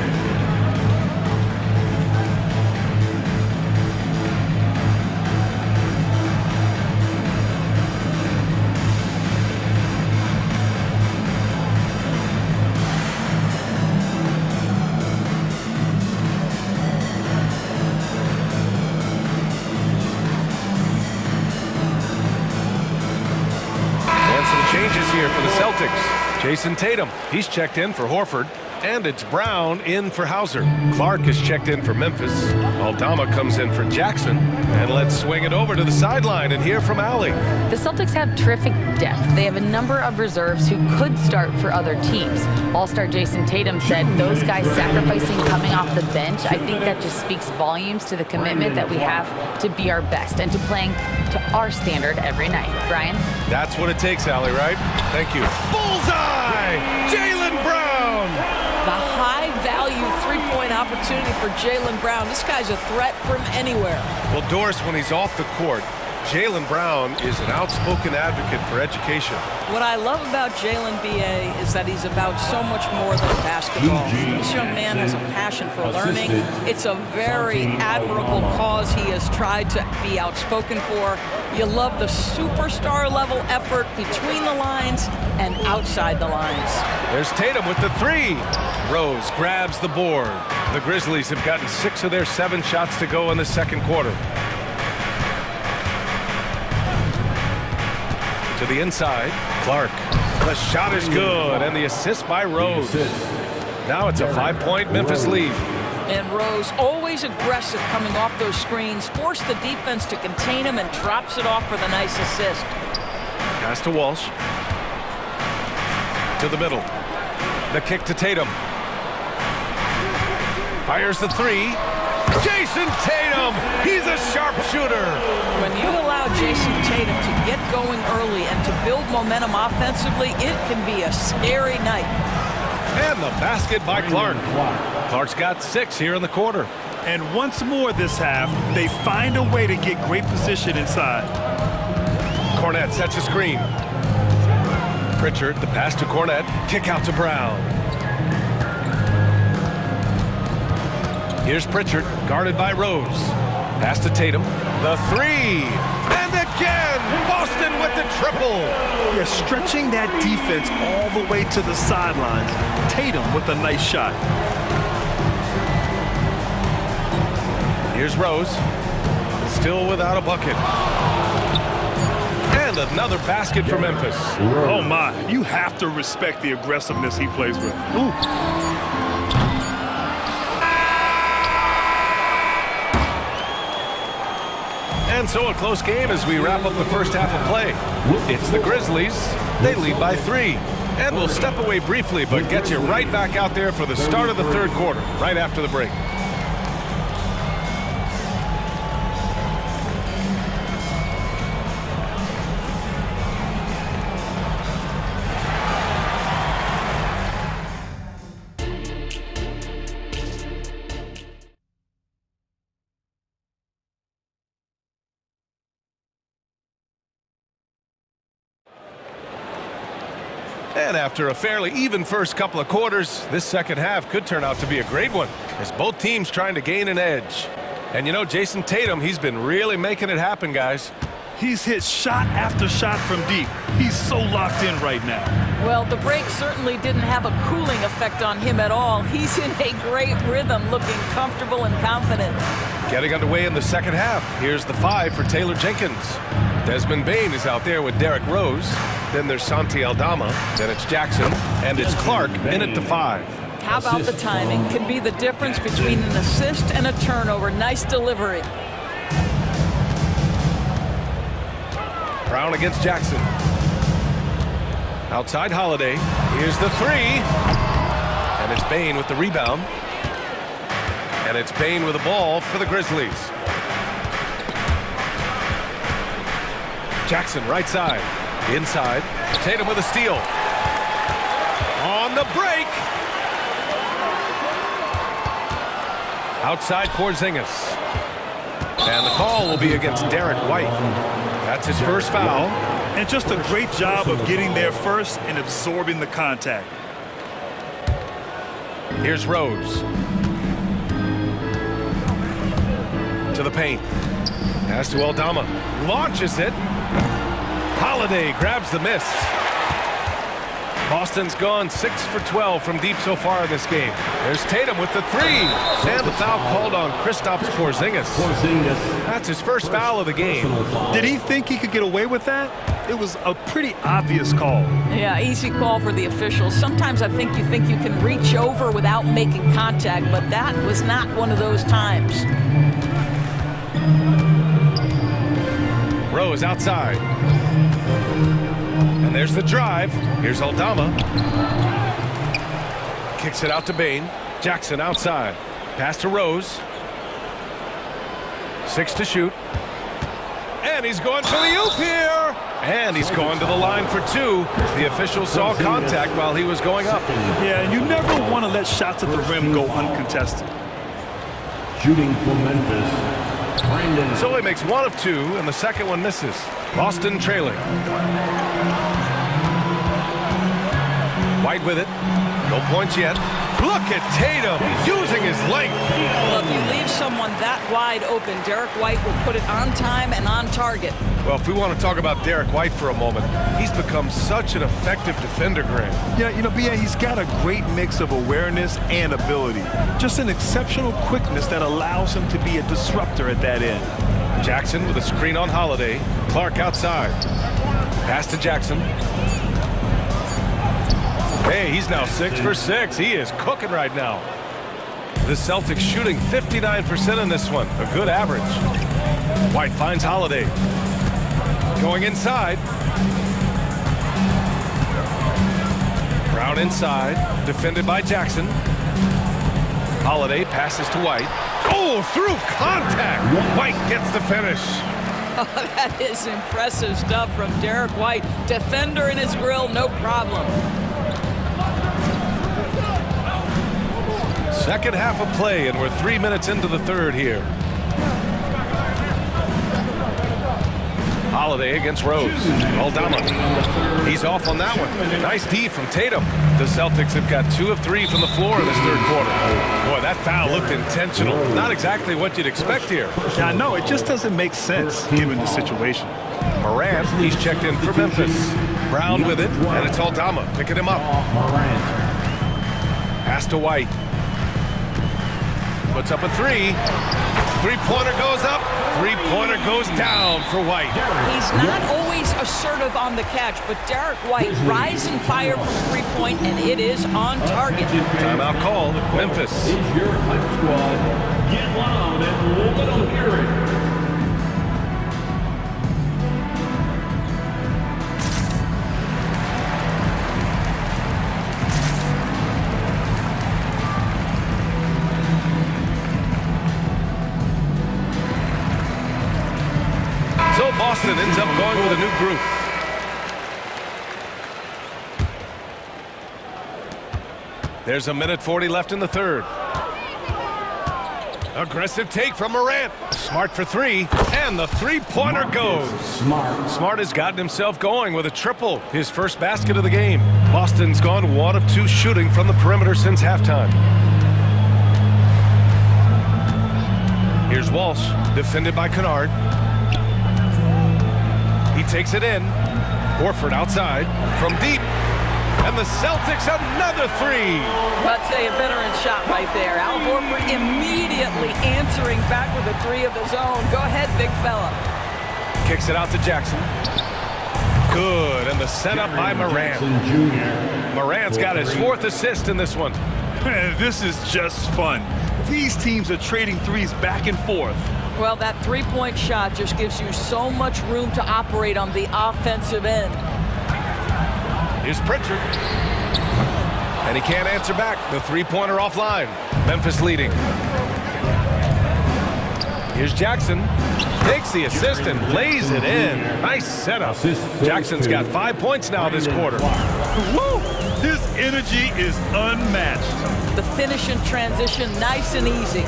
Changes here for the Celtics. Jason Tatum, he's checked in for Horford. And it's Brown in for Hauser. Clark is checked in for Memphis. Aldama comes in for Jackson. And let's swing it over to the sideline and hear from Allie. The Celtics have terrific depth. They have a number of reserves who could start for other teams. All-star Jason Tatum said those guys sacrificing coming off the bench, I think that just speaks volumes to the commitment that we have to be our best and to playing to our standard every night. Brian? That's what it takes, Allie, right? Thank you. Bullseye! Jaylen Brown! The high-value three-point opportunity opportunity for Jaylen Brown. This guy's a threat from anywhere. Well, Doris, when he's off the court, Jaylen Brown is an outspoken advocate for education. What I love about Jaylen, B.A., is that he's about so much more than basketball. This young man has a passion for learning. It's a very admirable cause he has tried to be outspoken for. You love the superstar level effort between the lines and outside the lines. There's Tatum with the three. Rose grabs the board. The Grizzlies have gotten 6 of their 7 shots to go in the second quarter. To the inside, Clark. The shot is good, and the assist by Rose. Now it's a 5-point Memphis lead. And Rose, always aggressive coming off those screens, forced the defense to contain him and drops it off for the nice assist. Pass to Walsh. To the middle. The kick to Tatum. Fires the three. Jason Tatum! He's a sharpshooter! When you allow Jason Tatum to get going early and to build momentum offensively, it can be a scary night. And the basket by Clark. Clark's got 6 here in the quarter. And once more this half, they find a way to get great position inside. Cornette sets a screen. Pritchard, the pass to Cornette. Kick out to Brown. Here's Pritchard, guarded by Rose. Pass to Tatum. The three. And again, Boston with the triple. They're stretching that defense all the way to the sidelines. Tatum with a nice shot. Here's Rose. Still without a bucket. And another basket for Memphis. Oh, my. You have to respect the aggressiveness he plays with. Ooh. And so a close game as we wrap up the first half of play. It's the Grizzlies. They lead by 3. And we'll step away briefly, but get you right back out there for the start of the third quarter, right after the break. And after a fairly even first couple of quarters, this second half could turn out to be a great one as both teams trying to gain an edge. And you know, Jason Tatum, he's been really making it happen, guys. He's hit shot after shot from deep. He's so locked in right now. Well, the break certainly didn't have a cooling effect on him at all. He's in a great rhythm, looking comfortable and confident. Getting underway in the second half. Here's the 5 for Taylor Jenkins. Desmond Bain is out there with Derrick Rose. Then there's Santi Aldama. Then it's Jackson. And it's Clark in at the 5. How about the timing? Can be the difference between an assist and a turnover. Nice delivery. Brown against Jackson. Outside Holiday. Here's the 3. And it's Bain with the rebound. And it's Bain with the ball for the Grizzlies. Jackson right side. Inside. Tatum with a steal. On the break. Outside Porzingis. And the call will be against Derek White. That's his first foul. And just a great job of getting there first and absorbing the contact. Here's Rose. To the paint. Pass to Aldama. Launches it. Holiday grabs the miss. Boston's gone 6 for 12 from deep so far in this game. There's Tatum with the 3. And the foul called on Kristaps Porzingis. That's his first foul of the game. Did he think he could get away with that? It was a pretty obvious call. Yeah, easy call for the officials. Sometimes I think you can reach over without making contact, but that was not one of those times. Rose outside. And there's the drive. Here's Aldama. Kicks it out to Bain. Jackson outside. Pass to Rose. 6 to shoot. And he's going for the oop here. And he's going to the line for 2. The official saw contact while he was going up. Yeah, and you never want to let shots at the rim go uncontested. Shooting for Memphis, Brandon. So he makes 1 of 2, and the second one misses. Boston trailing. White with it. No points yet. Look at Tatum using his length. Well, if you leave someone that wide open, Derek White will put it on time and on target. Well, if we want to talk about Derek White for a moment, he's become such an effective defender, Grant. Yeah, you know, B.A., he's got a great mix of awareness and ability. Just an exceptional quickness that allows him to be a disruptor at that end. Jackson with a screen on Holiday. Clark outside. Pass to Jackson. Hey, he's now 6 for 6. He is cooking right now. The Celtics shooting 59% in this one. A good average. White finds Holiday. Going inside. Brown inside. Defended by Jackson. Holiday passes to White. Oh, through contact. White gets the finish. That is impressive stuff from Derek White. Defender in his grill, no problem. Second half of play, and we're 3 minutes into the third here. Holiday against Rose. Aldama. He's off on that one. Nice D from Tatum. The Celtics have got 2 of 3 from the floor in this third quarter. Boy, that foul looked intentional. Not exactly what you'd expect here. Yeah, I know. It just doesn't make sense given the situation. Morant, he's checked in for Memphis. Brown with it, and it's Aldama picking him up. Pass to White. Puts up a 3. Three-pointer goes up. Three-pointer goes down for White. He's not always assertive on the catch, but Derek White rise and fire from three-point, and it is on target. Timeout called. Memphis. Is your hype squad. Get loud and let them hear it. Boston ends up going with a new group. There's 1:40 left in the third. Aggressive take from Morant. Smart for 3, and the three-pointer goes. Smart has gotten himself going with a triple, his first basket of the game. Boston's gone 1 of 2 shooting from the perimeter since halftime. Here's Walsh, defended by Kennard. He takes it in. Horford outside from deep. And the Celtics another 3. I'd say a veteran shot right there. Al Horford immediately answering back with a 3 of his own. Go ahead, big fella. Kicks it out to Jackson. Good, and the setup by Morant. Morant's got his 4th assist in this one. Man, this is just fun. These teams are trading threes back and forth. Well, that three-point shot just gives you so much room to operate on the offensive end. Here's Pritchard. And he can't answer back. The three-pointer offline. Memphis leading. Here's Jackson. Takes the assist and lays it in. Nice setup. Jackson's got 5 points now this quarter. Woo! His energy is unmatched. The finish in transition, nice and easy.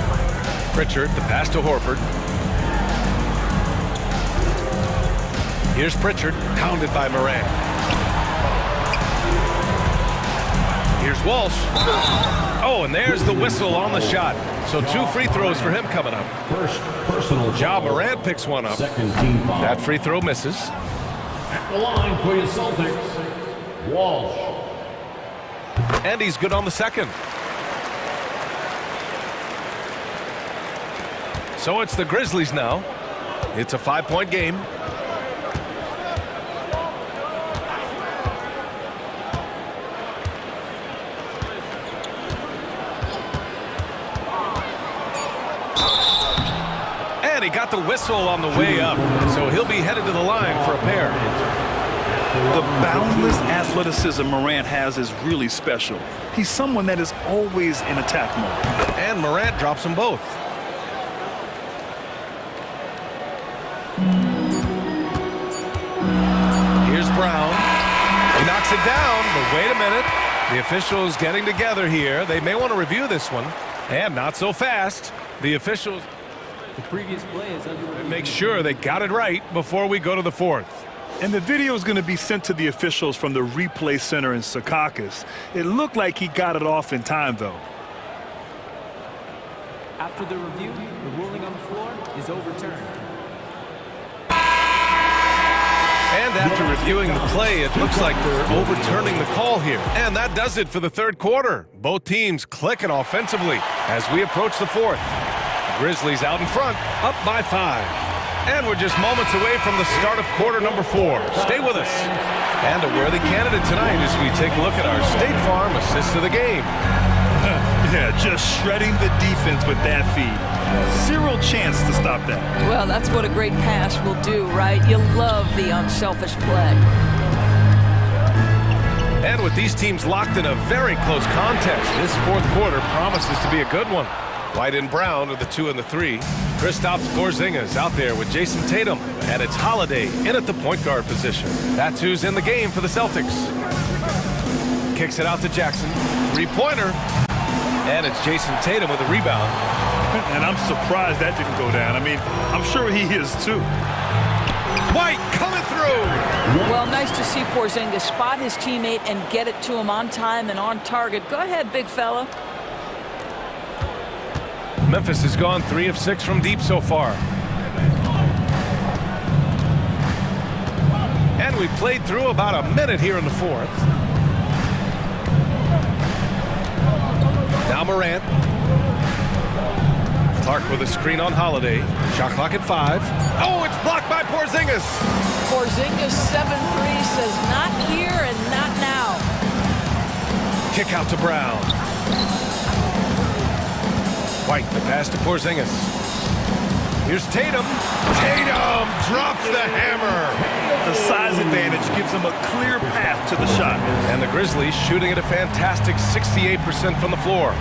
Pritchard, the pass to Horford. Here's Pritchard, pounded by Morant. Here's Walsh. Oh, and there's the whistle on the shot. So 2 free throws for him coming up. First personal. Ja Morant picks one up. Second team foul. That free throw misses. At the line for your Celtics, Walsh. And he's good on the second. So it's the Grizzlies now. It's a 5-point game. And he got the whistle on the way up, so he'll be headed to the line for a pair. The boundless athleticism Morant has is really special. He's someone that is always in attack mode. And Morant drops them both. Here's Brown. He knocks it down, but wait a minute. The officials getting together here. They may want to review this one. And not so fast. The officials make sure they got it right before we go to the fourth. And the video is going to be sent to the officials from the replay center in Secaucus. It looked like he got it off in time, though. After the review, the ruling on the floor is overturned. And after reviewing the play, it looks like they're overturning the call here. And that does it for the third quarter. Both teams clicking offensively as we approach the fourth. Grizzlies out in front, up by 5. And we're just moments away from the start of quarter number 4. Stay with us. And a worthy candidate tonight as we take a look at our State Farm assist of the game. Yeah, just shredding the defense with that feed. Zero chance to stop that. Well, that's what a great pass will do, right? You love the unselfish play. And with these teams locked in a very close contest, this fourth quarter promises to be a good one. White and Brown are the 2 and the 3. Kristaps Porzingis out there with Jason Tatum. And it's Holiday in at the point guard position. That's who's in the game for the Celtics. Kicks it out to Jackson. 3-pointer. And it's Jason Tatum with a rebound. And I'm surprised that didn't go down. I mean, I'm sure he is too. White coming through. Well, nice to see Porzingis spot his teammate and get it to him on time and on target. Go ahead, big fella. Memphis has gone 3 of 6 from deep so far. And we played through about a minute here in the fourth. Now Morant. Clark with a screen on Holiday. Shot clock at 5. Oh, it's blocked by Porzingis. Porzingis 7-3 says not here and not now. Kick out to Brown. White, the pass to Porzingis. Here's Tatum. Tatum drops the hammer. The size advantage gives him a clear path to the shot. And the Grizzlies shooting at a fantastic 68% from the floor.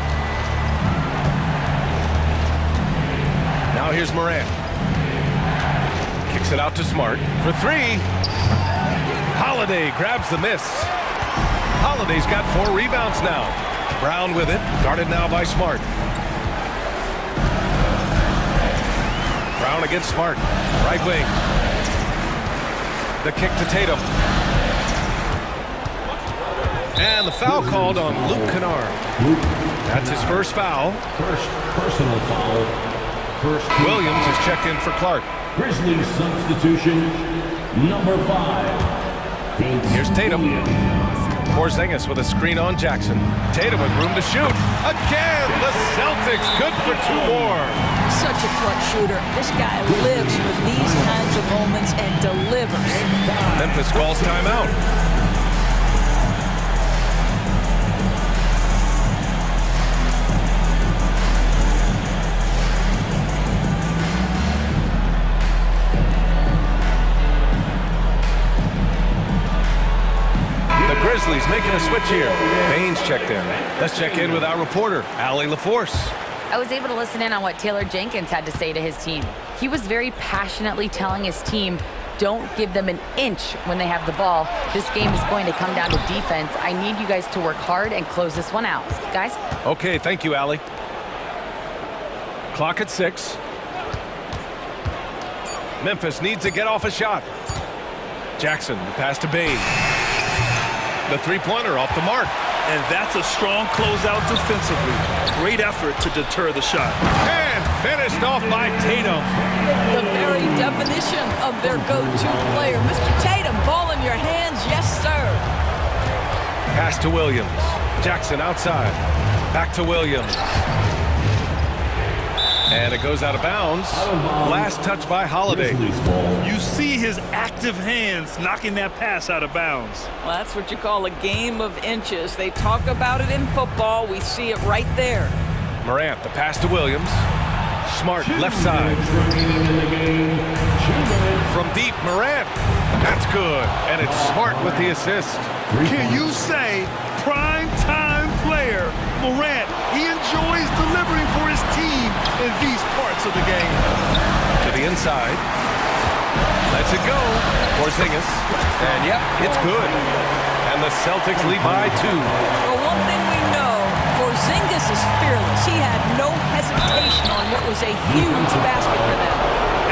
Now here's Morant. Kicks it out to Smart for 3. Holiday grabs the miss. Holiday's got 4 rebounds now. Brown with it, guarded now by Smart. Brown against Smart, right wing. The kick to Tatum. And the foul called on Luke Kennard. That's his first foul. First personal foul. Williams is checked in for Clark. Grizzlies substitution number 5. Here's Tatum. Porzingis with a screen on Jackson. Tatum with room to shoot. Again, the Celtics good for 2 more. Such a clutch shooter. This guy lives for these kinds of moments and delivers. Memphis calls timeout. Grizzlies making a switch here. Baines checked in. Let's check in with our reporter, Allie LaForce. I was able to listen in on what Taylor Jenkins had to say to his team. He was very passionately telling his team, don't give them an inch when they have the ball. This game is going to come down to defense. I need you guys to work hard and close this one out. Guys? Okay, thank you, Allie. Clock at 6. Memphis needs to get off a shot. Jackson, the pass to Baines. The 3-pointer off the mark. And that's a strong closeout defensively. Great effort to deter the shot. And finished off by Tatum. The very definition of their go-to player. Mr. Tatum, ball in your hands, yes, sir. Pass to Williams. Jackson outside. Back to Williams. And it goes out of bounds. Last touch by Holiday. You see his active hands knocking that pass out of bounds. Well, that's what you call a game of inches. They talk about it in football. We see it right there. Morant, the pass to Williams. Smart, left side. From deep, Morant. That's good. And it's Smart with the assist. Can you say prime time player Morant? He enjoys delivering for his team in these parts of the game. To the inside. Lets it go. Porzingis. And yep, it's good. And the Celtics lead by 2. Well, one thing we know, Porzingis is fearless. He had no hesitation on what was a huge basket for them.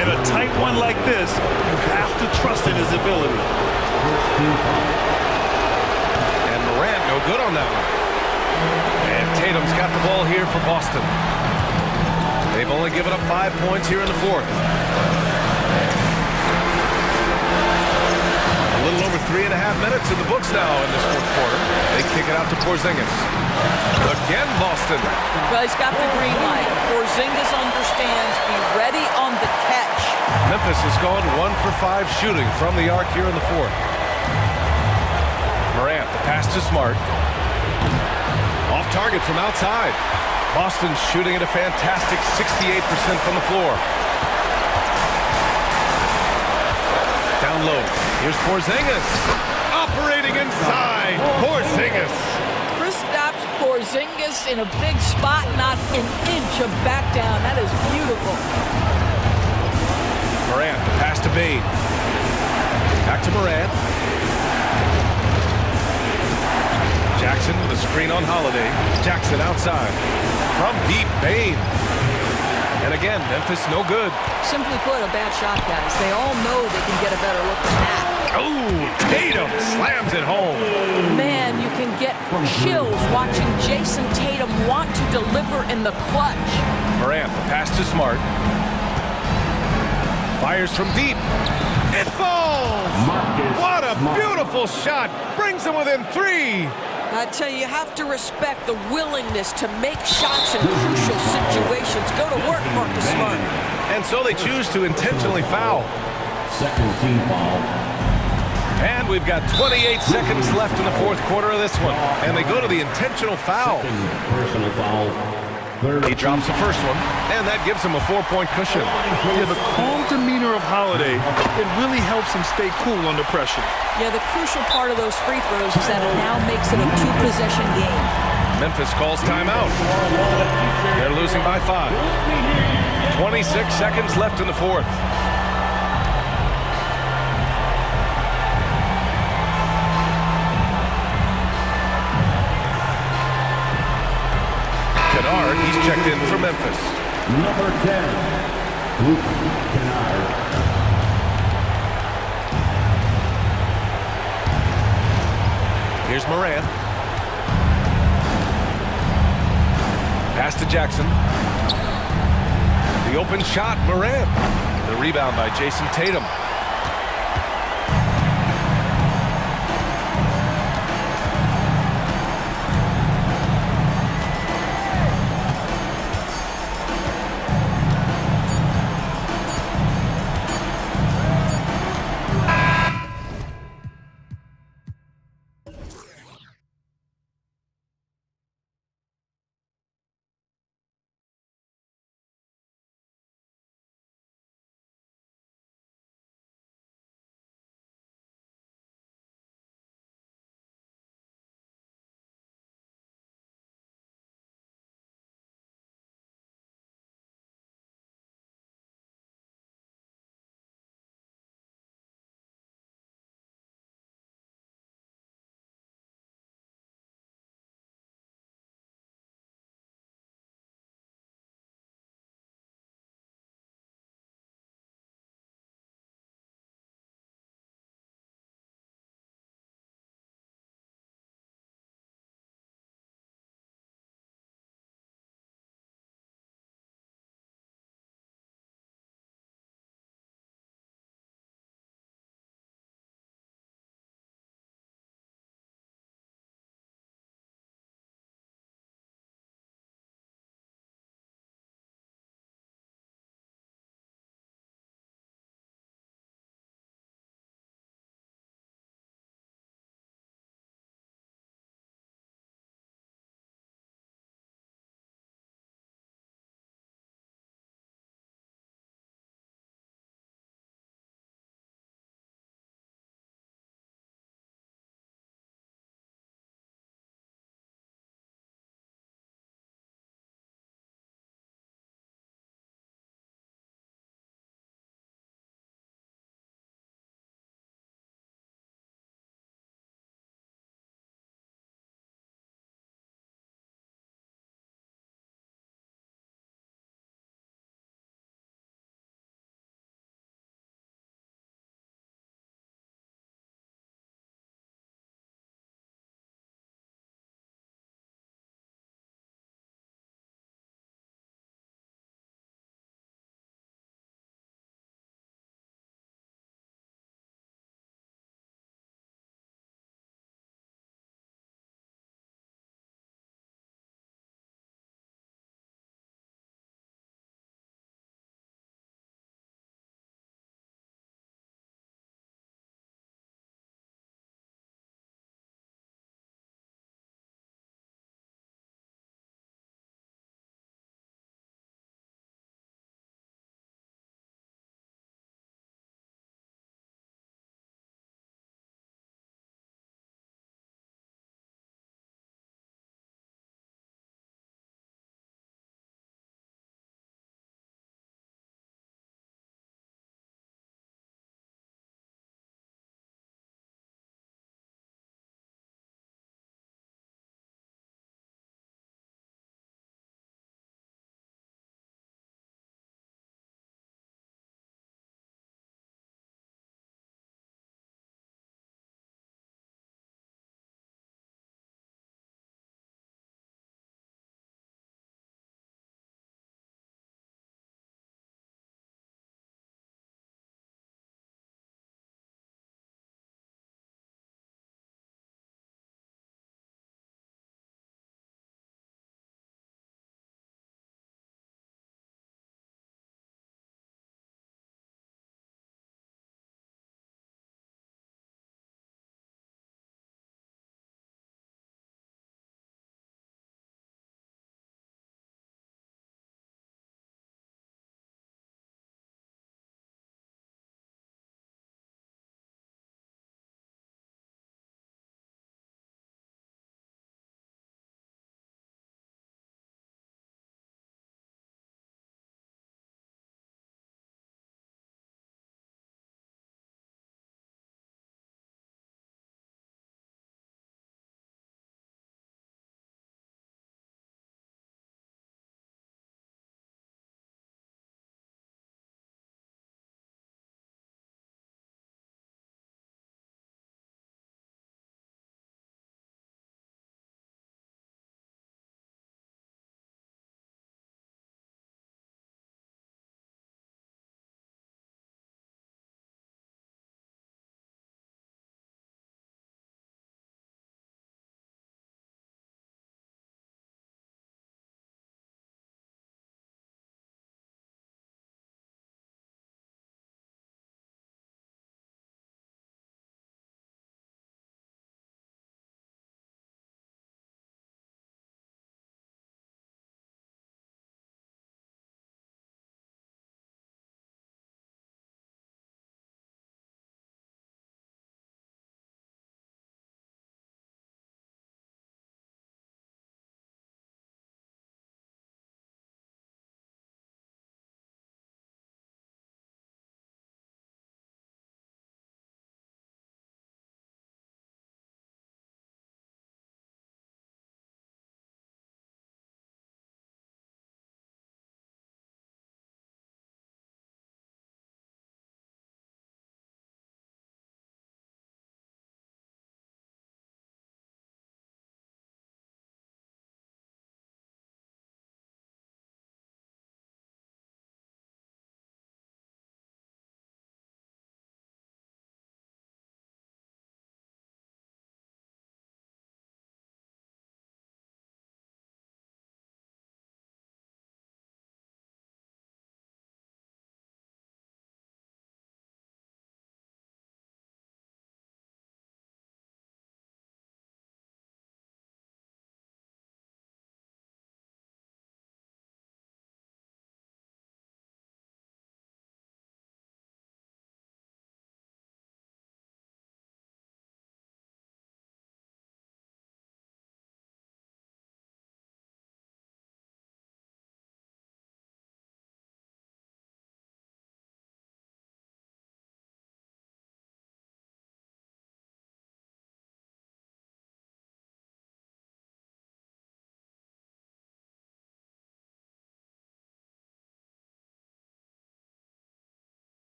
In a tight one like this, you have to trust in his ability. And Morant, no good on that one. And Tatum's got the ball here for Boston. They've only given up 5 points here in the fourth. A little over 3.5 minutes in the books now in this fourth quarter. They kick it out to Porzingis. Again, Boston. Well, he's got the green light. Porzingis understands. Be ready on the catch. Memphis has gone 1 for 5 shooting from the arc here in the fourth. Morant, the pass to Smart. Off target from outside. Boston's shooting at a fantastic 68% from the floor. Down low. Here's Porzingis. Operating inside. Porzingis. Kristaps Porzingis in a big spot, not an inch of back down. That is beautiful. Morant, the pass to Bane. Back to Morant. Jackson with a screen on Holiday. Jackson outside. From deep, Bane. And again, Memphis no good. Simply put, a bad shot, guys. They all know they can get a better look than that. Oh, Tatum slams it home. Man, you can get chills watching Jason Tatum want to deliver in the clutch. Morant, the pass to Smart. Fires from deep. It falls! What a beautiful shot! Brings them within 3. I tell you have to respect the willingness to make shots in crucial situations. Go to work, Marcus Smart. And so they choose to intentionally foul. Second team foul. And we've got 28 seconds left in the fourth quarter of this one. And they go to the intentional foul. Personal foul. He drops the first one, and that gives him a 4-point cushion. Yeah, the calm demeanor of Holiday, it really helps him stay cool under pressure. Yeah, the crucial part of those free throws is that it now makes it a 2-possession game. Memphis calls timeout. They're losing by 5. 26 seconds left in the fourth. Kennard, he's checked in for Memphis. Number 10, Luke Kennard. Here's Morant. Pass to Jackson. The open shot, Morant. The rebound by Jason Tatum.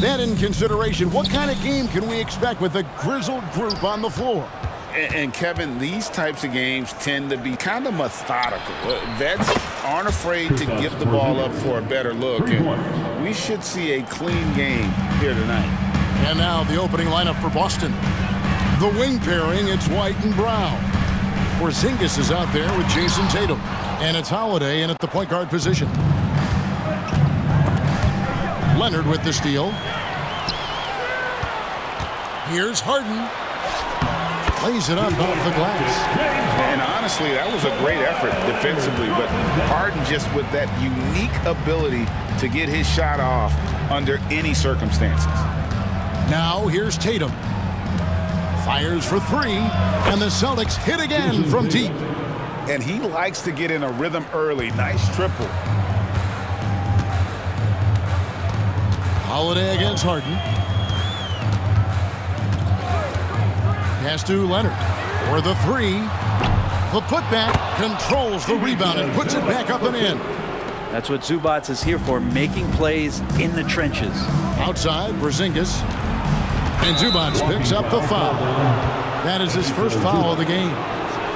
Then in consideration, what kind of game can we expect with a grizzled group on the floor? And Kevin, these types of games tend to be kind of methodical. Vets aren't afraid to give the ball up for a better look, and we should see a clean game here tonight. And now the opening lineup for Boston. The wing pairing, it's White and Brown. Porzingis is out there with Jason Tatum, and it's Holiday in at the point guard position. Leonard with the steal. Here's Harden. Plays it up off the glass. And honestly, that was a great effort defensively, but Harden just with that unique ability to get his shot off under any circumstances. Now here's Tatum. Fires for three, and the Celtics hit again from deep. And he likes to get in a rhythm early. Nice triple. Holiday against Harden. Pass to Leonard for the three. The putback controls the rebound and puts it back up and in. That's what Zubac is here for, making plays in the trenches. Outside, Porzingis. And Zubac picks up the foul. That is his first foul of the game.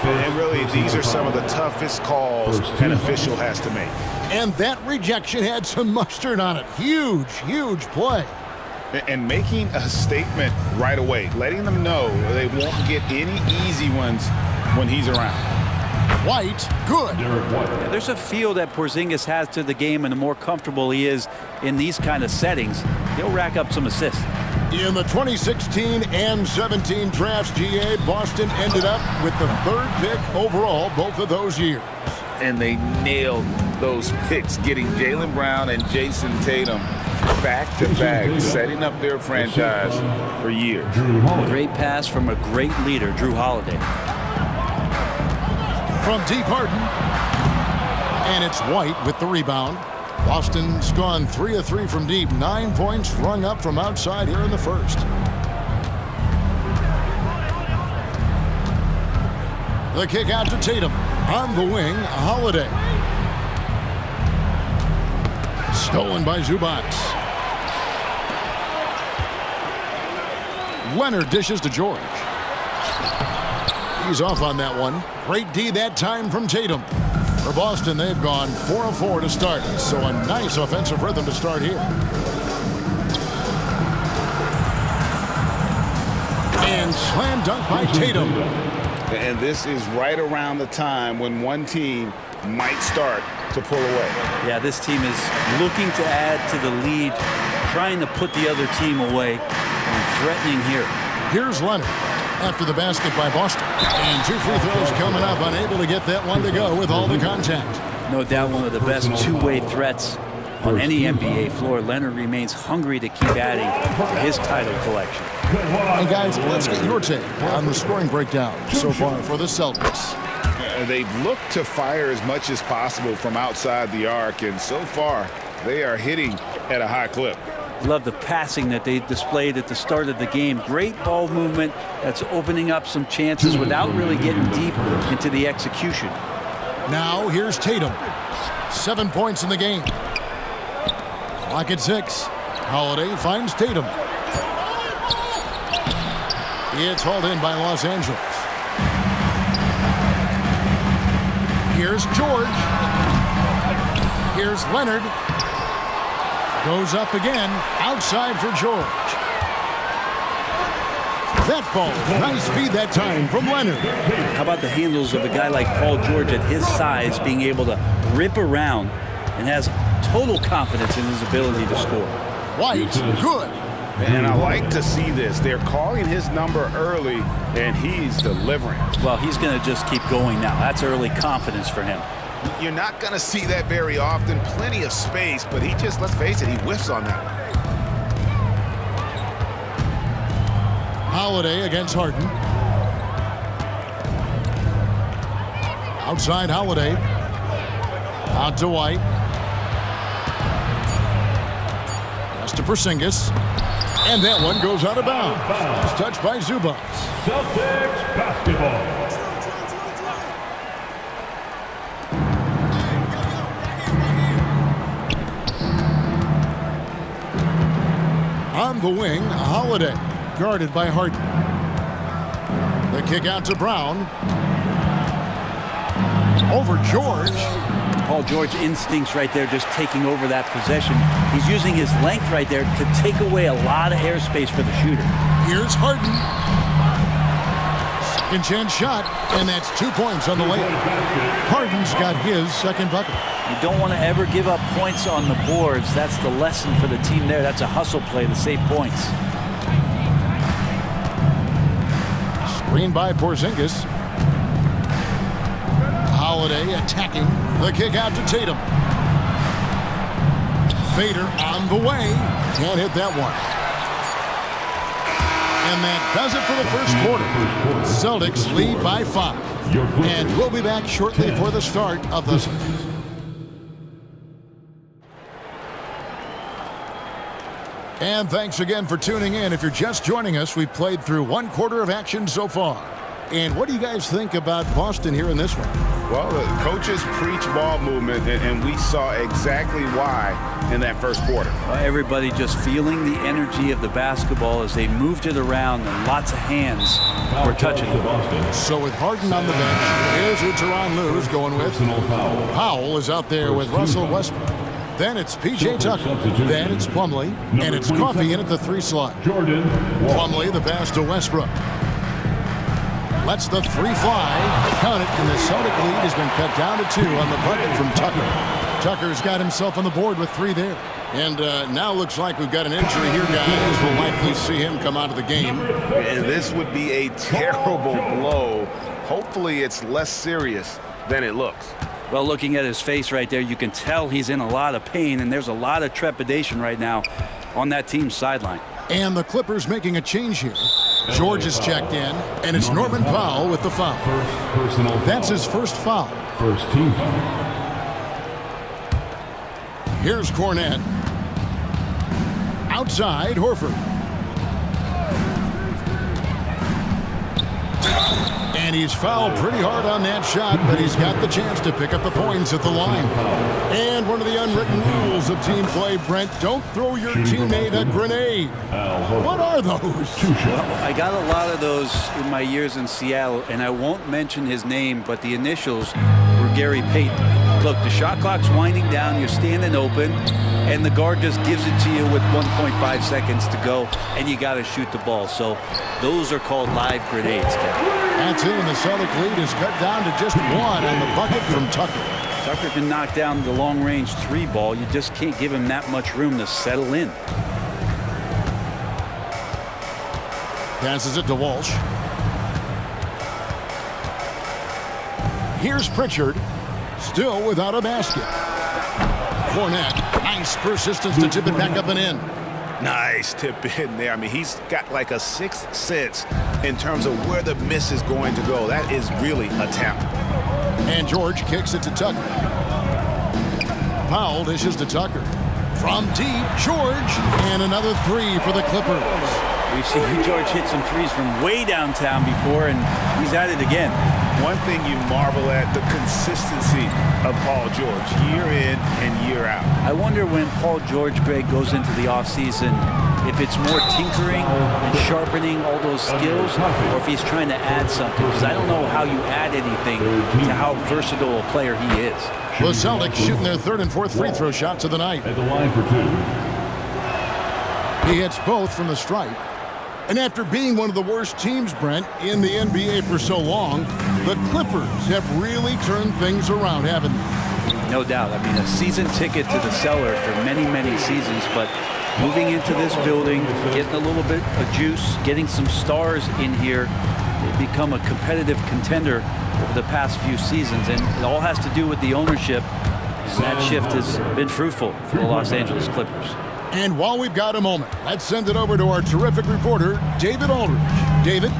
And really, these are some of the toughest calls an official has to make. And that rejection had some mustard on it. Huge, huge play. And making a statement right away, letting them know they won't get any easy ones when he's around. White, good. Yeah, there's a feel that Porzingis has to the game, and the more comfortable he is in these kind of settings, he'll rack up some assists. In the 2016 and 17 drafts, GA, Boston ended up with the third pick overall both of those years. And they nailed those picks, getting Jaylen Brown and Jason Tatum back-to-back, setting up their franchise for years. Great pass from a great leader, Drew Holiday. From deep, Harden. And it's White with the rebound. Boston's gone 3 of 3 from deep. 9 points rung up from outside here in the first. The kick out to Tatum. On the wing, Holiday. Stolen by Zubac. Leonard dishes to George. He's off on that one. Great D that time from Tatum. For Boston, they've gone 4 of 4 to start, so a nice offensive rhythm to start here. And slam dunk by Tatum. And this is right around the time when one team might start to pull away. Yeah, this team is looking to add to the lead, trying to put the other team away, and threatening here. Here's Leonard after the basket by Boston. And 2 free throws coming up, unable to get that one to go with all the contact. No doubt one of the best two-way threats on any NBA floor. Leonard remains hungry to keep adding to his title collection. And guys, let's get your take on the scoring breakdown so far for the Celtics. They've looked to fire as much as possible from outside the arc, and so far they are hitting at a high clip. Love the passing that they displayed at the start of the game. Great ball movement that's opening up some chances without really getting deep into the execution. Now here's Tatum. 7 points in the game. Clock at 6. Holiday finds Tatum. It's hauled in by Los Angeles. Here's George. Here's Leonard. Goes up again. Outside for George. That ball. Nice feed that time from Leonard. How about the handles of a guy like Paul George at his size being able to rip around and has total confidence in his ability to score. White, good. And I like to see this. They're calling his number early, and he's delivering. Well, he's going to just keep going now. That's early confidence for him. You're not going to see that very often. Plenty of space, but he just, let's face it, he whiffs on that one. Holiday against Harden. Outside Holiday. Out to White. Pass to Porzingis. And that one goes out of bounds. It's touched by Zubac. Celtics basketball. On the wing, Holiday, guarded by Harden. The kick out to Brown. Over George. Paul George instincts right there, just taking over that possession. He's using his length right there to take away a lot of airspace for the shooter. Here's Harden. Second chance shot, and that's 2 points on the layup. Harden's got his second bucket. You don't want to ever give up points on the boards. That's the lesson for the team there. That's a hustle play to save points. Screen by Porzingis. Holiday attacking. The kick out to Tatum. Fader on the way. Can't hit that one. And that does it for the first quarter. Celtics lead by 5. And we'll be back shortly for the start of the season. And thanks again for tuning in. If you're just joining us, we've played through 1 quarter of action so far. And what do you guys think about Boston here in this one? Well, the coaches preach ball movement, and we saw exactly why in that first quarter. Everybody just feeling the energy of the basketball as they moved it around, and lots of hands were touching it. So with Harden on the bench, here's who Tyronn Lue's going with. Powell is out there with Russell Westbrook. Then it's P.J. Tucker. Then it's Plumlee. And it's Coffey in at the 3 slot. Plumlee, the pass to Westbrook. Lets the 3 fly. Count it, and the Celtic lead has been cut down to 2 on the bucket from Tucker. Tucker's got himself on the board with 3 there. And now looks like we've got an injury here, guys. We'll likely see him come out of the game. And this would be a terrible blow. Hopefully it's less serious than it looks. Well, looking at his face right there, you can tell he's in a lot of pain, and there's a lot of trepidation right now on that team's sideline. And the Clippers making a change here. George is checked in, and it's Norman Powell with the foul. That's his first foul. First team foul. Here's Cornette. Outside, Horford. And he's fouled pretty hard on that shot, but he's got the chance to pick up the points at the line. And one of the unwritten rules of team play, Brent, don't throw your teammate a grenade. What are those? Well, I got a lot of those in my years in Seattle, and I won't mention his name, but the initials were Gary Payton. Look, the shot clock's winding down, you're standing open, and the guard just gives it to you with 1.5 seconds to go, and you got to shoot the ball. So those are called live grenades, Kevin. That's it, and the Celtic lead is cut down to just 1 on the bucket from Tucker. Tucker can knock down the long-range 3 ball. You just can't give him that much room to settle in. Passes it to Walsh. Here's Pritchard, still without a basket. Cornette, nice persistence to tip it back up and in. Nice tip in there. I mean, he's got like a 6th sense in terms of where the miss is going to go. That is really a talent. And George kicks it to Tucker. Powell dishes to Tucker. From deep, George, and another 3 for the Clippers. We've seen George hit some threes from way downtown before, and he's at it again. One thing you marvel at, the consistency of Paul George, year in and year out. I wonder when Paul George, Greg, goes into the offseason, if it's more tinkering and sharpening all those skills, or if he's trying to add something, because I don't know how you add anything to how versatile a player he is. The Celtics shooting their 3rd and 4th free throw shots of the night. At the line for 2. He hits both from the stripe. And after being one of the worst teams, Brent, in the NBA for so long, the Clippers have really turned things around, haven't they? No doubt. I mean, a season ticket to the cellar for many, many seasons, but moving into this building, getting a little bit of juice, getting some stars in here, they've become a competitive contender over the past few seasons, and it all has to do with the ownership. That shift has been fruitful for the Los Angeles Clippers. And while we've got a moment, let's send it over to our terrific reporter, David Aldridge. David?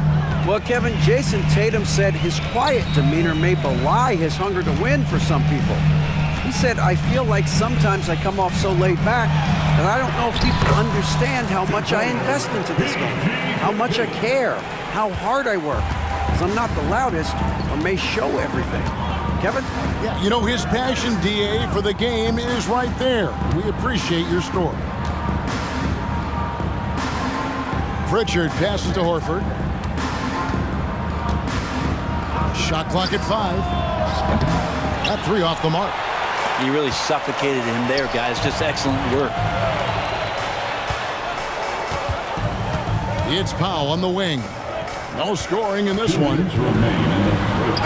Well, Kevin, Jason Tatum said his quiet demeanor may belie his hunger to win for some people. He said, I feel like sometimes I come off so laid back that I don't know if people understand how much I invest into this game, how much I care, how hard I work, because I'm not the loudest or may show everything. Kevin? Yeah, you know, his passion, DA, for the game is right there. We appreciate your story. Pritchard passes to Horford. Shot clock at 5. That 3 off the mark. He really suffocated him there, guys. Just excellent work. It's Powell on the wing. No scoring in this one.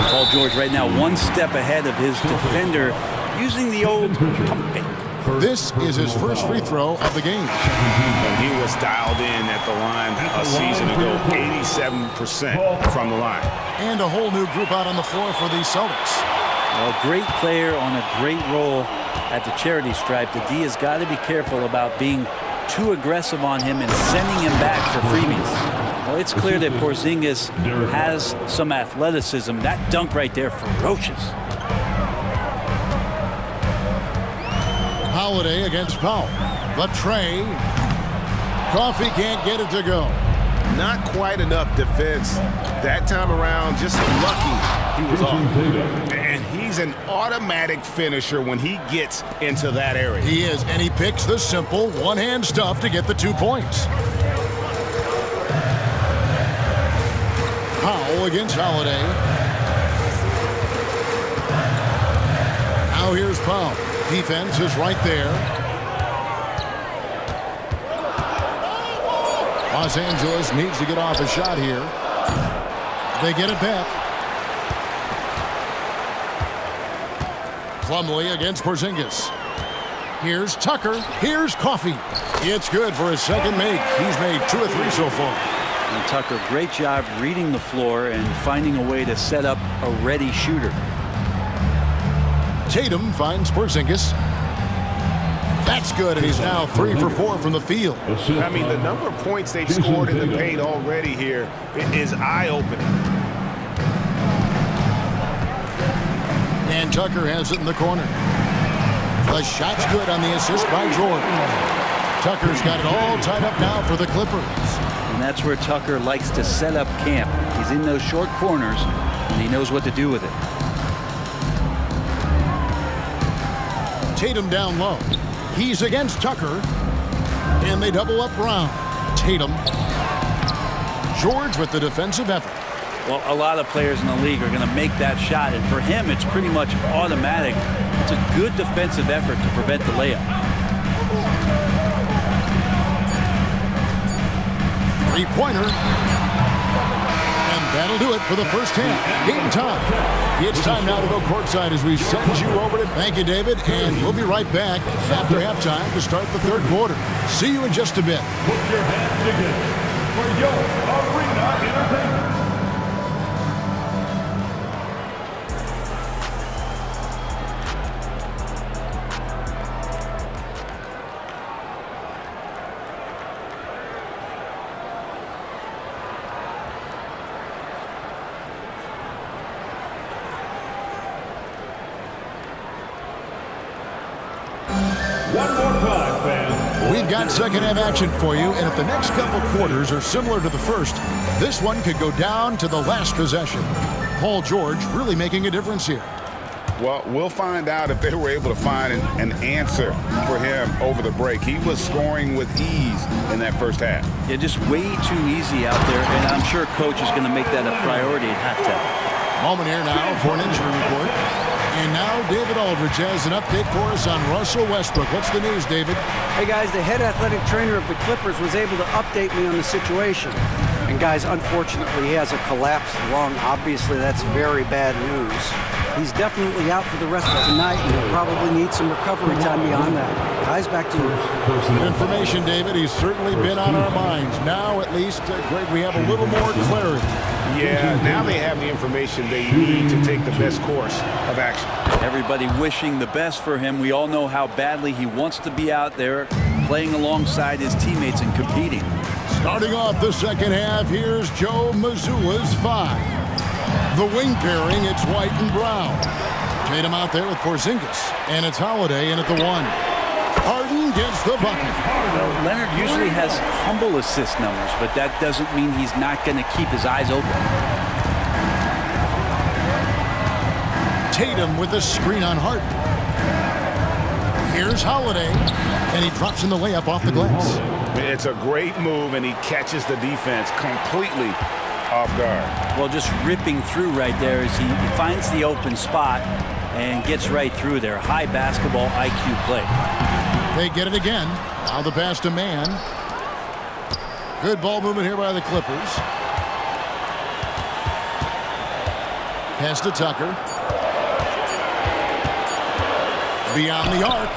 Paul George right now 1 step ahead of his defender, using the old pump fake. This is his first free throw of the game. He was dialed in at the line a season ago, 87% from the line. And a whole new group out on the floor for the Celtics. A great player on a great role at the charity stripe. The D has got to be careful about being too aggressive on him and sending him back for freebies. Well, it's clear that Porzingis has some athleticism. That dunk right there, ferocious. Holiday against Powell. The tray. Coffee can't get it to go. Not quite enough defense that time around. Just lucky he was off. And he's an automatic finisher when he gets into that area. He is, and he picks the simple one-hand stuff to get the 2 points. Powell against Holiday. Now here's Powell. Defense is right there. Los Angeles needs to get off a shot here. They get it back. Plumlee against Porzingis. Here's Tucker. Here's Coffee. It's good for his second make. He's made 2 or 3 so far. And Tucker, great job reading the floor and finding a way to set up a ready shooter. Tatum finds Porzingis. That's good, and he's now 3 for 4 from the field. I mean, the number of points they've scored in the paint already here is eye-opening. And Tucker has it in the corner. The shot's good on the assist by George. Tucker's got it all tied up now for the Clippers. And that's where Tucker likes to set up camp. He's in those short corners, and he knows what to do with it. Tatum down low. He's against Tucker. And they double up Brown. Tatum. George with the defensive effort. Well, a lot of players in the league are going to make that shot, and for him, it's pretty much automatic. It's a good defensive effort to prevent the layup. 3-pointer. And that'll do it for the first half. Game time. It's time now to go courtside as we send you over to... Thank you, David, and we'll be right back after halftime to start the third quarter. See you in just a bit. Put your hands together for your arena entertainment. One more time, fans. We've got second half action for you, and if the next couple quarters are similar to the first, this one could go down to the last possession. Paul George really making a difference here. Well, we'll find out if they were able to find an answer for him over the break. He was scoring with ease in that first half. Yeah, just way too easy out there, and I'm sure coach is going to make that a priority at halftime. Moment here now for an injury report. And now David Aldridge has an update for us on Russell Westbrook. What's the news, David? Hey, guys, the head athletic trainer of the Clippers was able to update me on the situation. And, guys, unfortunately, he has a collapsed lung. Obviously, that's very bad news. He's definitely out for the rest of tonight, and he'll probably need some recovery time beyond that. Guys, back to you. Good information, David. He's certainly been on our minds. Now, at least, Greg, we have a little more clarity. Yeah, now they have the information they need to take the best course of action. Everybody wishing the best for him. We all know how badly he wants to be out there playing alongside his teammates and competing. Starting off the second half, here's Joe Mazzulla's 5. The wing pairing, it's White and Brown. Tatum out there with Porzingis. And it's Holiday in at the 1. Harden gets the bucket. Well, Leonard usually has humble assist numbers, but that doesn't mean he's not going to keep his eyes open. Tatum with a screen on Harden. Here's Holiday, and he drops in the layup off the glass. It's a great move, and he catches the defense completely off guard. Well, just ripping through right there as he finds the open spot and gets right through there. High basketball IQ play. They get it again. Now the pass to Man. Good ball movement here by the Clippers. Pass to Tucker. Beyond the arc.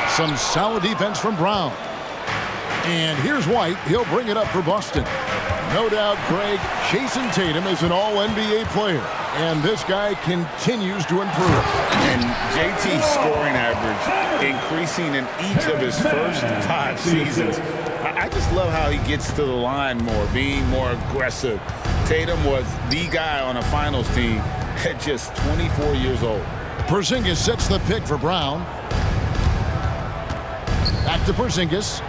Some solid defense from Brown. And here's White. He'll bring it up for Boston. No doubt, Greg, Jason Tatum is an all-NBA player. And this guy continues to improve. And JT's scoring average increasing in each of his first 5 seasons. I just love how he gets to the line more, being more aggressive. Tatum was the guy on a finals team at just 24 years old. Porzingis sets the pick for Brown. Back to Porzingis.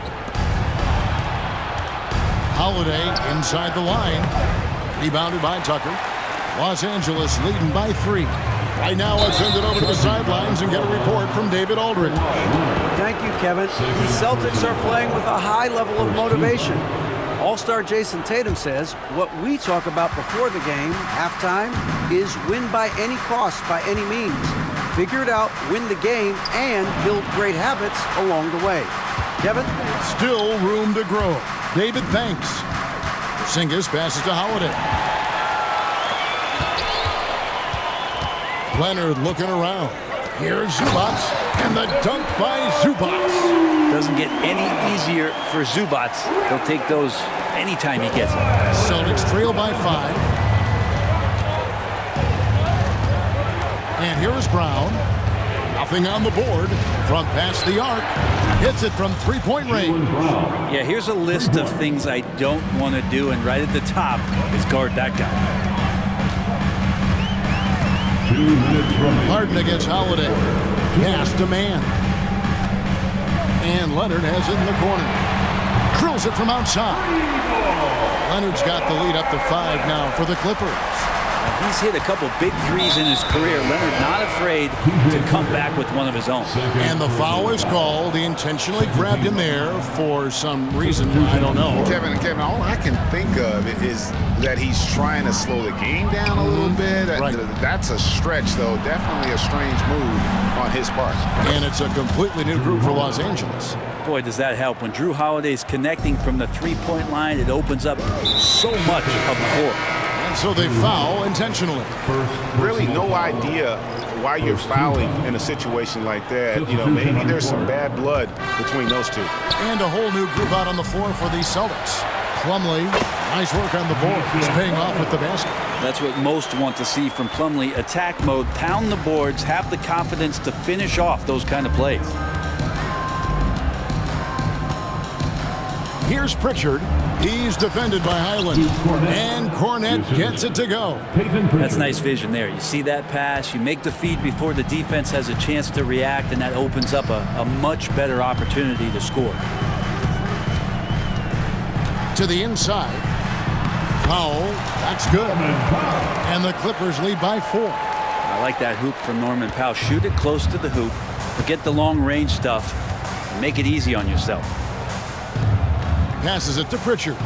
Holiday inside the line. Rebounded by Tucker. Los Angeles leading by 3. Right now, let's send it over to the sidelines and get a report from David Aldridge. Thank you, Kevin. The Celtics are playing with a high level of motivation. All-star Jason Tatum says what we talk about before the game, halftime, is win by any cost, by any means. Figure it out, win the game, and build great habits along the way. Kevin? Still room to grow. David, thanks. Porzingis passes to Holiday. Leonard looking around. Here's Zubac, and the dunk by Zubac. Doesn't get any easier for Zubac. He'll take those anytime he gets them. Celtics trail by 5. And here is Brown. Nothing on the board from past the arc. Hits it from 3-point range. Yeah, here's a list of things I don't want to do, and right at the top is guard that guy. Harden against Holiday. Pass to Man. And Leonard has it in the corner. Drills it from outside. Leonard's got the lead up to 5 now for the Clippers. He's hit a couple big threes in his career. Leonard not afraid to come back with one of his own. And the foul is called. He intentionally grabbed him there for some reason. I don't know. Kevin, all I can think of is that he's trying to slow the game down a little bit. Right. That's a stretch, though. Definitely a strange move on his part. And it's a completely new group for Los Angeles. Boy, does that help. When Drew Holiday's connecting from the 3-point line, it opens up so much of the floor. And so they foul intentionally. Really no idea why you're fouling in a situation like that. You know, maybe there's some bad blood between those two. And a whole new group out on the floor for the Celtics. Plumlee, nice work on the board. He's paying off with the basket. That's what most want to see from Plumlee. Attack mode, pound the boards, have the confidence to finish off those kind of plays. Here's Pritchard. He's defended by Highland. And Cornette gets it to go. That's nice vision there. You see that pass, you make the feed before the defense has a chance to react, and that opens up a much better opportunity to score. To the inside. Powell, that's good. And the Clippers lead by 4. I like that hoop from Norman Powell. Shoot it close to the hoop. Forget the long range stuff. Make it easy on yourself. Passes it to Pritchard.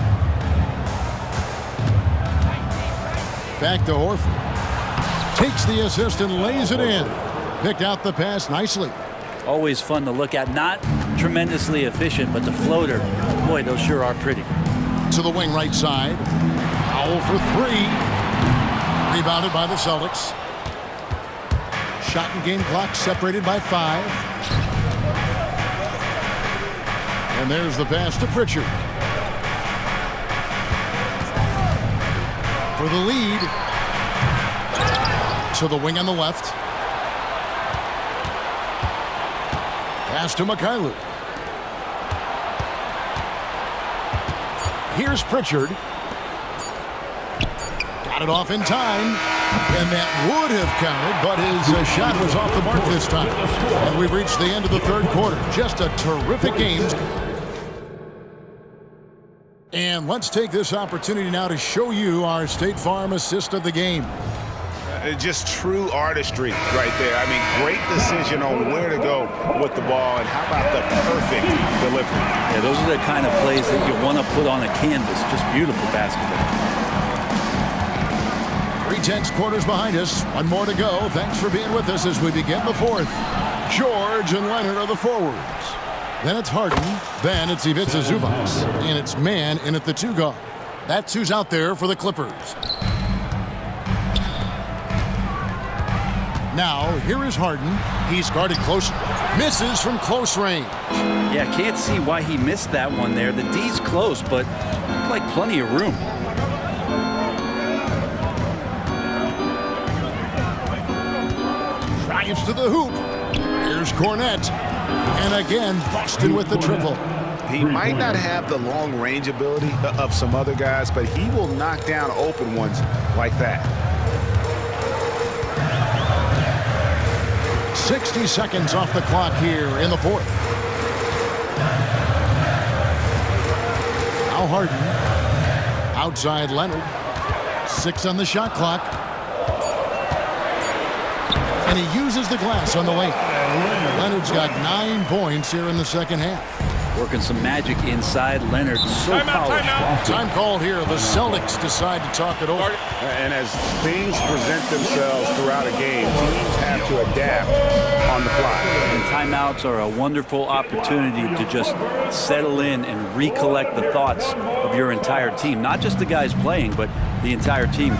Back to Horford. Takes the assist and lays it in. Picked out the pass nicely. Always fun to look at. Not tremendously efficient, but the floater, boy, those sure are pretty. To the wing right side. Powell for 3. Rebounded by the Celtics. Shot and game clock separated by 5. And there's the pass to Pritchard. For the lead. To the wing on the left. Pass to Mikhailuk. Here's Pritchard. Got it off in time. And that would have counted, but his shot was off the mark this time. And we've reached the end of the third quarter. Just a terrific game. And let's take this opportunity now to show you our State Farm assist of the game. Just true artistry right there. I mean, great decision on where to go with the ball, and how about the perfect delivery? Yeah, those are the kind of plays that you want to put on a canvas. Just beautiful basketball. 3/10 quarters behind us. One more to go. Thanks for being with us as we begin the fourth. George and Leonard are the forwards. Then it's Harden. Then it's Ivica Zubac. And it's man in at the 2 guard. That's who's out there for the Clippers. Now, here is Harden. He's guarded close. Misses from close range. Yeah, can't see why he missed that one there. The D's close, but like plenty of room. Drives to the hoop. Here's Cornette. And again, Boston with the triple. He might not have the long range ability of some other guys, but he will knock down open ones like that. 60 seconds off the clock here in the fourth. Now Harden. Outside Leonard. 6 on the shot clock. And he uses the glass on the lane. Leonard's got 9 points here in the second half. Working some magic inside. Leonard so powerful. Time called here. The Celtics decide to talk it over. And as things present themselves throughout a game, teams have to adapt on the fly. And timeouts are a wonderful opportunity to just settle in and recollect the thoughts of your entire team. Not just the guys playing, but the entire team.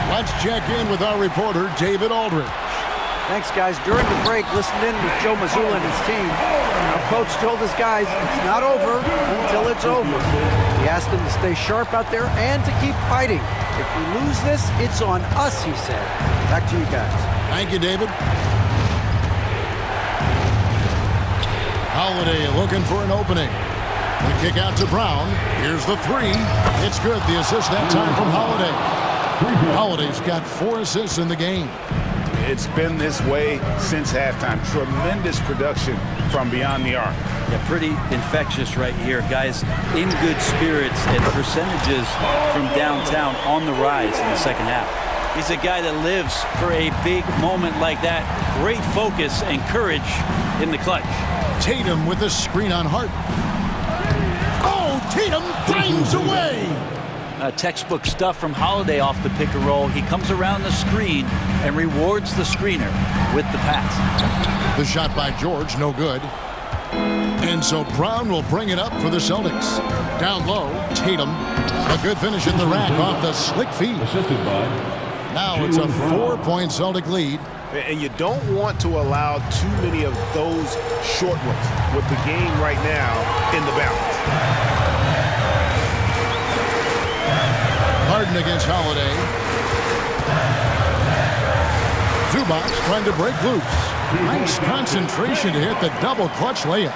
Let's check in with our reporter, David Aldridge. Thanks, guys. During the break, listened in with Joe Mazzulla and his team. Our coach told his guys it's not over until it's over. He asked them to stay sharp out there and to keep fighting. If we lose this, it's on us, he said. Back to you guys. Thank you, David. Holiday looking for an opening. The kick out to Brown. Here's the 3. It's good. The assist that time from Holiday. Holiday's got 4 assists in the game. It's been this way since halftime. Tremendous production from beyond the arc. Yeah, pretty infectious right here. Guys in good spirits and percentages from downtown on the rise in the second half. He's a guy that lives for a big moment like that. Great focus and courage in the clutch. Tatum with a screen on Hart. Oh, Tatum finds a way. Textbook stuff from Holiday off the pick and roll. He comes around the screen and rewards the screener with the pass. The shot by George, no good. And so Brown will bring it up for the Celtics. Down low, Tatum. A good finish in the rack off the slick feed. Now it's a 4-point Celtic lead. And you don't want to allow too many of those short ones with the game right now in the balance. Harden against Holiday. Zubac trying to break loose. Nice concentration to hit the double clutch layup.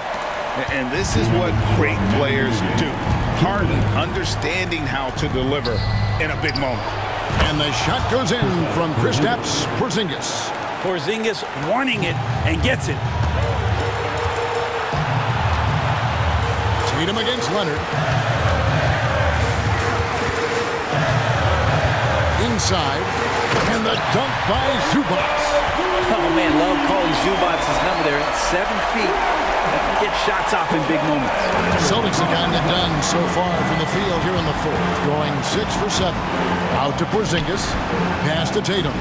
And this is what great players do. Harden understanding how to deliver in a big moment. And the shot goes in from Kristaps Porzingis. Porzingis wanting it and gets it. Tatum against Leonard. Inside, and the dunk by Zubac. Oh man, love calling Zubac's number there at 7 feet. Get shots off in big moments. Celtics have gotten it done so far from the field here in the fourth, going 6 for 7. Out to Porzingis, pass to Tatum.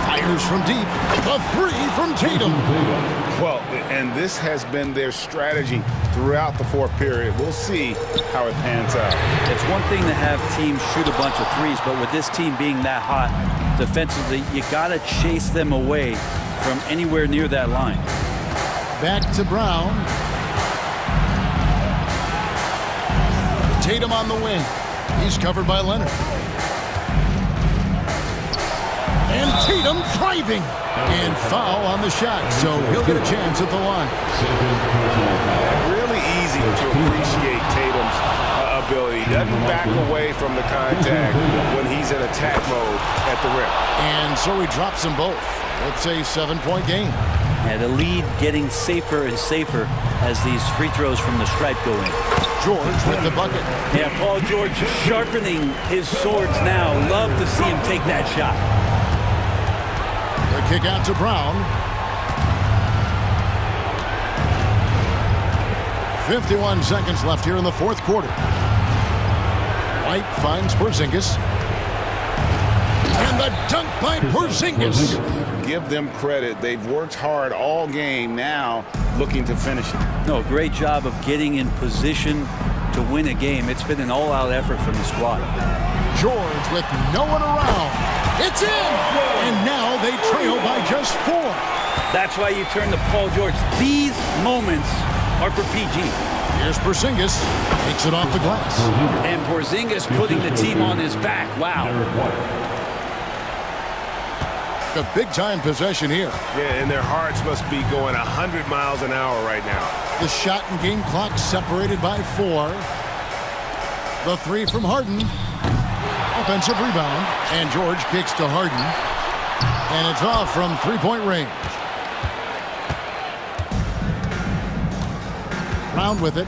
Fires from deep, a 3 from Tatum. Well, and this has been their strategy throughout the fourth period. We'll see how it pans out. It's one thing to have teams shoot a bunch of threes, but with this team being that hot defensively, you gotta chase them away from anywhere near that line. Back to Brown. Tatum on the wing. He's covered by Leonard. And Tatum driving. And foul on the shot, so he'll get a chance at the line. Really easy to appreciate Tatum's ability. He doesn't back away from the contact when he's in attack mode at the rim. And so he drops them both. It's a 7-point game. And the lead getting safer and safer as these free throws from the stripe go in. George with the bucket. Yeah, Paul George sharpening his swords now. Love to see him take that shot. Kick out to Brown. 51 seconds left here in the fourth quarter. White finds Porzingis. And the dunk by Porzingis. Give them credit. They've worked hard all game, now looking to finish it. No, great job of getting in position to win a game. It's been an all-out effort from the squad. George with no one around. It's in! And now they trail by just 4. That's why you turn to Paul George. These moments are for PG. Here's Porzingis. Takes it off the glass. And Porzingis putting the team on his back. Wow. A big-time possession here. Yeah, and their hearts must be going 100 miles an hour right now. The shot and game clock separated by 4. The 3 from Harden. Offensive rebound. And George kicks to Harden. And it's off from three-point range. Brown with it.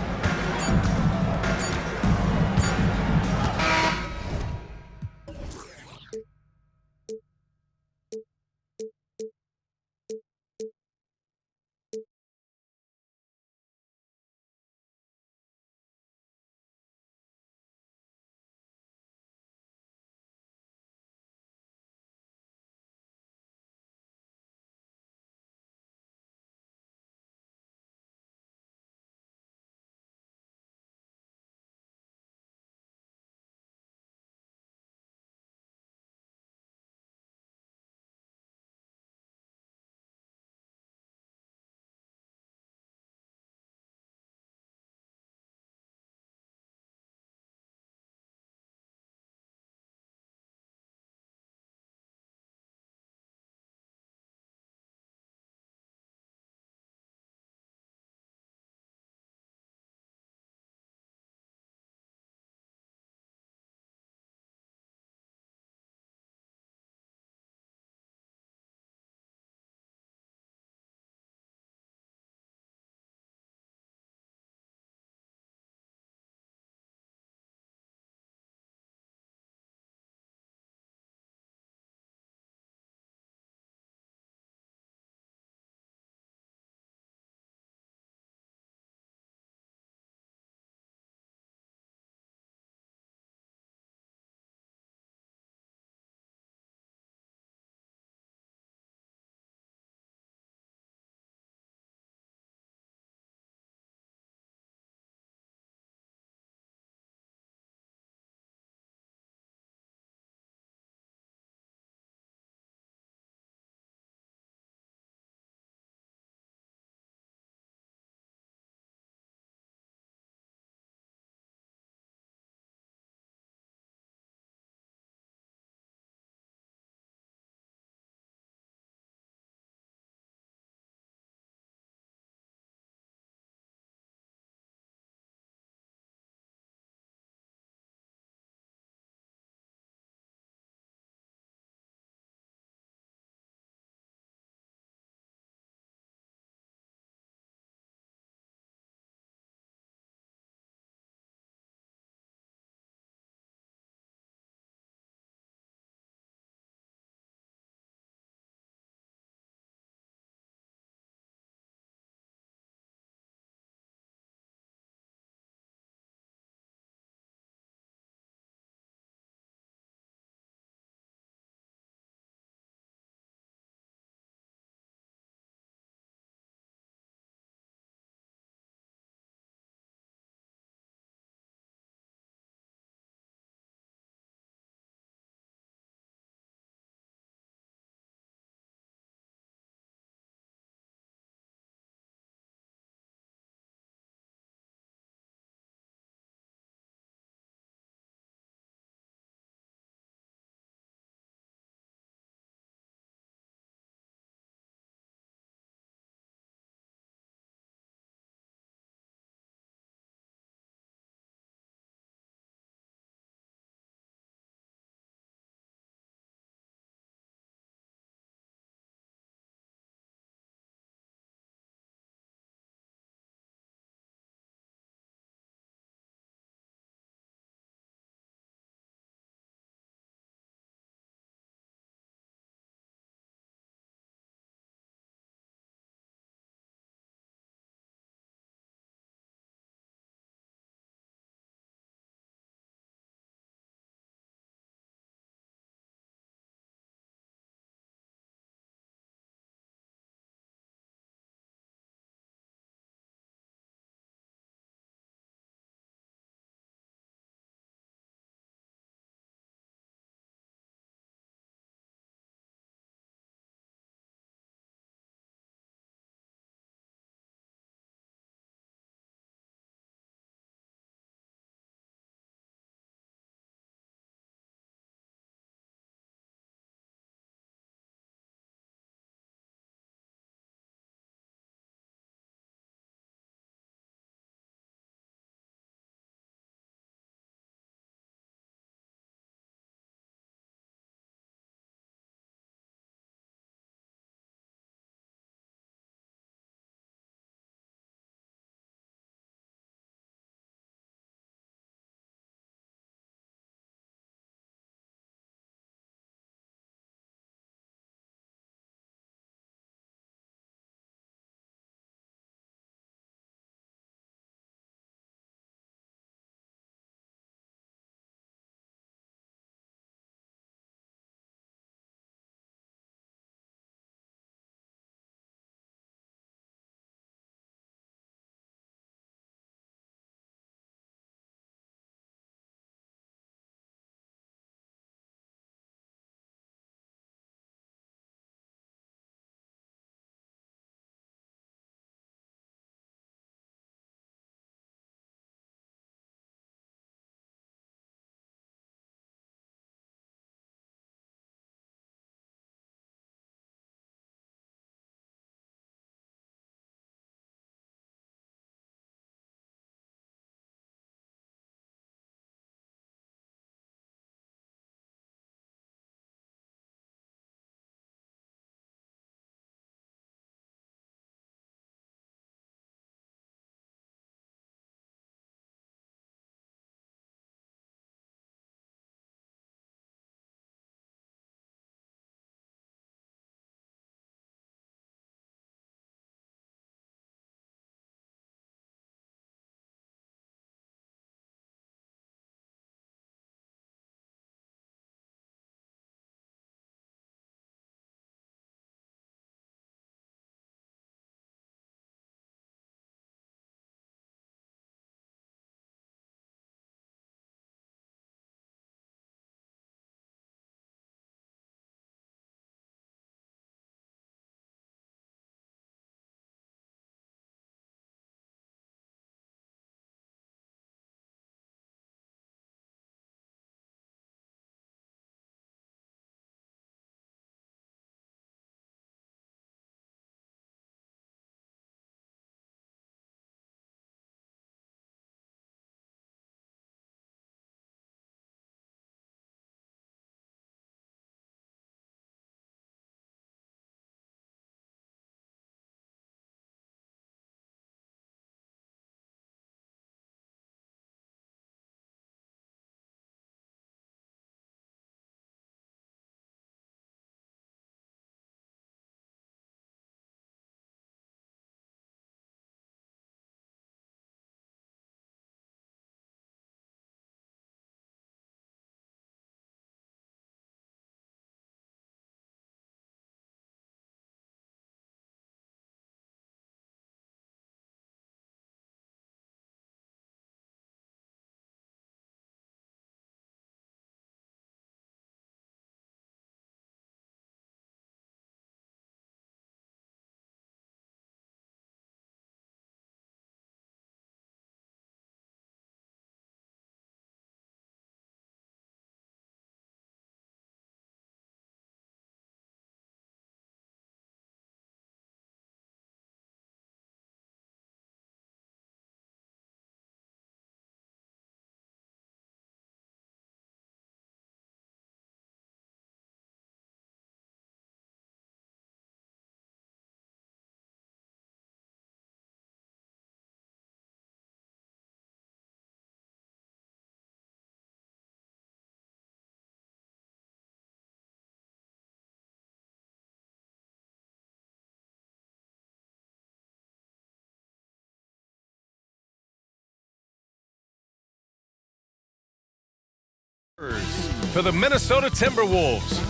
For the Minnesota Timberwolves,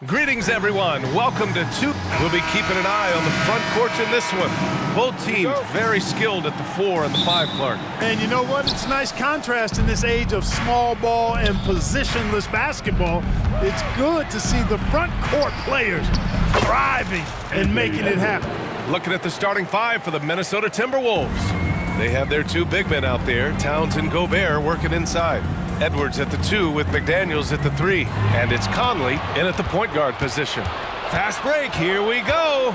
Greetings, everyone. Welcome to two. We'll be keeping an eye on the front court in this one. Both teams very skilled at the 4 and the 5, Clark. And you know what? It's a nice contrast in this age of small ball and positionless basketball. It's good to see the front court players thriving and making it happen. Looking at the starting 5 for the Minnesota Timberwolves. They have their 2 big men out there, Towns and Gobert, working inside. Edwards at the 2 with McDaniels at the 3. And it's Conley in at the point guard position. Fast break, here we go.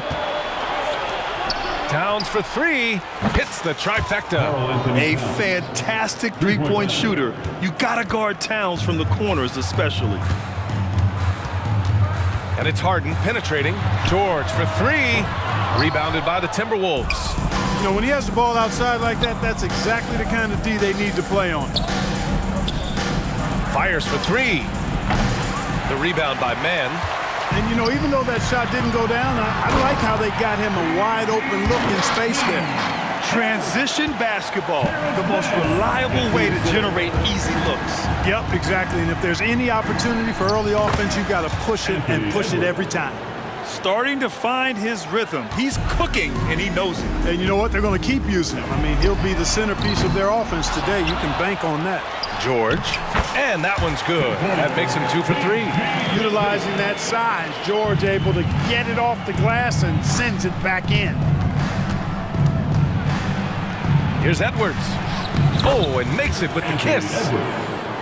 Towns for 3, hits the trifecta. A fantastic three-point shooter. You gotta guard Towns from the corners especially. And it's Harden penetrating. George for 3, rebounded by the Timberwolves. You know, when he has the ball outside like that, that's exactly the kind of D they need to play on. Fires for 3. The rebound by Mann. And, you know, even though that shot didn't go down, I like how they got him a wide-open look in space there. Transition basketball, the most reliable way to generate easy looks. Yep, exactly. And if there's any opportunity for early offense, you've got to push it and push it every time. Starting to find his rhythm. He's cooking, and he knows it. And you know what? They're going to keep using him. I mean, he'll be the centerpiece of their offense today. You can bank on that. George, and that one's good. That makes him 2 for 3. Utilizing that size, George able to get it off the glass and sends it back in. Here's Edwards. Oh, and makes it with the kiss.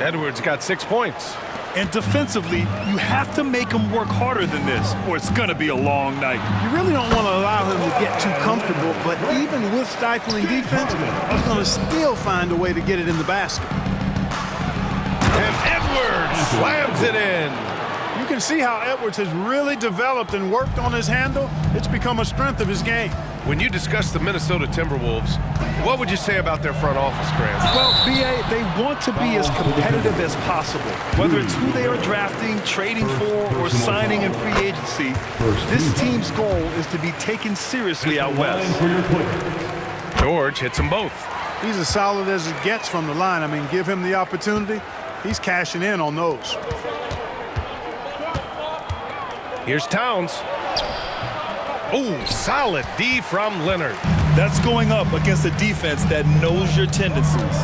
Edwards got 6 points. And defensively, you have to make him work harder than this, or it's going to be a long night. You really don't want to allow him to get too comfortable, but even with stifling defense, he's going to still find a way to get it in the basket. And Edwards slams it in. You can see how Edwards has really developed and worked on his handle. It's become a strength of his game. When you discuss the Minnesota Timberwolves, what would you say about their front office, Grant? Well, B.A., they want to be as competitive as possible. Whether it's who they are drafting, trading for, or signing in free agency, this team's goal is to be taken seriously out west. George hits them both. He's as solid as it gets from the line. I mean, give him the opportunity. He's cashing in on those. Here's Towns. Oh, solid D from Leonard. That's going up against a defense that knows your tendencies.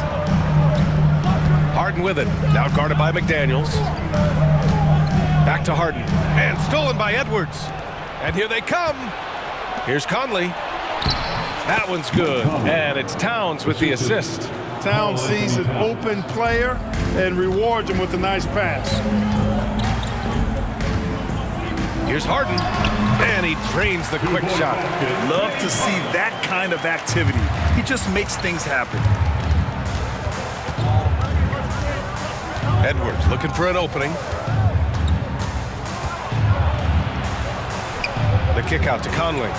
Harden with it. Now guarded by McDaniels. Back to Harden. And stolen by Edwards. And here they come. Here's Conley. That one's good. And it's Towns with the assist. Towns sees an open player and rewards him with a nice pass. Here's Harden, and he drains the quick shot. Love to see that kind of activity. He just makes things happen. Edwards looking for an opening. The kick out to Conley.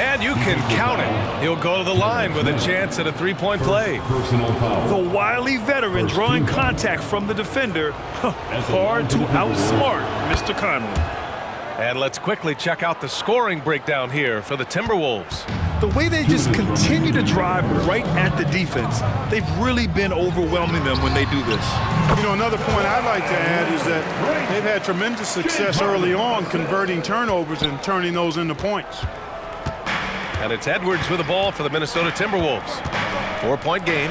And you can count it. He'll go to the line with a chance at a three-point play. The wily veteran drawing contact from the defender. Hard to outsmart Mr. Conley. And let's quickly check out the scoring breakdown here for the Timberwolves. The way they just continue to drive right at the defense, they've really been overwhelming them when they do this. You know, another point I'd like to add is that they've had tremendous success early on converting turnovers and turning those into points. And it's Edwards with the ball for the Minnesota Timberwolves. 4-point game.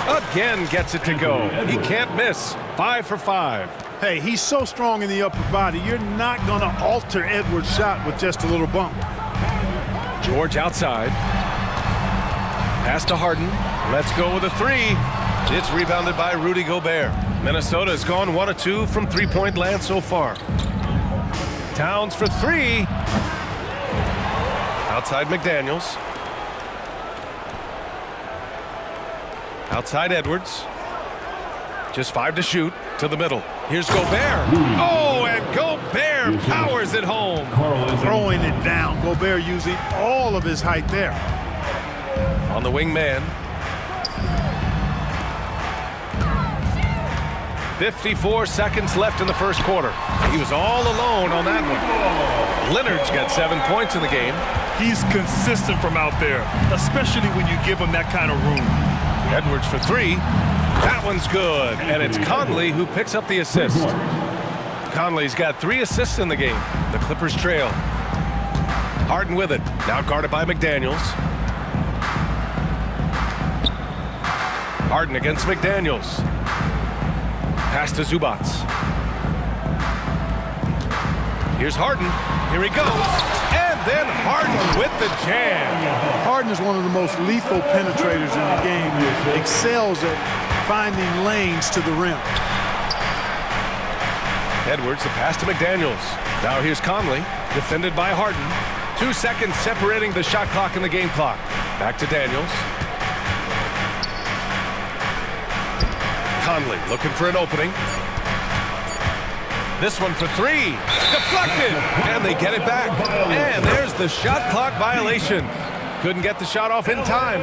Again gets it to go. He can't miss. 5 for 5. Hey, he's so strong in the upper body, you're not going to alter Edwards' shot with just a little bump. George outside. Pass to Harden. Let's go with a 3. It's rebounded by Rudy Gobert. Minnesota has gone 1 of 2 from three-point land so far. Towns for 3. Outside McDaniels. Outside Edwards. Just 5 to shoot. To the middle. Here's Gobert. Oh, and Gobert powers it home. Throwing it down. Gobert using all of his height there. On the wing man. 54 seconds left in the first quarter. He was all alone on that one. Leonard's got 7 points in the game. He's consistent from out there, especially when you give him that kind of room. Edwards for three. That one's good. And it's Conley who picks up the assist. Conley's got 3 assists in the game. The Clippers trail. Harden with it. Now guarded by McDaniels. Harden against McDaniels. Pass to Zubac. Here's Harden. Here he goes. And then Harden with the jam. Harden is one of the most lethal penetrators in the game. He excels at finding lanes to the rim. Edwards, the pass to McDaniels. Now here's Conley, defended by Harden. 2 seconds separating the shot clock and the game clock. Back to Daniels. Conley looking for an opening. This one for three. Deflected. And they get it back. And there's the shot clock violation. Couldn't get the shot off in time.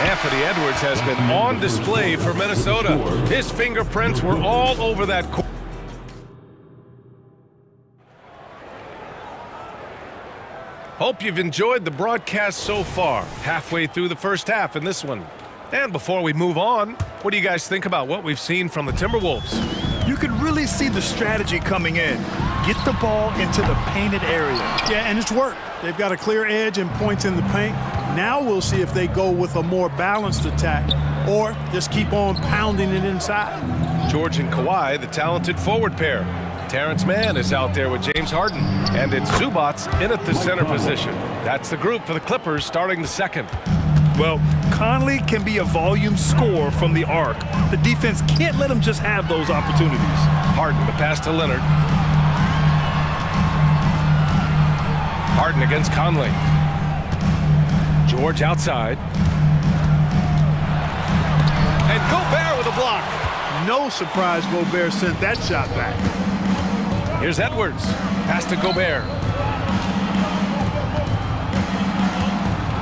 Anthony Edwards has been on display for Minnesota. His fingerprints were all over that court. Hope you've enjoyed the broadcast so far. Halfway through the first half in this one. And before we move on, what do you guys think about what we've seen from the Timberwolves? You could really see the strategy coming in. Get the ball into the painted area. Yeah, and it's worked. They've got a clear edge and points in the paint. Now we'll see if they go with a more balanced attack or just keep on pounding it inside. George and Kawhi, the talented forward pair. Terrence Mann is out there with James Harden. And it's Zubac in at the center position. That's the group for the Clippers starting the second. Well, Conley can be a volume scorer from the arc. The defense can't let him just have those opportunities. Harden, the pass to Leonard. Harden against Conley. George outside. And Gobert with a block. No surprise Gobert sent that shot back. Here's Edwards. Pass to Gobert.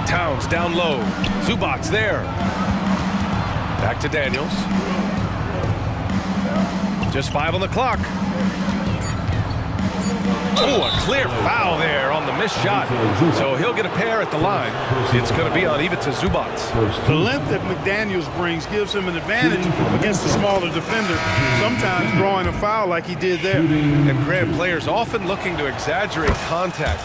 Towns down low. Zubac's there. Back to Daniels. Just 5 on the clock. Oh, a clear foul there on the missed shot. So he'll get a pair at the line. It's going to be on Ivica Zubac. The length that McDaniels brings gives him an advantage against the smaller defender, sometimes drawing a foul like he did there. And Grant, players often looking to exaggerate contact.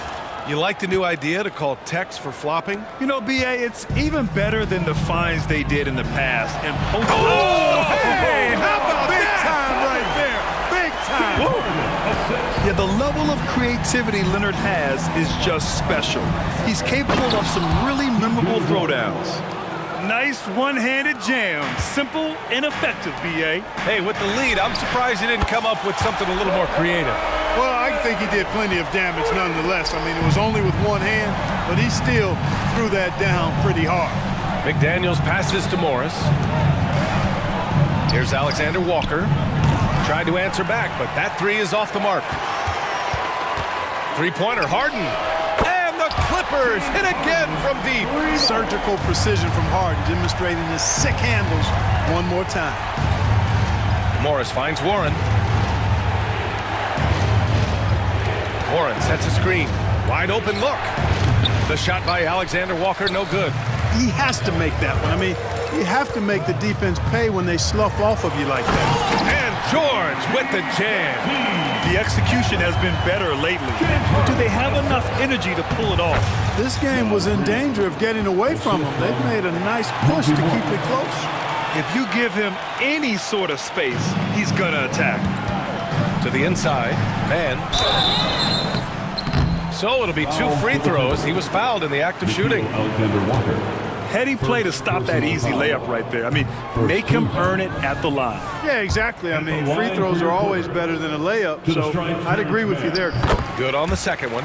You like the new idea to call techs for flopping? You know, B.A., it's even better than the fines they did in the past. And oh, hey, how about big time right there? Big time. Whoa. Yeah, the level of creativity Leonard has is just special. He's capable of some really memorable throwdowns. Nice one-handed jam. Simple and effective, B.A. Hey, with the lead, I'm surprised he didn't come up with something a little more creative. Well, I think he did plenty of damage nonetheless. I mean, it was only with one hand, but he still threw that down pretty hard. McDaniels passes to Morris. Here's Alexander Walker. Tried to answer back, but that three is off the mark. Three-pointer, Harden. And the Clippers hit again from deep. Surgical precision from Harden, demonstrating his sick handles one more time. Morris finds Warren. Warren sets a screen. Wide open look. The shot by Alexander Walker, no good. He has to make that one. I mean, you have to make the defense pay when they slough off of you like that. And George with the jam. The execution has been better lately. Do they have enough energy to pull it off? This game was in danger of getting away from them. They've made a nice push to keep it close. If you give him any sort of space, he's gonna attack. To the inside, man. So it'll be 2 free throws. He was fouled in the act of shooting. Heady play to stop that easy layup right there. I mean, make him earn it at the line. Yeah, exactly. I mean, free throws are always better than a layup, so I'd agree with you there. Good on the second one.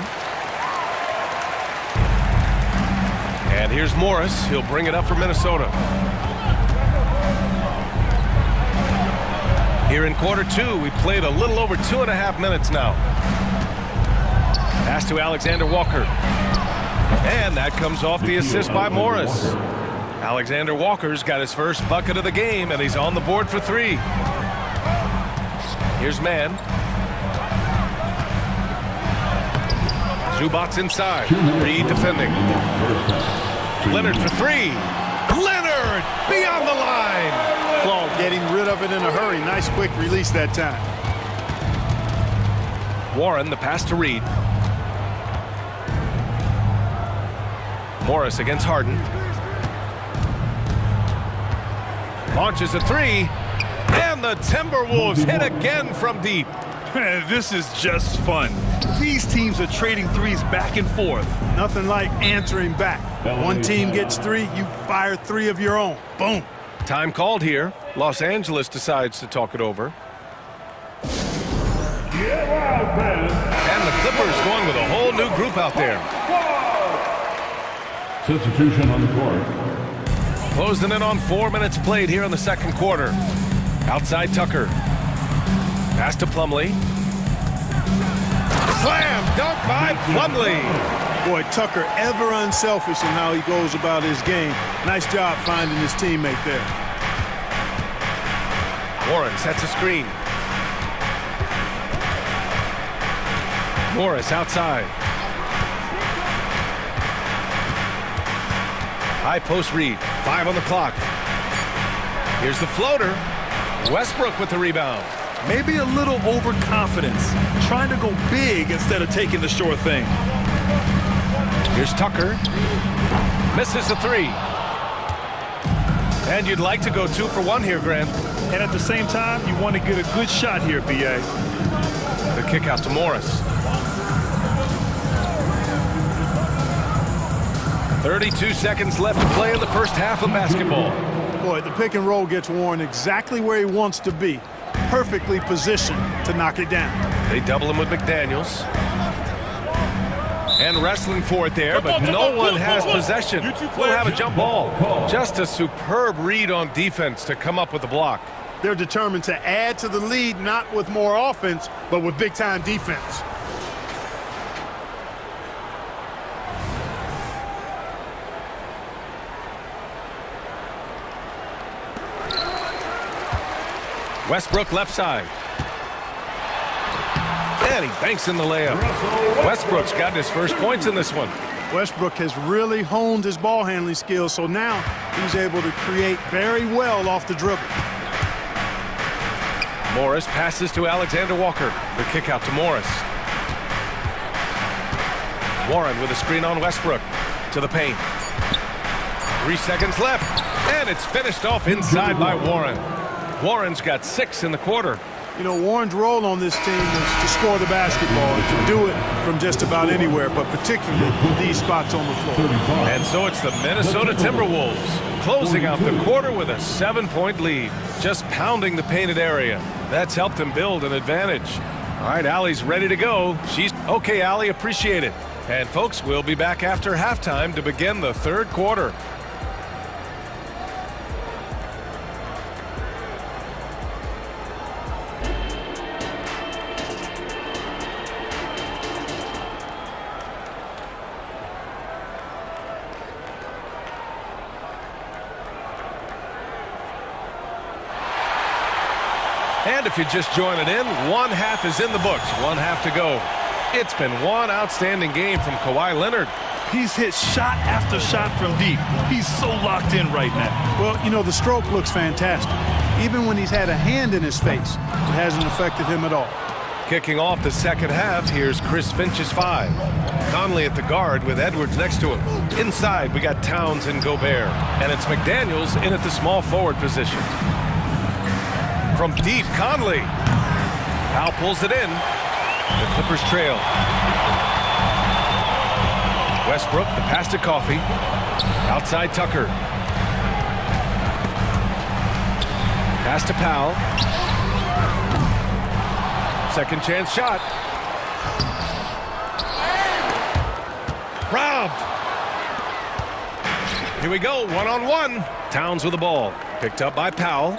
And here's Morris. He'll bring it up for Minnesota. Here in quarter 2, we played a little over 2.5 minutes now. Pass to Alexander Walker. And that comes off the assist by Morris. Alexander Walker's got his first bucket of the game, and he's on the board for 3. Here's Mann. Zubac's inside. Reed defending. Leonard for 3. Leonard beyond the line. Claude getting rid of it in a hurry. Nice quick release that time. Warren, the pass to Reed. Morris against Harden. Launches a 3. And the Timberwolves hit again from deep. This is just fun. These teams are trading threes back and forth. Nothing like answering back. One team gets 3, you fire 3 of your own. Boom. Time called here. Los Angeles decides to talk it over. And the Clippers going with a whole new group out there. Substitution on the court. Closing in on 4 minutes played here in the second quarter. Outside Tucker. Pass to Plumlee. Slam dunk by Plumlee. Boy, Tucker ever unselfish in how he goes about his game. Nice job finding his teammate there. Warren sets a screen. Morris outside. High post Reed. 5 on the clock. Here's the floater. Westbrook with the rebound. Maybe a little overconfidence, trying to go big instead of taking the sure thing. Here's Tucker. Misses the 3. And you'd like to go 2 for 1 here, Grant. And at the same time, you want to get a good shot here, B.A. The kick out to Morris. 32 seconds left to play in the first half of basketball. Boy, the pick and roll gets Warren exactly where he wants to be. Perfectly positioned to knock it down. They double him with McDaniels. And wrestling for it there, but no one has possession. We'll have a jump ball. Just a superb read on defense to come up with the block. They're determined to add to the lead, not with more offense, but with big-time defense. Westbrook left side. And he banks in the layup. Westbrook's got his first points in this one. Westbrook has really honed his ball handling skills, so now he's able to create very well off the dribble. Morris passes to Alexander Walker. The kick out to Morris. Warren with a screen on Westbrook. To the paint. 3 seconds left. And it's finished off inside by Warren. Warren's got 6 in the quarter. You know, Warren's role on this team is to score the basketball and to do it from just about anywhere, but particularly these spots on the floor. And so it's the Minnesota Timberwolves closing out the quarter with a 7-point lead, just pounding the painted area. That's helped them build an advantage. All right, Allie's ready to go. She's okay, Allie, appreciate it. And folks, we'll be back after halftime to begin the third quarter. And if you're just joining in, one half is in the books, one half to go. It's been one outstanding game from Kawhi Leonard. He's hit shot after shot from deep. He's so locked in right now. Well, you know, the stroke looks fantastic. Even when he's had a hand in his face, it hasn't affected him at all. Kicking off the second half, here's Chris Finch's 5. Conley at the guard with Edwards next to him. Inside, we got Towns and Gobert. And it's McDaniels in at the small forward position. From deep, Conley. Powell pulls it in. The Clippers trail. Westbrook, the pass to Coffey. Outside Tucker. Pass to Powell. Second chance shot. Robbed. Here we go, one-on-one. Towns with the ball. Picked up by Powell.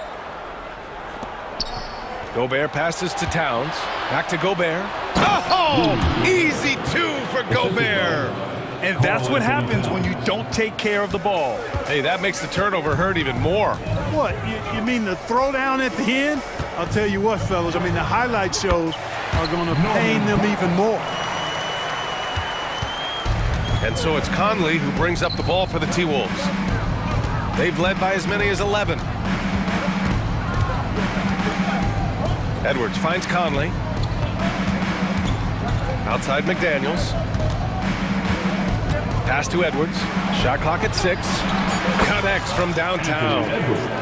Gobert passes to Towns. Back to Gobert. Oh! Easy 2 for Gobert. And that's what happens when you don't take care of the ball. Hey, that makes the turnover hurt even more. What, you mean the throwdown at the end? I'll tell you what, fellas, I mean, the highlight shows are going to pain them even more. And so it's Conley who brings up the ball for the T-Wolves. They've led by as many as 11. Edwards finds Conley. Outside McDaniels. Pass to Edwards. Shot clock at 6. Connects from downtown.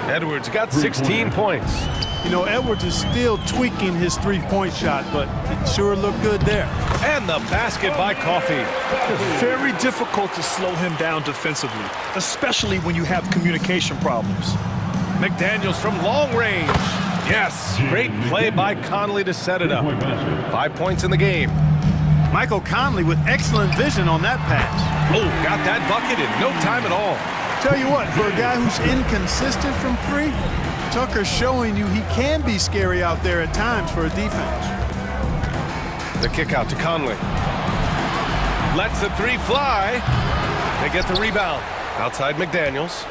Edwards got 16 points. You know, Edwards is still tweaking his three-point shot, but it sure looked good there. And the basket by Coffey. Very difficult to slow him down defensively, especially when you have communication problems. McDaniels from long range. Yes, great play by Conley to set it up. 5 points in the game. Michael Conley with excellent vision on that pass. Oh, got that bucket in no time at all. Tell you what, for a guy who's inconsistent from three, Tucker's showing you he can be scary out there at times for a defense. The kick out to Conley. Lets the three fly. They get the rebound. Outside McDaniels.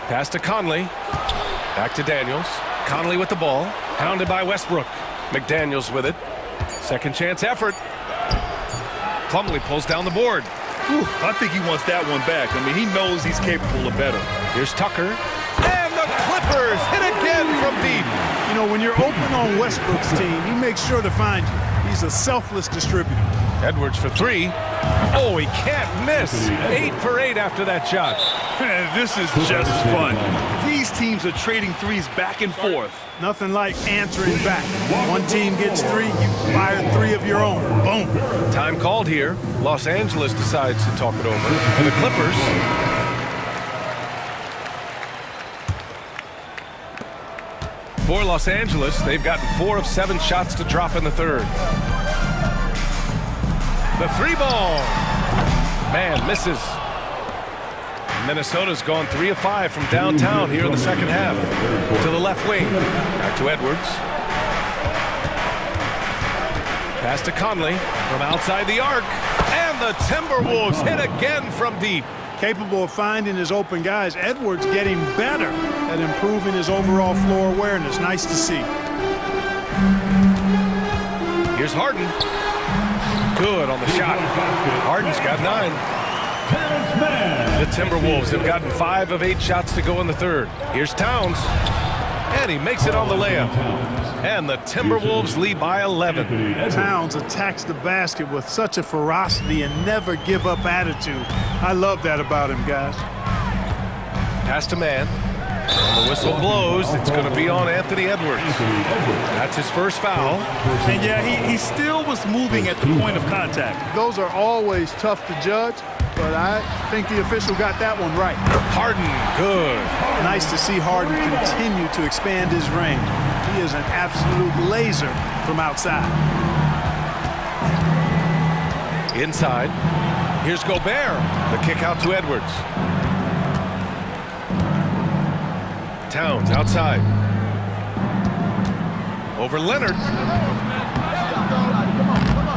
Pass to Conley. Back to Daniels. Conley with the ball. Pounded by Westbrook. McDaniels with it. Second chance effort. Plumlee pulls down the board. Whew, I think he wants that one back. I mean, he knows he's capable of better. Here's Tucker. And the Clippers hit again from deep. You know, when you're open on Westbrook's team, he makes sure to find you. He's a selfless distributor. Edwards for 3. Oh, he can't miss. 8 for 8 after that shot. This is just fun. These teams are trading threes back and forth. Nothing like answering back. One team gets 3, you fire 3 of your own. Boom. Time called here. Los Angeles decides to talk it over. And the Clippers. For Los Angeles, they've gotten 4 of 7 shots to drop in the third. The 3 ball. Man, misses. Minnesota's gone 3 of 5 from downtown here in the second half. To the left wing. Back to Edwards. Pass to Conley from outside the arc. And the Timberwolves hit again from deep. Capable of finding his open guys. Edwards getting better at improving his overall floor awareness. Nice to see. Here's Harden. Good on the shot. Harden's got 9. The Timberwolves have gotten 5 of 8 shots to go in the third. Here's Towns. And he makes it on the layup. And the Timberwolves lead by 11. Towns attacks the basket with such a ferocity and never give up attitude. I love that about him, guys. Pass to man. When the whistle blows, it's going to be on Anthony Edwards. That's his first foul. And yeah, he still was moving at the point of contact. Those are always tough to judge, but I think the official got that one right. Harden, good. Nice to see Harden continue to expand his range. He is an absolute laser from outside. Inside. Here's Gobert. The kick out to Edwards. Towns outside. Over Leonard.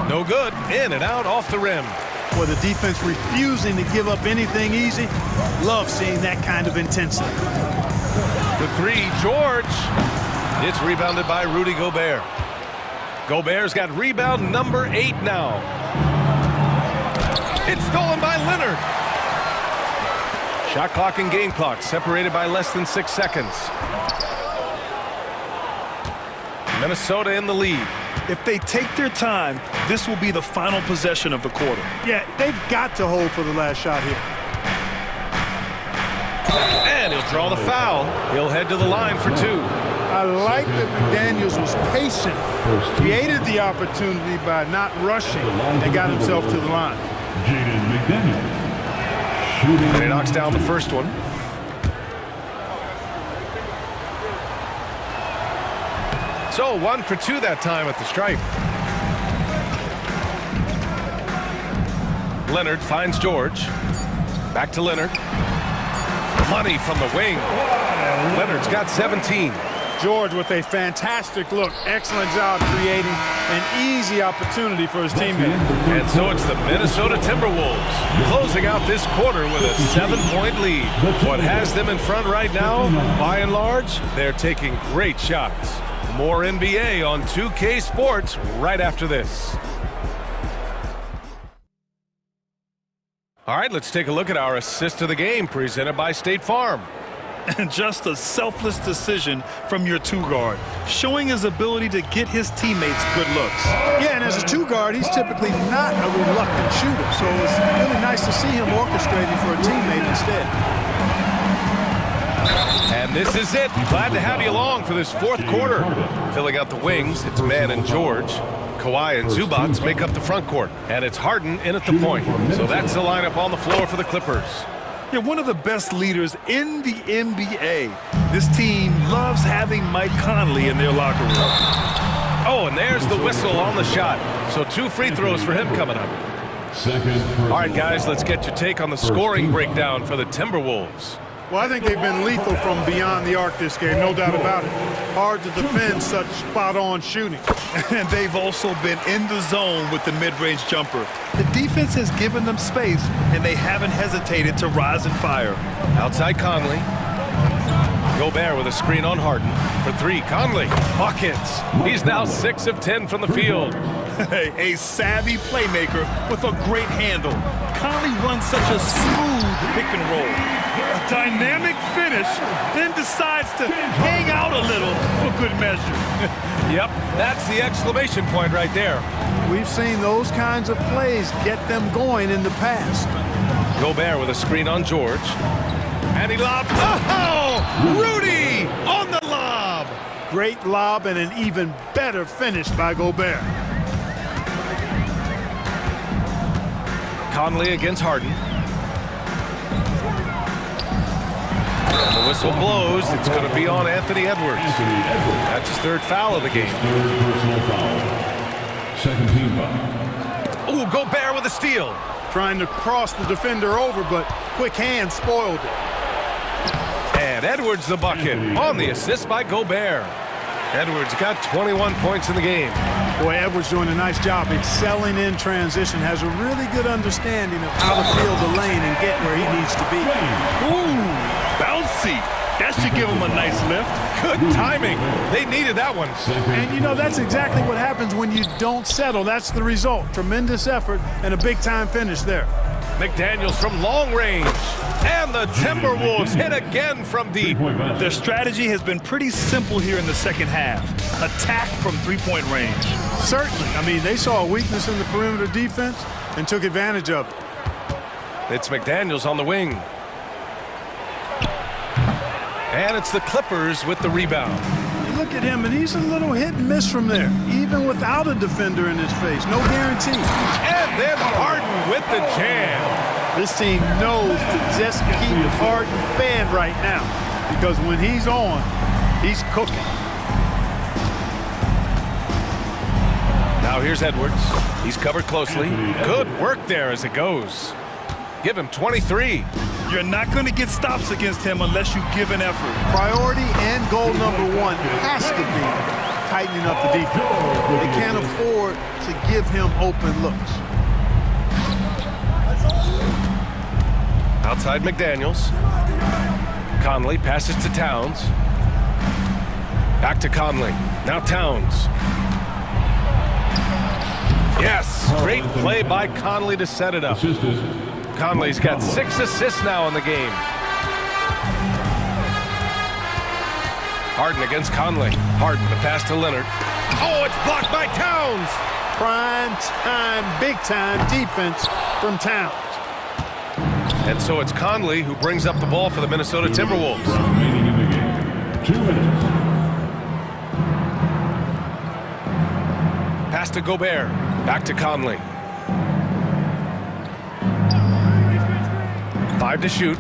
No good. In and out off the rim. For the defense refusing to give up anything easy. Love seeing that kind of intensity. The 3, George. It's rebounded by Rudy Gobert. Gobert's got rebound number 8 now. It's stolen by Leonard. Shot clock and game clock separated by less than 6 seconds. Minnesota in the lead. If they take their time, this will be the final possession of the quarter. Yeah, they've got to hold for the last shot here. And he'll draw the foul. He'll head to the line for 2. I like that McDaniels was patient. Created the opportunity by not rushing and got himself to the line. And he knocks down the first one. So 1 for 2 that time at the stripe. Leonard finds George. Back to Leonard. Money from the wing. Leonard's got 17. George with a fantastic look. Excellent job creating an easy opportunity for his teammate. And so it's the Minnesota Timberwolves closing out this quarter with a 7-point lead. What has them in front right now, by and large, they're taking great shots. More NBA on 2K Sports right after this. All right, let's take a look at our assist of the game presented by State Farm. And just a selfless decision from your two-guard, showing his ability to get his teammates good looks. Yeah, and as a two-guard, he's typically not a reluctant shooter, so it's really nice to see him orchestrating for a teammate instead. And this is it. Glad to have you along for this fourth quarter. Filling out the wings, it's Mann and George. Kawhi and Zubats make up the front court. And it's Harden in at the point. So that's the lineup on the floor for the Clippers. Yeah, one of the best leaders in the NBA. This team loves having Mike Conley in their locker room. Oh, and there's the whistle on the shot. So 2 free throws for him coming up. All right, guys, let's get your take on the scoring breakdown for the Timberwolves. Well, I think they've been lethal from beyond the arc this game, no doubt about it. Hard to defend such spot-on shooting. And they've also been in the zone with the mid-range jumper. The defense has given them space, and they haven't hesitated to rise and fire. Outside Conley. Gobert with a screen on Harden. For 3, Conley. Buckets. He's now 6 of 10 from the field. A savvy playmaker with a great handle. Conley runs such a smooth pick and roll. A dynamic finish, then decides to hang out a little for good measure. Yep, that's the exclamation point right there. We've seen those kinds of plays get them going in the past. Gobert with a screen on George. And he lobbed. Oh! Rudy on the lob! Great lob and an even better finish by Gobert. Conley against Harden. And the whistle blows. It's going to be on Anthony Edwards. That's his 3rd foul of the game. Second team foul. Ooh, Gobert with a steal. Trying to cross the defender over, but quick hand spoiled it. And Edwards the bucket on the assist by Gobert. Edwards got 21 points in the game. Boy, Edwards doing a nice job excelling in transition, has a really good understanding of how to field the lane and get where he needs to be. Ooh, bouncy. That should give him a nice lift. Good timing. They needed that one. And you know, that's exactly what happens when you don't settle. That's the result. Tremendous effort and a big-time finish there. McDaniels from long range. And the Timberwolves hit again from deep. Their strategy has been pretty simple here in the second half. Attack from 3-point range. Certainly. I mean, they saw a weakness in the perimeter defense and took advantage of it. It's McDaniels on the wing. And it's the Clippers with the rebound. You look at him, and he's a little hit and miss from there, even without a defender in his face. No guarantee. And then Harden with the jam. This team knows to just keep Harden fed right now, because when he's on, he's cooking. Now here's Edwards. He's covered closely. Good work there as it goes. Give him 23. You're not going to get stops against him unless you give an effort. Priority and goal number 1 has to be tightening up the defense. They can't afford to give him open looks. Outside McDaniels. Conley passes to Towns. Back to Conley. Now Towns. Yes, great play by Conley to set it up. Conley's got 6 assists now in the game. Harden against Conley. Harden, the pass to Leonard. Oh, it's blocked by Towns. Prime time, big time defense from Towns. And so it's Conley who brings up the ball for the Minnesota Timberwolves. Remaining in the game. 2 minutes. Pass to Gobert. Back to Conley. 5 to shoot.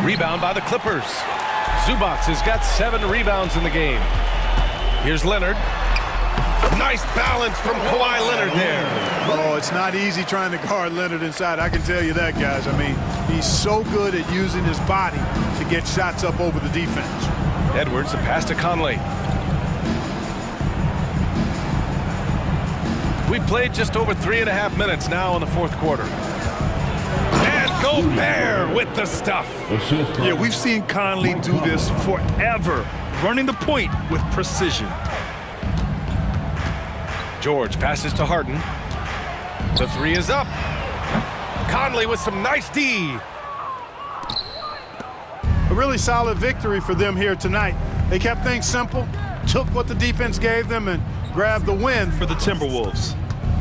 Rebound by the Clippers. Zubats has got 7 rebounds in the game. Here's Leonard. Nice balance from Kawhi Leonard there. Oh, it's not easy trying to guard Leonard inside. I can tell you that, guys. I mean, he's so good at using his body to get shots up over the defense. Edwards, the pass to Conley. We played just over 3.5 minutes now in the fourth quarter. And Gobert with the stuff. Yeah, we've seen Conley do this forever, running the point with precision. George passes to Harden. The three is up. Conley with some nice D. A really solid victory for them here tonight. They kept things simple, took what the defense gave them, and grabbed the win for the Timberwolves.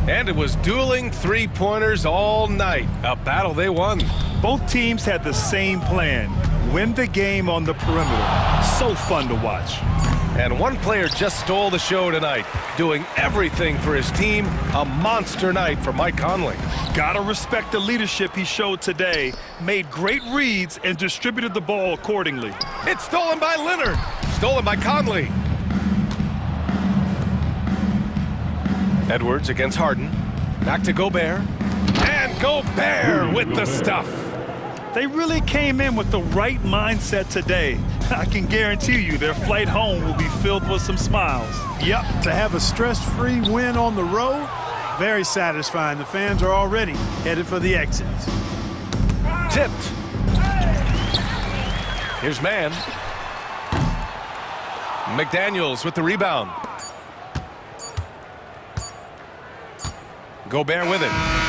And it was dueling three-pointers all night. A battle they won. Both teams had the same plan. Win the game on the perimeter. So fun to watch. And one player just stole the show tonight, doing everything for his team. A monster night for Mike Conley. Gotta respect the leadership he showed today. Made great reads and distributed the ball accordingly. It's stolen by Leonard. Stolen by Conley. Edwards against Harden. Back to Gobert. And Gobert with the stuff. They really came in with the right mindset today. I can guarantee you their flight home will be filled with some smiles. Yep, to have a stress-free win on the road, very satisfying. The fans are already headed for the exits. Tipped. Here's Mann. McDaniels with the rebound. Gobert with it.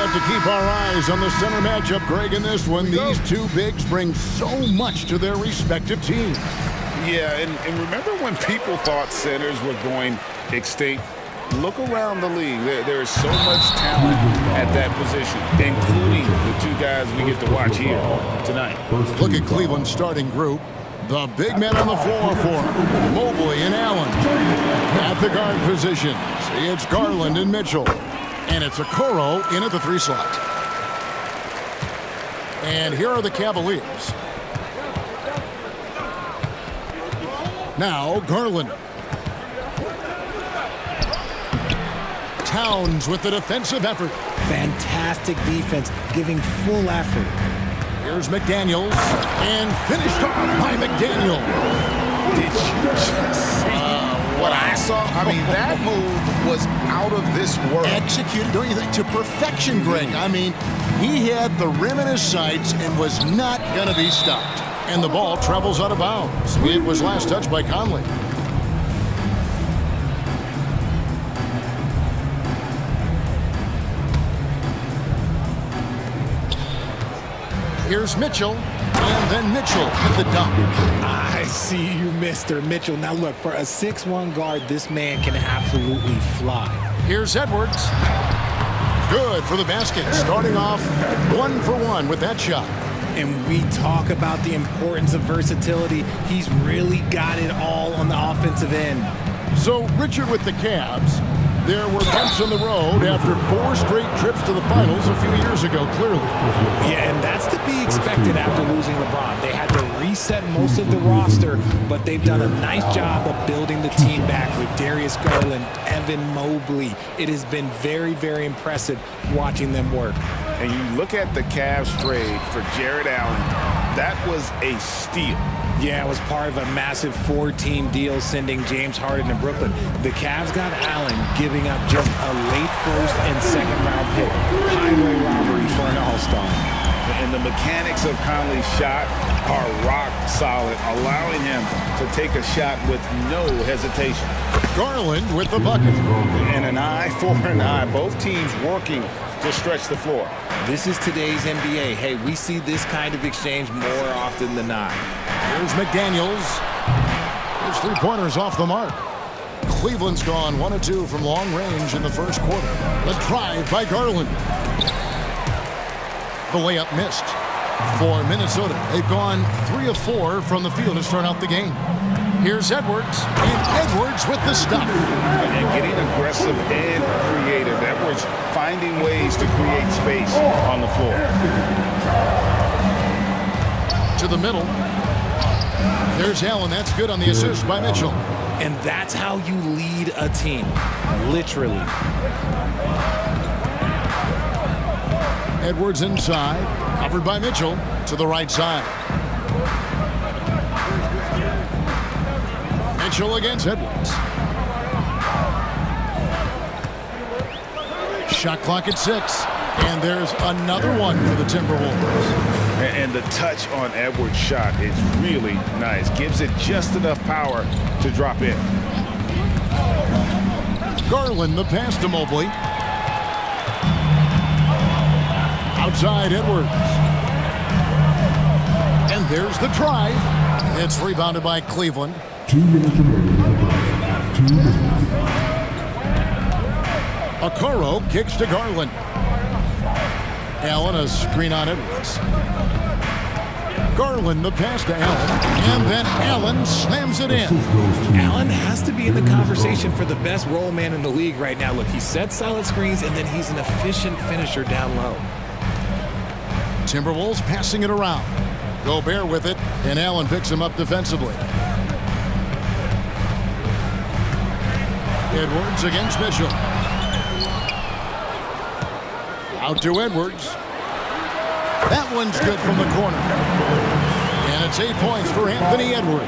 have to keep our eyes on the center matchup, Greg, in this one. These two bigs bring so much to their respective teams. Yeah, and remember when people thought centers were going extinct? Look around the league. There's so much talent at that position, including the two guys we get to watch here tonight. Look at Cleveland's starting group. The big men on the floor for Mobley and Allen. At the guard positions, it's Garland and Mitchell. And it's Okoro in at the 3 slot. And here are the Cavaliers. Now Garland. Towns with the defensive effort. Fantastic defense, giving full effort. Here's McDaniels, and finished off by McDaniel. Did you just see what I saw? I mean, that move was out of this world. Executed, don't you think, to perfection, Greg. I mean, he had the rim in his sights and was not going to be stopped. And the ball travels out of bounds. It was last touched by Conley. Here's Mitchell, and then Mitchell at the dunk. I see you, Mr. Mitchell. Now look, for a 6'1" guard, this man can absolutely fly. Here's Edwards. Good for the basket, starting off 1 for 1 with that shot. And we talk about the importance of versatility. He's really got it all on the offensive end. So, Richard, with the Cavs, there were bumps on the road after 4 straight trips to the finals a few years ago, clearly. Yeah, and that's to be expected after losing LeBron. They had to reset most of the roster, but they've done a nice job of building the team back with Darius Garland, Evan Mobley. It has been very, very impressive watching them work. And you look at the Cavs trade for Jared Allen, that was a steal. Yeah, it was part of a massive 4-team deal sending James Harden to Brooklyn. The Cavs got Allen, giving up just a late 1st and 2nd round pick. Highway robbery for an all-star. And the mechanics of Conley's shot are rock solid, allowing him to take a shot with no hesitation. Garland with the bucket. And an eye for an eye. Both teams working to stretch the floor. This is today's NBA. Hey, we see this kind of exchange more often than not. Here's McDaniels. His 3-pointers off the mark. Cleveland's gone 1 of 2 from long range in the first quarter. The drive by Garland. The layup missed. For Minnesota, they've gone 3 of 4 from the field to start out the game. Here's Edwards, and Edwards with the stop. And getting aggressive and creative. Edwards finding ways to create space on the floor. To the middle. There's Allen. That's good on the assist by Mitchell. And that's how you lead a team, literally. Edwards inside, covered by Mitchell to the right side. Mitchell against Edwards. Shot clock at 6, and there's another one for the Timberwolves. And the touch on Edwards' shot is really nice. Gives it just enough power to drop in. Garland, the pass to Mobley. Outside Edwards. And there's the drive. It's rebounded by Cleveland. 2 minutes remaining. 2 minutes. Okoro kicks to Garland. Allen, a screen on Edwards. Garland, the pass to Allen. And then Allen slams it in. Allen has to be in the conversation for the best roll man in the league right now. Look, he sets solid screens, and then he's an efficient finisher down low. Timberwolves passing it around. Gobert with it, and Allen picks him up defensively. Edwards against Mitchell. Out to Edwards. That one's good from the corner. And it's 8 points for Anthony Edwards.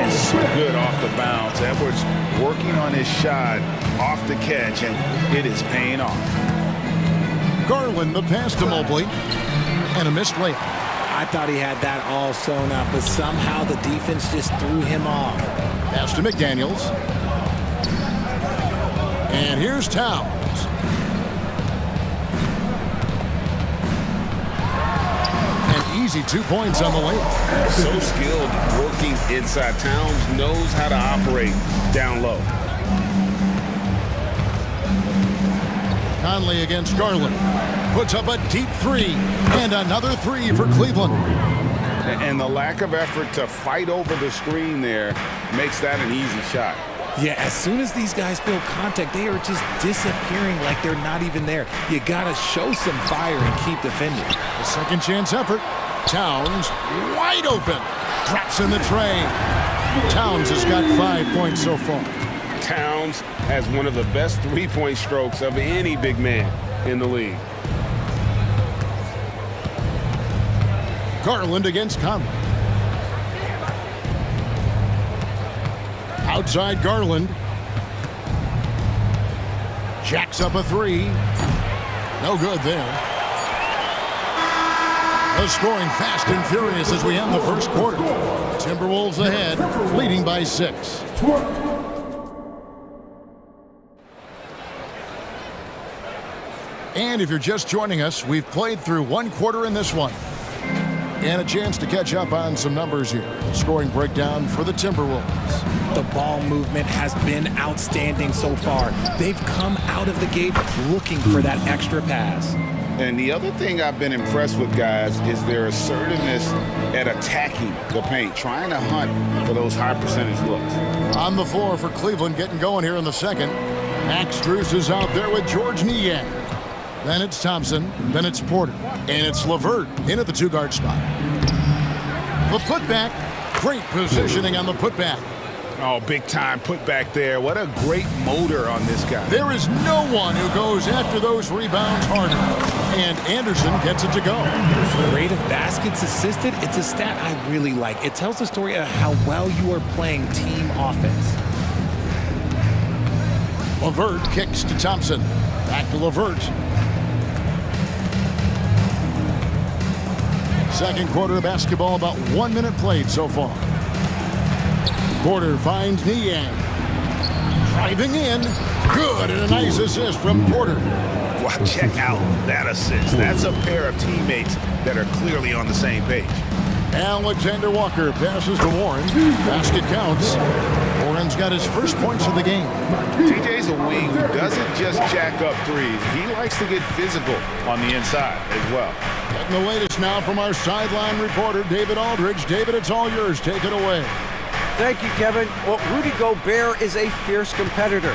It's so good off the bounce. Edwards working on his shot off the catch, and it is paying off. Garland, the pass to Mobley. And a missed layup. I thought he had that all sewn up, but somehow the defense just threw him off. Pass to McDaniels. And here's Towns. Easy 2 points on the lane. So skilled working inside. Towns knows how to operate down low. Conley against Garland. Puts up a deep three. And another three for Cleveland. And the lack of effort to fight over the screen there makes that an easy shot. Yeah, as soon as these guys feel contact, they are just disappearing like they're not even there. You got to show some fire and keep defending. A second chance effort. Towns wide open. Drops in the tray. Towns has got 5 points so far. Towns has one of the best three-point strokes of any big man in the league. Garland against Conley. Outside Garland. Jacks up a three. No good there. The scoring fast and furious as we end the first quarter. Timberwolves ahead, leading by 6. And if you're just joining us, we've played through 1 quarter in this one. And a chance to catch up on some numbers here. Scoring breakdown for the Timberwolves. The ball movement has been outstanding so far. They've come out of the gate looking for that extra pass. And the other thing I've been impressed with, guys, is their assertiveness at attacking the paint, trying to hunt for those high percentage looks. On the floor for Cleveland, getting going here in the second. Max Strus is out there with George Niang. Then it's Thompson, then it's Porter, and it's LeVert in at the 2-guard spot. The putback, great positioning on the putback. Oh, big time putback there. What a great motor on this guy. There is no one who goes after those rebounds harder. And Anderson gets it to go. Rate of baskets assisted, it's a stat I really like. It tells the story of how well you are playing team offense. LeVert kicks to Thompson. Back to LeVert. Second quarter of basketball, about 1 minute played so far. Porter finds Niang. Driving in. Good, and a nice assist from Porter. Wow, check out that assist. That's a pair of teammates that are clearly on the same page. Alexander Walker passes to Warren. Basket counts. Warren's got his first points of the game. TJ's a wing who doesn't just jack up threes. He likes to get physical on the inside as well. Getting the latest now from our sideline reporter, David Aldridge. David, it's all yours. Take it away. Thank you, Kevin. Well, Rudy Gobert is a fierce competitor.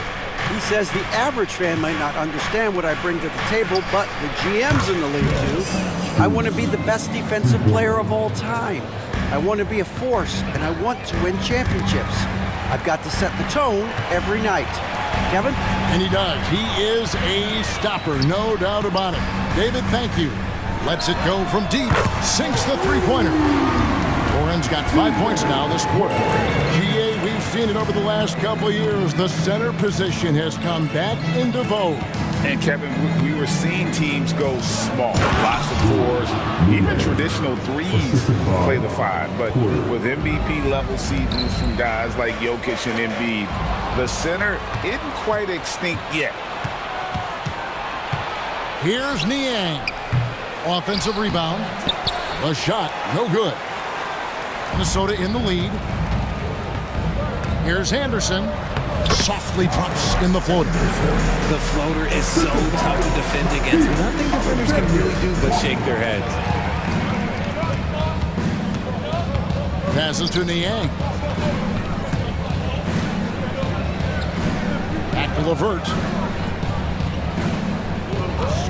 He says the average fan might not understand what I bring to the table, but the GMs in the league do. I want to be the best defensive player of all time. I want to be a force, and I want to win championships. I've got to set the tone every night. Kevin? And he does. He is a stopper, no doubt about it. David, thank you. Lets it go from deep. Sinks the three-pointer. Warren's got 5 points now this quarter. GA, we've seen it over the last couple of years. The center position has come back into vogue. And Kevin, we were seeing teams go small, lots of fours, even traditional threes play the 5. But with MVP level seasons from guys like Jokic and Embiid, the center isn't quite extinct yet. Here's Niang. Offensive rebound. The shot, no good. Minnesota in the lead. Here's Anderson. Softly drops in the floater. The floater is so tough to defend against. Nothing defenders can really do but shake their heads. Passes to Niang. Back to LeVert.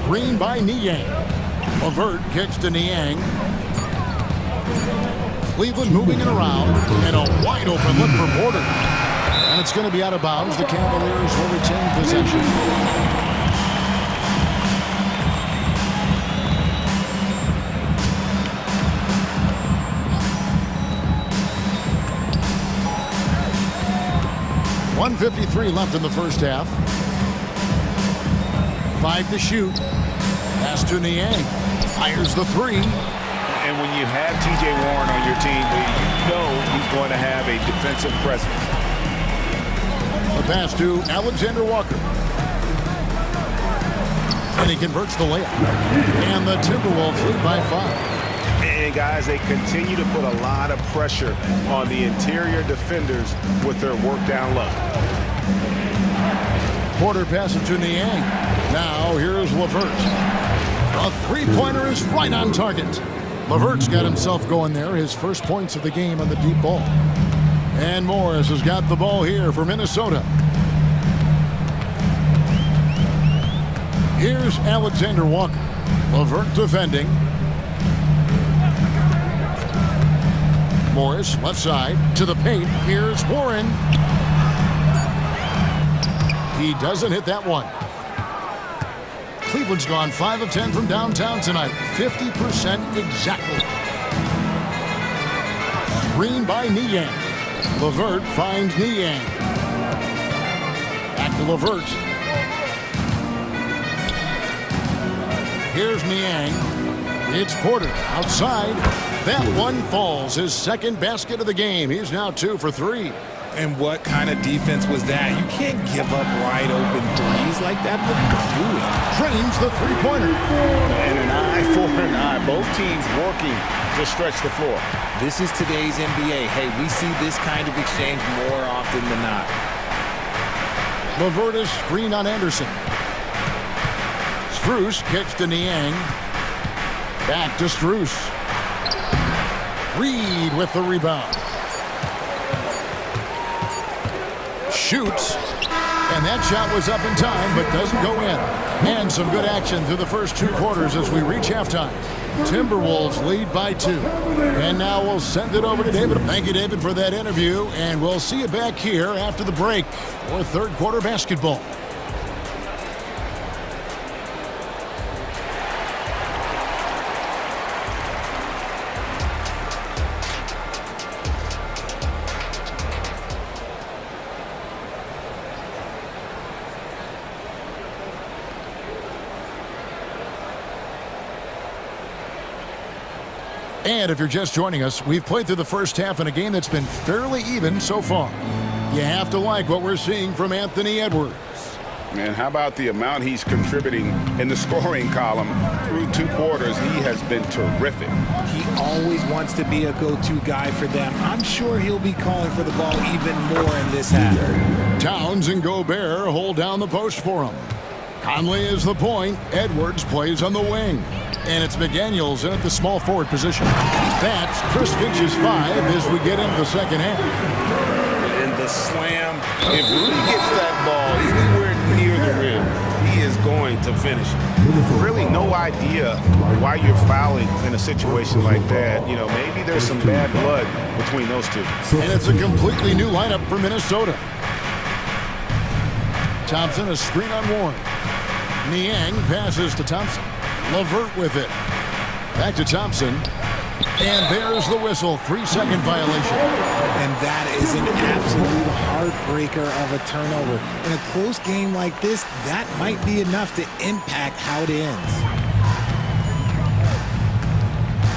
Screen by Niang. LeVert kicks to Niang. Cleveland moving it around, and a wide open look for Porter. And it's going to be out of bounds. The Cavaliers will retain possession. .153 left in the first half. 5 to shoot. Pass to Niang. Fires the three. And when you have TJ Warren on your team, you know he's going to have a defensive presence. The pass to Alexander Walker. And he converts the layup. And the Timberwolves lead by 5. And guys, they continue to put a lot of pressure on the interior defenders with their work down low. Porter passes to Niang. Now here's LeVert. A three-pointer is right on target. LeVert's got himself going there, his first points of the game on the deep ball. And Morris has got the ball here for Minnesota. Here's Alexander Walker. LeVert defending. Morris, left side, to the paint. Here's Warren. He doesn't hit that one. Cleveland's gone 5 of 10 from downtown tonight. 50% exactly. Screen by Niang. LeVert finds Niang. Back to LeVert. Here's Niang. It's Porter outside. That one falls. His second basket of the game. He's now 2 for 3. And what kind of defense was that? You can't give up wide open threes like that. What are you doing? Drains the three-pointer. And an eye for an eye. Both teams working to stretch the floor. This is today's NBA. Hey, we see this kind of exchange more often than not. LeVert is screen on Anderson. Strus kicks to Niang. Back to Strus. Reed with the rebound. Shoots. And that shot was up in time, but doesn't go in. And some good action through the first 2 quarters as we reach halftime. Timberwolves lead by 2. And now we'll send it over to David. Thank you, David, for that interview. And we'll see you back here after the break for third quarter basketball. And if you're just joining us, we've played through the first half in a game that's been fairly even so far. You have to like what we're seeing from Anthony Edwards. And how about the amount he's contributing in the scoring column through 2 quarters? He has been terrific. He always wants to be a go-to guy for them. I'm sure he'll be calling for the ball even more in this half. Towns and Gobert hold down the post for him. Conley is the point. Edwards plays on the wing. And it's McDaniels in at the small forward position. That's Chris Finch's 5 as we get into the second half. And the slam. If Rudy gets that ball anywhere near the rim, he is going to finish. Really no idea why you're fouling in a situation like that. You know, maybe there's some bad blood between those two. And it's a completely new lineup for Minnesota. Thompson, a screen on Warren. Niang passes to Thompson. LeVert with it. Back to Thompson. And there's the whistle. 3-second violation. And that is an absolute heartbreaker of a turnover. In a close game like this, that might be enough to impact how it ends.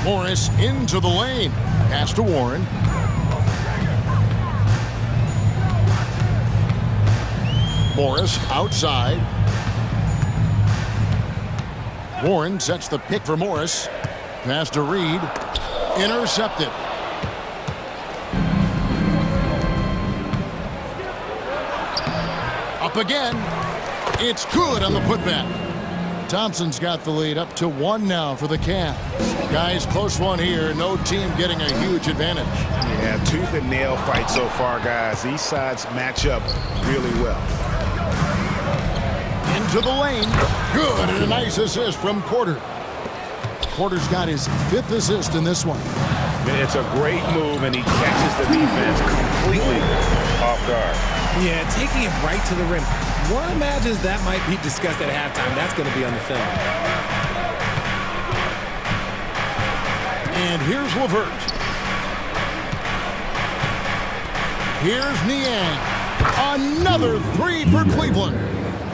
Morris into the lane. Pass to Warren. Morris outside. Warren sets the pick for Morris. Pass to Reed. Intercepted. Up again. It's good on the putback. Thompson's got the lead up to 1 now for the Cavs. Guys, close one here. No team getting a huge advantage. Yeah, tooth and nail fight so far, guys. These sides match up really well. Into the lane. Good, and a nice assist from Porter. Porter's got his 5th assist in this one. It's a great move, and he catches the defense completely off guard. Yeah, taking it right to the rim. One imagines that might be discussed at halftime. That's going to be on the film. And here's LeVert. Here's Niang. Another 3 for Cleveland.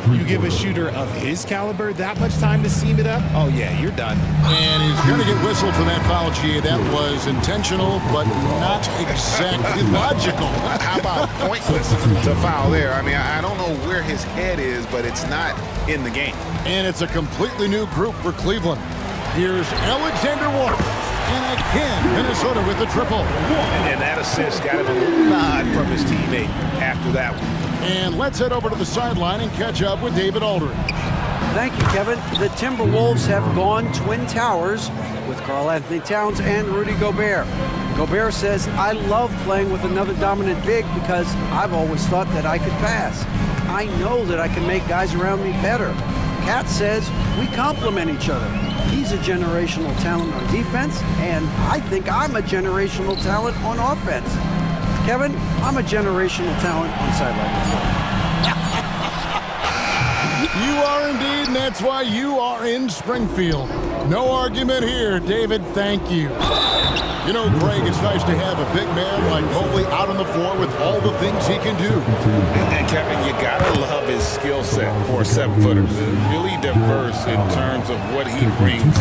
You give a shooter of his caliber that much time to seam it up, oh yeah, you're done. And he's going to get whistled for that foul, G. That was intentional, but not exactly logical. How about pointless to foul there? I mean, I don't know where his head is, but it's not in the game. And it's a completely new group for Cleveland. Here's Alexander Walker. And again, Minnesota with the triple. And that assist got him a little nod from his teammate after that one. And let's head over to the sideline and catch up with David Aldridge. Thank you, Kevin. The Timberwolves have gone Twin Towers with Karl Anthony Towns and Rudy Gobert. Gobert says, I love playing with another dominant big because I've always thought that I could pass. I know that I can make guys around me better. Cat says, we complement each other. He's a generational talent on defense, and I think I'm a generational talent on offense. Kevin, I'm a generational talent on sideline. You are indeed, and that's why you are in Springfield. No argument here, David. Thank you. You know, Greg, it's nice to have a big man like Mobley out on the floor with all the things he can do. And Kevin, you gotta love his skill set for a 7-footer. Really diverse in terms of what he brings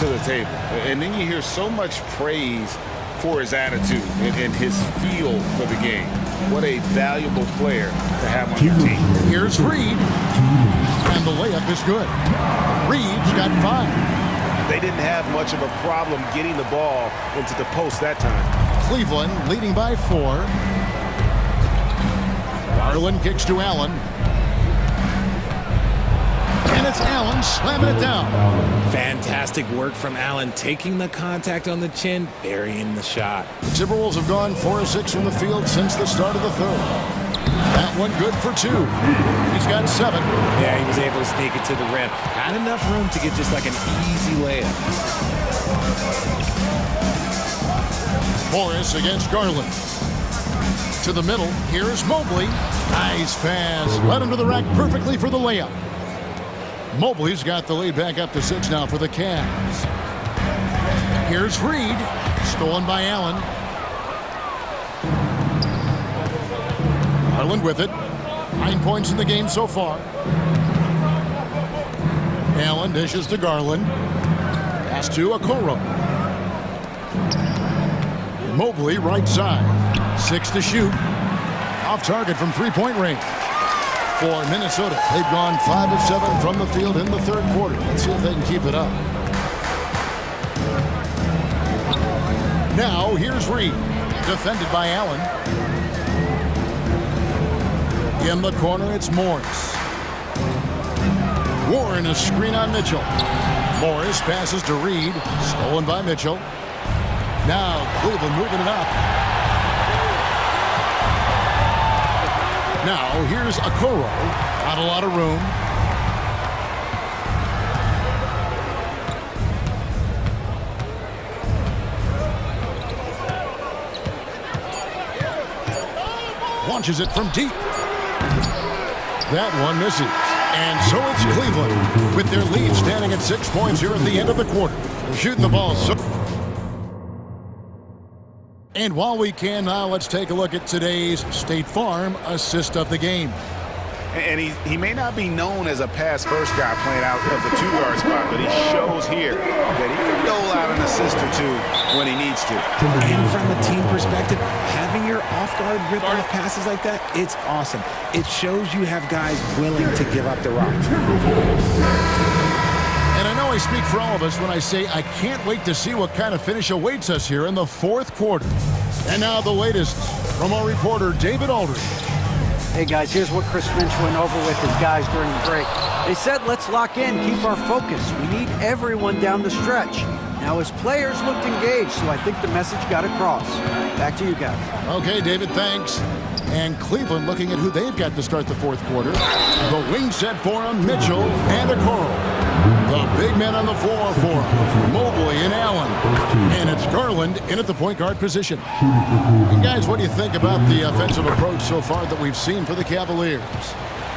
to the table. And then you hear so much praise for his attitude and his feel for the game. What a valuable player to have on your team. Here's Reed, and the layup is good. Reed's got 5. They didn't have much of a problem getting the ball into the post that time. Cleveland leading by 4. Garland kicks to Allen. And it's Allen slamming it down. Fantastic work from Allen, taking the contact on the chin, burying the shot. Timberwolves have gone 4 of 6 from the field since the start of the third. That one good for 2. He's got 7. Yeah, he was able to sneak it to the rim. Had enough room to get just like an easy layup. Morris against Garland. To the middle, here's Mobley. Nice pass. Led him to the rack perfectly for the layup. Mobley's got the lead back up to 6 now for the Cavs. Here's Reed. Stolen by Allen. Garland with it. 9 points in the game so far. Allen dishes to Garland. Pass to Okoro. Mobley right side. 6 to shoot. Off target from three-point range. For Minnesota, they've gone 5 of 7 from the field in the third quarter. Let's see if they can keep it up. Now here's Reed. Defended by Allen. In the corner, it's Morris. Warren a screen on Mitchell. Morris passes to Reed. Stolen by Mitchell. Now Cleveland moving it up. Now here's Okoro. Not a lot of room. Launches it from deep. That one misses. And so it's Cleveland with their lead standing at 6 points here at the end of the quarter. They're shooting the ball. And while we can now, let's take a look at today's State Farm assist of the game. And he may not be known as a pass-first guy playing out of the 2-guard spot, but he shows here that he can dole out an assist or 2 when he needs to. And from a team perspective, having your off-guard rip-off passes like that, it's awesome. It shows you have guys willing to give up the rock. And I know I speak for all of us when I say I can't wait to see what kind of finish awaits us here in the fourth quarter. And now the latest from our reporter, David Aldridge. Hey guys, here's what Chris Finch went over with his guys during the break. They said, let's lock in, keep our focus. We need everyone down the stretch. Now his players looked engaged, so I think the message got across. Back to you guys. Okay, David, thanks. And Cleveland looking at who they've got to start the fourth quarter. The wing set for him, Mitchell and Okoro. The big men on the floor for him, Mobley and Allen. And it's Garland in at the point guard position. And guys, what do you think about the offensive approach so far that we've seen for the Cavaliers?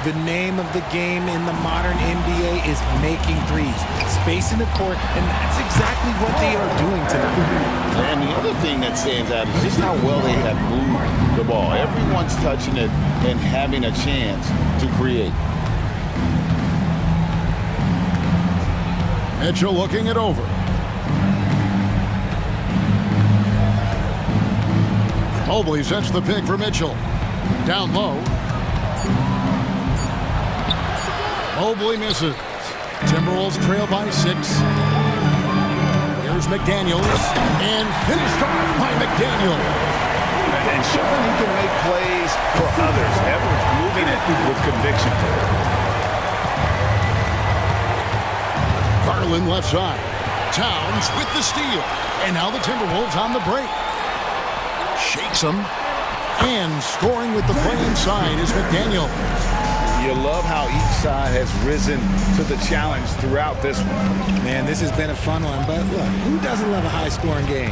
The name of the game in the modern NBA is making threes, spacing the court, and that's exactly what they are doing tonight. And the other thing that stands out is just how well they have moved the ball. Everyone's touching it and having a chance to create. Mitchell looking it over. Mobley sets the pick for Mitchell. Down low. Mobley misses. Timberwolves trail by 6. Here's McDaniels, and finished off by McDaniels. And showing he can make plays for others. Edwards moving it with conviction. Garland left side. Towns with the steal. And now the Timberwolves on the break. Shakes them. And scoring with the play inside is McDaniel. You love how each side has risen to the challenge throughout this one. Man, this has been a fun one, but look, who doesn't love a high-scoring game?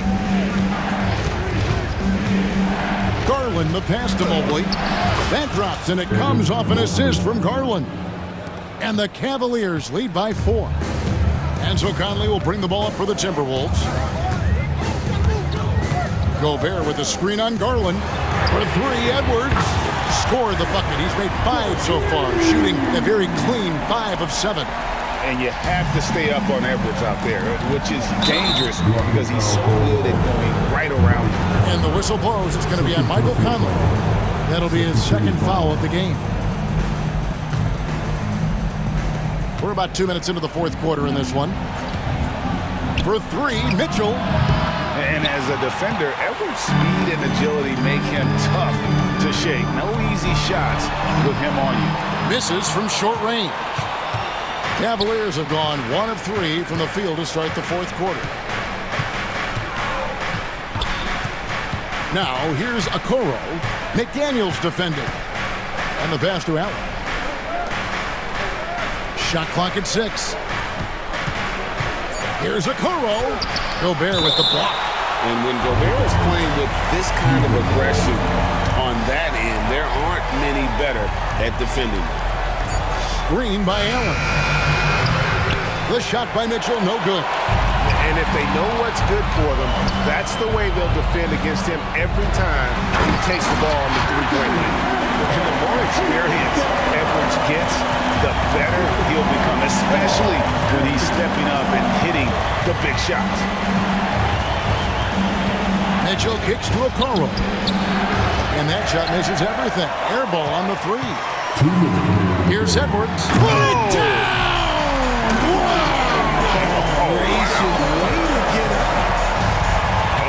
Garland, the pass to Mobley. That drops, and it comes off an assist from Garland. And the Cavaliers lead by 4. And so Conley will bring the ball up for the Timberwolves. Gobert with a screen on Garland. For 3, Edwards scored the bucket. He's made 5 so far, shooting a very clean 5 of 7. And you have to stay up on Edwards out there, which is dangerous because he's so good at going right around. And the whistle blows. It's going to be on Michael Conley. That'll be his second foul of the game. We're about 2 minutes into the fourth quarter in this one. For 3, Mitchell. And as a defender, Edwards' speed and agility make him tough to shake. No easy shots with him on you. Misses from short range. Cavaliers have gone 1 of 3 from the field to start the fourth quarter. Now here's Okoro. McDaniels defending. And the pass to Allen. Shot clock at 6. Here's Okoro. Gobert with the block. And when Gobert is playing with this kind of aggression on that end, there aren't many better at defending. Screen by Allen. The shot by Mitchell, no good. And if they know what's good for them, that's the way they'll defend against him every time he takes the ball on the three-point line. And the more experience Edwards gets, the better he'll become, especially when he's stepping up and hitting the big shots. Mitchell kicks to Okoro. And that shot misses everything. Air ball on the 3. Here's Edwards. Put it down!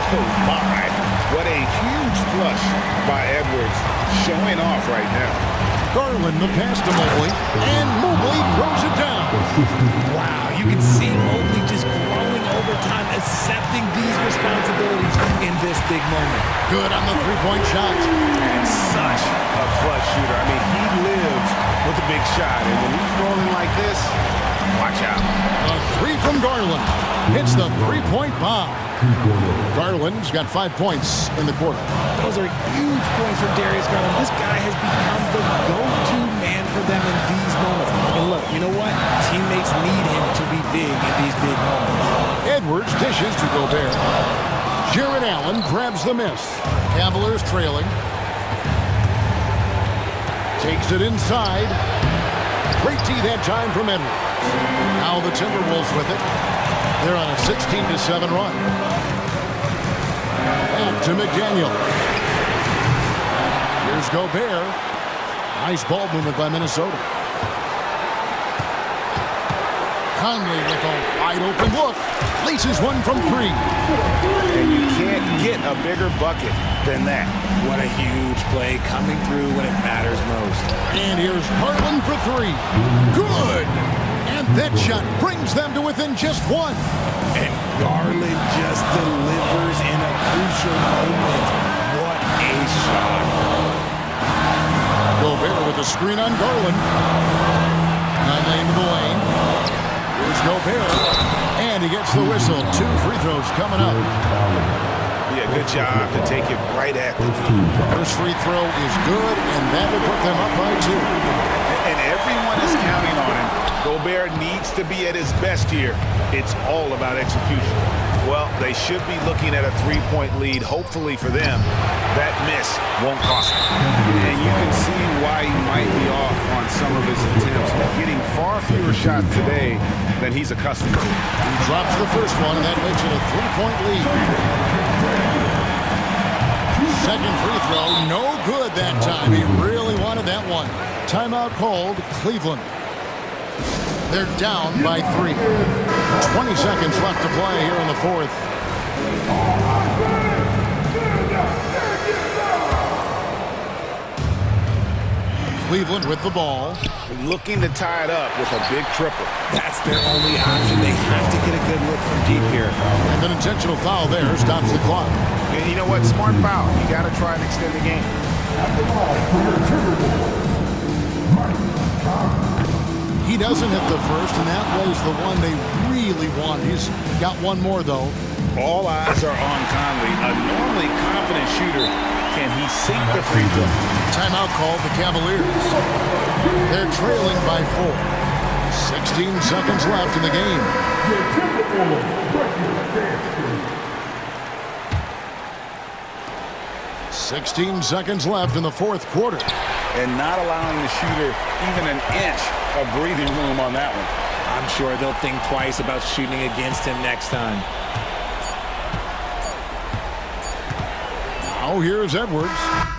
Oh my, what a huge flush by Edwards, showing off right now. Garland the pass to Mobley, and Mobley throws it down. Wow, you can see Mobley just growing over time, accepting these responsibilities in this big moment. Good on the three-point shot. And such a clutch shooter. I mean, he lives with a big shot, and when he's rolling like this, watch out. A 3 from Garland. Hits the three-point bomb. Garland's got 5 points in the quarter. Those are huge points for Darius Garland. This guy has become the go-to man for them in these moments. And look, you know what? Teammates need him to be big in these big moments. Edwards dishes to Gobert. Jared Allen grabs the miss. Cavaliers trailing. Takes it inside. Great D that time from Edwards. Now the Timberwolves with it. They're on a 16-7 run. And to McDaniel. Here's Gobert. Nice ball movement by Minnesota. Conley with a wide open look. Laces one from 3. And you can't get a bigger bucket than that. What a huge play coming through when it matters most. And here's Garland for 3. Good! And that shot brings them to within just 1. And Garland just delivers in a crucial moment. What a shot. Gobert with a screen on Garland. Conley into the lane. Here's Gobert. And he gets the whistle. 2 free throws coming up. Yeah, good job to take it right at them. First free throw is good, and that will put them up by 2. And everyone is counting on him. Gobert needs to be at his best here. It's all about execution. Well, they should be looking at a 3-point lead, hopefully for them. That miss won't cost them. And you can see why he might be off on some of his attempts, getting far fewer shots today than he's accustomed to. He drops the first one, and that makes it a 3-point lead. Second free throw, no good that time. He really wanted that one. Timeout called, Cleveland. They're down by 3. 20 seconds left to play here in the fourth. Cleveland with the ball. Looking to tie it up with a big triple. That's their only option. They have to get a good look from deep here. And an intentional foul there stops the clock. And you know what? Smart foul. You got to try and extend the game. He doesn't hit the first, and that was the one they really want. He's got one more, though. All eyes are on Conley, a normally confident shooter. Can he sink the free throw? Timeout called the Cavaliers. They're trailing by 4. 16 seconds left in the game. 16 seconds left in the fourth quarter. And not allowing the shooter even an inch of breathing room on that one. I'm sure they'll think twice about shooting against him next time. Now here's Edwards.